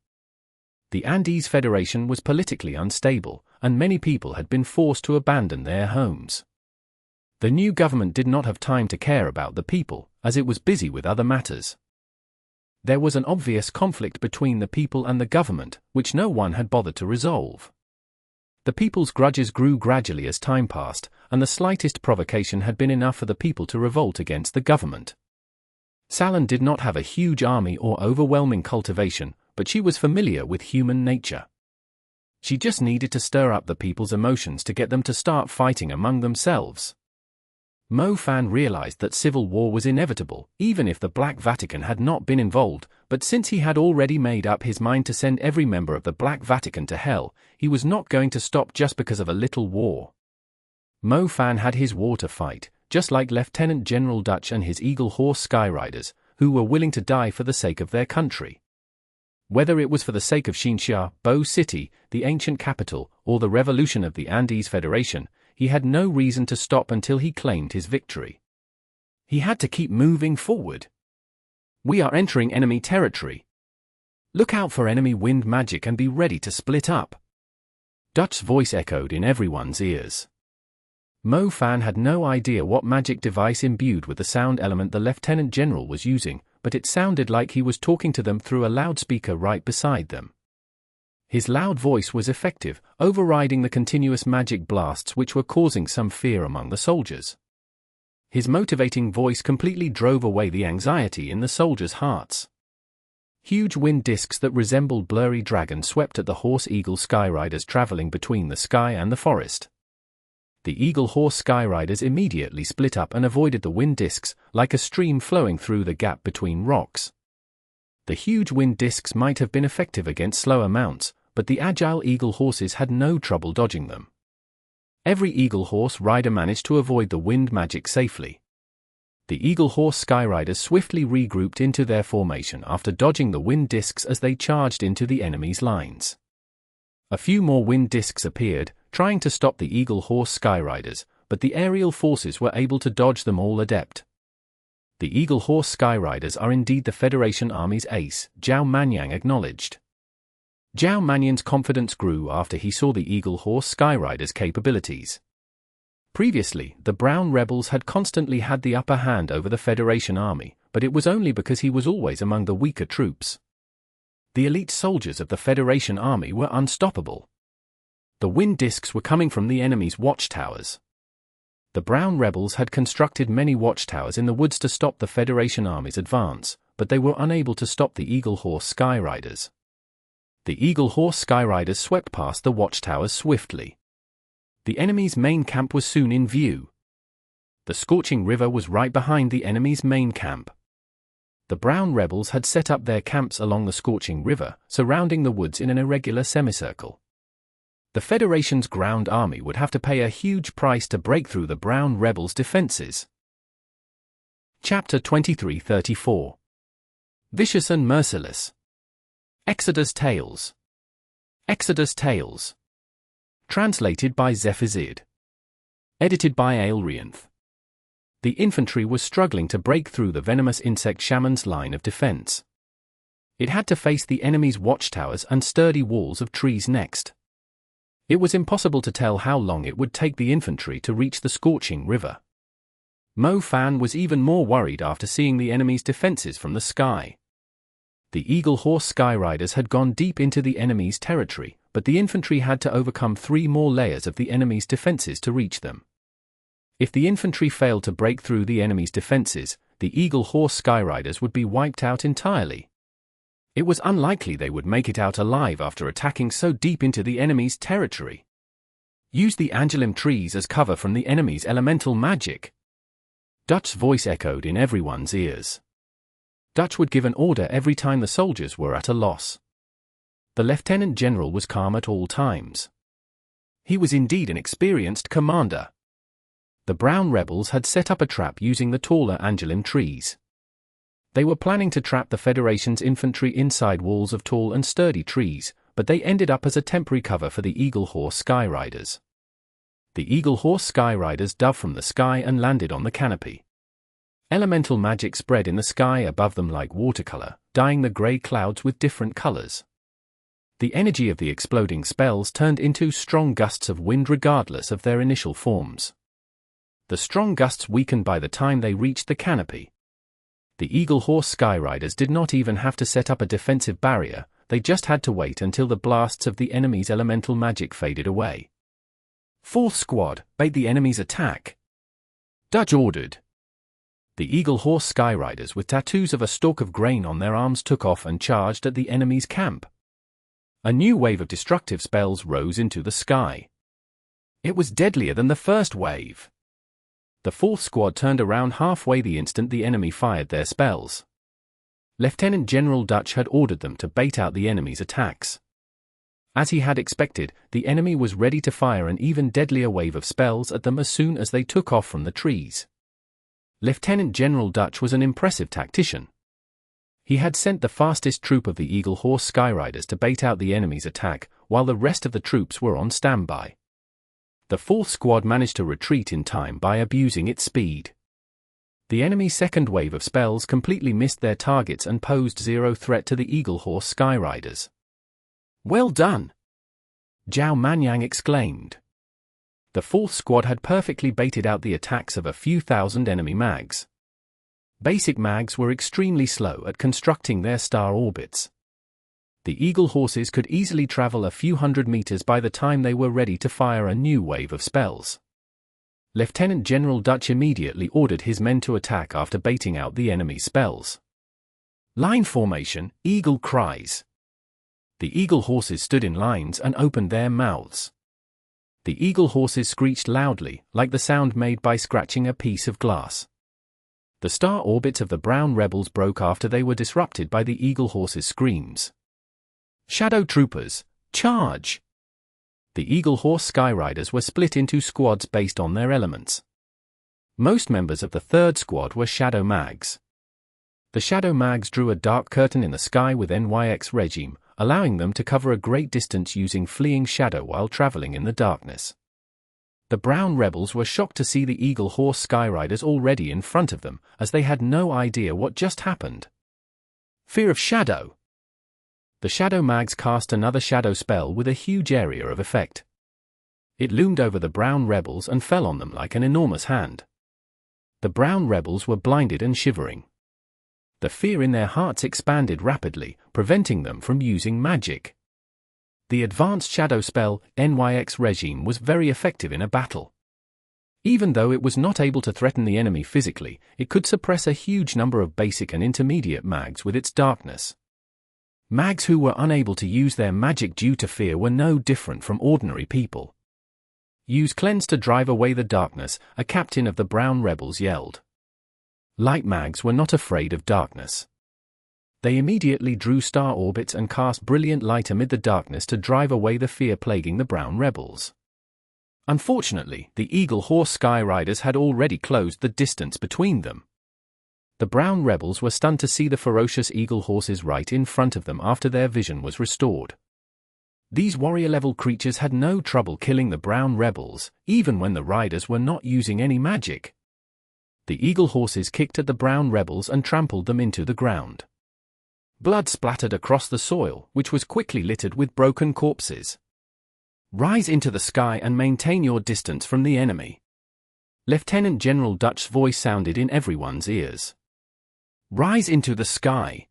The Andes Federation was politically unstable, and many people had been forced to abandon their homes. The new government did not have time to care about the people, as it was busy with other matters. There was an obvious conflict between the people and the government, which no one had bothered to resolve. The people's grudges grew gradually as time passed, and the slightest provocation had been enough for the people to revolt against the government. Salon did not have a huge army or overwhelming cultivation, but she was familiar with human nature. She just needed to stir up the people's emotions to get them to start fighting among themselves. Mo Fan realized that civil war was inevitable, even if the Black Vatican had not been involved, but since he had already made up his mind to send every member of the Black Vatican to hell, he was not going to stop just because of a little war. Mo Fan had his war to fight, just like Lieutenant General Dutch and his Eagle Horse Skyriders, who were willing to die for the sake of their country. Whether it was for the sake of Xinxia, Bo City, the ancient capital, or the revolution of the Andes Federation, he had no reason to stop until he claimed his victory. He had to keep moving forward. "We are entering enemy territory. Look out for enemy wind magic and be ready to split up." Dutch's voice echoed in everyone's ears. Mo Fan had no idea what magic device imbued with the sound element the Lieutenant General was using, but it sounded like he was talking to them through a loudspeaker right beside them. His loud voice was effective, overriding the continuous magic blasts which were causing some fear among the soldiers. His motivating voice completely drove away the anxiety in the soldiers' hearts. Huge wind discs that resembled blurry dragons swept at the horse-eagle Skyriders traveling between the sky and the forest. The eagle-horse Skyriders immediately split up and avoided the wind discs, like a stream flowing through the gap between rocks. The huge wind discs might have been effective against slower mounts, but the agile eagle horses had no trouble dodging them. Every eagle horse rider managed to avoid the wind magic safely. The eagle horse Skyriders swiftly regrouped into their formation after dodging the wind discs as they charged into the enemy's lines. A few more wind discs appeared, trying to stop the eagle horse Skyriders, but the aerial forces were able to dodge them all adept. The eagle horse Skyriders are indeed the Federation Army's ace, Zhao Manyan acknowledged. Zhao Manyan's confidence grew after he saw the eagle horse Skyriders' capabilities. Previously, the Brown Rebels had constantly had the upper hand over the Federation Army, but it was only because he was always among the weaker troops. The elite soldiers of the Federation Army were unstoppable. The wind discs were coming from the enemy's watchtowers. The Brown Rebels had constructed many watchtowers in the woods to stop the Federation Army's advance, but they were unable to stop the eagle horse Skyriders. The eagle horse Skyriders swept past the watchtowers swiftly. The enemy's main camp was soon in view. The scorching river was right behind the enemy's main camp. The Brown Rebels had set up their camps along the scorching river, surrounding the woods in an irregular semicircle. The Federation's ground army would have to pay a huge price to break through the Brown Rebels' defenses. Chapter 2334. Vicious and Merciless. Exodus Tales. Exodus Tales. Translated by Zephazid. Edited by Aelrianth. The infantry was struggling to break through the venomous insect shaman's line of defense. It had to face the enemy's watchtowers and sturdy walls of trees next. It was impossible to tell how long it would take the infantry to reach the scorching river. Mo Fan was even more worried after seeing the enemy's defenses from the sky. The eagle horse Skyriders had gone deep into the enemy's territory, but the infantry had to overcome 3 more layers of the enemy's defenses to reach them. If the infantry failed to break through the enemy's defenses, the eagle horse Skyriders would be wiped out entirely. It was unlikely they would make it out alive after attacking so deep into the enemy's territory. Use the angelim trees as cover from the enemy's elemental magic. Dutch's voice echoed in everyone's ears. Dutch would give an order every time the soldiers were at a loss. The Lieutenant General was calm at all times. He was indeed an experienced commander. The Brown Rebels had set up a trap using the taller angelim trees. They were planning to trap the Federation's infantry inside walls of tall and sturdy trees, but they ended up as a temporary cover for the eagle horse Skyriders. The eagle horse Skyriders dove from the sky and landed on the canopy. Elemental magic spread in the sky above them like watercolor, dyeing the grey clouds with different colors. The energy of the exploding spells turned into strong gusts of wind regardless of their initial forms. The strong gusts weakened by the time they reached the canopy. The eagle horse Skyriders did not even have to set up a defensive barrier, they just had to wait until the blasts of the enemy's elemental magic faded away. "Fourth squad, bait the enemy's attack," Dutch ordered. The eagle horse Skyriders with tattoos of a stalk of grain on their arms took off and charged at the enemy's camp. A new wave of destructive spells rose into the sky. It was deadlier than the first wave. The 4th squad turned around halfway the instant the enemy fired their spells. Lieutenant General Dutch had ordered them to bait out the enemy's attacks. As he had expected, the enemy was ready to fire an even deadlier wave of spells at them as soon as they took off from the trees. Lieutenant General Dutch was an impressive tactician. He had sent the fastest troop of the eagle horse Skyriders to bait out the enemy's attack, while the rest of the troops were on standby. The fourth squad managed to retreat in time by abusing its speed. The enemy's second wave of spells completely missed their targets and posed zero threat to the Eagle Horse Skyriders. "Well done!" Zhao Manyan exclaimed. The fourth squad had perfectly baited out the attacks of a few thousand enemy mags. Basic mags were extremely slow at constructing their star orbits. The Eagle Horses could easily travel a few hundred meters by the time they were ready to fire a new wave of spells. Lieutenant General Dutch immediately ordered his men to attack after baiting out the enemy's spells. Line formation, Eagle cries. The Eagle Horses stood in lines and opened their mouths. The Eagle Horses screeched loudly, like the sound made by scratching a piece of glass. The star orbits of the brown rebels broke after they were disrupted by the Eagle Horses' screams. Shadow Troopers, charge! The Eagle Horse Skyriders were split into squads based on their elements. Most members of the third squad were Shadow Mags. The Shadow Mags drew a dark curtain in the sky with NYX regime, allowing them to cover a great distance using fleeing shadow while traveling in the darkness. The brown rebels were shocked to see the Eagle Horse Skyriders already in front of them, as they had no idea what just happened. Fear of shadow! The Shadow Mags cast another shadow spell with a huge area of effect. It loomed over the brown rebels and fell on them like an enormous hand. The brown rebels were blinded and shivering. The fear in their hearts expanded rapidly, preventing them from using magic. The advanced shadow spell, NYX regime, was very effective in a battle. Even though it was not able to threaten the enemy physically, it could suppress a huge number of basic and intermediate mags with its darkness. Mags who were unable to use their magic due to fear were no different from ordinary people. "Use cleanse to drive away the darkness," a captain of the brown rebels yelled. Light mags were not afraid of darkness. They immediately drew star orbits and cast brilliant light amid the darkness to drive away the fear plaguing the brown rebels. Unfortunately, the Eagle Horse Skyriders had already closed the distance between them. The brown rebels were stunned to see the ferocious Eagle Horses right in front of them after their vision was restored. These warrior-level creatures had no trouble killing the brown rebels, even when the riders were not using any magic. The Eagle Horses kicked at the brown rebels and trampled them into the ground. Blood splattered across the soil, which was quickly littered with broken corpses. "Rise into the sky and maintain your distance from the enemy." Lieutenant General Dutch's voice sounded in everyone's ears. "Rise into the sky.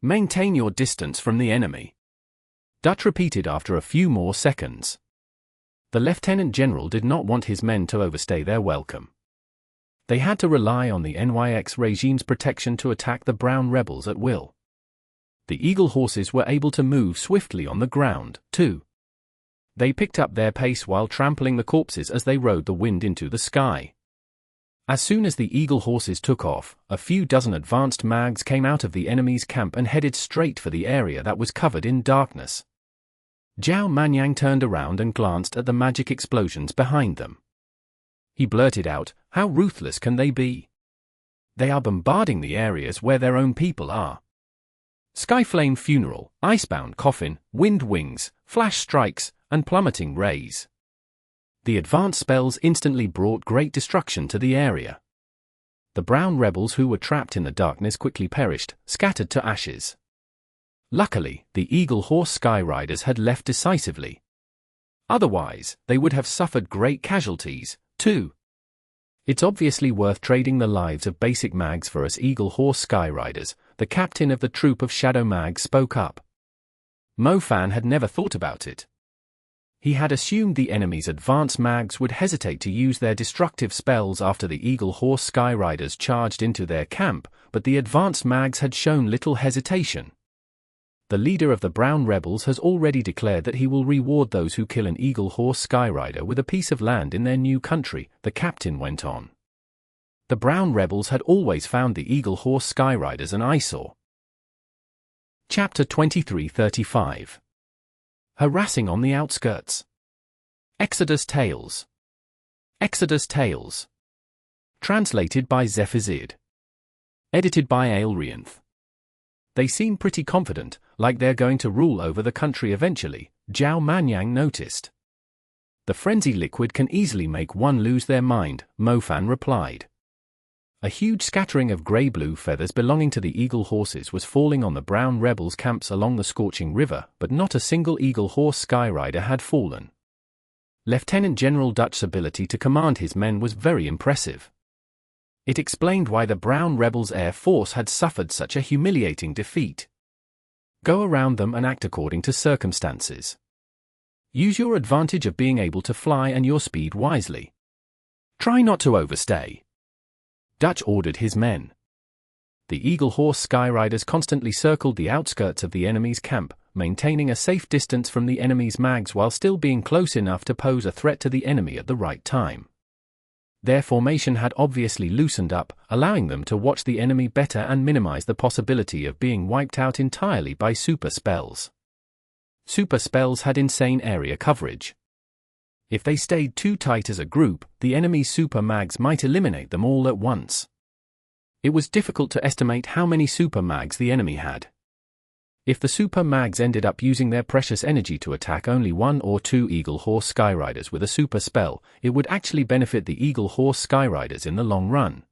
Maintain your distance from the enemy." Dutch repeated after a few more seconds. The Lieutenant General did not want his men to overstay their welcome. They had to rely on the NYX regime's protection to attack the brown rebels at will. The Eagle Horses were able to move swiftly on the ground, too. They picked up their pace while trampling the corpses as they rode the wind into the sky. As soon as the Eagle Horses took off, a few dozen advanced mags came out of the enemy's camp and headed straight for the area that was covered in darkness. Zhao Manyan turned around and glanced at the magic explosions behind them. He blurted out, "How ruthless can they be? They are bombarding the areas where their own people are. Skyflame Funeral, Icebound Coffin, Wind Wings, Flash Strikes, and Plummeting Rays." The advanced spells instantly brought great destruction to the area. The brown rebels who were trapped in the darkness quickly perished, scattered to ashes. Luckily, the Eagle Horse Skyriders had left decisively. Otherwise, they would have suffered great casualties, too. "It's obviously worth trading the lives of basic mags for us Eagle Horse Skyriders," the captain of the troop of Shadow Mags spoke up. Mo Fan had never thought about it. He had assumed the enemy's advanced mags would hesitate to use their destructive spells after the Eagle Horse Skyriders charged into their camp, but the advanced mags had shown little hesitation. "The leader of the brown rebels has already declared that he will reward those who kill an Eagle Horse Skyrider with a piece of land in their new country," the captain went on. The brown rebels had always found the Eagle Horse Skyriders an eyesore. Chapter 2335. Harassing on the Outskirts. Exodus Tales. Exodus Tales. Translated by Zephazid. Edited by Aelrianth. They seem pretty confident, like they're going to rule over the country eventually, Zhao Manyan noticed. The frenzy liquid can easily make one lose their mind, Mo Fan replied. A huge scattering of grey-blue feathers belonging to the eagle horses was falling on the brown rebels' camps along the scorching river, but not a single eagle horse Skyrider had fallen. Lieutenant General Dutch's ability to command his men was very impressive. It explained why the brown rebels' air force had suffered such a humiliating defeat. Go around them and act according to circumstances. Use your advantage of being able to fly and your speed wisely. Try not to overstay. Dutch ordered his men. The eagle horse Skyriders constantly circled the outskirts of the enemy's camp, maintaining a safe distance from the enemy's mags while still being close enough to pose a threat to the enemy at the right time. Their formation had obviously loosened up, allowing them to watch the enemy better and minimize the possibility of being wiped out entirely by super spells. Super spells had insane area coverage. If they stayed too tight as a group, the enemy's super mags might eliminate them all at once. It was difficult to estimate how many super mags the enemy had. If the super mags ended up using their precious energy to attack only one or two eagle horse Skyriders with a super spell, it would actually benefit the eagle horse Skyriders in the long run.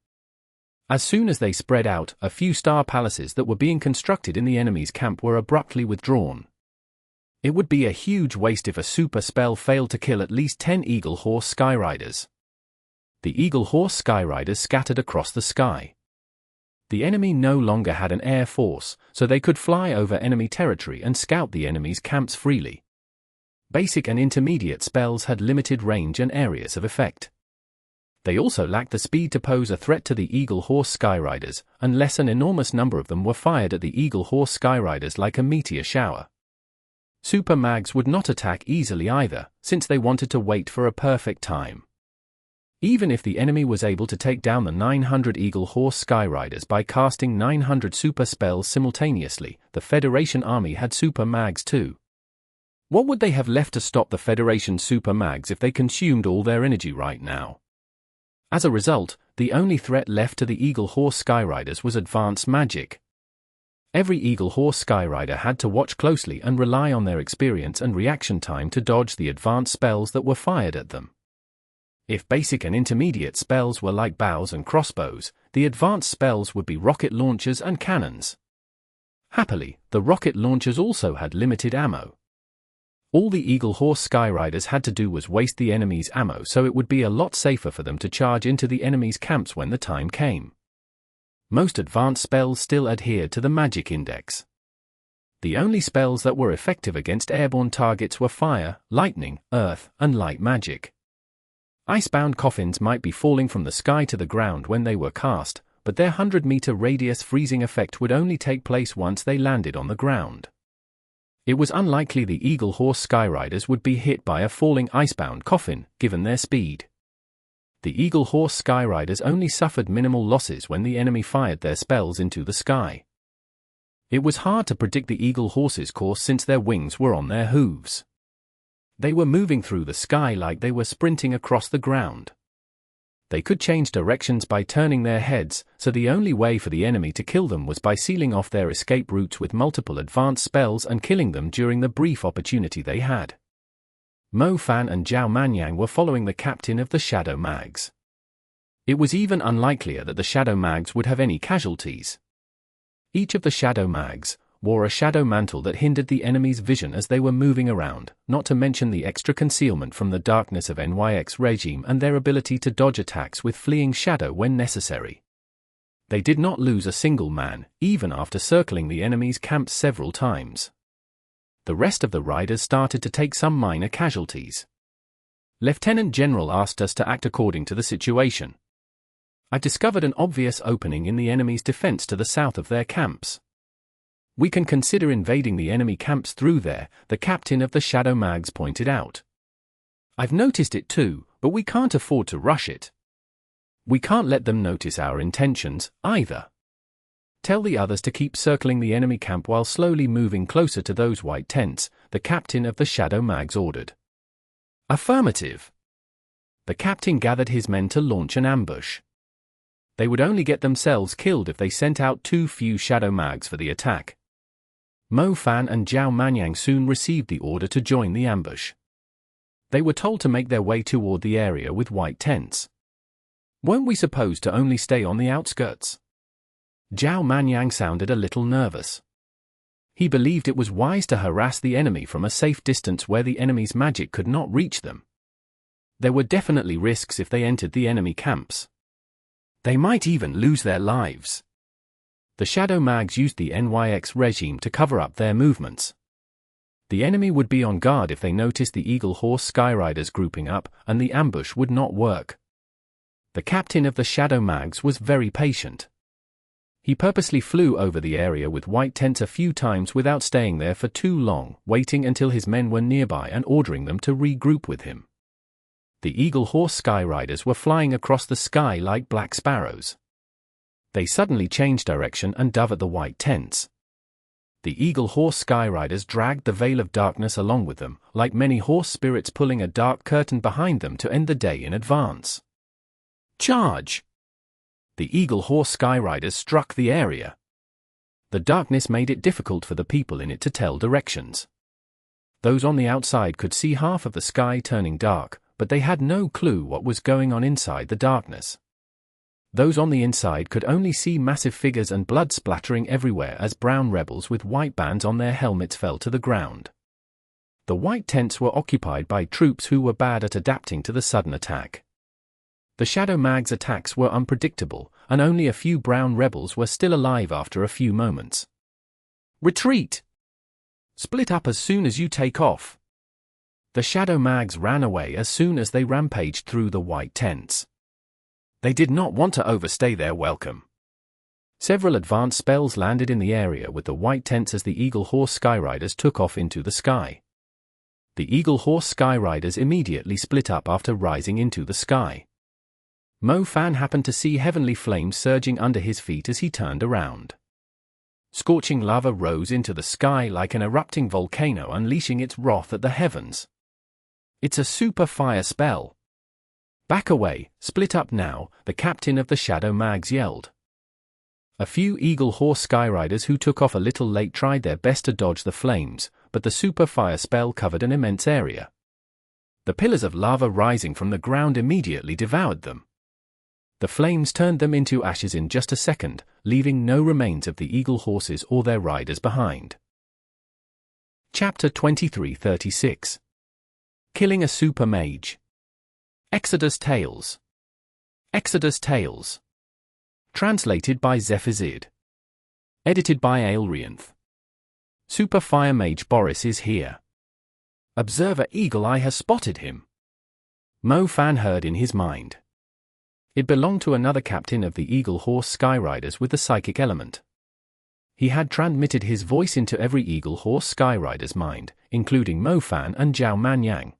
As soon as they spread out, a few star palaces that were being constructed in the enemy's camp were abruptly withdrawn. It would be a huge waste if a super spell failed to kill at least 10 eagle horse Skyriders. The eagle horse Skyriders scattered across the sky. The enemy no longer had an air force, so they could fly over enemy territory and scout the enemy's camps freely. Basic and intermediate spells had limited range and areas of effect. They also lacked the speed to pose a threat to the eagle horse Skyriders, unless an enormous number of them were fired at the eagle horse Skyriders like a meteor shower. Super mags would not attack easily either, since they wanted to wait for a perfect time. Even if the enemy was able to take down the 900 eagle horse Skyriders by casting 900 super spells simultaneously, the Federation army had super mags too. What would they have left to stop the Federation super mags if they consumed all their energy right now? As a result, the only threat left to the eagle horse Skyriders was advanced magic. Every eagle horse Skyrider had to watch closely and rely on their experience and reaction time to dodge the advanced spells that were fired at them. If basic and intermediate spells were like bows and crossbows, the advanced spells would be rocket launchers and cannons. Happily, the rocket launchers also had limited ammo. All the eagle horse Skyriders had to do was waste the enemy's ammo, so it would be a lot safer for them to charge into the enemy's camps when the time came. Most advanced spells still adhered to the magic index. The only spells that were effective against airborne targets were fire, lightning, earth, and light magic. Icebound coffins might be falling from the sky to the ground when they were cast, but their 100-meter radius freezing effect would only take place once they landed on the ground. It was unlikely the eagle horse Skyriders would be hit by a falling icebound coffin, given their speed. The eagle horse Skyriders only suffered minimal losses when the enemy fired their spells into the sky. It was hard to predict the eagle horse's course since their wings were on their hooves. They were moving through the sky like they were sprinting across the ground. They could change directions by turning their heads, so the only way for the enemy to kill them was by sealing off their escape routes with multiple advanced spells and killing them during the brief opportunity they had. Mo Fan and Zhao Manyan were following the captain of the Shadow Mags. It was even unlikelier that the Shadow Mags would have any casualties. Each of the Shadow Mags wore a shadow mantle that hindered the enemy's vision as they were moving around, not to mention the extra concealment from the darkness of NYX regime and their ability to dodge attacks with fleeing shadow when necessary. They did not lose a single man, even after circling the enemy's camp several times. The rest of the riders started to take some minor casualties. Lieutenant General asked us to act according to the situation. I discovered an obvious opening in the enemy's defense to the south of their camps. We can consider invading the enemy camps through there, the captain of the Shadow Mags pointed out. I've noticed it too, but we can't afford to rush it. We can't let them notice our intentions, either. Tell the others to keep circling the enemy camp while slowly moving closer to those white tents, the captain of the Shadow Mags ordered. Affirmative. The captain gathered his men to launch an ambush. They would only get themselves killed if they sent out too few Shadow Mags for the attack. Mo Fan and Zhao Manyan soon received the order to join the ambush. They were told to make their way toward the area with white tents. Weren't we supposed to only stay on the outskirts? Zhao Manyan sounded a little nervous. He believed it was wise to harass the enemy from a safe distance where the enemy's magic could not reach them. There were definitely risks if they entered the enemy camps. They might even lose their lives. The Shadow Mags used the NYX regime to cover up their movements. The enemy would be on guard if they noticed the Eagle Horse Skyriders grouping up, and the ambush would not work. The captain of the Shadow Mags was very patient. He purposely flew over the area with white tents a few times without staying there for too long, waiting until his men were nearby and ordering them to regroup with him. The Eagle Horse Skyriders were flying across the sky like black sparrows. They suddenly changed direction and dove at the white tents. The Eagle Horse Skyriders dragged the veil of darkness along with them, like many horse spirits pulling a dark curtain behind them to end the day in advance. Charge! The Eagle Horse Skyriders struck the area. The darkness made it difficult for the people in it to tell directions. Those on the outside could see half of the sky turning dark, but they had no clue what was going on inside the darkness. Those on the inside could only see massive figures and blood splattering everywhere as brown rebels with white bands on their helmets fell to the ground. The white tents were occupied by troops who were bad at adapting to the sudden attack. The Shadow Mags' attacks were unpredictable, and only a few brown rebels were still alive after a few moments. Retreat! Split up as soon as you take off. The Shadow Mags ran away as soon as they rampaged through the white tents. They did not want to overstay their welcome. Several advanced spells landed in the area with the white tents as the Eagle Horse Skyriders took off into the sky. The Eagle Horse Skyriders immediately split up after rising into the sky. Mo Fan happened to see heavenly flames surging under his feet as he turned around. Scorching lava rose into the sky like an erupting volcano, unleashing its wrath at the heavens. It's a super fire spell. Back away, split up now, the captain of the Shadow Mags yelled. A few Eagle Horse Skyriders who took off a little late tried their best to dodge the flames, but the super fire spell covered an immense area. The pillars of lava rising from the ground immediately devoured them. The flames turned them into ashes in just a second, leaving no remains of the Eagle Horses or their riders behind. Chapter 2336. Killing a Super Mage. Exodus Tales. Exodus Tales. Translated by Zephazid. Edited by Aelrianth. Super Fire Mage Boris is here. Observer Eagle Eye has spotted him. Mo Fan heard in his mind. It belonged to another captain of the Eagle Horse Skyriders with the psychic element. He had transmitted his voice into every Eagle Horse Skyrider's mind, including Mo Fan and Zhao Manyan.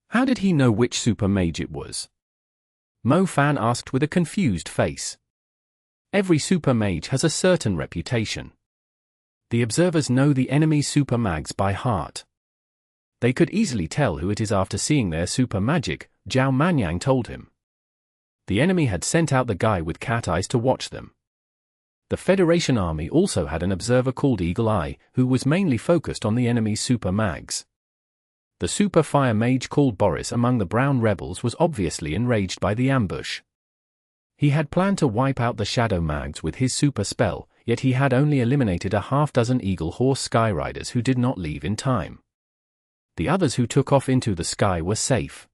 How did he know which super mage it was? Mo Fan asked with a confused face. Every super mage has a certain reputation. The observers know the enemy's super mags by heart. They could easily tell who it is after seeing their super magic, Zhao Manyan told him. The enemy had sent out the guy with cat eyes to watch them. The Federation army also had an observer called Eagle Eye, who was mainly focused on the enemy's super mags. The super fire mage called Boris among the brown rebels was obviously enraged by the ambush. He had planned to wipe out the Shadow Mags with his super spell, yet he had only eliminated a half-dozen Eagle Horse Skyriders who did not leave in time. The others who took off into the sky were safe.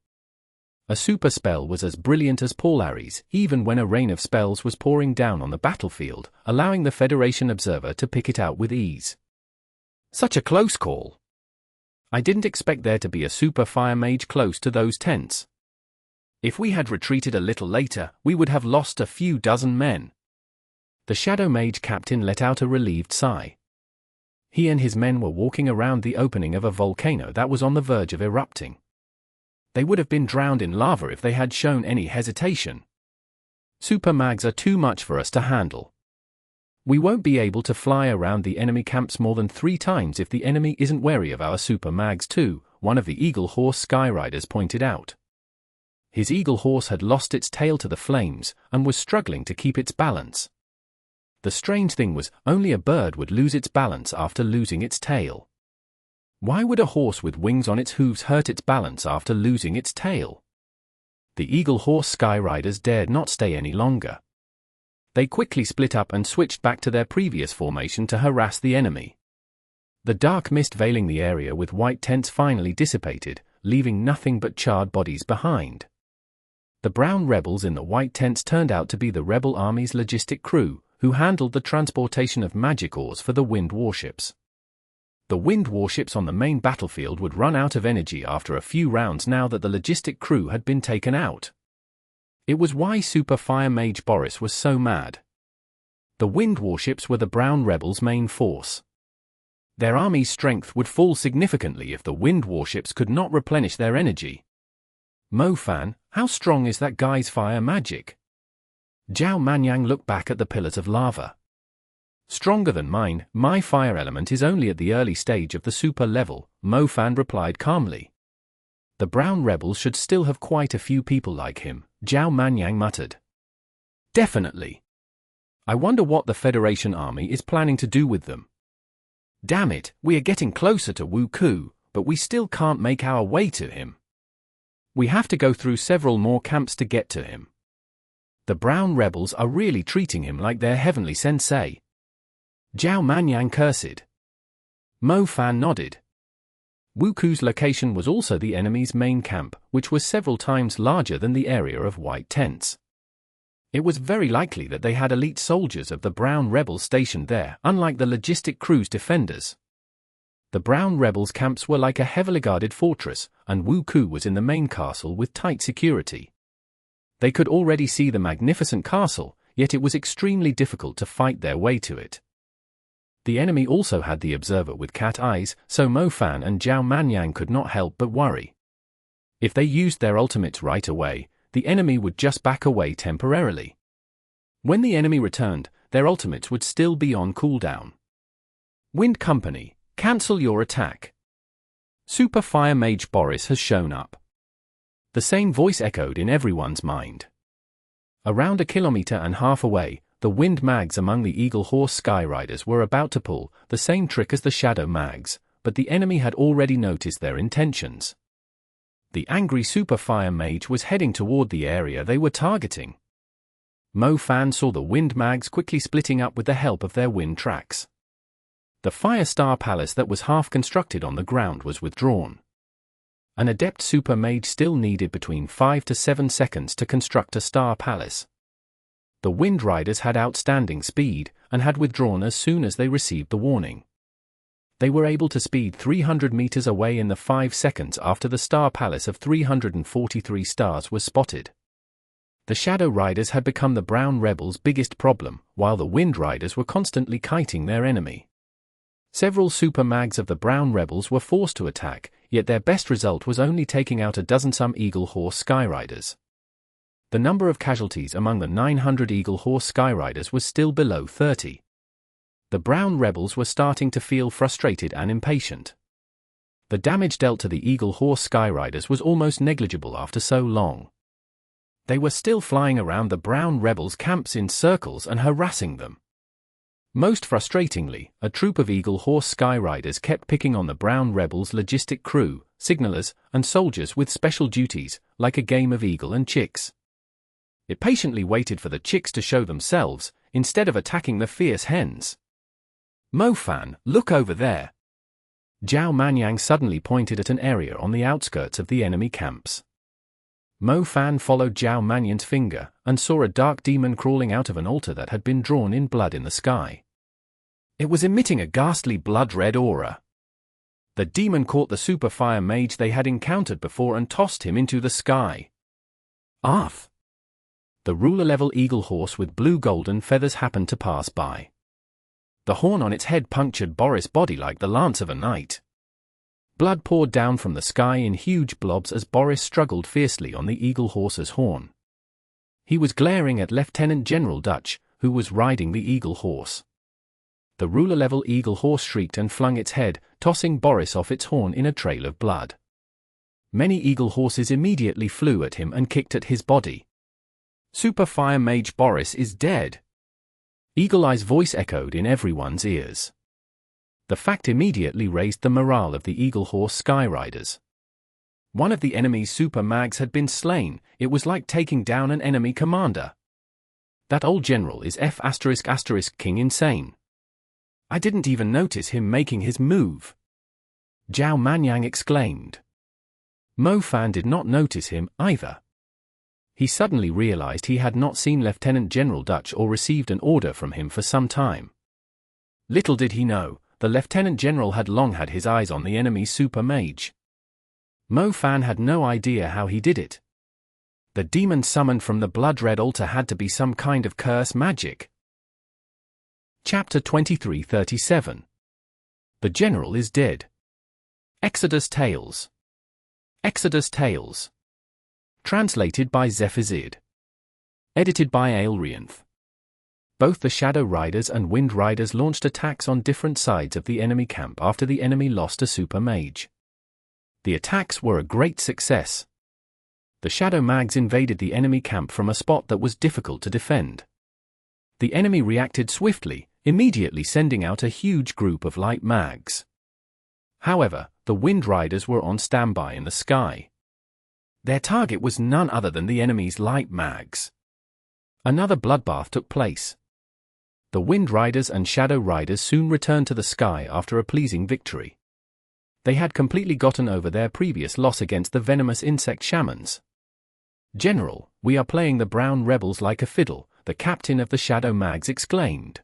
A super spell was as brilliant as Paulari's, even when a rain of spells was pouring down on the battlefield, allowing the Federation observer to pick it out with ease. Such a close call. I didn't expect there to be a super fire mage close to those tents. If we had retreated a little later, we would have lost a few dozen men. The Shadow Mage captain let out a relieved sigh. He and his men were walking around the opening of a volcano that was on the verge of erupting. They would have been drowned in lava if they had shown any hesitation. Super mags are too much for us to handle. We won't be able to fly around the enemy camps more than 3 times if the enemy isn't wary of our super mags too, one of the Eagle Horse Skyriders pointed out. His Eagle Horse had lost its tail to the flames, and was struggling to keep its balance. The strange thing was, only a bird would lose its balance after losing its tail. Why would a horse with wings on its hooves hurt its balance after losing its tail? The Eagle Horse Skyriders dared not stay any longer. They quickly split up and switched back to their previous formation to harass the enemy. The dark mist veiling the area with white tents finally dissipated, leaving nothing but charred bodies behind. The brown rebels in the white tents turned out to be the rebel army's logistic crew, who handled the transportation of magic ores for the wind warships. The wind warships on the main battlefield would run out of energy after a few rounds now that the logistic crew had been taken out. It was why Super Fire Mage Boris was so mad. The wind warships were the brown rebels' main force. Their army's strength would fall significantly if the wind warships could not replenish their energy. Mofan, how strong is that guy's fire magic? Zhao Manyan looked back at the pillars of lava. Stronger than mine, my fire element is only at the early stage of the super level, Mofan replied calmly. The brown rebels should still have quite a few people like him, Zhao Manyan muttered. Definitely. I wonder what the Federation army is planning to do with them. Damn it, we are getting closer to Wu Ku, but we still can't make our way to him. We have to go through several more camps to get to him. The brown rebels are really treating him like their heavenly sensei. Zhao Manyan cursed. Mofan nodded. Wu Ku's location was also the enemy's main camp, which was several times larger than the area of white tents. It was very likely that they had elite soldiers of the brown rebels stationed there, unlike the logistic crew's defenders. The brown rebels' camps were like a heavily guarded fortress, and Wu Ku was in the main castle with tight security. They could already see the magnificent castle, yet it was extremely difficult to fight their way to it. The enemy also had the observer with cat eyes, so Mofan and Zhao Manyan could not help but worry. If they used their ultimates right away, the enemy would just back away temporarily. When the enemy returned, their ultimates would still be on cooldown. Wind Company, cancel your attack. Super Fire Mage Boris has shown up. The same voice echoed in everyone's mind. Around 1.5 kilometers away, the Wind Mags among the Eagle Horse Skyriders were about to pull the same trick as the Shadow Mags, but the enemy had already noticed their intentions. The angry Super Fire Mage was heading toward the area they were targeting. Mofan saw the Wind Mags quickly splitting up with the help of their wind tracks. The Fire Star Palace that was half constructed on the ground was withdrawn. An adept Super Mage still needed between 5 to 7 seconds to construct a Star Palace. The Wind Riders had outstanding speed, and had withdrawn as soon as they received the warning. They were able to speed 300 meters away in the 5 seconds after the Star Palace of 343 stars was spotted. The Shadow Riders had become the Brown Rebels' biggest problem, while the Wind Riders were constantly kiting their enemy. Several Super Mags of the Brown Rebels were forced to attack, yet their best result was only taking out a dozen-some Eagle Horse Skyriders. The number of casualties among the 900 Eagle Horse Skyriders was still below 30. The Brown Rebels were starting to feel frustrated and impatient. The damage dealt to the Eagle Horse Skyriders was almost negligible after so long. They were still flying around the Brown Rebels' camps in circles and harassing them. Most frustratingly, a troop of Eagle Horse Skyriders kept picking on the Brown Rebels' logistic crew, signalers, and soldiers with special duties, like a game of eagle and chicks. It patiently waited for the chicks to show themselves, instead of attacking the fierce hens. Mofan, look over there. Zhao Manyan suddenly pointed at an area on the outskirts of the enemy camps. Mofan followed Zhao Manyan's finger, and saw a dark demon crawling out of an altar that had been drawn in blood in the sky. It was emitting a ghastly blood-red aura. The demon caught the Super Fire Mage they had encountered before and tossed him into the sky. Arth! The ruler-level eagle horse with blue-golden feathers happened to pass by. The horn on its head punctured Boris' body like the lance of a knight. Blood poured down from the sky in huge blobs as Boris struggled fiercely on the eagle horse's horn. He was glaring at Lieutenant General Dutch, who was riding the eagle horse. The ruler-level eagle horse shrieked and flung its head, tossing Boris off its horn in a trail of blood. Many eagle horses immediately flew at him and kicked at his body. Super Fire Mage Boris is dead. Eagle Eye's voice echoed in everyone's ears. The fact immediately raised the morale of the Eagle Horse Skyriders. One of the enemy's super mags had been slain. It was like taking down an enemy commander. That old general is King insane. I didn't even notice him making his move. Zhao Manyan exclaimed. Mo Fan did not notice him either. He suddenly realized he had not seen Lieutenant General Dutch or received an order from him for some time. Little did he know, the Lieutenant General had long had his eyes on the enemy's super mage. Mo Fan had no idea how he did it. The demon summoned from the blood-red altar had to be some kind of curse magic. Chapter 2337. The General is dead. Exodus Tales. Exodus Tales. Translated by Zephazid. Edited by Aelrianth. Both the Shadow Riders and Wind Riders launched attacks on different sides of the enemy camp after the enemy lost a super mage. The attacks were a great success. The Shadow Mags invaded the enemy camp from a spot that was difficult to defend. The enemy reacted swiftly, immediately sending out a huge group of light mags. However, the Wind Riders were on standby in the sky. Their target was none other than the enemy's light mags. Another bloodbath took place. The Wind Riders and Shadow Riders soon returned to the sky after a pleasing victory. They had completely gotten over their previous loss against the venomous insect shamans. General, we are playing the brown rebels like a fiddle, the captain of the Shadow Mags exclaimed.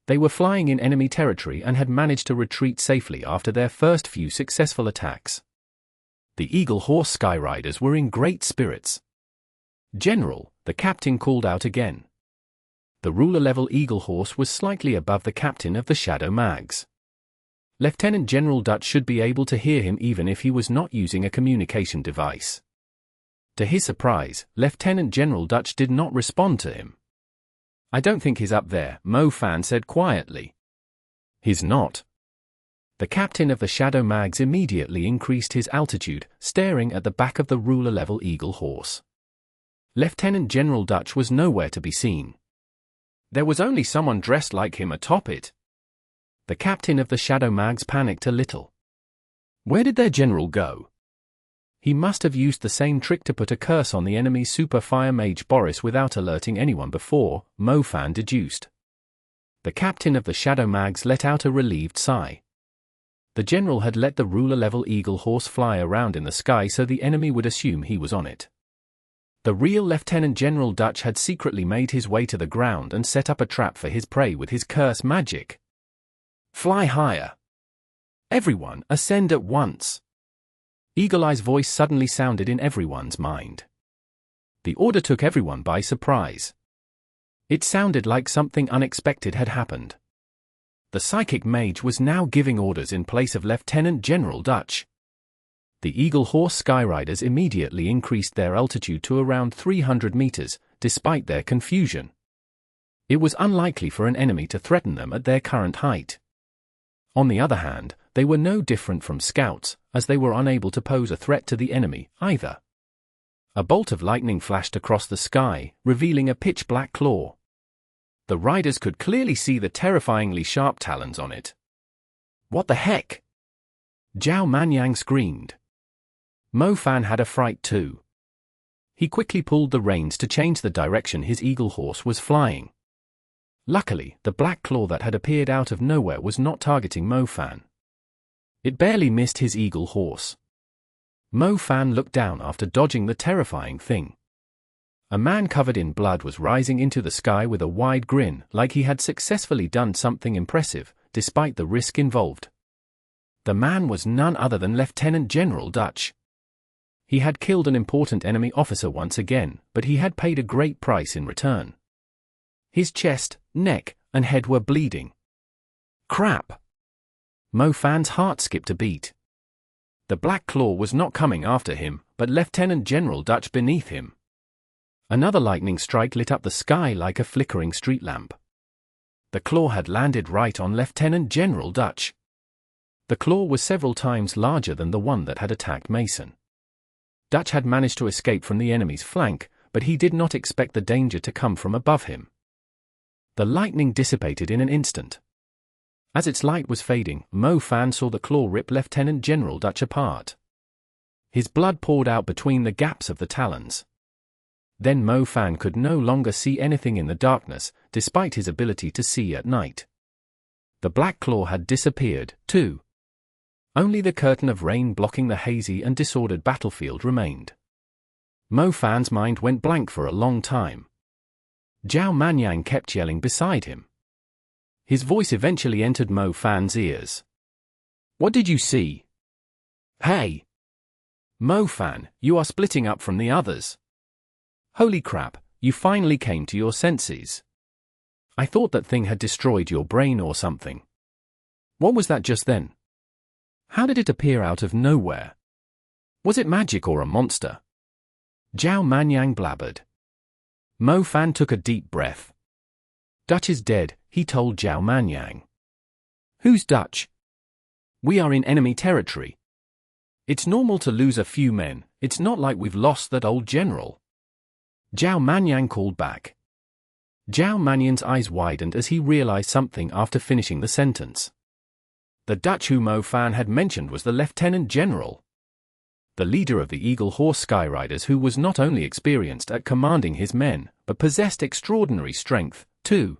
They were flying in enemy territory and had managed to retreat safely after their first few successful attacks. The Eagle Horse Skyriders were in great spirits. General, the captain called out again. The ruler-level Eagle Horse was slightly above the captain of the Shadow Mags. Lieutenant General Dutch should be able to hear him even if he was not using a communication device. To his surprise, Lieutenant General Dutch did not respond to him. I don't think he's up there, Mo Fan said quietly. He's not. The captain of the Shadow Mags immediately increased his altitude, staring at the back of the ruler-level Eagle Horse. Lieutenant General Dutch was nowhere to be seen. There was only someone dressed like him atop it. The captain of the Shadow Mags panicked a little. Where did their general go? He must have used the same trick to put a curse on the enemy's super fire mage Boris without alerting anyone before, Mo Fan deduced. The captain of the Shadow Mags let out a relieved sigh. The general had let the ruler-level Eagle Horse fly around in the sky so the enemy would assume he was on it. The real Lieutenant General Dutch had secretly made his way to the ground and set up a trap for his prey with his curse magic. Fly higher. Everyone, ascend at once. Eagle Eye's voice suddenly sounded in everyone's mind. The order took everyone by surprise. It sounded like something unexpected had happened. The psychic mage was now giving orders in place of Lieutenant General Dutch. The Eagle Horse Skyriders immediately increased their altitude to around 300 meters, despite their confusion. It was unlikely for an enemy to threaten them at their current height. On the other hand, they were no different from scouts, as they were unable to pose a threat to the enemy, either. A bolt of lightning flashed across the sky, revealing a pitch-black claw. The riders could clearly see the terrifyingly sharp talons on it. What the heck? Zhao Manyan screamed. Mo Fan had a fright too. He quickly pulled the reins to change the direction his Eagle Horse was flying. Luckily, the black claw that had appeared out of nowhere was not targeting Mo Fan. It barely missed his Eagle Horse. Mo Fan looked down after dodging the terrifying thing. A man covered in blood was rising into the sky with a wide grin, like he had successfully done something impressive, despite the risk involved. The man was none other than Lieutenant General Dutch. He had killed an important enemy officer once again, but he had paid a great price in return. His chest, neck, and head were bleeding. Crap! Mo Fan's heart skipped a beat. The black claw was not coming after him, but Lieutenant General Dutch beneath him. Another lightning strike lit up the sky like a flickering street lamp. The claw had landed right on Lieutenant General Dutch. The claw was several times larger than the one that had attacked Mason. Dutch had managed to escape from the enemy's flank, but he did not expect the danger to come from above him. The lightning dissipated in an instant. As its light was fading, Mo Fan saw the claw rip Lieutenant General Dutch apart. His blood poured out between the gaps of the talons. Then Mo Fan could no longer see anything in the darkness, despite his ability to see at night. The black claw had disappeared, too. Only the curtain of rain blocking the hazy and disordered battlefield remained. Mo Fan's mind went blank for a long time. Zhao Manyan kept yelling beside him. His voice eventually entered Mo Fan's ears. "What did you see?" "Hey! Mo Fan, you are splitting up from the others. Holy crap, you finally came to your senses. I thought that thing had destroyed your brain or something. What was that just then? How did it appear out of nowhere? Was it magic or a monster?" Zhao Manyan blabbered. Mo Fan took a deep breath. "Dutch is dead," he told Zhao Manyan. "Who's Dutch? We are in enemy territory. It's normal to lose a few men, it's not like we've lost that old general." Zhao Manyan called back. Zhao Manyan's eyes widened as he realized something after finishing the sentence. The Dutch who Mo Fan had mentioned was the Lieutenant General. The leader of the Eagle Horse Skyriders, who was not only experienced at commanding his men, but possessed extraordinary strength, too.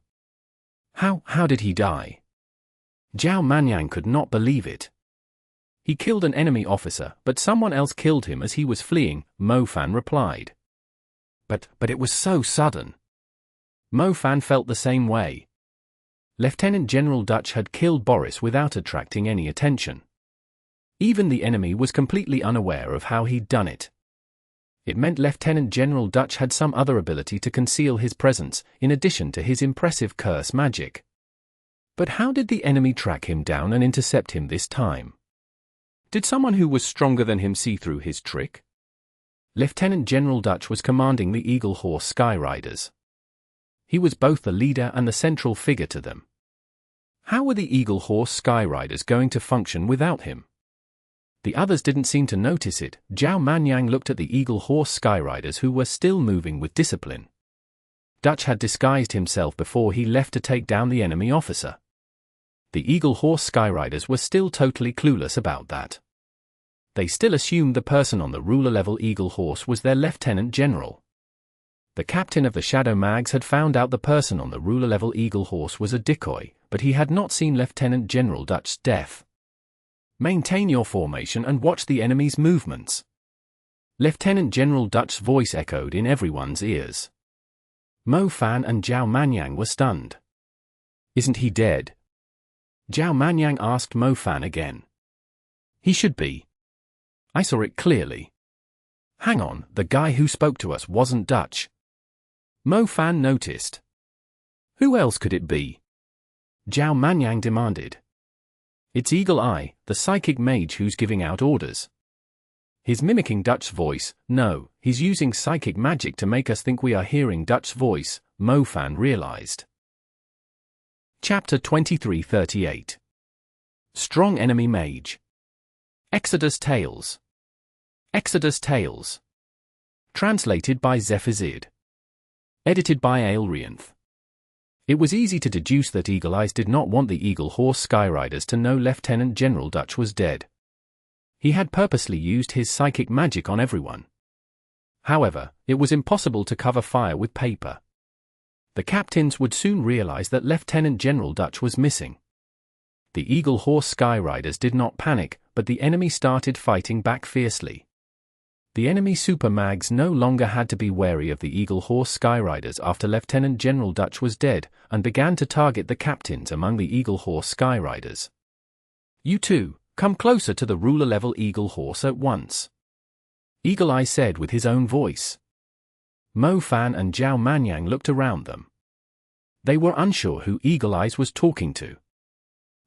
How did he die? Zhao Manyan could not believe it. "He killed an enemy officer, but someone else killed him as he was fleeing," Mo Fan replied. But it was so sudden." Mo Fan felt the same way. Lieutenant General Dutch had killed Boris without attracting any attention. Even the enemy was completely unaware of how he'd done it. It meant Lieutenant General Dutch had some other ability to conceal his presence, in addition to his impressive curse magic. But how did the enemy track him down and intercept him this time? Did someone who was stronger than him see through his trick? Lieutenant General Dutch was commanding the Eagle Horse Skyriders. He was both the leader and the central figure to them. How were the Eagle Horse Skyriders going to function without him? The others didn't seem to notice it. Zhao Manyan looked at the Eagle Horse Skyriders, who were still moving with discipline. Dutch had disguised himself before he left to take down the enemy officer. The Eagle Horse Skyriders were still totally clueless about that. They still assumed the person on the ruler-level Eagle Horse was their Lieutenant General. The captain of the Shadow Mags had found out the person on the ruler-level Eagle Horse was a decoy, but he had not seen Lieutenant General Dutch's death. "Maintain your formation and watch the enemy's movements." Lieutenant General Dutch's voice echoed in everyone's ears. Mo Fan and Zhao Manyan were stunned. "Isn't he dead?" Zhao Manyan asked Mo Fan again. "He should be. I saw it clearly. Hang on, the guy who spoke to us wasn't Dutch." Mo Fan noticed. "Who else could it be?" Zhao Manyan demanded. "It's Eagle Eye, the psychic mage who's giving out orders. He's mimicking Dutch's voice. No, he's using psychic magic to make us think we are hearing Dutch's voice," Mo Fan realized. Chapter 2338. Strong Enemy Mage. Exodus Tales. Exodus Tales. Translated by Zephazid. Edited by Aelrianth. It was easy to deduce that Eagle Eyes did not want the Eagle Horse Skyriders to know Lieutenant General Dutch was dead. He had purposely used his psychic magic on everyone. However, it was impossible to cover fire with paper. The captains would soon realize that Lieutenant General Dutch was missing. The Eagle Horse Skyriders did not panic, but the enemy started fighting back fiercely. The enemy super mags no longer had to be wary of the Eagle Horse Skyriders after Lieutenant General Dutch was dead, and began to target the captains among the Eagle Horse Skyriders. "You two, come closer to the ruler-level Eagle Horse at once," Eagle Eye said with his own voice. Mo Fan and Zhao Manyan looked around them. They were unsure who Eagle Eyes was talking to.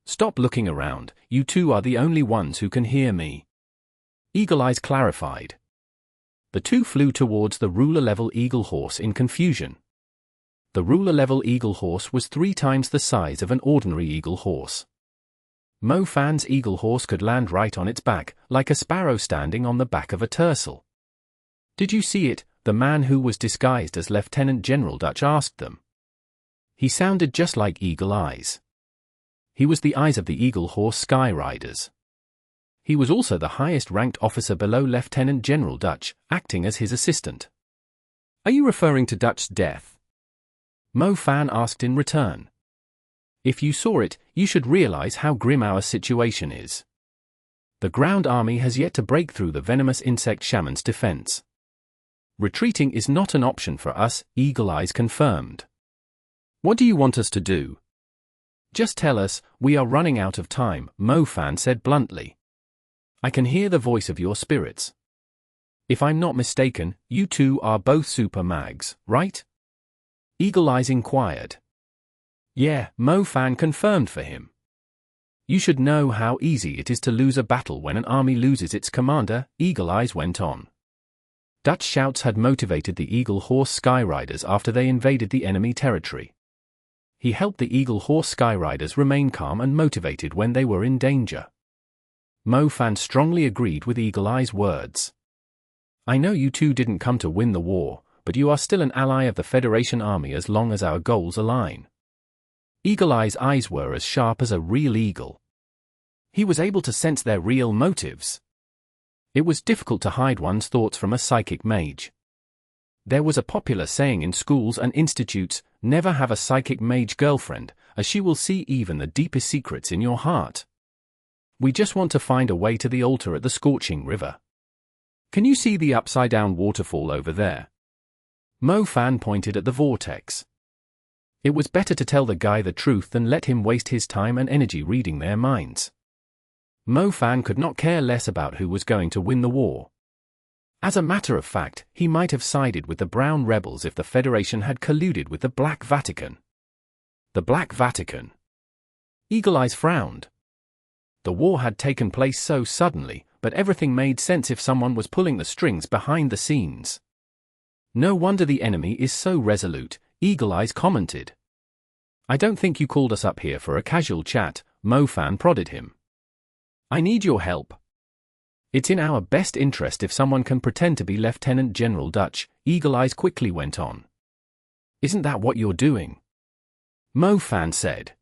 "Stop looking around, you two are the only ones who can hear me," Eagle Eyes clarified. The two flew towards the ruler-level Eagle Horse in confusion. The ruler-level Eagle Horse was 3 times the size of an ordinary Eagle Horse. Mo Fan's Eagle Horse could land right on its back, like a sparrow standing on the back of a tercel. "Did you see it?" the man who was disguised as Lieutenant General Dutch asked them. He sounded just like Eagle Eyes. He was the eyes of the Eagle Horse Skyriders. He was also the highest-ranked officer below Lieutenant General Dutch, acting as his assistant. "Are you referring to Dutch's death?" Mo Fan asked in return. "If you saw it, you should realize how grim our situation is. The ground army has yet to break through the venomous insect shaman's defense. Retreating is not an option for us," Eagle Eyes confirmed. "What do you want us to do?" "Just tell us, we are running out of time," Mo Fan said bluntly. "I can hear the voice of your spirits. If I'm not mistaken, you two are both super mags, right?" Eagle Eyes inquired. "Yeah," Mo Fan confirmed for him. "You should know how easy it is to lose a battle when an army loses its commander," Eagle Eyes went on. Dutch shouts had motivated the Eagle Horse Skyriders after they invaded the enemy territory. He helped the Eagle Horse Skyriders remain calm and motivated when they were in danger. Mo Fan strongly agreed with Eagle Eye's words. "I know you two didn't come to win the war, but you are still an ally of the Federation Army as long as our goals align." Eagle Eye's eyes were as sharp as a real eagle. He was able to sense their real motives. It was difficult to hide one's thoughts from a psychic mage. There was a popular saying in schools and institutes, "Never have a psychic mage girlfriend, as she will see even the deepest secrets in your heart." "We just want to find a way to the altar at the Scorching River. Can you see the upside-down waterfall over there?" Mo Fan pointed at the vortex. It was better to tell the guy the truth than let him waste his time and energy reading their minds. Mo Fan could not care less about who was going to win the war. As a matter of fact, he might have sided with the Brown rebels if the Federation had colluded with the Black Vatican. The Black Vatican. Eagle Eyes frowned. The war had taken place so suddenly, but everything made sense if someone was pulling the strings behind the scenes. "No wonder the enemy is so resolute," Eagle Eyes commented. "I don't think you called us up here for a casual chat," Mo Fan prodded him. "I need your help. It's in our best interest if someone can pretend to be Lieutenant General Dutch," Eagle Eyes quickly went on. "Isn't that what you're doing?" Mo Fan said.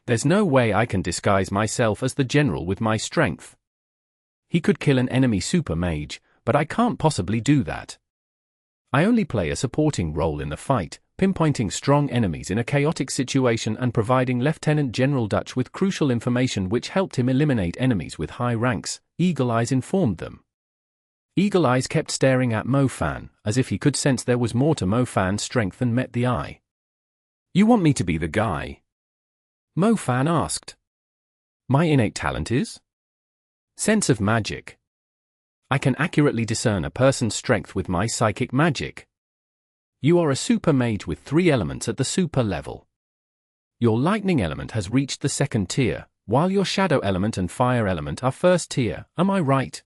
"There's no way I can disguise myself as the general with my strength. He could kill an enemy super mage, but I can't possibly do that. I only play a supporting role in the fight, pinpointing strong enemies in a chaotic situation and providing Lieutenant General Dutch with crucial information which helped him eliminate enemies with high ranks," Eagle Eyes informed them. Eagle Eyes kept staring at Mo Fan, as if he could sense there was more to Mo Fan's strength than met the eye. "You want me to be the guy?" Mo Fan asked. "My innate talent is sense of magic. I can accurately discern a person's strength with my psychic magic. You are a super mage with 3 elements at the super level. Your lightning element has reached the 2nd tier, while your shadow element and fire element are 1st tier, am I right?"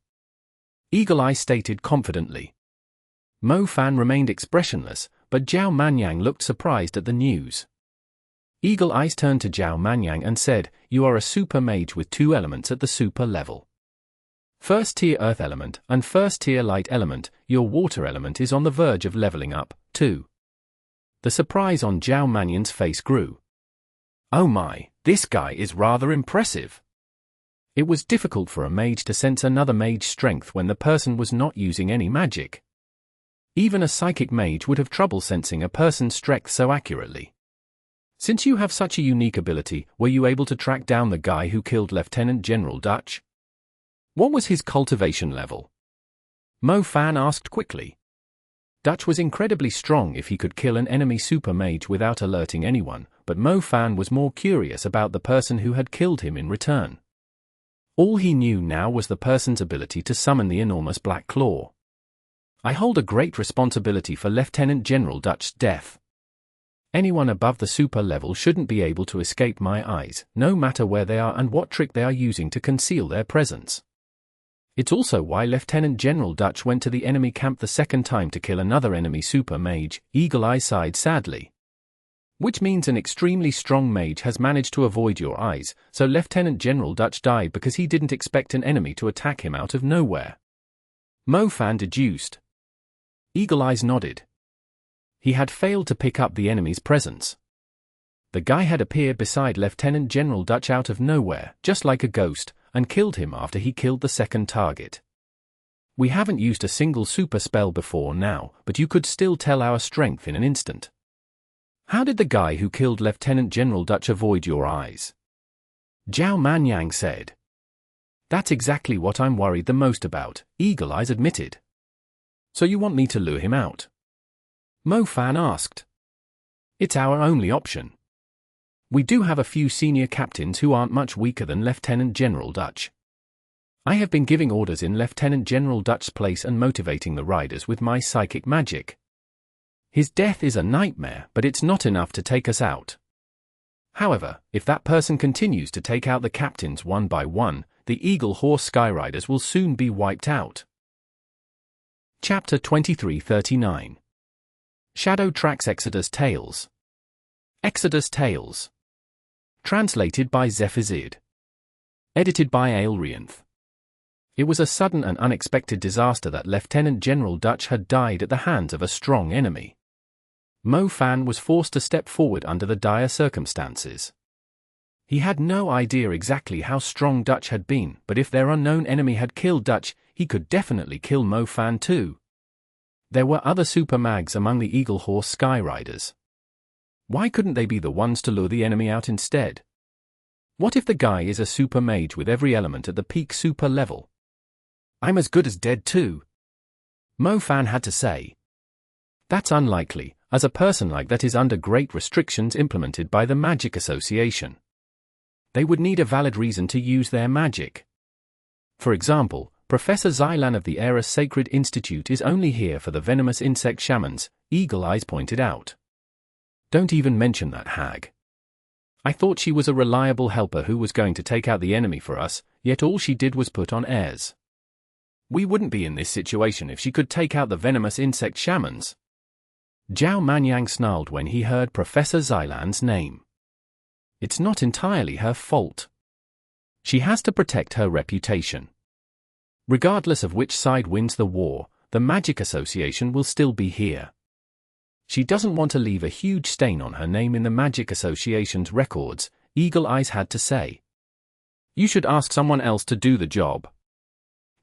Eagle Eye stated confidently. Mo Fan remained expressionless, but Zhao Manyan looked surprised at the news. Eagle Eyes turned to Zhao Manyan and said, "You are a super mage with 2 elements at the super level. 1st tier earth element and 1st tier light element, your water element is on the verge of leveling up, too." The surprise on Zhao Manyan's face grew. "Oh my, this guy is rather impressive." It was difficult for a mage to sense another mage's strength when the person was not using any magic. Even a psychic mage would have trouble sensing a person's strength so accurately. "Since you have such a unique ability, were you able to track down the guy who killed Lieutenant General Dutch? What was his cultivation level?" Mo Fan asked quickly. Dutch was incredibly strong if he could kill an enemy super mage without alerting anyone, but Mo Fan was more curious about the person who had killed him in return. All he knew now was the person's ability to summon the enormous Black Claw. "I hold a great responsibility for Lieutenant General Dutch's death. Anyone above the super level shouldn't be able to escape my eyes, no matter where they are and what trick they are using to conceal their presence. It's also why Lieutenant General Dutch went to the enemy camp the 2nd time to kill another enemy super mage," Eagle Eye sighed sadly. "Which means an extremely strong mage has managed to avoid your eyes, so Lieutenant General Dutch died because he didn't expect an enemy to attack him out of nowhere." Mo Fan deduced. Eagle Eyes nodded. He had failed to pick up the enemy's presence. The guy had appeared beside Lieutenant General Dutch out of nowhere, just like a ghost, and killed him after he killed the second target. We haven't used a single super spell before now, but you could still tell our strength in an instant. How did the guy who killed Lieutenant General Dutch avoid your eyes? Zhao Manyan said. That's exactly what I'm worried the most about, Eagle Eyes admitted. So you want me to lure him out? Mo Fan asked. It's our only option. We do have a few senior captains who aren't much weaker than Lieutenant General Dutch. I have been giving orders in Lieutenant General Dutch's place and motivating the riders with my psychic magic. His death is a nightmare, but it's not enough to take us out. However, if that person continues to take out the captains one by one, the Eagle Horse Skyriders will soon be wiped out. Chapter 2339. Shadow Tracks Exodus Tales. Exodus Tales. Translated by Zephazid. Edited by Aelrianth. It was a sudden and unexpected disaster that Lieutenant General Dutch had died at the hands of a strong enemy. Mo Fan was forced to step forward under the dire circumstances. He had no idea exactly how strong Dutch had been, but if their unknown enemy had killed Dutch, he could definitely kill Mo Fan too. There were other super mags among the Eagle Horse Skyriders. Why couldn't they be the ones to lure the enemy out instead? What if the guy is a super mage with every element at the peak super level? I'm as good as dead too, Mo Fan had to say. That's unlikely, as a person like that is under great restrictions implemented by the Magic Association. They would need a valid reason to use their magic. For example, Professor Xylan of the Eris Sacred Institute is only here for the venomous insect shamans, Eagle Eyes pointed out. Don't even mention that hag. I thought she was a reliable helper who was going to take out the enemy for us, yet all she did was put on airs. We wouldn't be in this situation if she could take out the venomous insect shamans. Zhao Manyan snarled when he heard Professor Xylan's name. It's not entirely her fault. She has to protect her reputation. Regardless of which side wins the war, the Magic Association will still be here. She doesn't want to leave a huge stain on her name in the Magic Association's records, Eagle Eyes had to say. You should ask someone else to do the job.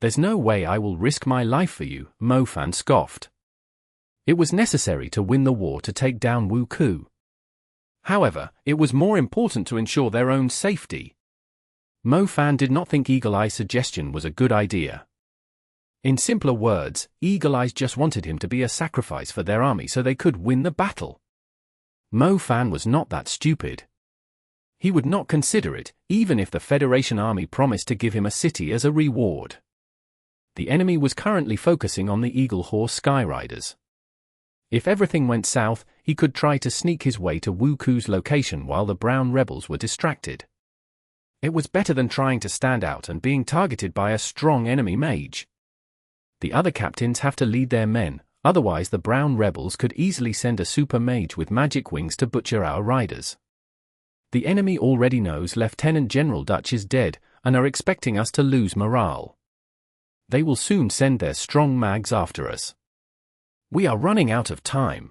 There's no way I will risk my life for you, Mo Fan scoffed. It was necessary to win the war to take down Wu Ku. However, it was more important to ensure their own safety. Mo Fan did not think Eagle Eye's suggestion was a good idea. In simpler words, Eagle Eyes just wanted him to be a sacrifice for their army so they could win the battle. Mo Fan was not that stupid. He would not consider it, even if the Federation army promised to give him a city as a reward. The enemy was currently focusing on the Eagle Horse Skyriders. If everything went south, he could try to sneak his way to Wu Ku's location while the Brown Rebels were distracted. It was better than trying to stand out and being targeted by a strong enemy mage. The other captains have to lead their men, otherwise the Brown Rebels could easily send a super mage with magic wings to butcher our riders. The enemy already knows Lieutenant General Dutch is dead, and are expecting us to lose morale. They will soon send their strong mags after us. We are running out of time,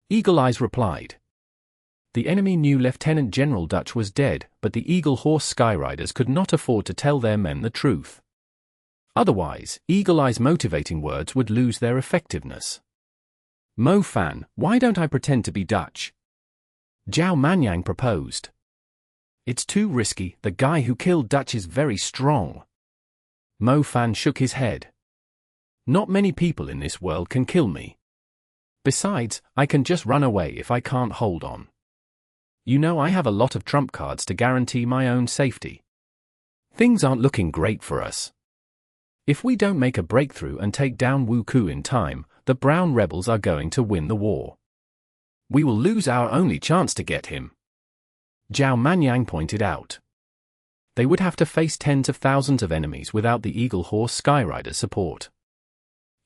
Eagle Eyes replied. The enemy knew Lieutenant General Dutch was dead, but the Eagle Horse Skyriders could not afford to tell their men the truth. Otherwise, Eagle Eye's motivating words would lose their effectiveness. Mo Fan, why don't I pretend to be Dutch? Zhao Manyan proposed. It's too risky, the guy who killed Dutch is very strong. Mo Fan shook his head. Not many people in this world can kill me. Besides, I can just run away if I can't hold on. You know I have a lot of trump cards to guarantee my own safety. Things aren't looking great for us. If we don't make a breakthrough and take down Wu Ku in time, the Brown Rebels are going to win the war. We will lose our only chance to get him. Zhao Manyan pointed out. They would have to face tens of thousands of enemies without the Eagle Horse Skyrider support.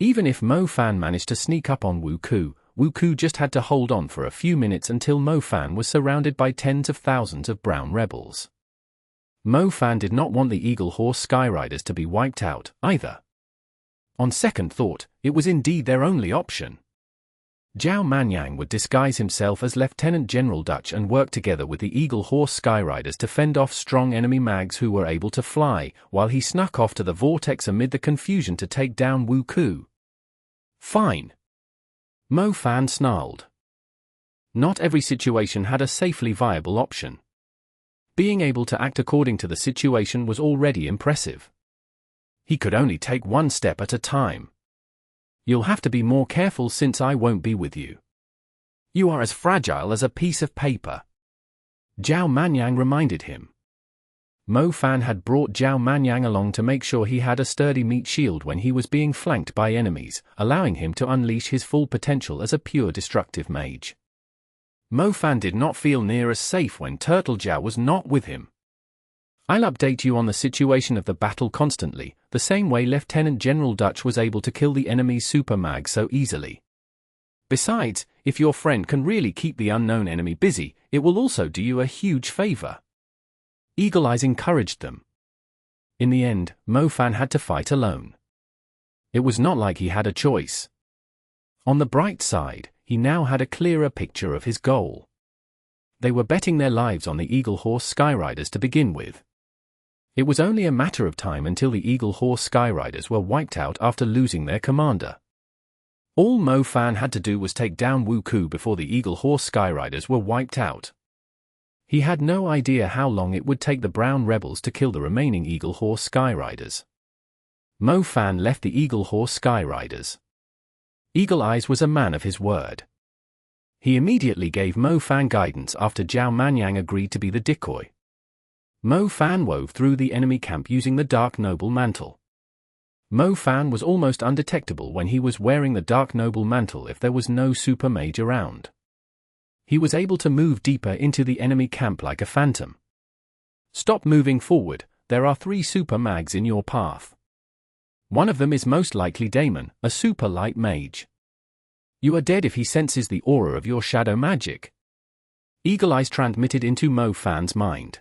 Even if Mo Fan managed to sneak up on Wu Ku just had to hold on for a few minutes until Mo Fan was surrounded by tens of thousands of Brown Rebels. Mo Fan did not want the Eagle Horse Skyriders to be wiped out, either. On second thought, it was indeed their only option. Zhao Manyan would disguise himself as Lieutenant General Dutch and work together with the Eagle Horse Skyriders to fend off strong enemy mags who were able to fly, while he snuck off to the vortex amid the confusion to take down Wu Ku. Fine. Mo Fan snarled. Not every situation had a safely viable option. Being able to act according to the situation was already impressive. He could only take one step at a time. You'll have to be more careful since I won't be with you. You are as fragile as a piece of paper. Zhao Manyan reminded him. Mo Fan had brought Zhao Manyan along to make sure he had a sturdy meat shield when he was being flanked by enemies, allowing him to unleash his full potential as a pure destructive mage. Mo Fan did not feel near as safe when Turtle Zhao was not with him. I'll update you on the situation of the battle constantly, the same way Lieutenant General Dutch was able to kill the enemy's super mag so easily. Besides, if your friend can really keep the unknown enemy busy, it will also do you a huge favor. Eagle Eyes encouraged them. In the end, Mo Fan had to fight alone. It was not like he had a choice. On the bright side, he now had a clearer picture of his goal. They were betting their lives on the Eagle Horse Skyriders to begin with. It was only a matter of time until the Eagle Horse Skyriders were wiped out after losing their commander. All Mo Fan had to do was take down Wu Ku before the Eagle Horse Skyriders were wiped out. He had no idea how long it would take the Brown Rebels to kill the remaining Eagle Horse Skyriders. Mo Fan left the Eagle Horse Skyriders. Eagle Eyes was a man of his word. He immediately gave Mo Fan guidance after Zhao Manyan agreed to be the decoy. Mo Fan wove through the enemy camp using the Dark Noble Mantle. Mo Fan was almost undetectable when he was wearing the Dark Noble Mantle if there was no super mage around. He was able to move deeper into the enemy camp like a phantom. Stop moving forward, there are 3 super mags in your path. One of them is most likely Damon, a super light mage. You are dead if he senses the aura of your shadow magic. Eagle Eyes transmitted into Mo Fan's mind.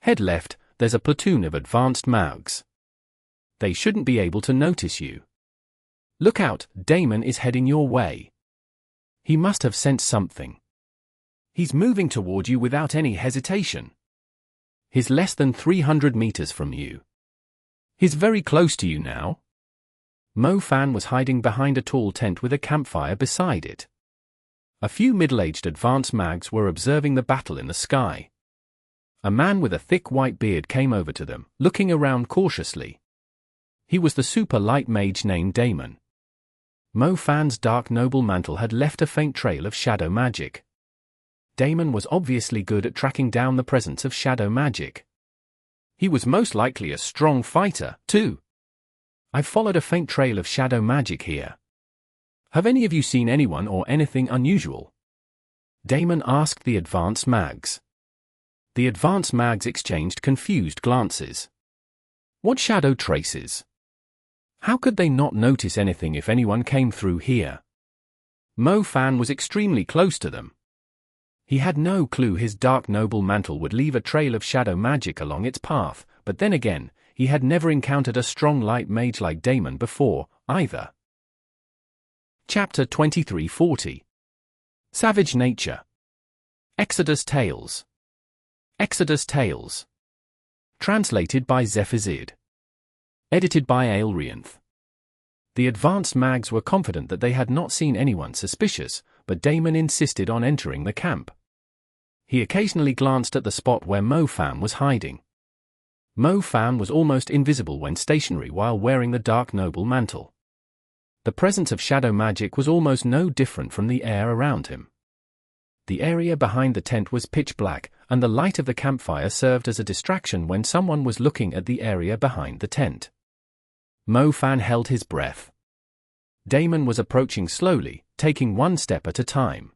Head left, there's a platoon of advanced mags. They shouldn't be able to notice you. Look out, Damon is heading your way. He must have sensed something. He's moving toward you without any hesitation. He's less than 300 meters from you. He's very close to you now. Mo Fan was hiding behind a tall tent with a campfire beside it. A few middle-aged advanced mags were observing the battle in the sky. A man with a thick white beard came over to them, looking around cautiously. He was the super light mage named Damon. Mo Fan's Dark Noble Mantle had left a faint trail of shadow magic. Damon was obviously good at tracking down the presence of shadow magic. He was most likely a strong fighter, too. I've followed a faint trail of shadow magic here. Have any of you seen anyone or anything unusual? Damon asked the advanced mags. The advanced mags exchanged confused glances. What shadow traces? How could they not notice anything if anyone came through here? Mo Fan was extremely close to them. He had no clue his Dark Noble Mantle would leave a trail of shadow magic along its path, but then again, he had never encountered a strong light mage like Damon before, either. Chapter 2340. Savage Nature. Exodus Tales. Exodus Tales. Translated by Zephazid. Edited by Aelrianth. The advanced mags were confident that they had not seen anyone suspicious, but Damon insisted on entering the camp. He occasionally glanced at the spot where Mo Fan was hiding. Mo Fan was almost invisible when stationary while wearing the Dark Noble Mantle. The presence of shadow magic was almost no different from the air around him. The area behind the tent was pitch black, and the light of the campfire served as a distraction when someone was looking at the area behind the tent. Mo Fan held his breath. Damon was approaching slowly, taking one step at a time.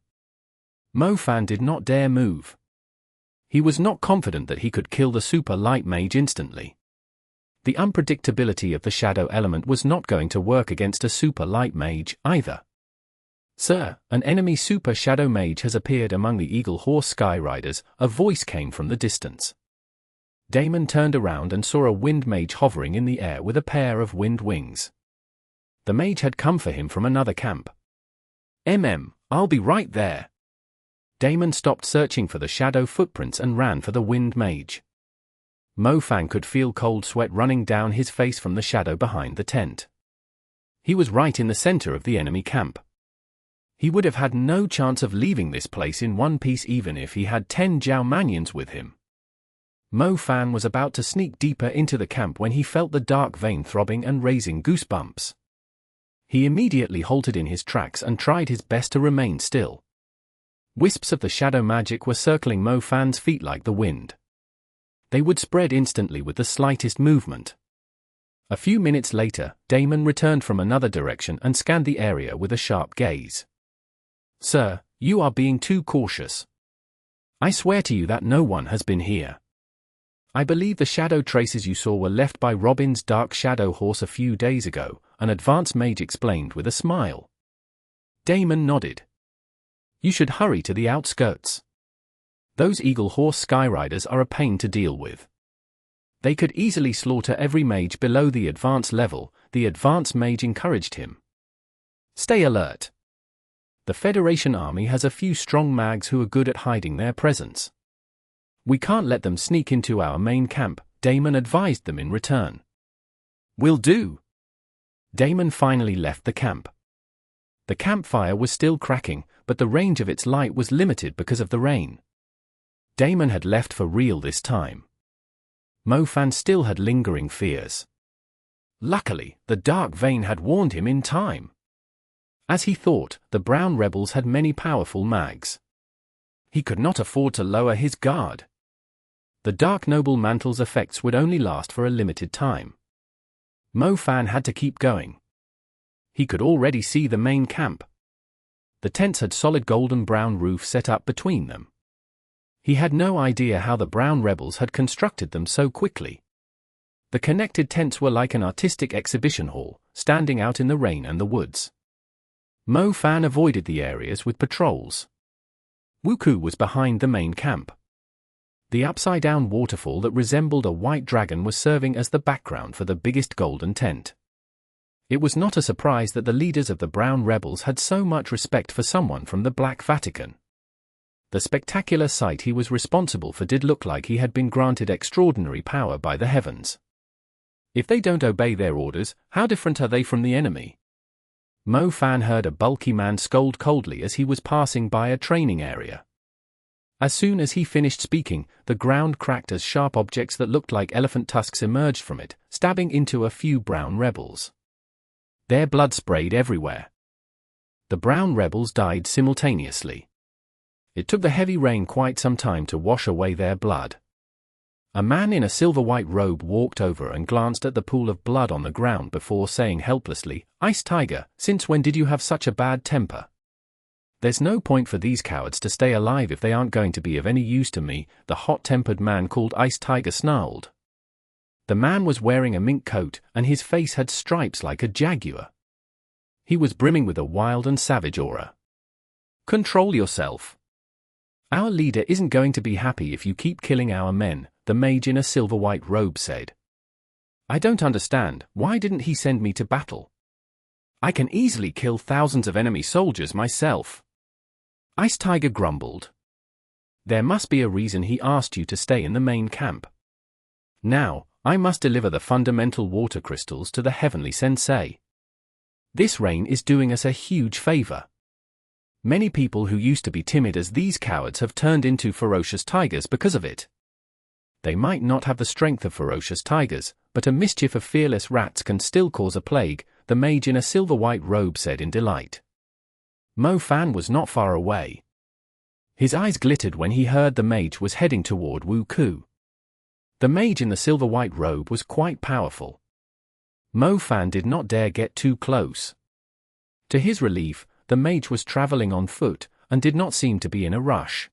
Mo Fan did not dare move. He was not confident that he could kill the super light mage instantly. The unpredictability of the shadow element was not going to work against a super light mage, either. "Sir, an enemy super shadow mage has appeared among the Eagle Horse Skyriders," a voice came from the distance. Damon turned around and saw a wind mage hovering in the air with a pair of wind wings. The mage had come for him from another camp. I'll be right there. Damon stopped searching for the shadow footprints and ran for the Wind Mage. Mo Fan could feel cold sweat running down his face from the shadow behind the tent. He was right in the center of the enemy camp. He would have had no chance of leaving this place in one piece even if he had 10 Zhao Manyans with him. Mo Fan was about to sneak deeper into the camp when he felt the dark vein throbbing and raising goosebumps. He immediately halted in his tracks and tried his best to remain still. Wisps of the shadow magic were circling Mo Fan's feet like the wind. They would spread instantly with the slightest movement. A few minutes later, Damon returned from another direction and scanned the area with a sharp gaze. "Sir, you are being too cautious. I swear to you that no one has been here. I believe the shadow traces you saw were left by Robin's dark shadow horse a few days ago," an advanced mage explained with a smile. Damon nodded. "You should hurry to the outskirts. Those eagle horse Skyriders are a pain to deal with. They could easily slaughter every mage below the advanced level." The advanced mage encouraged him. "Stay alert. The Federation army has a few strong mags who are good at hiding their presence. We can't let them sneak into our main camp," Damon advised them in return. "Will do." Damon finally left the camp. The campfire was still cracking, but the range of its light was limited because of the rain. Damon had left for real this time. Mo Fan still had lingering fears. Luckily, the dark vein had warned him in time. As he thought, the brown rebels had many powerful mags. He could not afford to lower his guard. The Dark Noble Mantle's effects would only last for a limited time. Mo Fan had to keep going. He could already see the main camp. The tents had solid golden-brown roofs set up between them. He had no idea how the brown rebels had constructed them so quickly. The connected tents were like an artistic exhibition hall, standing out in the rain and the woods. Mo Fan avoided the areas with patrols. Wuku was behind the main camp. The upside-down waterfall that resembled a white dragon was serving as the background for the biggest golden tent. It was not a surprise that the leaders of the brown rebels had so much respect for someone from the Black Vatican. The spectacular sight he was responsible for did look like he had been granted extraordinary power by the heavens. If they don't obey their orders, how different are they from the enemy? Mo Fan heard a bulky man scold coldly as he was passing by a training area. As soon as he finished speaking, the ground cracked as sharp objects that looked like elephant tusks emerged from it, stabbing into a few brown rebels. Their blood sprayed everywhere. The brown rebels died simultaneously. It took the heavy rain quite some time to wash away their blood. A man in a silver-white robe walked over and glanced at the pool of blood on the ground before saying helplessly, "Ice Tiger, since when did you have such a bad temper? There's no point for these cowards to stay alive if they aren't going to be of any use to me," the hot-tempered man called Ice Tiger snarled. The man was wearing a mink coat, and his face had stripes like a jaguar. He was brimming with a wild and savage aura. "Control yourself. Our leader isn't going to be happy if you keep killing our men," the mage in a silver-white robe said. "I don't understand, why didn't he send me to battle? I can easily kill thousands of enemy soldiers myself." Ice Tiger grumbled. "There must be a reason he asked you to stay in the main camp. Now, I must deliver the fundamental water crystals to the Heavenly Sensei. This rain is doing us a huge favor. Many people who used to be timid as these cowards have turned into ferocious tigers because of it. They might not have the strength of ferocious tigers, but a mischief of fearless rats can still cause a plague," the mage in a silver-white robe said in delight. Mo Fan was not far away. His eyes glittered when he heard the mage was heading toward Wuku. The mage in the silver-white robe was quite powerful. Mo Fan did not dare get too close. To his relief, the mage was traveling on foot, and did not seem to be in a rush.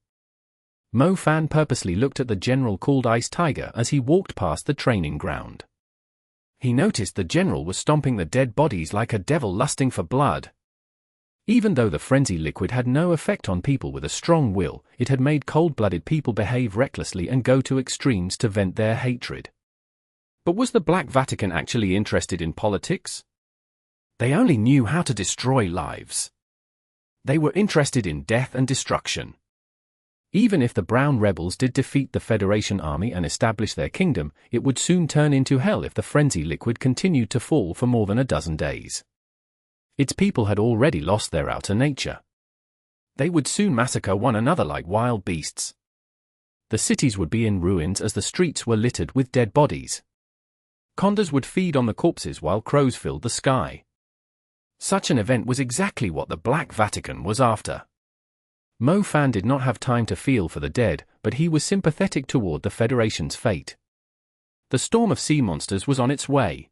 Mo Fan purposely looked at the general called Ice Tiger as he walked past the training ground. He noticed the general was stomping the dead bodies like a devil lusting for blood. Even though the frenzy liquid had no effect on people with a strong will, it had made cold-blooded people behave recklessly and go to extremes to vent their hatred. But was the Black Vatican actually interested in politics? They only knew how to destroy lives. They were interested in death and destruction. Even if the Brown Rebels did defeat the Federation army and establish their kingdom, it would soon turn into hell if the frenzy liquid continued to fall for more than a dozen days. Its people had already lost their outer nature. They would soon massacre one another like wild beasts. The cities would be in ruins as the streets were littered with dead bodies. Condors would feed on the corpses while crows filled the sky. Such an event was exactly what the Black Vatican was after. Mo Fan did not have time to feel for the dead, but he was sympathetic toward the Federation's fate. The storm of sea monsters was on its way.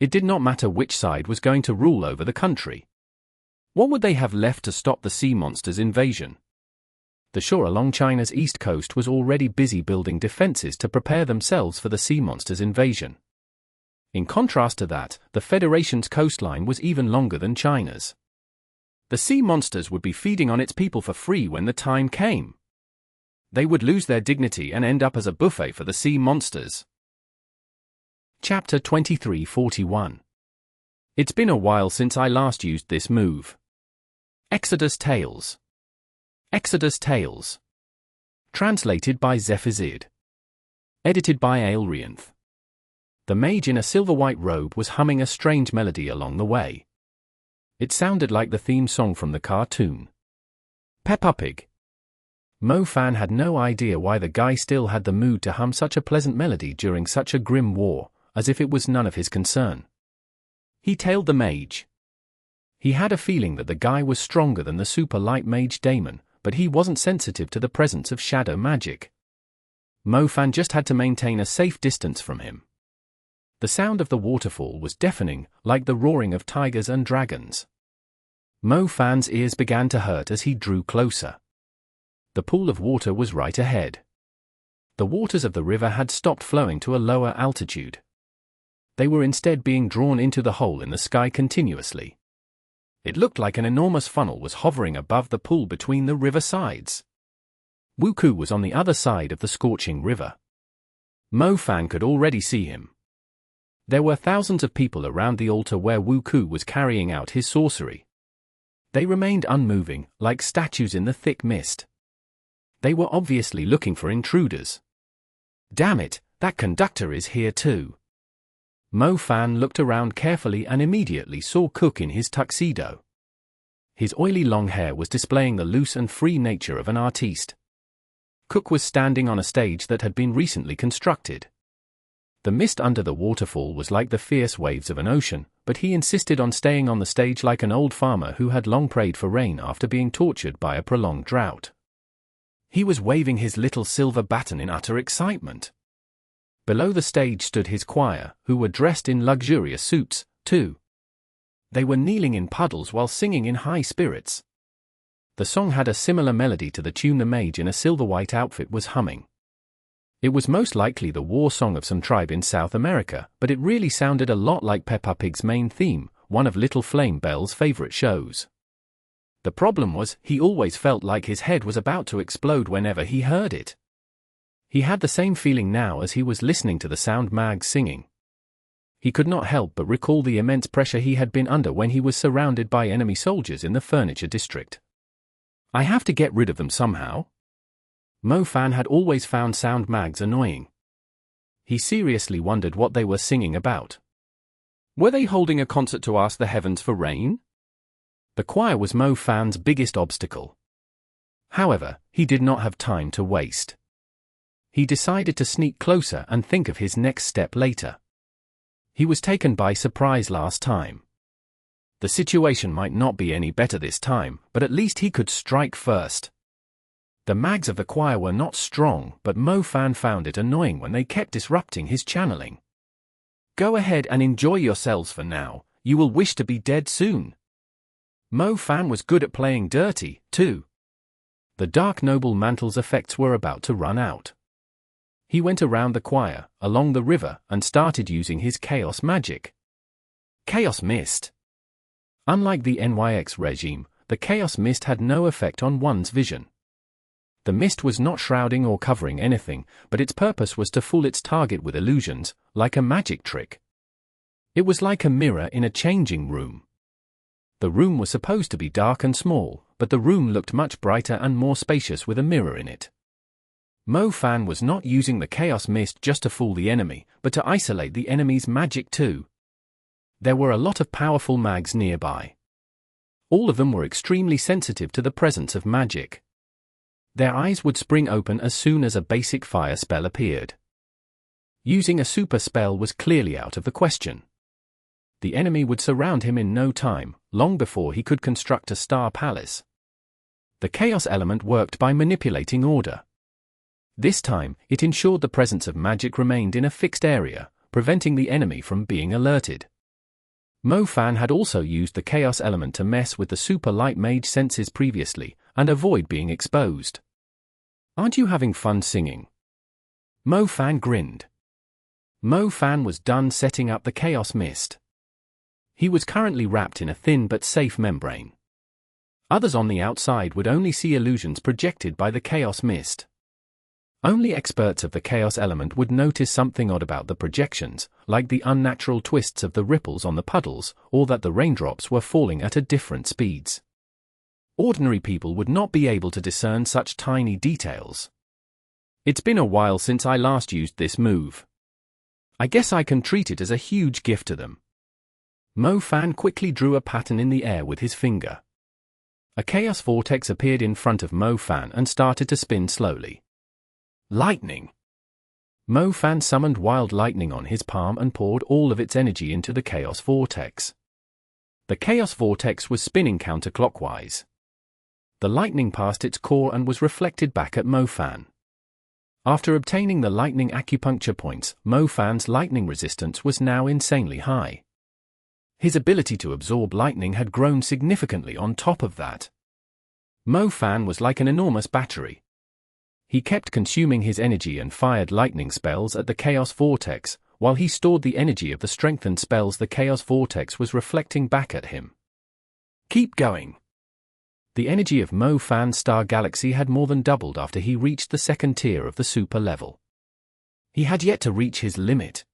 It did not matter which side was going to rule over the country. What would they have left to stop the sea monsters' invasion? The shore along China's east coast was already busy building defenses to prepare themselves for the sea monsters' invasion. In contrast to that, the Federation's coastline was even longer than China's. The sea monsters would be feeding on its people for free when the time came. They would lose their dignity and end up as a buffet for the sea monsters. Chapter 2341. It's been a while since I last used this move. Exodus Tales. Exodus Tales. Translated by Zephazid. Edited by Aelrianth. The mage in a silver-white robe was humming a strange melody along the way. It sounded like the theme song from the cartoon Peppa Pig. Mo Fan had no idea why the guy still had the mood to hum such a pleasant melody during such a grim war, as if it was none of his concern. He tailed the mage. He had a feeling that the guy was stronger than the super light mage Daemon, but he wasn't sensitive to the presence of shadow magic. Mo Fan just had to maintain a safe distance from him. The sound of the waterfall was deafening, like the roaring of tigers and dragons. Mo Fan's ears began to hurt as he drew closer. The pool of water was right ahead. The waters of the river had stopped flowing to a lower altitude. They were instead being drawn into the hole in the sky continuously. It looked like an enormous funnel was hovering above the pool between the river sides. Wuku was on the other side of the scorching river. Mo Fan could already see him. There were thousands of people around the altar where Wuku was carrying out his sorcery. They remained unmoving, like statues in the thick mist. They were obviously looking for intruders. Damn it, that conductor is here too. Mo Fan looked around carefully and immediately saw Cook in his tuxedo. His oily long hair was displaying the loose and free nature of an artiste. Cook was standing on a stage that had been recently constructed. The mist under the waterfall was like the fierce waves of an ocean, but he insisted on staying on the stage like an old farmer who had long prayed for rain after being tortured by a prolonged drought. He was waving his little silver baton in utter excitement. Below the stage stood his choir, who were dressed in luxurious suits, too. They were kneeling in puddles while singing in high spirits. The song had a similar melody to the tune the mage in a silver-white outfit was humming. It was most likely the war song of some tribe in South America, but it really sounded a lot like Peppa Pig's main theme, one of Little Flame Belle's favorite shows. The problem was, he always felt like his head was about to explode whenever he heard it. He had the same feeling now as he was listening to the sound Mag singing. He could not help but recall the immense pressure he had been under when he was surrounded by enemy soldiers in the furniture district. I have to get rid of them somehow. Mo Fan had always found sound mags annoying. He seriously wondered what they were singing about. Were they holding a concert to ask the heavens for rain? The choir was Mo Fan's biggest obstacle. However, he did not have time to waste. He decided to sneak closer and think of his next step later. He was taken by surprise last time. The situation might not be any better this time, but at least he could strike first. The mags of the choir were not strong, but Mo Fan found it annoying when they kept disrupting his channeling. Go ahead and enjoy yourselves for now, you will wish to be dead soon. Mo Fan was good at playing dirty, too. The Dark Noble Mantle's effects were about to run out. He went around the choir, along the river, and started using his Chaos Magic. Chaos Mist. Unlike the NYX regime, the Chaos Mist had no effect on one's vision. The mist was not shrouding or covering anything, but its purpose was to fool its target with illusions, like a magic trick. It was like a mirror in a changing room. The room was supposed to be dark and small, but the room looked much brighter and more spacious with a mirror in it. Mo Fan was not using the Chaos Mist just to fool the enemy, but to isolate the enemy's magic too. There were a lot of powerful mags nearby. All of them were extremely sensitive to the presence of magic. Their eyes would spring open as soon as a basic fire spell appeared. Using a super spell was clearly out of the question. The enemy would surround him in no time, long before he could construct a star palace. The chaos element worked by manipulating order. This time, it ensured the presence of magic remained in a fixed area, preventing the enemy from being alerted. Mo Fan had also used the chaos element to mess with the super light mage senses previously, and avoid being exposed. "Aren't you having fun singing?" Mo Fan grinned. Mo Fan was done setting up the chaos mist. He was currently wrapped in a thin but safe membrane. Others on the outside would only see illusions projected by the chaos mist. Only experts of the chaos element would notice something odd about the projections, like the unnatural twists of the ripples on the puddles, or that the raindrops were falling at different speeds. Ordinary people would not be able to discern such tiny details. "It's been a while since I last used this move. I guess I can treat it as a huge gift to them." Mo Fan quickly drew a pattern in the air with his finger. A chaos vortex appeared in front of Mo Fan and started to spin slowly. Lightning! Mo Fan summoned wild lightning on his palm and poured all of its energy into the chaos vortex. The chaos vortex was spinning counterclockwise. The lightning passed its core and was reflected back at Mo Fan. After obtaining the lightning acupuncture points, Mo Fan's lightning resistance was now insanely high. His ability to absorb lightning had grown significantly on top of that. Mo Fan was like an enormous battery. He kept consuming his energy and fired lightning spells at the chaos vortex, while he stored the energy of the strengthened spells the chaos vortex was reflecting back at him. "Keep going." The energy of Mo Fan's star galaxy had more than doubled after he reached the second tier of the super level. He had yet to reach his limit.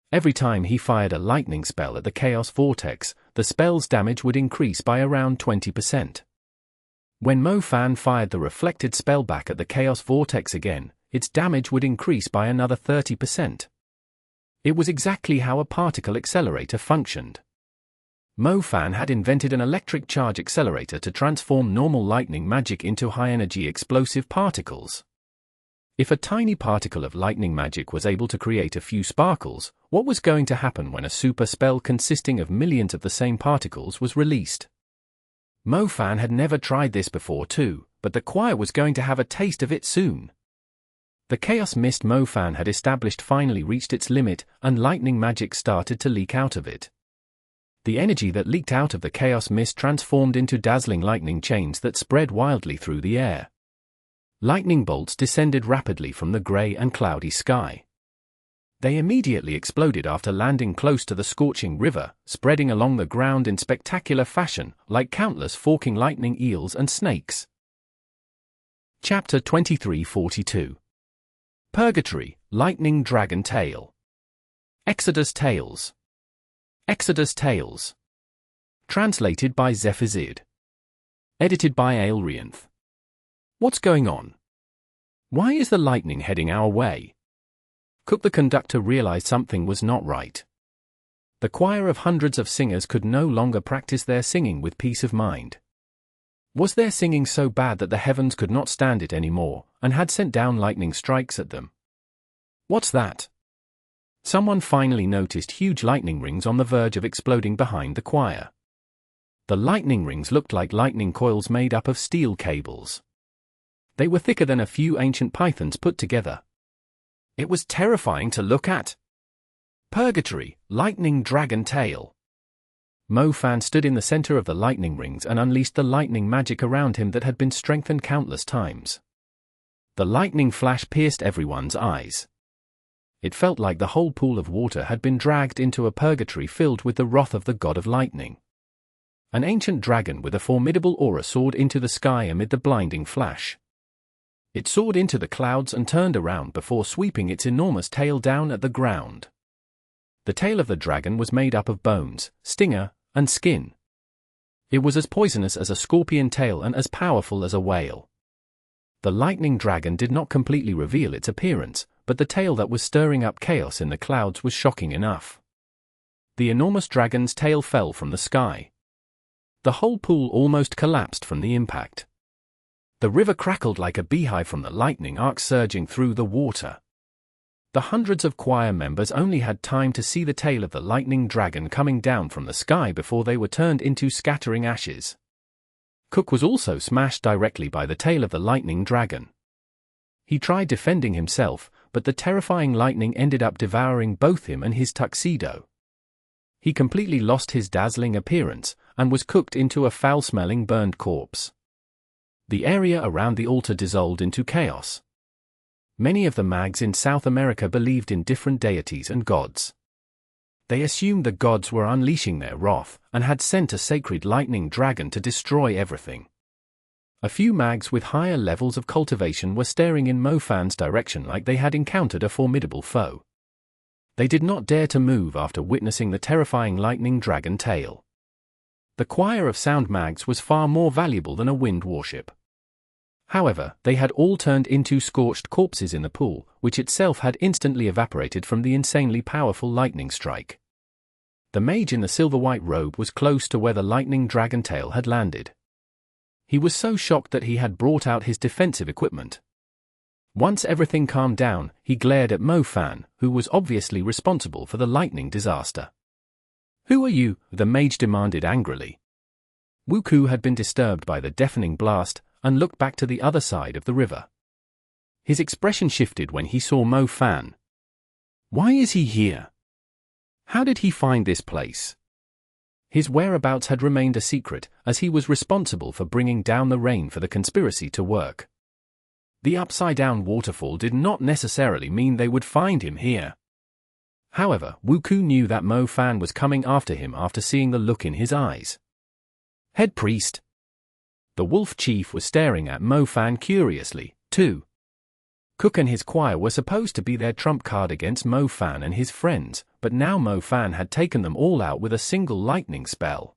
Every time he fired a lightning spell at the chaos vortex, the spell's damage would increase by around 20%. When Mo Fan fired the reflected spell back at the chaos vortex again, its damage would increase by another 30%. It was exactly how a particle accelerator functioned. Mo Fan had invented an electric charge accelerator to transform normal lightning magic into high-energy explosive particles. If a tiny particle of lightning magic was able to create a few sparkles, what was going to happen when a super spell consisting of millions of the same particles was released? Mo Fan had never tried this before too, but the choir was going to have a taste of it soon. The chaos mist Mo Fan had established finally reached its limit, and lightning magic started to leak out of it. The energy that leaked out of the chaos mist transformed into dazzling lightning chains that spread wildly through the air. Lightning bolts descended rapidly from the grey and cloudy sky. They immediately exploded after landing close to the scorching river, spreading along the ground in spectacular fashion, like countless forking lightning eels and snakes. Chapter 2342. Purgatory, Lightning Dragon Tale. Exodus Tales. Exodus Tales. Translated by Zephazid. Edited by Aelrianth. What's going on? Why is the lightning heading our way? Cook the conductor realized something was not right. The choir of hundreds of singers could no longer practice their singing with peace of mind. Was their singing so bad that the heavens could not stand it anymore, and had sent down lightning strikes at them? What's that? Someone finally noticed huge lightning rings on the verge of exploding behind the choir. The lightning rings looked like lightning coils made up of steel cables. They were thicker than a few ancient pythons put together. It was terrifying to look at. Purgatory, Lightning Dragon Tale. Mo Fan stood in the center of the lightning rings and unleashed the lightning magic around him that had been strengthened countless times. The lightning flash pierced everyone's eyes. It felt like the whole pool of water had been dragged into a purgatory filled with the wrath of the god of lightning. An ancient dragon with a formidable aura soared into the sky amid the blinding flash. It soared into the clouds and turned around before sweeping its enormous tail down at the ground. The tail of the dragon was made up of bones, stinger, and skin. It was as poisonous as a scorpion tail and as powerful as a whale. The lightning dragon did not completely reveal its appearance, but the tail that was stirring up chaos in the clouds was shocking enough. The enormous dragon's tail fell from the sky. The whole pool almost collapsed from the impact. The river crackled like a beehive from the lightning arc surging through the water. The hundreds of choir members only had time to see the tail of the lightning dragon coming down from the sky before they were turned into scattering ashes. Cook was also smashed directly by the tail of the lightning dragon. He tried defending himself, but the terrifying lightning ended up devouring both him and his tuxedo. He completely lost his dazzling appearance, and was cooked into a foul-smelling burned corpse. The area around the altar dissolved into chaos. Many of the Mags in South America believed in different deities and gods. They assumed the gods were unleashing their wrath, and had sent a sacred lightning dragon to destroy everything. A few Mags with higher levels of cultivation were staring in Mofan's direction like they had encountered a formidable foe. They did not dare to move after witnessing the terrifying lightning dragon tail. The choir of sound Mags was far more valuable than a wind warship. However, they had all turned into scorched corpses in the pool, which itself had instantly evaporated from the insanely powerful lightning strike. The mage in the silver-white robe was close to where the lightning dragon tail had landed. He was so shocked that he had brought out his defensive equipment. Once everything calmed down, he glared at Mofan, who was obviously responsible for the lightning disaster. "Who are you?" the mage demanded angrily. Wuku had been disturbed by the deafening blast, and looked back to the other side of the river. His expression shifted when he saw Mofan. Why is he here? How did he find this place? His whereabouts had remained a secret, as he was responsible for bringing down the rain for the conspiracy to work. The upside-down waterfall did not necessarily mean they would find him here. However, Wuku knew that Mofan was coming after him after seeing the look in his eyes. Head priest. The wolf chief was staring at Mofan curiously, too. Cook and his choir were supposed to be their trump card against Mofan and his friends, but now Mofan had taken them all out with a single lightning spell.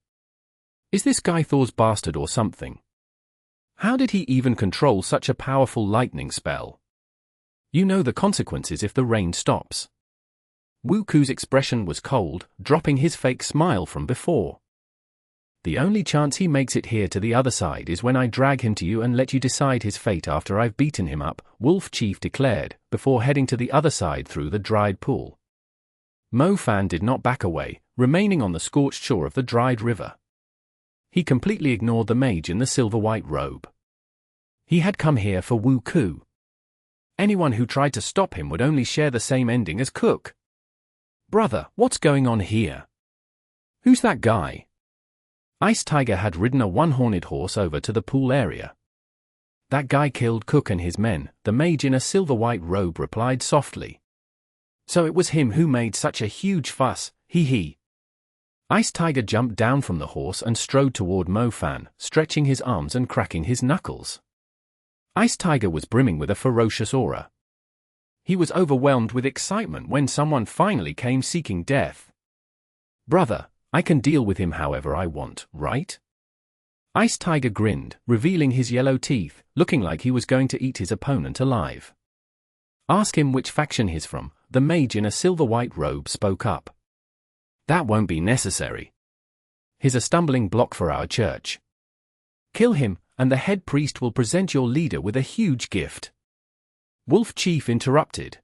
Is this guy Thor's bastard or something? How did he even control such a powerful lightning spell? You know the consequences if the rain stops. Wuku's expression was cold, dropping his fake smile from before. The only chance he makes it here to the other side is when I drag him to you and let you decide his fate after I've beaten him up, Wolf Chief declared, before heading to the other side through the dried pool. Mofan did not back away, remaining on the scorched shore of the dried river. He completely ignored the mage in the silver-white robe. He had come here for Wuku. Anyone who tried to stop him would only share the same ending as Cook. Brother, what's going on here? Who's that guy? Ice Tiger had ridden a one-horned horse over to the pool area. That guy killed Cook and his men, the mage in a silver-white robe replied softly. So it was him who made such a huge fuss, hee. Ice Tiger jumped down from the horse and strode toward Mofan, stretching his arms and cracking his knuckles. Ice Tiger was brimming with a ferocious aura. He was overwhelmed with excitement when someone finally came seeking death. Brother, I can deal with him however I want, right? Ice Tiger grinned, revealing his yellow teeth, looking like he was going to eat his opponent alive. Ask him which faction he's from, the mage in a silver-white robe spoke up. That won't be necessary. He's a stumbling block for our church. Kill him, and the head priest will present your leader with a huge gift. Wolf Chief interrupted.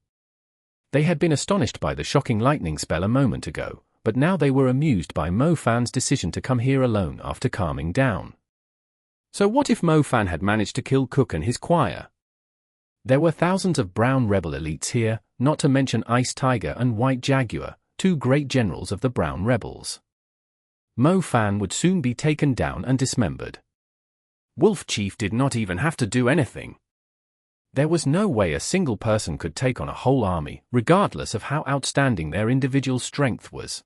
They had been astonished by the shocking lightning spell a moment ago, but now they were amused by Mofan's decision to come here alone after calming down. So what if Mofan had managed to kill Cook and his choir? There were thousands of brown rebel elites here, not to mention Ice Tiger and White Jaguar, two great generals of the brown rebels. Mofan would soon be taken down and dismembered. Wolf Chief did not even have to do anything. There was no way a single person could take on a whole army, regardless of how outstanding their individual strength was.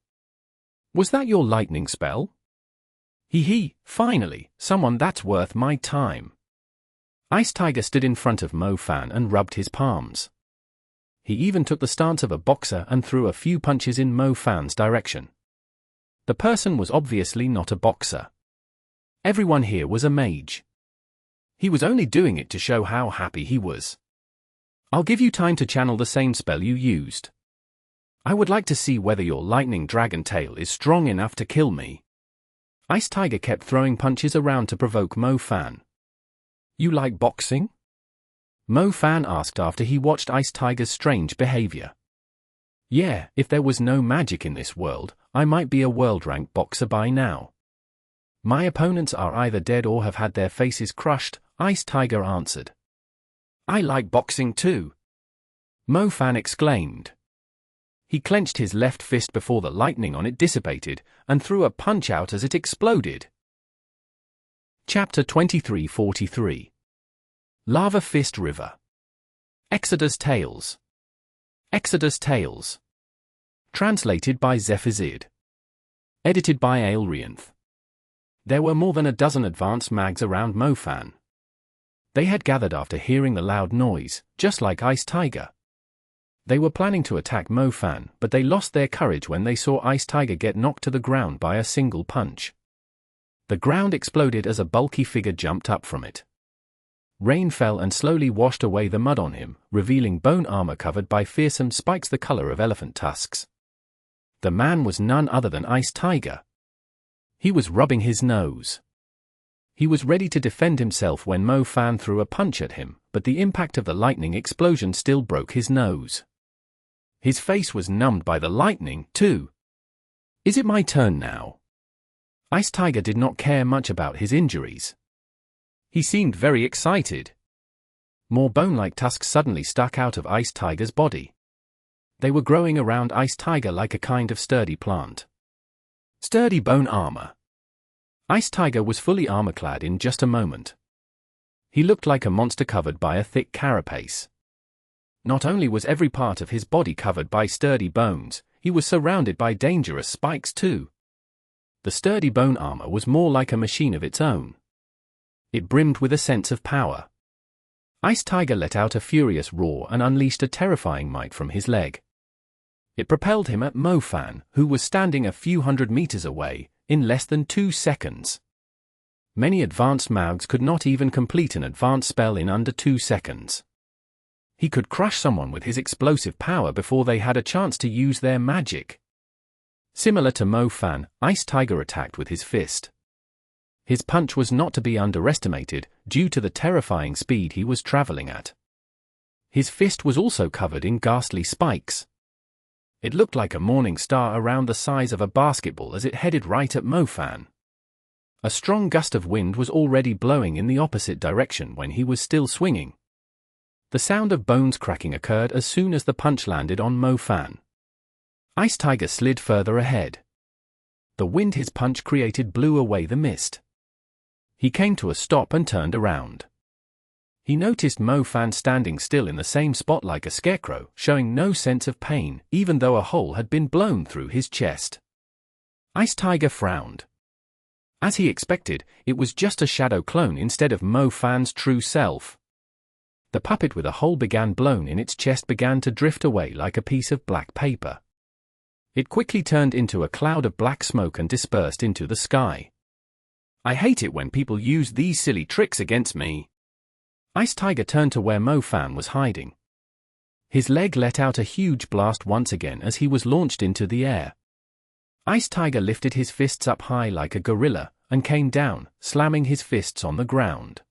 Was that your lightning spell? Hee, finally, someone that's worth my time. Ice Tiger stood in front of Mofan and rubbed his palms. He even took the stance of a boxer and threw a few punches in Mofan's direction. The person was obviously not a boxer. Everyone here was a mage. He was only doing it to show how happy he was. I'll give you time to channel the same spell you used. I would like to see whether your lightning dragon tail is strong enough to kill me. Ice Tiger kept throwing punches around to provoke Mo Fan. You like boxing? Mo Fan asked after he watched Ice Tiger's strange behavior. Yeah, if there was no magic in this world, I might be a world-rank boxer by now. My opponents are either dead or have had their faces crushed, Ice Tiger answered. I like boxing too, Mo Fan exclaimed. He clenched his left fist before the lightning on it dissipated, and threw a punch out as it exploded. Chapter 2343. Lava Fist River. Exodus Tales. Exodus Tales. Translated by Zephazid. Edited by Aelrianth. There were more than a dozen advanced mags around Mo Fan. They had gathered after hearing the loud noise, just like Ice Tiger. They were planning to attack Mo Fan, but they lost their courage when they saw Ice Tiger get knocked to the ground by a single punch. The ground exploded as a bulky figure jumped up from it. Rain fell and slowly washed away the mud on him, revealing bone armor covered by fearsome spikes the color of elephant tusks. The man was none other than Ice Tiger. He was rubbing his nose. He was ready to defend himself when Mo Fan threw a punch at him, but the impact of the lightning explosion still broke his nose. His face was numbed by the lightning, too. Is it my turn now? Ice Tiger did not care much about his injuries. He seemed very excited. More bone-like tusks suddenly stuck out of Ice Tiger's body. They were growing around Ice Tiger like a kind of sturdy plant. Sturdy bone armor. Ice Tiger was fully armor-clad in just a moment. He looked like a monster covered by a thick carapace. Not only was every part of his body covered by sturdy bones, he was surrounded by dangerous spikes too. The sturdy bone armor was more like a machine of its own. It brimmed with a sense of power. Ice Tiger let out a furious roar and unleashed a terrifying might from his leg. It propelled him at Mo Fan, who was standing a few hundred meters away, in less than 2 seconds. Many advanced mags could not even complete an advanced spell in under 2 seconds. He could crush someone with his explosive power before they had a chance to use their magic. Similar to Mo Fan, Ice Tiger attacked with his fist. His punch was not to be underestimated, due to the terrifying speed he was traveling at. His fist was also covered in ghastly spikes. It looked like a morning star around the size of a basketball as it headed right at Mo Fan. A strong gust of wind was already blowing in the opposite direction when he was still swinging. The sound of bones cracking occurred as soon as the punch landed on Mo Fan. Ice Tiger slid further ahead. The wind his punch created blew away the mist. He came to a stop and turned around. He noticed Mo Fan standing still in the same spot like a scarecrow, showing no sense of pain, even though a hole had been blown through his chest. Ice Tiger frowned. As he expected, it was just a shadow clone instead of Mo Fan's true self. The puppet with a hole blown in its chest began to drift away like a piece of black paper. It quickly turned into a cloud of black smoke and dispersed into the sky. I hate it when people use these silly tricks against me. Ice Tiger turned to where Mo Fan was hiding. His leg let out a huge blast once again as he was launched into the air. Ice Tiger lifted his fists up high like a gorilla, and came down, slamming his fists on the ground.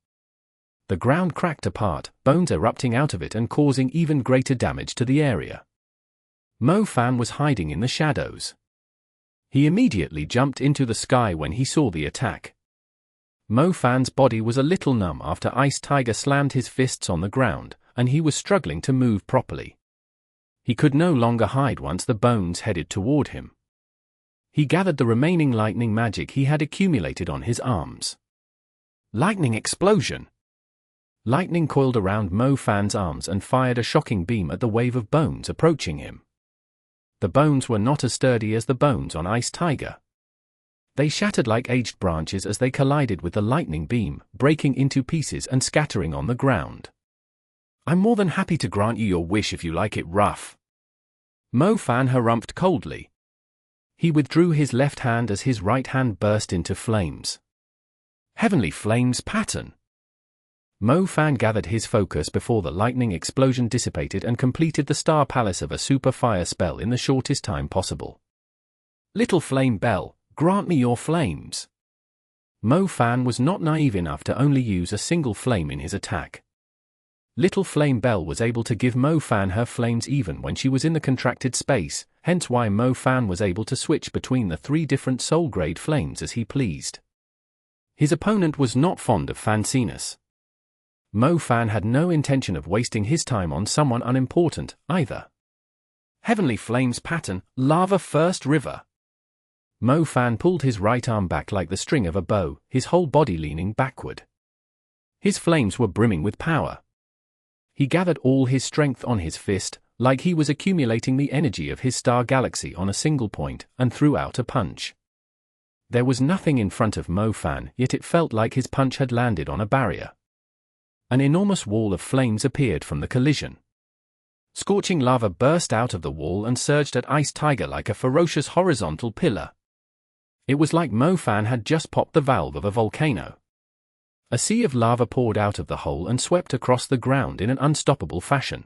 The ground cracked apart, bones erupting out of it and causing even greater damage to the area. Mo Fan was hiding in the shadows. He immediately jumped into the sky when he saw the attack. Mo Fan's body was a little numb after Ice Tiger slammed his fists on the ground, and he was struggling to move properly. He could no longer hide once the bones headed toward him. He gathered the remaining lightning magic he had accumulated on his arms. Lightning explosion! Lightning coiled around Mo Fan's arms and fired a shocking beam at the wave of bones approaching him. The bones were not as sturdy as the bones on Ice Tiger. They shattered like aged branches as they collided with the lightning beam, breaking into pieces and scattering on the ground. I'm more than happy to grant you your wish if you like it rough. Mo Fan harumphed coldly. He withdrew his left hand as his right hand burst into flames. Heavenly Flames pattern. Mo Fan gathered his focus before the lightning explosion dissipated and completed the Star Palace of a super fire spell in the shortest time possible. Little Flame Bell, grant me your flames. Mo Fan was not naive enough to only use a single flame in his attack. Little Flame Bell was able to give Mo Fan her flames even when she was in the contracted space, hence why Mo Fan was able to switch between the 3 different soul-grade flames as he pleased. His opponent was not fond of fanciness. Mo Fan had no intention of wasting his time on someone unimportant, either. Heavenly Flames pattern, Lava First River. Mo Fan pulled his right arm back like the string of a bow, his whole body leaning backward. His flames were brimming with power. He gathered all his strength on his fist, like he was accumulating the energy of his star galaxy on a single point, and threw out a punch. There was nothing in front of Mo Fan, yet it felt like his punch had landed on a barrier. An enormous wall of flames appeared from the collision. Scorching lava burst out of the wall and surged at Ice Tiger like a ferocious horizontal pillar. It was like Mo Fan had just popped the valve of a volcano. A sea of lava poured out of the hole and swept across the ground in an unstoppable fashion.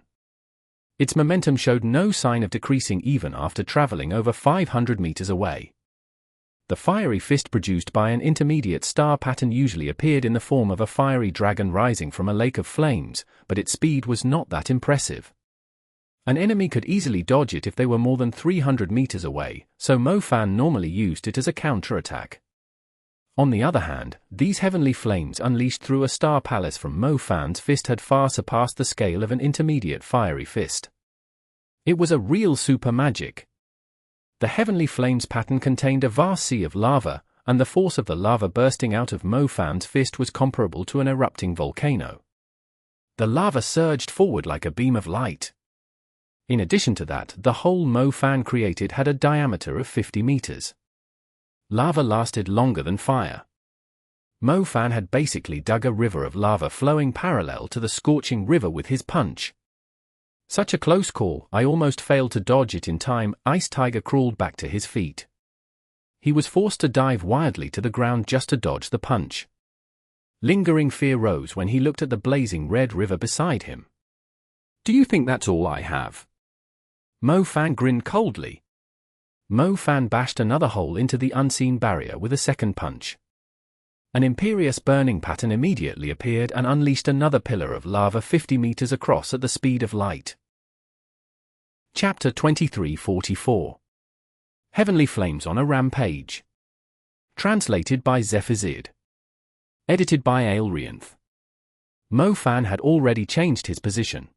Its momentum showed no sign of decreasing even after traveling over 500 meters away. The fiery fist produced by an intermediate star pattern usually appeared in the form of a fiery dragon rising from a lake of flames, but its speed was not that impressive. An enemy could easily dodge it if they were more than 300 meters away, so Mo Fan normally used it as a counterattack. On the other hand, these heavenly flames unleashed through a star palace from Mo Fan's fist had far surpassed the scale of an intermediate fiery fist. It was a real super magic. The heavenly flames pattern contained a vast sea of lava, and the force of the lava bursting out of Mo Fan's fist was comparable to an erupting volcano. The lava surged forward like a beam of light. In addition to that, the hole Mo Fan created had a diameter of 50 meters. Lava lasted longer than fire. Mo Fan had basically dug a river of lava flowing parallel to the scorching river with his punch. Such a close call, I almost failed to dodge it in time. Ice Tiger crawled back to his feet. He was forced to dive wildly to the ground just to dodge the punch. Lingering fear rose when he looked at the blazing red river beside him. Do you think that's all I have? Mo Fan grinned coldly. Mo Fan bashed another hole into the unseen barrier with a second punch. An imperious burning pattern immediately appeared and unleashed another pillar of lava 50 meters across at the speed of light. Chapter 2344. Heavenly Flames on a Rampage. Translated by Zephazid. Edited by Aelrianth. Mo Fan had already changed his position.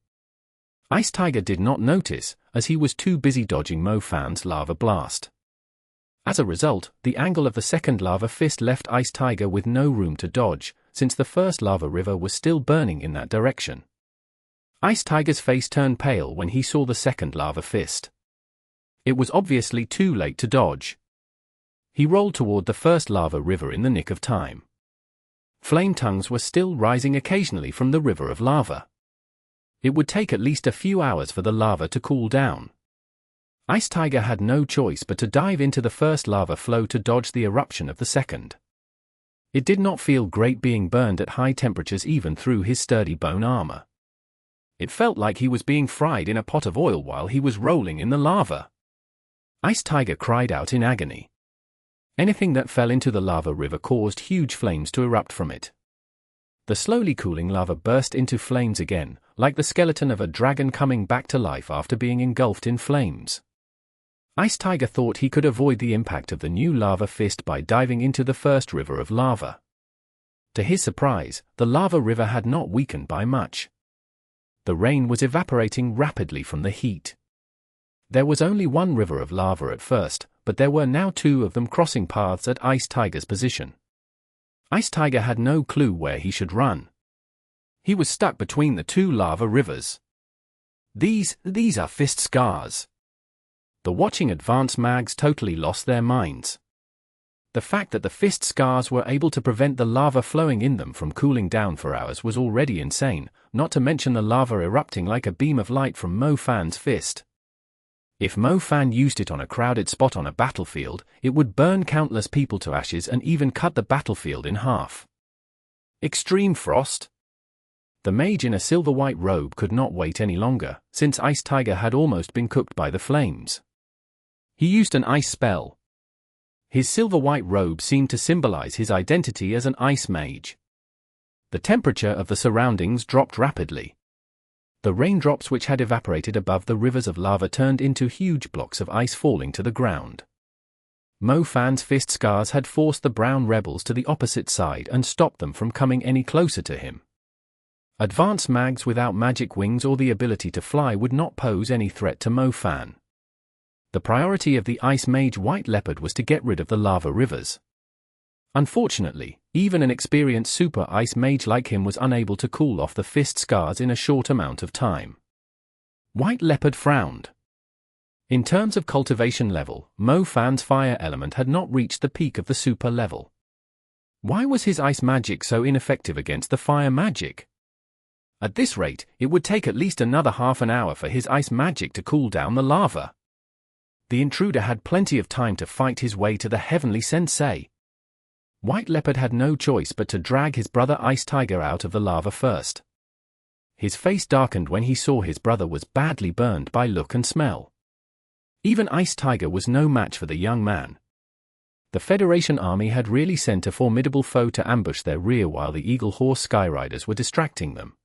Ice Tiger did not notice, as he was too busy dodging Mo Fan's lava blast. As a result, the angle of the second lava fist left Ice Tiger with no room to dodge, since the first lava river was still burning in that direction. Ice Tiger's face turned pale when he saw the second lava fist. It was obviously too late to dodge. He rolled toward the first lava river in the nick of time. Flame tongues were still rising occasionally from the river of lava. It would take at least a few hours for the lava to cool down. Ice Tiger had no choice but to dive into the first lava flow to dodge the eruption of the second. It did not feel great being burned at high temperatures even through his sturdy bone armor. It felt like he was being fried in a pot of oil while he was rolling in the lava. Ice Tiger cried out in agony. Anything that fell into the lava river caused huge flames to erupt from it. The slowly cooling lava burst into flames again, like the skeleton of a dragon coming back to life after being engulfed in flames. Ice Tiger thought he could avoid the impact of the new lava fist by diving into the first river of lava. To his surprise, the lava river had not weakened by much. The rain was evaporating rapidly from the heat. There was only one river of lava at first, but there were now two of them crossing paths at Ice Tiger's position. Ice Tiger had no clue where he should run. He was stuck between the two lava rivers. These are fist scars. The watching advance mags totally lost their minds. The fact that the fist scars were able to prevent the lava flowing in them from cooling down for hours was already insane, not to mention the lava erupting like a beam of light from Mo Fan's fist. If Mo Fan used it on a crowded spot on a battlefield, it would burn countless people to ashes and even cut the battlefield in half. Extreme Frost? The mage in a silver-white robe could not wait any longer, since Ice Tiger had almost been cooked by the flames. He used an ice spell. His silver-white robe seemed to symbolize his identity as an ice mage. The temperature of the surroundings dropped rapidly. The raindrops which had evaporated above the rivers of lava turned into huge blocks of ice falling to the ground. Mo Fan's fist scars had forced the brown rebels to the opposite side and stopped them from coming any closer to him. Advanced mags without magic wings or the ability to fly would not pose any threat to Mo Fan. The priority of the Ice Mage White Leopard was to get rid of the lava rivers. Unfortunately, even an experienced super ice mage like him was unable to cool off the fist scars in a short amount of time. White Leopard frowned. In terms of cultivation level, Mo Fan's fire element had not reached the peak of the super level. Why was his ice magic so ineffective against the fire magic? At this rate, it would take at least another half an hour for his ice magic to cool down the lava. The intruder had plenty of time to fight his way to the heavenly sensei. White Leopard had no choice but to drag his brother Ice Tiger out of the lava first. His face darkened when he saw his brother was badly burned by look and smell. Even Ice Tiger was no match for the young man. The Federation army had really sent a formidable foe to ambush their rear while the Eagle Horse Skyriders were distracting them.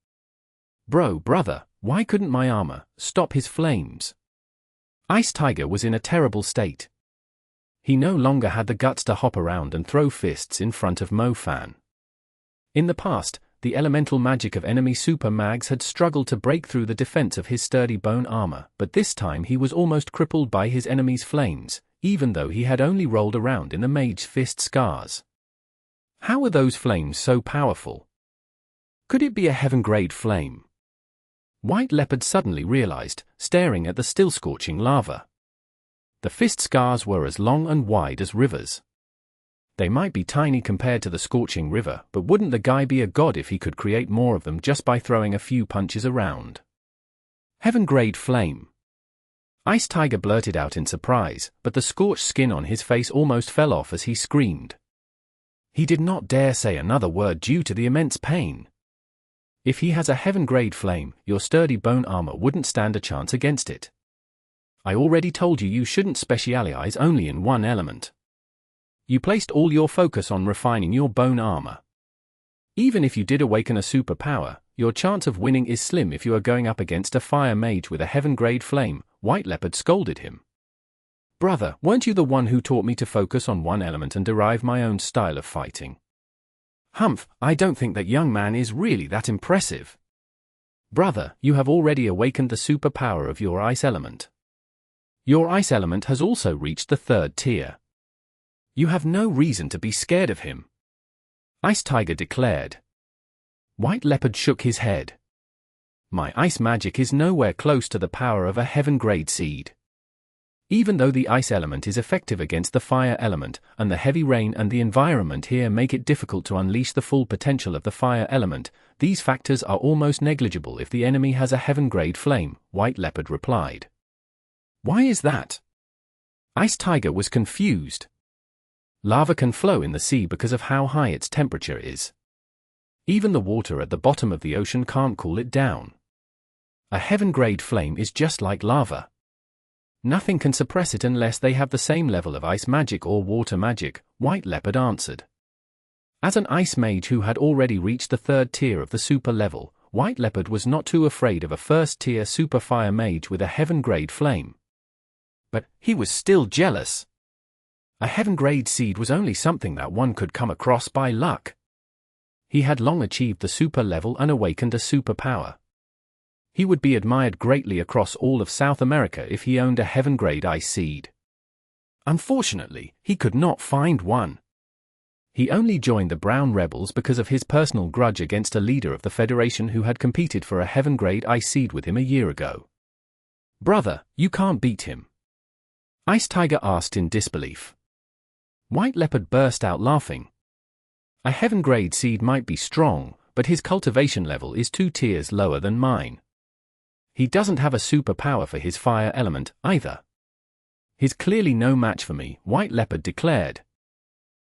Brother, why couldn't my armor stop his flames? Ice Tiger was in a terrible state. He no longer had the guts to hop around and throw fists in front of Mo Fan. In the past, the elemental magic of enemy super mags had struggled to break through the defense of his sturdy bone armor, but this time he was almost crippled by his enemy's flames, even though he had only rolled around in the mage's fist scars. How were those flames so powerful? Could it be a heaven-grade flame? White Leopard suddenly realized, staring at the still scorching lava. The fist scars were as long and wide as rivers. They might be tiny compared to the scorching river, but wouldn't the guy be a god if he could create more of them just by throwing a few punches around? Heaven-grade flame. Ice Tiger blurted out in surprise, but the scorched skin on his face almost fell off as he screamed. He did not dare say another word due to the immense pain. If he has a heaven-grade flame, your sturdy bone armor wouldn't stand a chance against it. I already told you shouldn't specialize only in one element. You placed all your focus on refining your bone armor. Even if you did awaken a superpower, your chance of winning is slim if you are going up against a fire mage with a heaven-grade flame, White Leopard scolded him. Brother, weren't you the one who taught me to focus on one element and derive my own style of fighting? Humph, I don't think that young man is really that impressive. Brother, you have already awakened the superpower of your ice element. Your ice element has also reached the 3rd tier. You have no reason to be scared of him. Ice Tiger declared. White Leopard shook his head. My ice magic is nowhere close to the power of a heaven-grade seed. Even though the ice element is effective against the fire element, and the heavy rain and the environment here make it difficult to unleash the full potential of the fire element, these factors are almost negligible if the enemy has a heaven-grade flame, White Leopard replied. Why is that? Ice Tiger was confused. Lava can flow in the sea because of how high its temperature is. Even the water at the bottom of the ocean can't cool it down. A heaven-grade flame is just like lava. Nothing can suppress it unless they have the same level of ice magic or water magic, White Leopard answered. As an ice mage who had already reached the 3rd tier of the super level, White Leopard was not too afraid of a 1st tier super fire mage with a heaven-grade flame. But he was still jealous. A heaven-grade seed was only something that one could come across by luck. He had long achieved the super level and awakened a superpower. He would be admired greatly across all of South America if he owned a heaven-grade ice seed. Unfortunately, he could not find one. He only joined the Brown Rebels because of his personal grudge against a leader of the Federation who had competed for a heaven-grade ice seed with him a year ago. Brother, you can't beat him. Ice Tiger asked in disbelief. White Leopard burst out laughing. A heaven-grade seed might be strong, but his cultivation level is 2 tiers lower than mine. He doesn't have a superpower for his fire element, either. He's clearly no match for me, White Leopard declared.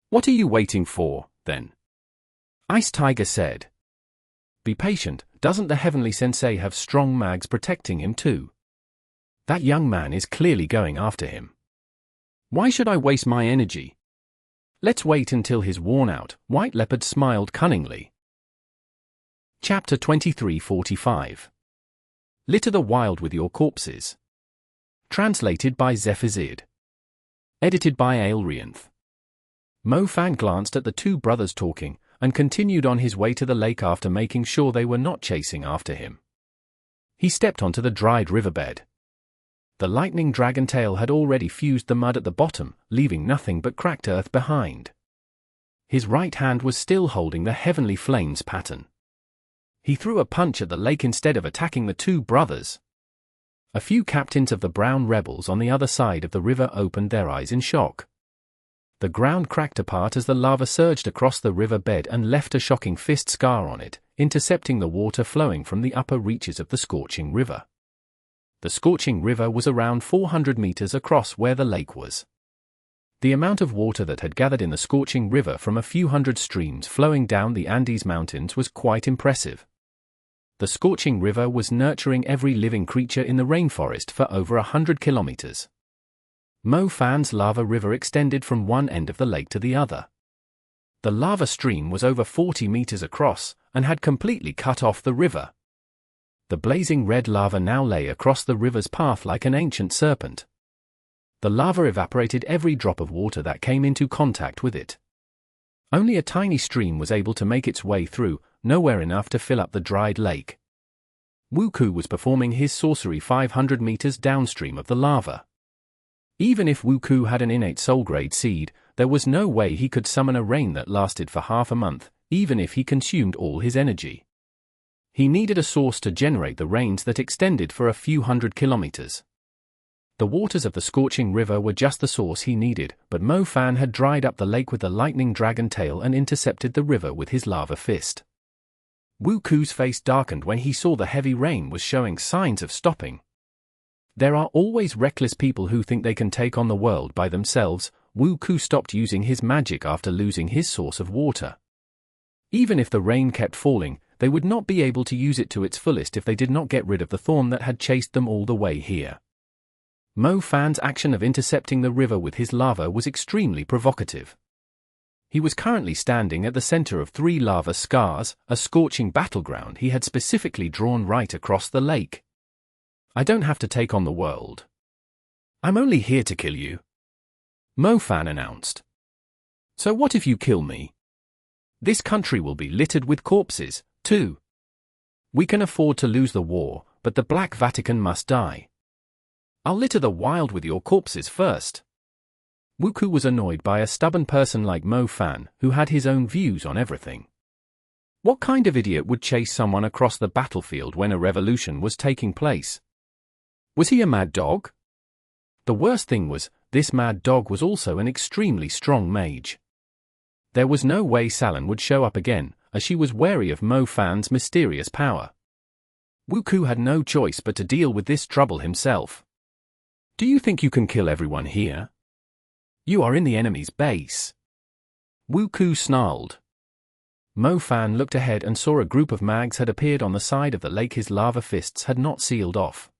What are you waiting for, then? Ice Tiger said. Be patient, doesn't the Heavenly Sensei have strong mags protecting him too? That young man is clearly going after him. Why should I waste my energy? Let's wait until he's worn out. White Leopard smiled cunningly. Chapter 23:45. Litter the wild with your corpses. Translated by Zephazid. Edited by Aelrianth. Mo Fan glanced at the two brothers talking, and continued on his way to the lake after making sure they were not chasing after him. He stepped onto the dried riverbed. The lightning dragon tail had already fused the mud at the bottom, leaving nothing but cracked earth behind. His right hand was still holding the heavenly flames pattern. He threw a punch at the lake instead of attacking the two brothers. A few captains of the brown rebels on the other side of the river opened their eyes in shock. The ground cracked apart as the lava surged across the river bed and left a shocking fist scar on it, intercepting the water flowing from the upper reaches of the scorching river. The scorching river was around 400 meters across where the lake was. The amount of water that had gathered in the scorching river from a few hundred streams flowing down the Andes Mountains was quite impressive. The scorching river was nurturing every living creature in the rainforest for over 100 kilometers. Mo Fan's lava river extended from one end of the lake to the other. The lava stream was over 40 meters across, and had completely cut off the river. The blazing red lava now lay across the river's path like an ancient serpent. The lava evaporated every drop of water that came into contact with it. Only a tiny stream was able to make its way through, nowhere enough to fill up the dried lake. Wuku was performing his sorcery 500 meters downstream of the lava. Even if Wuku had an innate soul-grade seed, there was no way he could summon a rain that lasted for half a month, even if he consumed all his energy. He needed a source to generate the rains that extended for a few hundred kilometers. The waters of the scorching river were just the source he needed, but Mo Fan had dried up the lake with the lightning dragon tail and intercepted the river with his lava fist. Wuku's face darkened when he saw the heavy rain was showing signs of stopping. There are always reckless people who think they can take on the world by themselves. Wuku stopped using his magic after losing his source of water. Even if the rain kept falling, they would not be able to use it to its fullest if they did not get rid of the thorn that had chased them all the way here. Mo Fan's action of intercepting the river with his lava was extremely provocative. He was currently standing at the center of 3 lava scars, a scorching battleground he had specifically drawn right across the lake. I don't have to take on the world. I'm only here to kill you, Mo Fan announced. So what if you kill me? This country will be littered with corpses, too. We can afford to lose the war, but the Black Vatican must die. I'll litter the wild with your corpses first. Wuku was annoyed by a stubborn person like Mo Fan, who had his own views on everything. What kind of idiot would chase someone across the battlefield when a revolution was taking place? Was he a mad dog? The worst thing was, this mad dog was also an extremely strong mage. There was no way Salon would show up again, as she was wary of Mo Fan's mysterious power. Wuku had no choice but to deal with this trouble himself. Do you think you can kill everyone here? You are in the enemy's base. Wuku snarled. Mo Fan looked ahead and saw a group of mags had appeared on the side of the lake his lava fists had not sealed off.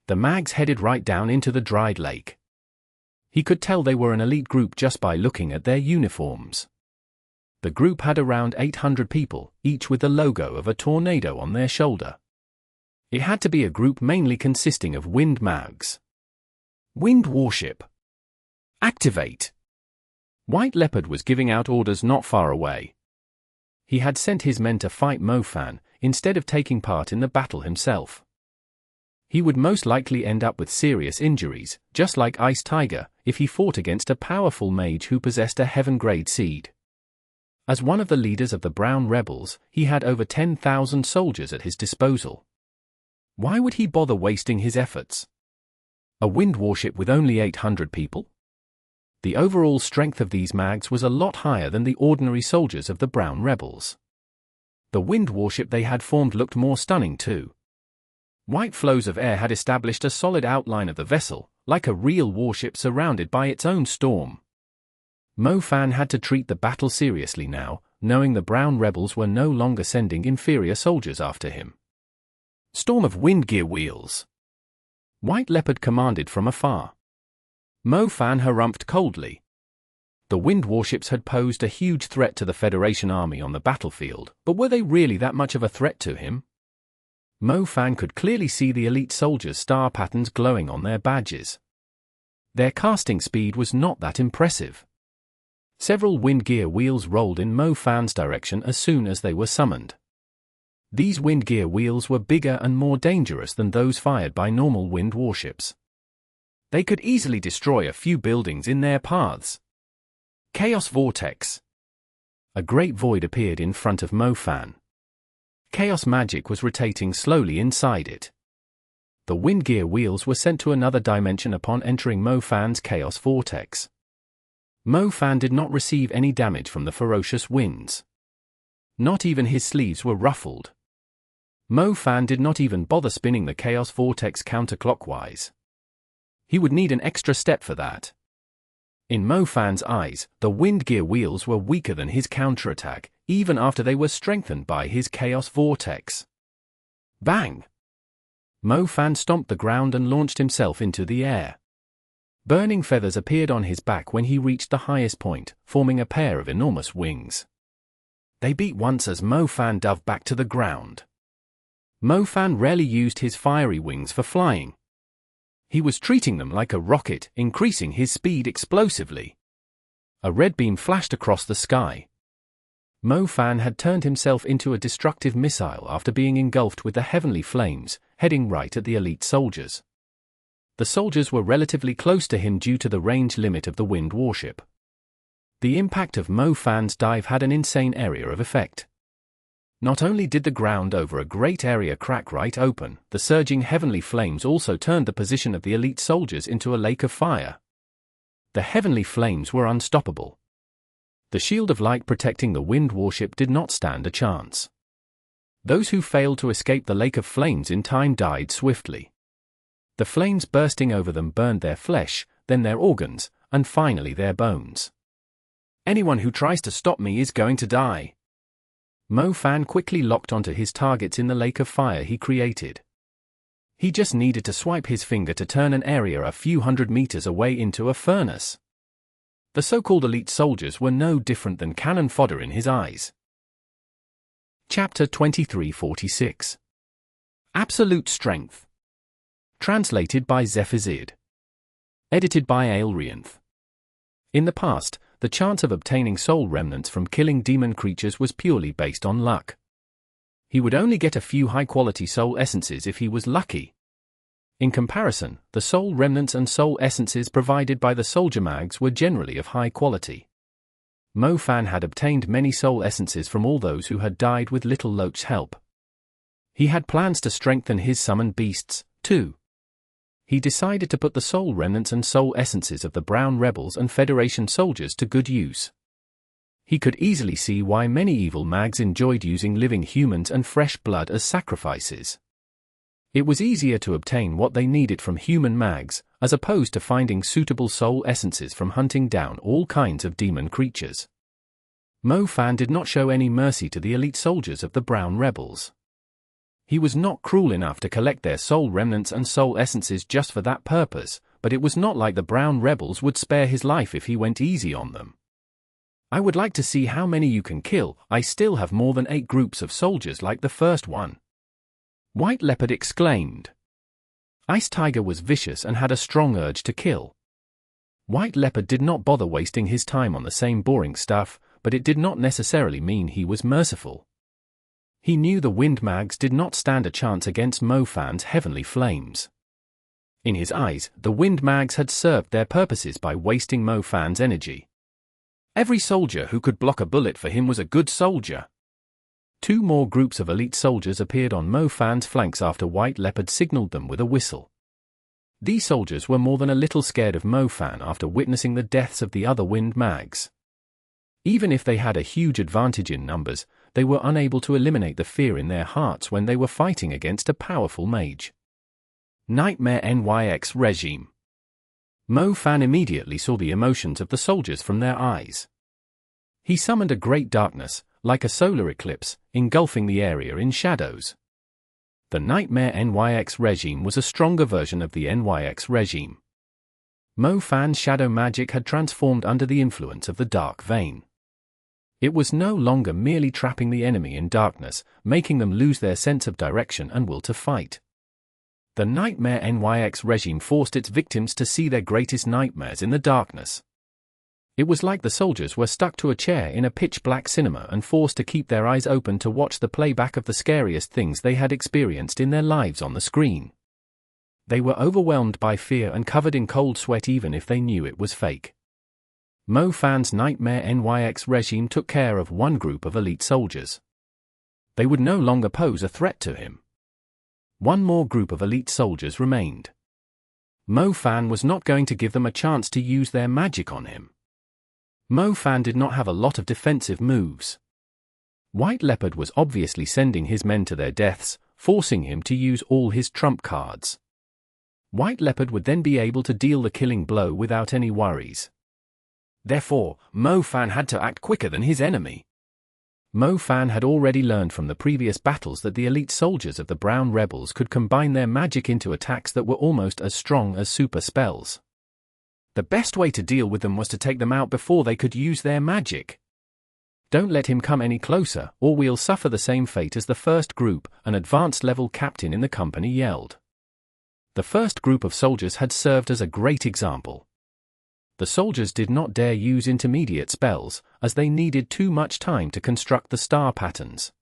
The mags headed right down into the dried lake. He could tell they were an elite group just by looking at their uniforms. The group had around 800 people, each with the logo of a tornado on their shoulder. It had to be a group mainly consisting of wind mags. Wind warship. Activate. White Leopard was giving out orders not far away. He had sent his men to fight Mo Fan, instead of taking part in the battle himself. He would most likely end up with serious injuries, just like Ice Tiger, if he fought against a powerful mage who possessed a heaven-grade seed. As one of the leaders of the Brown Rebels, he had over 10,000 soldiers at his disposal. Why would he bother wasting his efforts? A wind warship with only 800 people? The overall strength of these mags was a lot higher than the ordinary soldiers of the Brown Rebels. The wind warship they had formed looked more stunning too. White flows of air had established a solid outline of the vessel, like a real warship surrounded by its own storm. Mo Fan had to treat the battle seriously now, knowing the brown rebels were no longer sending inferior soldiers after him. Storm of Windgear Wheels. White Leopard commanded from afar. Mo Fan harumphed coldly. The wind warships had posed a huge threat to the Federation army on the battlefield, but were they really that much of a threat to him? Mo Fan could clearly see the elite soldiers' star patterns glowing on their badges. Their casting speed was not that impressive. Several Windgear wheels rolled in Mo Fan's direction as soon as they were summoned. These Windgear wheels were bigger and more dangerous than those fired by normal wind warships. They could easily destroy a few buildings in their paths. Chaos Vortex. A great void appeared in front of Mo Fan. Chaos magic was rotating slowly inside it. The Windgear wheels were sent to another dimension upon entering Mo Fan's Chaos Vortex. Mo Fan did not receive any damage from the ferocious winds. Not even his sleeves were ruffled. Mo Fan did not even bother spinning the Chaos Vortex counterclockwise. He would need an extra step for that. In Mo Fan's eyes, the Windgear wheels were weaker than his counterattack, even after they were strengthened by his Chaos Vortex. Bang! Mo Fan stomped the ground and launched himself into the air. Burning feathers appeared on his back when he reached the highest point, forming a pair of enormous wings. They beat once as Mo Fan dove back to the ground. Mo Fan rarely used his fiery wings for flying. He was treating them like a rocket, increasing his speed explosively. A red beam flashed across the sky. Mo Fan had turned himself into a destructive missile after being engulfed with the heavenly flames, heading right at the elite soldiers. The soldiers were relatively close to him due to the range limit of the wind warship. The impact of Mo Fan's dive had an insane area of effect. Not only did the ground over a great area crack right open, the surging heavenly flames also turned the position of the elite soldiers into a lake of fire. The heavenly flames were unstoppable. The shield of light protecting the wind warship did not stand a chance. Those who failed to escape the lake of flames in time died swiftly. The flames bursting over them burned their flesh, then their organs, and finally their bones. Anyone who tries to stop me is going to die. Mo Fan quickly locked onto his targets in the lake of fire he created. He just needed to swipe his finger to turn an area a few hundred meters away into a furnace. The so-called elite soldiers were no different than cannon fodder in his eyes. Chapter 2346. Absolute Strength. Translated by Zephazid. Edited by Aelrianth. In the past, the chance of obtaining soul remnants from killing demon creatures was purely based on luck. He would only get a few high-quality soul essences if he was lucky. In comparison, the soul remnants and soul essences provided by the soldier mags were generally of high quality. Mo Fan had obtained many soul essences from all those who had died with Little Loach's help. He had plans to strengthen his summoned beasts, too. He decided to put the soul remnants and soul essences of the Brown Rebels and Federation soldiers to good use. He could easily see why many evil mags enjoyed using living humans and fresh blood as sacrifices. It was easier to obtain what they needed from human mags, as opposed to finding suitable soul essences from hunting down all kinds of demon creatures. Mo Fan did not show any mercy to the elite soldiers of the Brown Rebels. He was not cruel enough to collect their soul remnants and soul essences just for that purpose, but it was not like the Brown Rebels would spare his life if he went easy on them. I would like to see how many you can kill. I still have more than 8 groups of soldiers like the first one. White Leopard exclaimed. Ice Tiger was vicious and had a strong urge to kill. White Leopard did not bother wasting his time on the same boring stuff, but it did not necessarily mean he was merciful. He knew the Wind Mags did not stand a chance against Mo Fan's heavenly flames. In his eyes, the Wind Mags had served their purposes by wasting Mo Fan's energy. Every soldier who could block a bullet for him was a good soldier. 2 more groups of elite soldiers appeared on Mo Fan's flanks after White Leopard signaled them with a whistle. These soldiers were more than a little scared of Mo Fan after witnessing the deaths of the other Wind Mags. Even if they had a huge advantage in numbers, they were unable to eliminate the fear in their hearts when they were fighting against a powerful mage. Nightmare NYX regime. Mo Fan immediately saw the emotions of the soldiers from their eyes. He summoned a great darkness, like a solar eclipse, engulfing the area in shadows. The Nightmare NYX regime was a stronger version of the NYX regime. Mo Fan's shadow magic had transformed under the influence of the Dark Vein. It was no longer merely trapping the enemy in darkness, making them lose their sense of direction and will to fight. The Nightmare NYX regime forced its victims to see their greatest nightmares in the darkness. It was like the soldiers were stuck to a chair in a pitch-black cinema and forced to keep their eyes open to watch the playback of the scariest things they had experienced in their lives on the screen. They were overwhelmed by fear and covered in cold sweat even if they knew it was fake. Mo Fan's Nightmare NYX regime took care of one group of elite soldiers. They would no longer pose a threat to him. One more group of elite soldiers remained. Mo Fan was not going to give them a chance to use their magic on him. Mo Fan did not have a lot of defensive moves. White Leopard was obviously sending his men to their deaths, forcing him to use all his trump cards. White Leopard would then be able to deal the killing blow without any worries. Therefore, Mo Fan had to act quicker than his enemy. Mo Fan had already learned from the previous battles that the elite soldiers of the Brown Rebels could combine their magic into attacks that were almost as strong as super spells. The best way to deal with them was to take them out before they could use their magic. Don't let him come any closer, or we'll suffer the same fate as the first group, an advanced-level captain in the company yelled. The first group of soldiers had served as a great example. The soldiers did not dare use intermediate spells, as they needed too much time to construct the star patterns.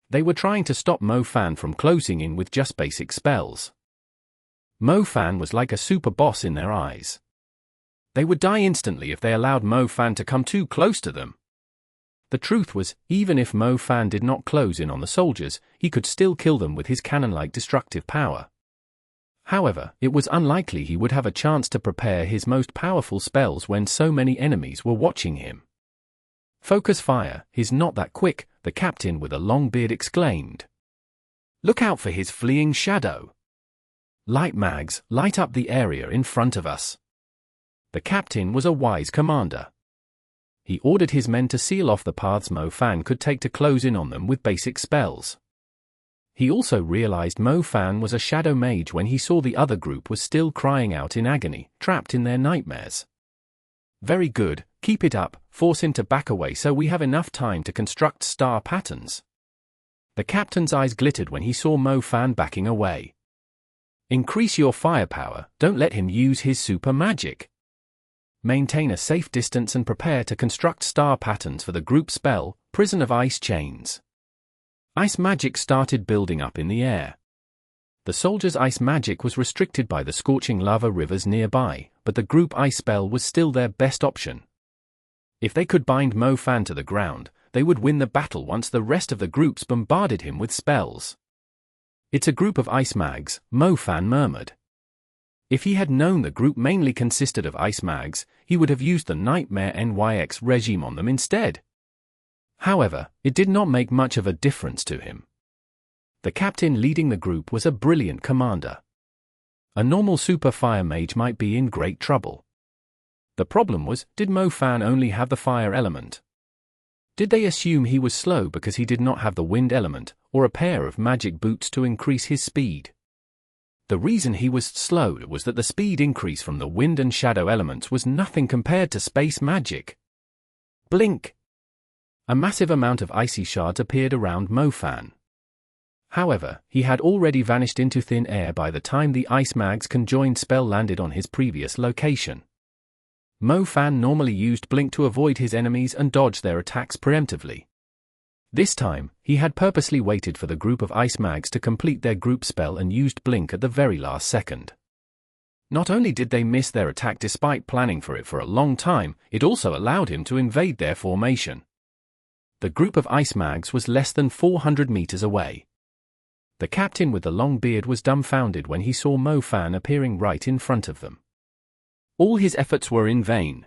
They were trying to stop Mo Fan from closing in with just basic spells. Mo Fan was like a super boss in their eyes. They would die instantly if they allowed Mo Fan to come too close to them. The truth was, even if Mo Fan did not close in on the soldiers, he could still kill them with his cannon-like destructive power. However, it was unlikely he would have a chance to prepare his most powerful spells when so many enemies were watching him. "Focus fire, he's not that quick," the captain with a long beard exclaimed. "Look out for his fleeing shadow. Light mags, light up the area in front of us." The captain was a wise commander. He ordered his men to seal off the paths Mo Fan could take to close in on them with basic spells. He also realized Mo Fan was a shadow mage when he saw the other group was still crying out in agony, trapped in their nightmares. "Very good, keep it up, force him to back away so we have enough time to construct star patterns." The captain's eyes glittered when he saw Mo Fan backing away. "Increase your firepower, don't let him use his super magic. Maintain a safe distance and prepare to construct star patterns for the group spell, Prison of Ice Chains." Ice magic started building up in the air. The soldiers' ice magic was restricted by the scorching lava rivers nearby, but the group ice spell was still their best option. If they could bind Mo Fan to the ground, they would win the battle once the rest of the groups bombarded him with spells. "It's a group of ice mags," Mo Fan murmured. If he had known the group mainly consisted of ice mags, he would have used the Nightmare NYX regime on them instead. However, it did not make much of a difference to him. The captain leading the group was a brilliant commander. A normal super fire mage might be in great trouble. The problem was, did Mo Fan only have the fire element? Did they assume he was slow because he did not have the wind element, or a pair of magic boots to increase his speed? The reason he was slow was that the speed increase from the wind and shadow elements was nothing compared to space magic. Blink! A massive amount of icy shards appeared around Mo Fan. However, he had already vanished into thin air by the time the Ice Mag's conjoined spell landed on his previous location. Mo Fan normally used Blink to avoid his enemies and dodge their attacks preemptively. This time, he had purposely waited for the group of Ice Mags to complete their group spell and used Blink at the very last second. Not only did they miss their attack despite planning for it for a long time, it also allowed him to invade their formation. The group of ice mags was less than 400 meters away. The captain with the long beard was dumbfounded when he saw Mo Fan appearing right in front of them. All his efforts were in vain.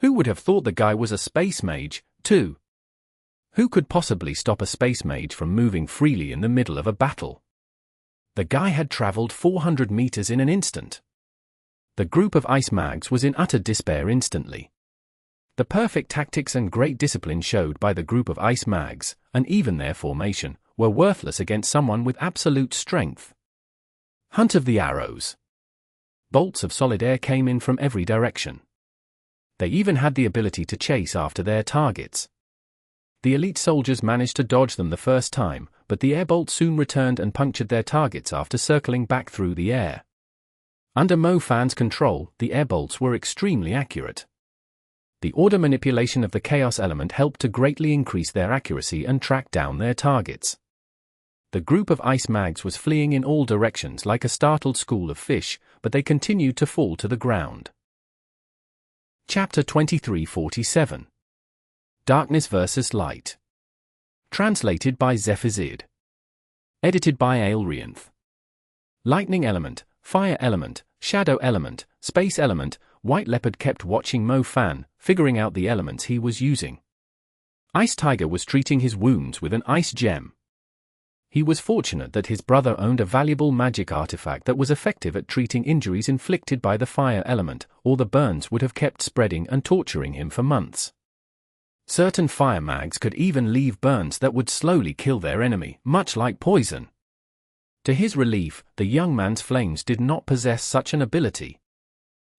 Who would have thought the guy was a space mage, too? Who could possibly stop a space mage from moving freely in the middle of a battle? The guy had traveled 400 meters in an instant. The group of ice mags was in utter despair instantly. The perfect tactics and great discipline showed by the group of ice mags, and even their formation, were worthless against someone with absolute strength. Hunt of the arrows. Bolts of solid air came in from every direction. They even had the ability to chase after their targets. The elite soldiers managed to dodge them the first time, but the airbolts soon returned and punctured their targets after circling back through the air. Under Mo Fan's control, the airbolts were extremely accurate. The order manipulation of the chaos element helped to greatly increase their accuracy and track down their targets. The group of ice mags was fleeing in all directions like a startled school of fish, but they continued to fall to the ground. Chapter 2347. Darkness vs. Light. Translated by Zephazid. Edited by Aelrianth. Lightning element, fire element, shadow element, space element. White Leopard kept watching Mo Fan, figuring out the elements he was using. Ice Tiger was treating his wounds with an ice gem. He was fortunate that his brother owned a valuable magic artifact that was effective at treating injuries inflicted by the fire element, or the burns would have kept spreading and torturing him for months. Certain fire mags could even leave burns that would slowly kill their enemy, much like poison. To his relief, the young man's flames did not possess such an ability.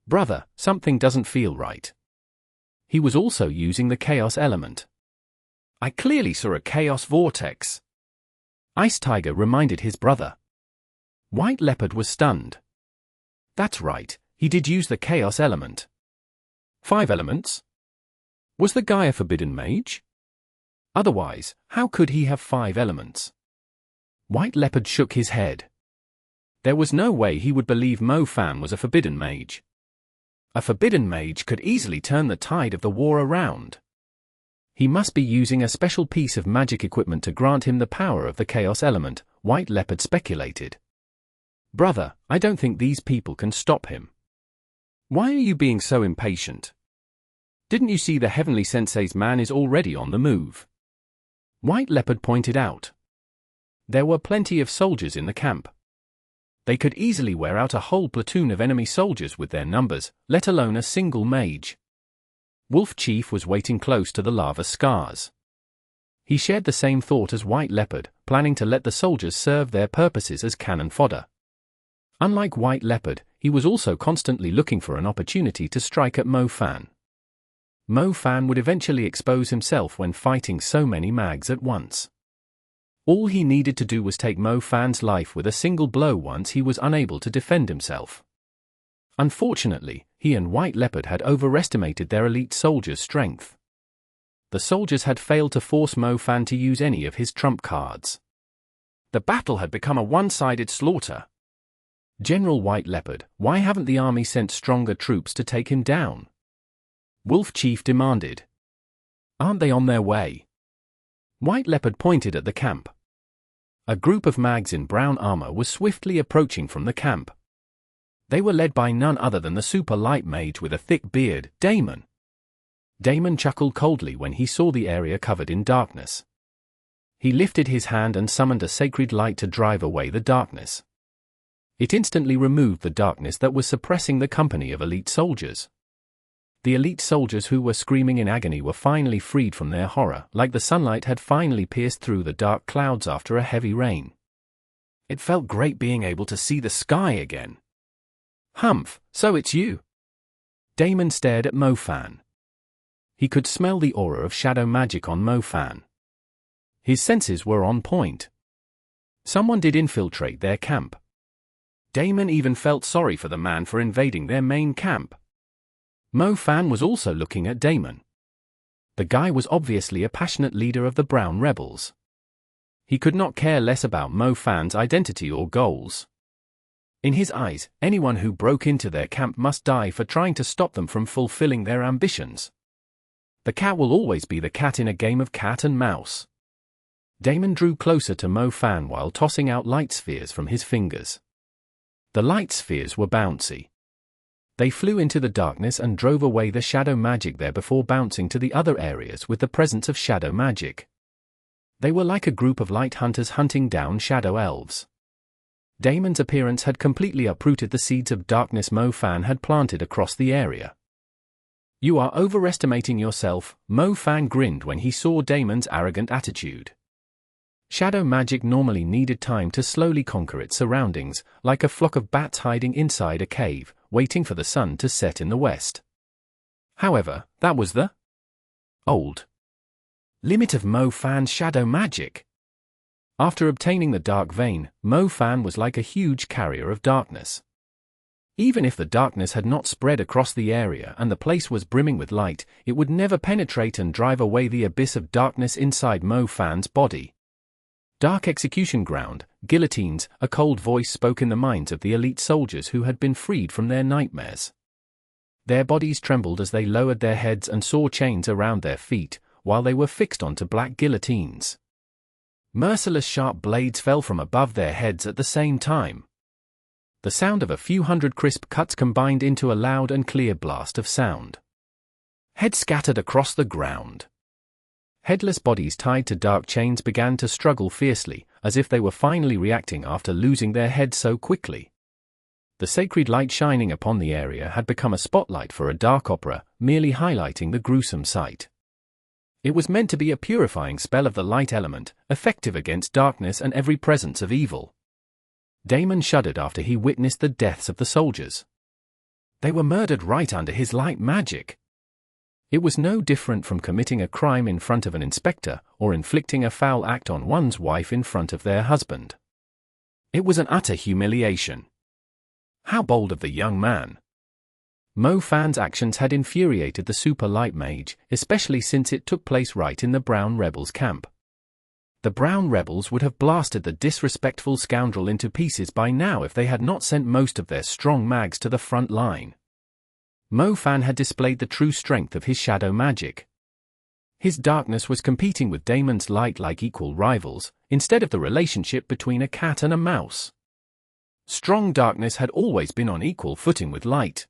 Brother, something doesn't feel right. He was also using the chaos element. I clearly saw a chaos vortex. Ice Tiger reminded his brother. White Leopard was stunned. That's right, he did use the chaos element. 5 elements? Was the guy a forbidden mage? Otherwise, how could he have 5 elements? White Leopard shook his head. There was no way he would believe Mo Fan was a forbidden mage. A forbidden mage could easily turn the tide of the war around. He must be using a special piece of magic equipment to grant him the power of the chaos element, White Leopard speculated. Brother, I don't think these people can stop him. Why are you being so impatient? Didn't you see the Heavenly Sensei's man is already on the move? White Leopard pointed out. There were plenty of soldiers in the camp. They could easily wear out a whole platoon of enemy soldiers with their numbers, let alone a single mage. Wolf Chief was waiting close to the lava scars. He shared the same thought as White Leopard, planning to let the soldiers serve their purposes as cannon fodder. Unlike White Leopard, he was also constantly looking for an opportunity to strike at Mo Fan. Mo Fan would eventually expose himself when fighting so many mags at once. All he needed to do was take Mo Fan's life with a single blow once he was unable to defend himself. Unfortunately, he and White Leopard had overestimated their elite soldiers' strength. The soldiers had failed to force Mo Fan to use any of his trump cards. The battle had become a one-sided slaughter. General White Leopard, why haven't the army sent stronger troops to take him down? Wolf Chief demanded. Aren't they on their way? White Leopard pointed at the camp. A group of mags in brown armor was swiftly approaching from the camp. They were led by none other than the super light mage with a thick beard, Damon. Damon chuckled coldly when he saw the area covered in darkness. He lifted his hand and summoned a sacred light to drive away the darkness. It instantly removed the darkness that was suppressing the company of elite soldiers. The elite soldiers who were screaming in agony were finally freed from their horror, like the sunlight had finally pierced through the dark clouds after a heavy rain. It felt great being able to see the sky again. Humph, so it's you. Damon stared at Mo Fan. He could smell the aura of shadow magic on Mo Fan. His senses were on point. Someone did infiltrate their camp. Damon even felt sorry for the man for invading their main camp. Mo Fan was also looking at Damon. The guy was obviously a passionate leader of the Brown Rebels. He could not care less about Mo Fan's identity or goals. In his eyes, anyone who broke into their camp must die for trying to stop them from fulfilling their ambitions. The cat will always be the cat in a game of cat and mouse. Damon drew closer to Mo Fan while tossing out light spheres from his fingers. The light spheres were bouncy. They flew into the darkness and drove away the shadow magic there before bouncing to the other areas with the presence of shadow magic. They were like a group of light hunters hunting down shadow elves. Damon's appearance had completely uprooted the seeds of darkness Mo Fan had planted across the area. You are overestimating yourself, Mo Fan grinned when he saw Damon's arrogant attitude. Shadow magic normally needed time to slowly conquer its surroundings, like a flock of bats hiding inside a cave, waiting for the sun to set in the west. However, that was the old limit of Mo Fan's shadow magic. After obtaining the Dark Vein, Mo Fan was like a huge carrier of darkness. Even if the darkness had not spread across the area and the place was brimming with light, it would never penetrate and drive away the abyss of darkness inside Mo Fan's body. Dark execution ground, guillotines, a cold voice spoke in the minds of the elite soldiers who had been freed from their nightmares. Their bodies trembled as they lowered their heads and saw chains around their feet, while they were fixed onto black guillotines. Merciless sharp blades fell from above their heads at the same time. The sound of a few hundred crisp cuts combined into a loud and clear blast of sound. Heads scattered across the ground. Headless bodies tied to dark chains began to struggle fiercely, as if they were finally reacting after losing their heads so quickly. The sacred light shining upon the area had become a spotlight for a dark opera, merely highlighting the gruesome sight. It was meant to be a purifying spell of the light element, effective against darkness and every presence of evil. Damon shuddered after he witnessed the deaths of the soldiers. They were murdered right under his light magic. It was no different from committing a crime in front of an inspector, or inflicting a foul act on one's wife in front of their husband. It was an utter humiliation. How bold of the young man! Mo Fan's actions had infuriated the super light mage, especially since it took place right in the Brown Rebels' camp. The Brown Rebels would have blasted the disrespectful scoundrel into pieces by now if they had not sent most of their strong mags to the front line. Mo Fan had displayed the true strength of his shadow magic. His darkness was competing with Damon's light like equal rivals, instead of the relationship between a cat and a mouse. Strong darkness had always been on equal footing with light.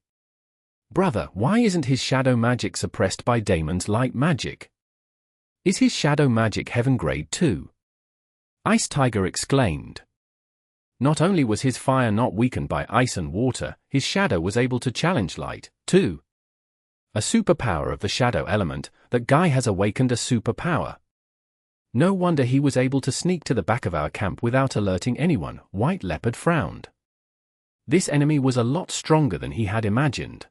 Brother, why isn't his shadow magic suppressed by Damon's light magic? Is his shadow magic heaven grade too? Ice Tiger exclaimed. Not only was his fire not weakened by ice and water, his shadow was able to challenge light, too. A superpower of the shadow element, that guy has awakened a superpower. No wonder he was able to sneak to the back of our camp without alerting anyone, White Leopard frowned. This enemy was a lot stronger than he had imagined.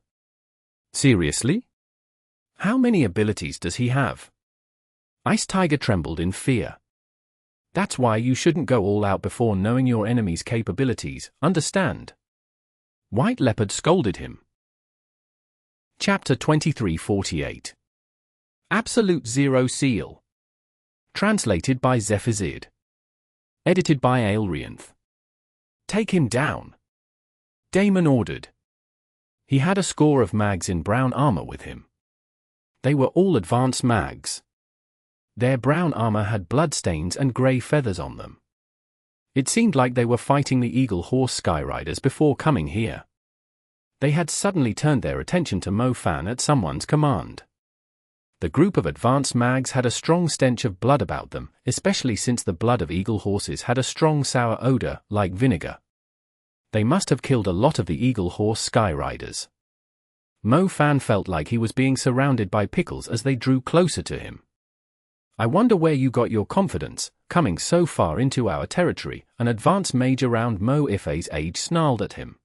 Seriously? How many abilities does he have? Ice Tiger trembled in fear. That's why you shouldn't go all out before knowing your enemy's capabilities, understand? White Leopard scolded him. Chapter 2348. Absolute Zero Seal. Translated by Zephazid. Edited by Aelrianth. Take him down. Damon ordered. He had a score of mags in brown armor with him. They were all advanced mags. Their brown armor had bloodstains and grey feathers on them. It seemed like they were fighting the Eagle Horse Skyriders before coming here. They had suddenly turned their attention to Mo Fan at someone's command. The group of advanced mags had a strong stench of blood about them, especially since the blood of eagle horses had a strong sour odor, like vinegar. They must have killed a lot of the Eagle Horse Skyriders. Mo Fan felt like he was being surrounded by pickles as they drew closer to him. I wonder where you got your confidence, coming so far into our territory, an advanced mage around Mo Ife's age snarled at him.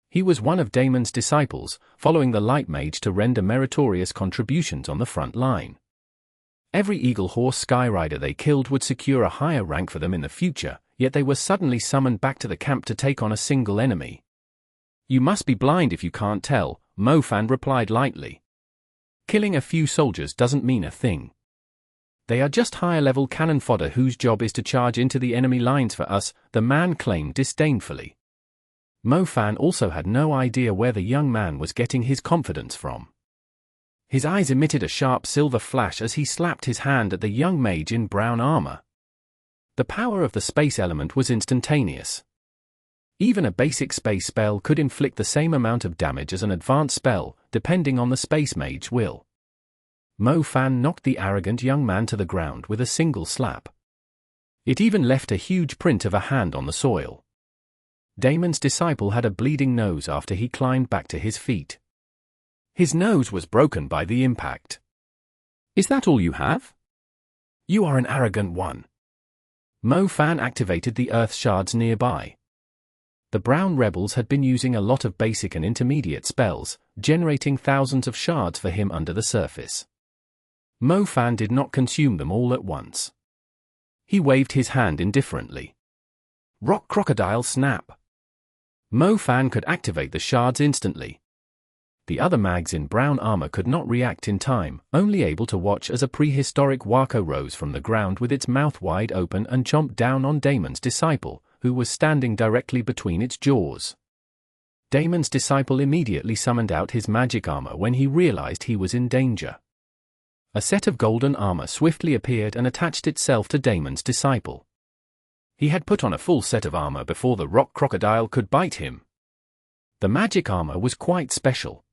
He was one of Damon's disciples, following the light mage to render meritorious contributions on the front line. Every Eagle Horse Skyrider they killed would secure a higher rank for them in the future, yet they were suddenly summoned back to the camp to take on a single enemy. You must be blind if you can't tell, Mo Fan replied lightly. Killing a few soldiers doesn't mean a thing. They are just higher-level cannon fodder whose job is to charge into the enemy lines for us, the man claimed disdainfully. Mo Fan also had no idea where the young man was getting his confidence from. His eyes emitted a sharp silver flash as he slapped his hand at the young mage in brown armor. The power of the space element was instantaneous. Even a basic space spell could inflict the same amount of damage as an advanced spell, depending on the space mage's will. Mo Fan knocked the arrogant young man to the ground with a single slap. It even left a huge print of a hand on the soil. Damon's disciple had a bleeding nose after he climbed back to his feet. His nose was broken by the impact. "Is that all you have? You are an arrogant one." Mo Fan activated the earth shards nearby. The brown rebels had been using a lot of basic and intermediate spells, generating thousands of shards for him under the surface. Mo Fan did not consume them all at once. He waved his hand indifferently. Rock Crocodile snap! Mo Fan could activate the shards instantly. The other mags in brown armor could not react in time, only able to watch as a prehistoric Wako rose from the ground with its mouth wide open and chomped down on Damon's disciple, who was standing directly between its jaws. Damon's disciple immediately summoned out his magic armor when he realized he was in danger. A set of golden armor swiftly appeared and attached itself to Damon's disciple. He had put on a full set of armor before the rock crocodile could bite him. The magic armor was quite special.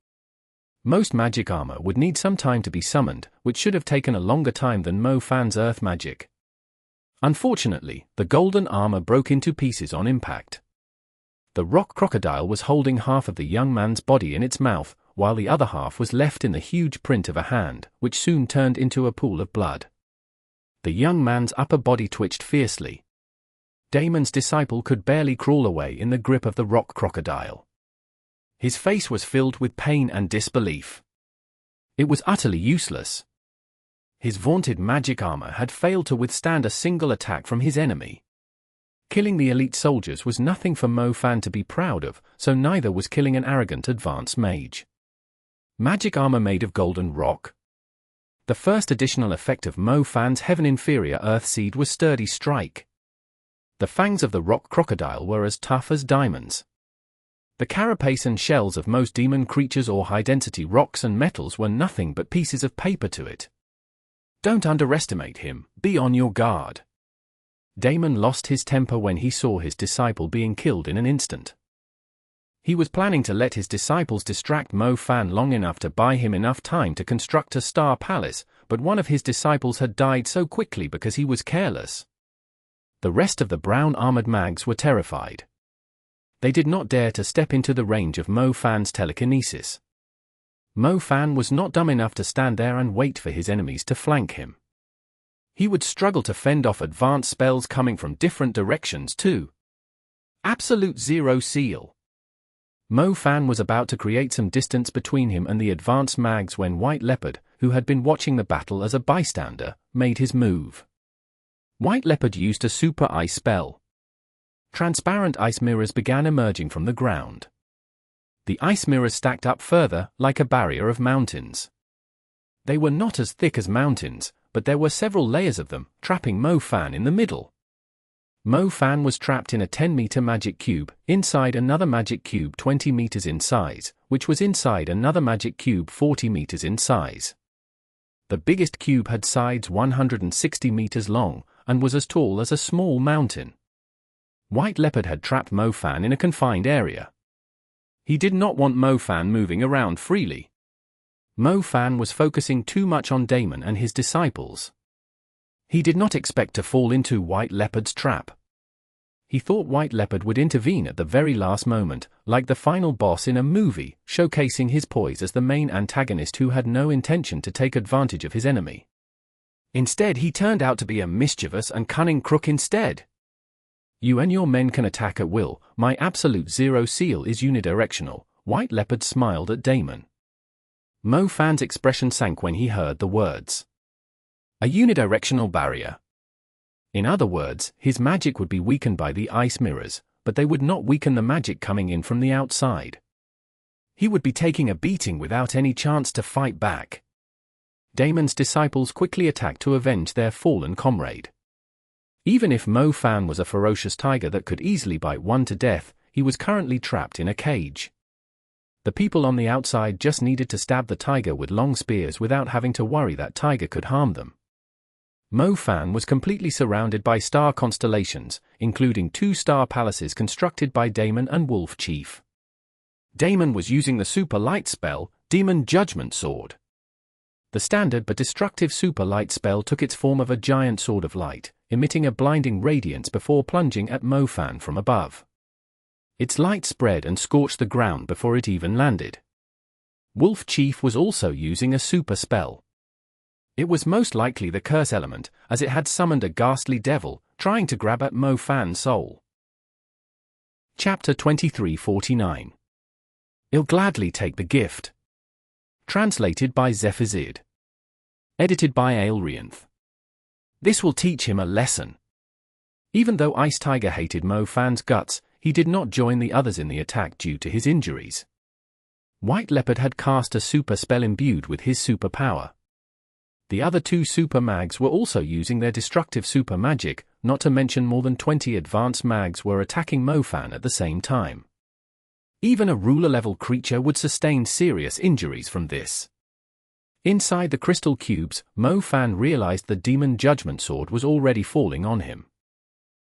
Most magic armor would need some time to be summoned, which should have taken a longer time than Mo Fan's earth magic. Unfortunately, the golden armor broke into pieces on impact. The rock crocodile was holding half of the young man's body in its mouth, while the other half was left in the huge print of a hand, which soon turned into a pool of blood. The young man's upper body twitched fiercely. Damon's disciple could barely crawl away in the grip of the rock crocodile. His face was filled with pain and disbelief. It was utterly useless. His vaunted magic armor had failed to withstand a single attack from his enemy. Killing the elite soldiers was nothing for Mo Fan to be proud of, so neither was killing an arrogant advanced mage. Magic armor made of golden rock. The first additional effect of Mo Fan's heaven-inferior earth seed was Sturdy Strike. The fangs of the rock crocodile were as tough as diamonds. The carapace and shells of most demon creatures or high-density rocks and metals were nothing but pieces of paper to it. Don't underestimate him, be on your guard. Damon lost his temper when he saw his disciple being killed in an instant. He was planning to let his disciples distract Mo Fan long enough to buy him enough time to construct a star palace, but one of his disciples had died so quickly because he was careless. The rest of the brown armored mags were terrified. They did not dare to step into the range of Mo Fan's telekinesis. Mo Fan was not dumb enough to stand there and wait for his enemies to flank him. He would struggle to fend off advanced spells coming from different directions too. Absolute Zero Seal. Mo Fan was about to create some distance between him and the advanced mags when White Leopard, who had been watching the battle as a bystander, made his move. White Leopard used a super ice spell. Transparent ice mirrors began emerging from the ground. The ice mirrors stacked up further, like a barrier of mountains. They were not as thick as mountains, but there were several layers of them, trapping Mo Fan in the middle. Mo Fan was trapped in a 10-meter magic cube, inside another magic cube 20 meters in size, which was inside another magic cube 40 meters in size. The biggest cube had sides 160 meters long, and was as tall as a small mountain. White Leopard had trapped Mo Fan in a confined area. He did not want Mo Fan moving around freely. Mo Fan was focusing too much on Damon and his disciples. He did not expect to fall into White Leopard's trap. He thought White Leopard would intervene at the very last moment, like the final boss in a movie, showcasing his poise as the main antagonist who had no intention to take advantage of his enemy. Instead, he turned out to be a mischievous and cunning crook instead. You and your men can attack at will, my absolute Zero Seal is unidirectional, White Leopard smiled at Damon. Mo Fan's expression sank when he heard the words. A unidirectional barrier. In other words, his magic would be weakened by the ice mirrors, but they would not weaken the magic coming in from the outside. He would be taking a beating without any chance to fight back. Damon's disciples quickly attacked to avenge their fallen comrade. Even if Mo Fan was a ferocious tiger that could easily bite one to death, he was currently trapped in a cage. The people on the outside just needed to stab the tiger with long spears without having to worry that tiger could harm them. Mo Fan was completely surrounded by star constellations, including 2 star palaces constructed by Damon and Wolf Chief. Damon was using the super light spell, Demon Judgment Sword. The standard but destructive super light spell took its form of a giant sword of light, emitting a blinding radiance before plunging at Mo Fan from above. Its light spread and scorched the ground before it even landed. Wolf Chief was also using a super spell. It was most likely the curse element, as it had summoned a ghastly devil, trying to grab at Mo Fan's soul. Chapter 2349. I'll gladly take the gift. Translated by Zephazid. Edited by Aelrianth. This will teach him a lesson. Even though Ice Tiger hated Mo Fan's guts, he did not join the others in the attack due to his injuries. White Leopard had cast a super spell imbued with his superpower. The other two super mags were also using their destructive super magic, not to mention more than 20 advanced mags were attacking Mo Fan at the same time. Even a ruler-level creature would sustain serious injuries from this. Inside the crystal cubes, Mo Fan realized the Demon Judgment Sword was already falling on him.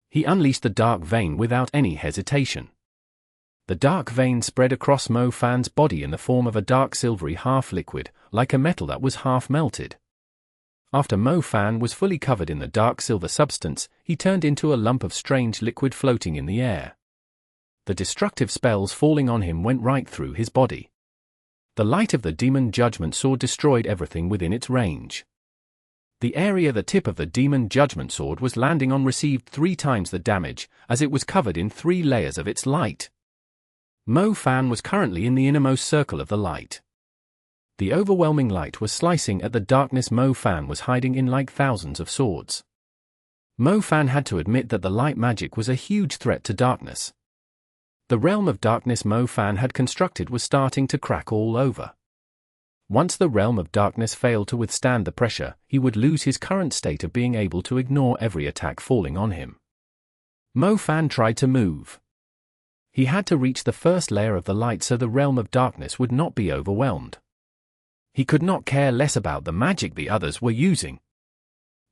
He unleashed the Dark Vein without any hesitation. The Dark Vein spread across Mo Fan's body in the form of a dark silvery half-liquid, like a metal that was half-melted. After Mo Fan was fully covered in the dark silver substance, he turned into a lump of strange liquid floating in the air. The destructive spells falling on him went right through his body. The light of the Demon Judgment Sword destroyed everything within its range. The area the tip of the Demon Judgment Sword was landing on received 3 times the damage, as it was covered in 3 layers of its light. Mo Fan was currently in the innermost circle of the light. The overwhelming light was slicing at the darkness Mo Fan was hiding in like thousands of swords. Mo Fan had to admit that the light magic was a huge threat to darkness. The realm of darkness Mo Fan had constructed was starting to crack all over. Once the realm of darkness failed to withstand the pressure, he would lose his current state of being able to ignore every attack falling on him. Mo Fan tried to move. He had to reach the first layer of the light so the realm of darkness would not be overwhelmed. He could not care less about the magic the others were using.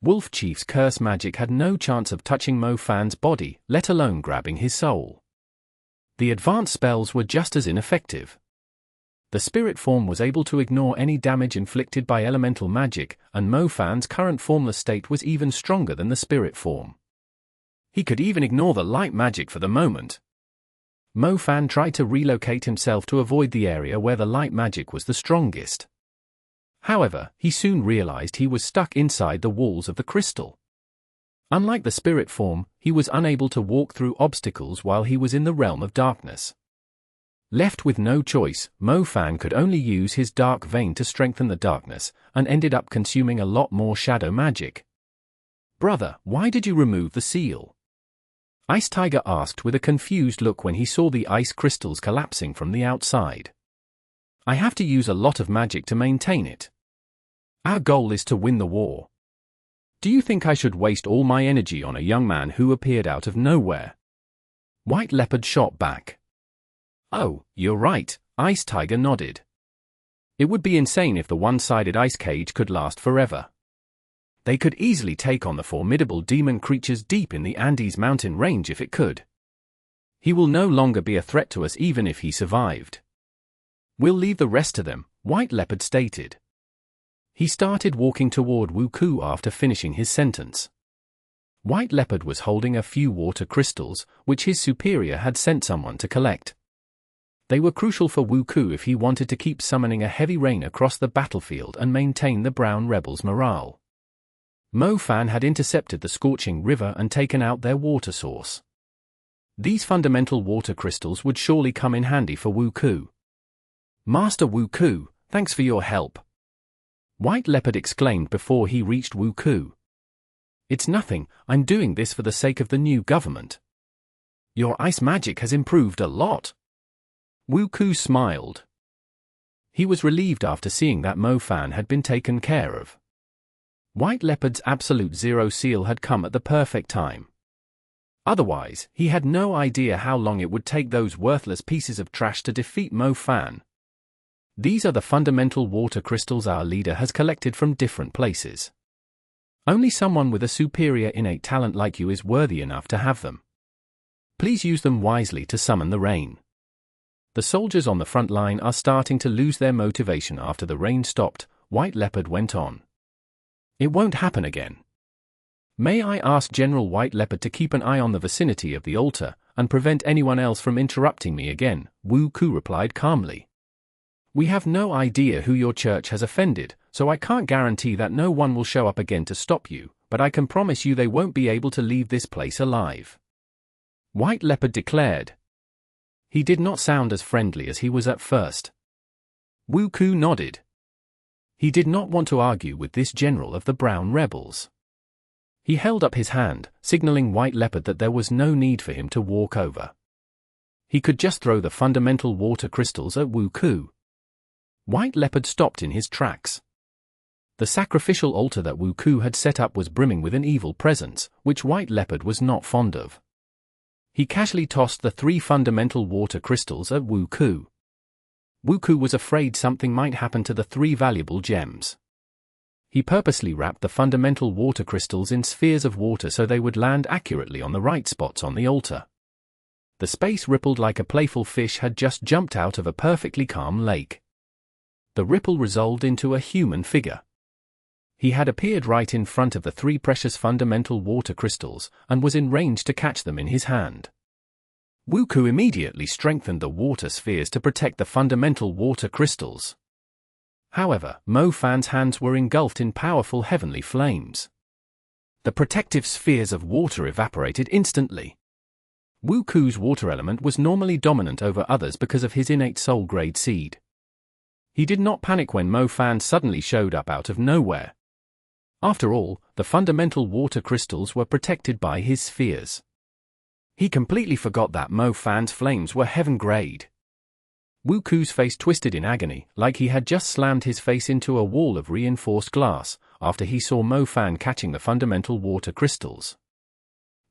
Wolf Chief's curse magic had no chance of touching Mo Fan's body, let alone grabbing his soul. The advanced spells were just as ineffective. The spirit form was able to ignore any damage inflicted by elemental magic, and Mo Fan's current formless state was even stronger than the spirit form. He could even ignore the light magic for the moment. Mo Fan tried to relocate himself to avoid the area where the light magic was the strongest. However, he soon realized he was stuck inside the walls of the crystal. Unlike the spirit form, he was unable to walk through obstacles while he was in the realm of darkness. Left with no choice, Mo Fan could only use his dark vein to strengthen the darkness, and ended up consuming a lot more shadow magic. "Brother, why did you remove the seal?" Ice Tiger asked with a confused look when he saw the ice crystals collapsing from the outside. "I have to use a lot of magic to maintain it. Our goal is to win the war. Do you think I should waste all my energy on a young man who appeared out of nowhere?" White Leopard shot back. "Oh, you're right," Ice Tiger nodded. "It would be insane if the one-sided ice cage could last forever. They could easily take on the formidable demon creatures deep in the Andes mountain range if it could. He will no longer be a threat to us even if he survived. We'll leave the rest to them," White Leopard stated. He started walking toward Wuku after finishing his sentence. White Leopard was holding a few water crystals, which his superior had sent someone to collect. They were crucial for Wuku if he wanted to keep summoning a heavy rain across the battlefield and maintain the Brown Rebels' morale. Mo Fan had intercepted the scorching river and taken out their water source. These fundamental water crystals would surely come in handy for Wuku. "Master Wuku, thanks for your help," White Leopard exclaimed before he reached Wuku. "It's nothing, I'm doing this for the sake of the new government. Your ice magic has improved a lot." Wuku smiled. He was relieved after seeing that Mo Fan had been taken care of. White Leopard's absolute zero seal had come at the perfect time. Otherwise, he had no idea how long it would take those worthless pieces of trash to defeat Mo Fan. These are the fundamental water crystals our leader has collected from different places. Only someone with a superior innate talent like you is worthy enough to have them. Please use them wisely to summon the rain. The soldiers on the front line are starting to lose their motivation after the rain stopped, White Leopard went on. It won't happen again. May I ask General White Leopard to keep an eye on the vicinity of the altar, and prevent anyone else from interrupting me again, Wuku replied calmly. We have no idea who your church has offended, so I can't guarantee that no one will show up again to stop you, but I can promise you they won't be able to leave this place alive," White Leopard declared. He did not sound as friendly as he was at first. Wu Ku nodded. He did not want to argue with this general of the Brown Rebels. He held up his hand, signaling White Leopard that there was no need for him to walk over. He could just throw the fundamental water crystals at Wu Ku. White Leopard stopped in his tracks. The sacrificial altar that Wu Ku had set up was brimming with an evil presence, which White Leopard was not fond of. He casually tossed the 3 fundamental water crystals at Wu Ku. Wu Ku was afraid something might happen to the 3 valuable gems. He purposely wrapped the fundamental water crystals in spheres of water so they would land accurately on the right spots on the altar. The space rippled like a playful fish had just jumped out of a perfectly calm lake. The ripple resolved into a human figure. He had appeared right in front of the 3 precious fundamental water crystals, and was in range to catch them in his hand. Wu Ku immediately strengthened the water spheres to protect the fundamental water crystals. However, Mo Fan's hands were engulfed in powerful heavenly flames. The protective spheres of water evaporated instantly. Wu Ku's water element was normally dominant over others because of his innate soul-grade seed. He did not panic when Mo Fan suddenly showed up out of nowhere. After all, the fundamental water crystals were protected by his spheres. He completely forgot that Mo Fan's flames were heaven-grade. Wu Ku's face twisted in agony, like he had just slammed his face into a wall of reinforced glass, after he saw Mo Fan catching the fundamental water crystals.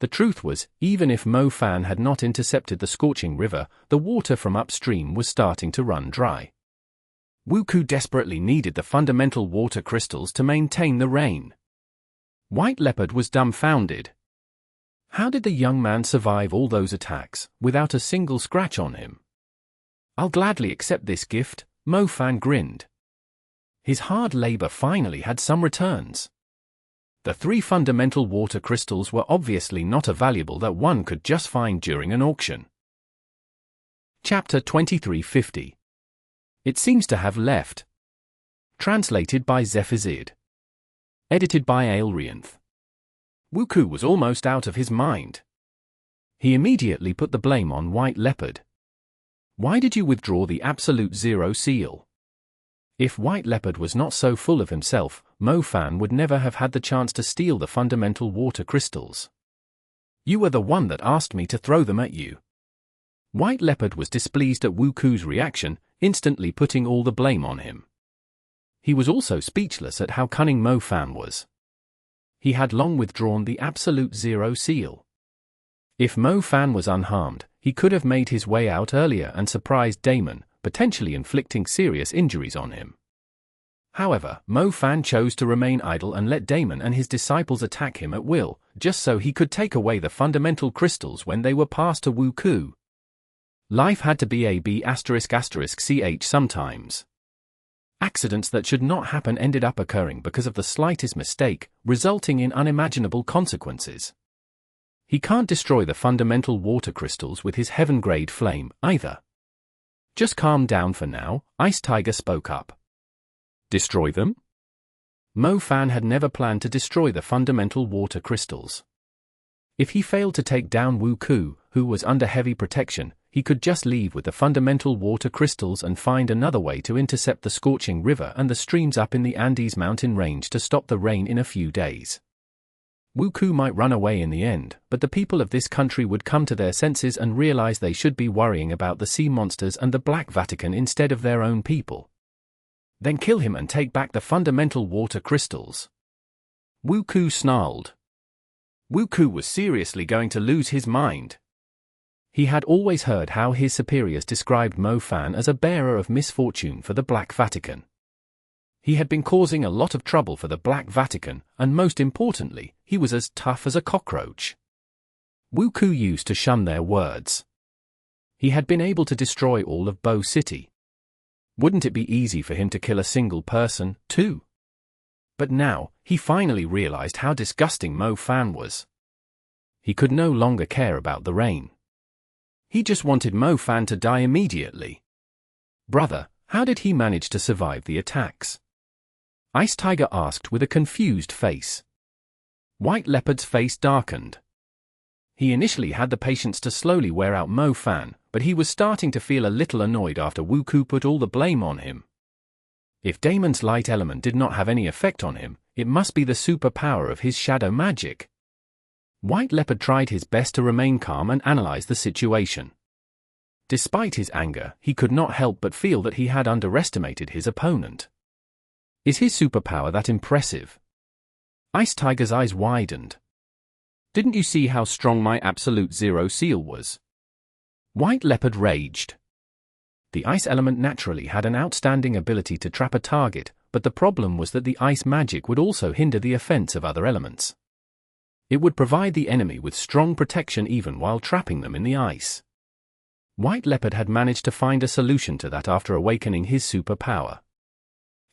The truth was, even if Mo Fan had not intercepted the scorching river, the water from upstream was starting to run dry. Wu Ku desperately needed the fundamental water crystals to maintain the rain. White Leopard was dumbfounded. How did the young man survive all those attacks, without a single scratch on him? "I'll gladly accept this gift," Mo Fan grinned. His hard labor finally had some returns. The 3 fundamental water crystals were obviously not a valuable that one could just find during an auction. Chapter 2350. It seems to have left. Translated by Zephazid. Edited by Aelrianth. Wu Ku was almost out of his mind. He immediately put the blame on White Leopard. "Why did you withdraw the Absolute Zero seal?" If White Leopard was not so full of himself, Mo Fan would never have had the chance to steal the fundamental water crystals. "You were the one that asked me to throw them at you." White Leopard was displeased at Wu Ku's reaction, instantly putting all the blame on him. He was also speechless at how cunning Mo Fan was. He had long withdrawn the Absolute Zero seal. If Mo Fan was unharmed, he could have made his way out earlier and surprised Damon, potentially inflicting serious injuries on him. However, Mo Fan chose to remain idle and let Damon and his disciples attack him at will, just so he could take away the fundamental crystals when they were passed to Wu Ku. Life had to be a B****ch sometimes. Accidents that should not happen ended up occurring because of the slightest mistake, resulting in unimaginable consequences. He can't destroy the fundamental water crystals with his heaven-grade flame, either. "Just calm down for now," Ice Tiger spoke up. "Destroy them?" Mo Fan had never planned to destroy the fundamental water crystals. If he failed to take down Wu Ku, who was under heavy protection, he could just leave with the fundamental water crystals and find another way to intercept the scorching river and the streams up in the Andes mountain range to stop the rain in a few days. Wu Ku might run away in the end, but the people of this country would come to their senses and realize they should be worrying about the sea monsters and the Black Vatican instead of their own people. Then kill him and take back the fundamental water crystals. Wu Ku snarled. Wu Ku was seriously going to lose his mind. He had always heard how his superiors described Mo Fan as a bearer of misfortune for the Black Vatican. He had been causing a lot of trouble for the Black Vatican, and most importantly, he was as tough as a cockroach. Wu Ku used to shun their words. He had been able to destroy all of Bo City. Wouldn't it be easy for him to kill a single person, too? But now, he finally realized how disgusting Mo Fan was. He could no longer care about the rain. He just wanted Mo Fan to die immediately. "Brother, How did he manage to survive the attacks? Ice Tiger asked with a confused face. White Leopard's face darkened. He initially had the patience to slowly wear out Mo Fan, but he was starting to feel a little annoyed after Wu Ku put all the blame on him. If Damon's light element did not have any effect on him, it must be the superpower of his shadow magic. White Leopard tried his best to remain calm and analyze the situation. Despite his anger, he could not help but feel that he had underestimated his opponent. Is his superpower that impressive? Ice Tiger's eyes widened. Didn't you see how strong my absolute zero seal was? White Leopard raged. The ice element naturally had an outstanding ability to trap a target, but the problem was that the ice magic would also hinder the offense of other elements. It would provide the enemy with strong protection even while trapping them in the ice. White Leopard had managed to find a solution to that after awakening his superpower.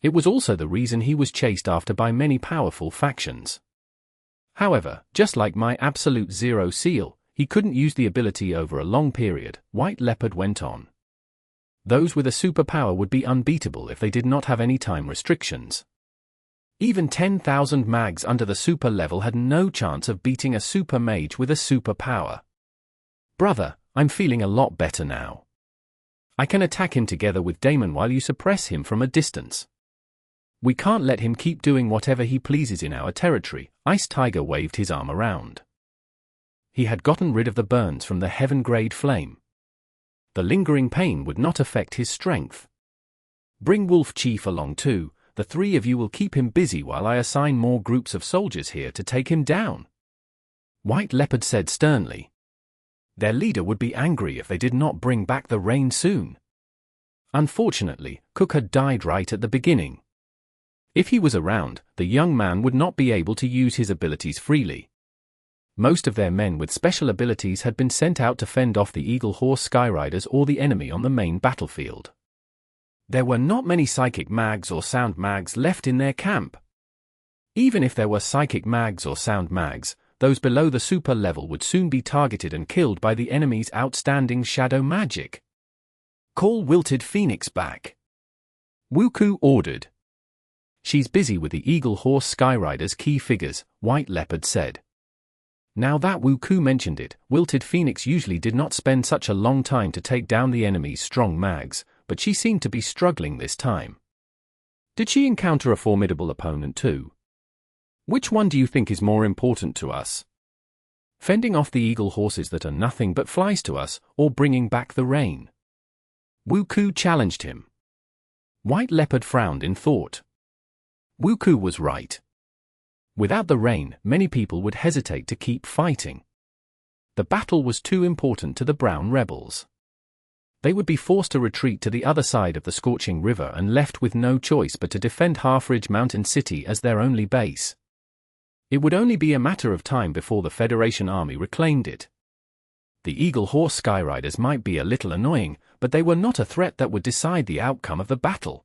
It was also the reason he was chased after by many powerful factions. However, just like my absolute zero seal, he couldn't use the ability over a long period, White Leopard went on. Those with a superpower would be unbeatable if they did not have any time restrictions. Even 10,000 mags under the super level had no chance of beating a super mage with a superpower. Brother, I'm feeling a lot better now. I can attack him together with Damon while you suppress him from a distance. We can't let him keep doing whatever he pleases in our territory. Ice Tiger waved his arm around. He had gotten rid of the burns from the heaven-grade flame. The lingering pain would not affect his strength. Bring Wolf Chief along too. The three of you will keep him busy while I assign more groups of soldiers here to take him down. White Leopard said sternly. Their leader would be angry if they did not bring back the rain soon. Unfortunately, Cook had died right at the beginning. If he was around, the young man would not be able to use his abilities freely. Most of their men with special abilities had been sent out to fend off the Eagle Horse Skyriders or the enemy on the main battlefield. There were not many psychic mags or sound mags left in their camp. Even if there were psychic mags or sound mags, those below the super level would soon be targeted and killed by the enemy's outstanding shadow magic. Call Wilted Phoenix back. Wu Ku ordered. She's busy with the Eagle Horse Skyriders key figures, White Leopard said. Now that Wu Ku mentioned it, Wilted Phoenix usually did not spend such a long time to take down the enemy's strong mags, but she seemed to be struggling this time. Did she encounter a formidable opponent too? Which one do you think is more important to us? Fending off the eagle horses that are nothing but flies to us, or bringing back the rain? Wu Ku challenged him. White Leopard frowned in thought. Wu Ku was right. Without the rain, many people would hesitate to keep fighting. The battle was too important to the brown rebels. They would be forced to retreat to the other side of the scorching river and left with no choice but to defend Halfridge Mountain City as their only base. It would only be a matter of time before the Federation army reclaimed it. The Eagle Horse Skyriders might be a little annoying, but they were not a threat that would decide the outcome of the battle.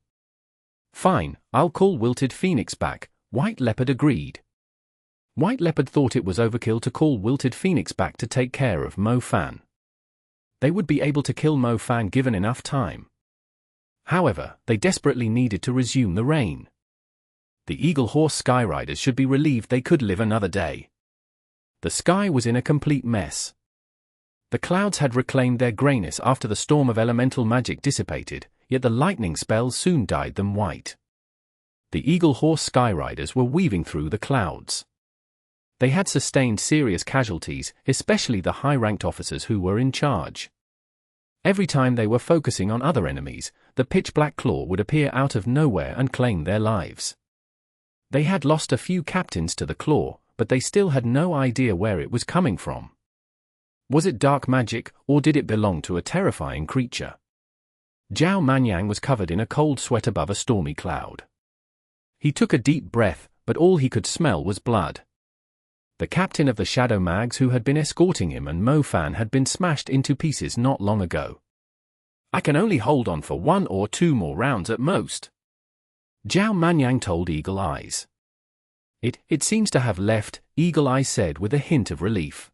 Fine, I'll call Wilted Phoenix back, White Leopard agreed. White Leopard thought it was overkill to call Wilted Phoenix back to take care of Mo Fan. They would be able to kill Mo Fan given enough time. However, they desperately needed to resume the rain. The Eagle Horse Skyriders should be relieved they could live another day. The sky was in a complete mess. The clouds had reclaimed their grayness after the storm of elemental magic dissipated, yet the lightning spells soon dyed them white. The Eagle Horse Skyriders were weaving through the clouds. They had sustained serious casualties, especially the high-ranked officers who were in charge. Every time they were focusing on other enemies, the pitch-black claw would appear out of nowhere and claim their lives. They had lost a few captains to the claw, but they still had no idea where it was coming from. Was it dark magic, or did it belong to a terrifying creature? Zhao Manyan was covered in a cold sweat above a stormy cloud. He took a deep breath, but all he could smell was blood. The captain of the Shadow Mags who had been escorting him and Mo Fan had been smashed into pieces not long ago. I can only hold on for 1 or 2 more rounds at most. Zhao Manyan told Eagle Eyes. It seems to have left, Eagle Eye said with a hint of relief.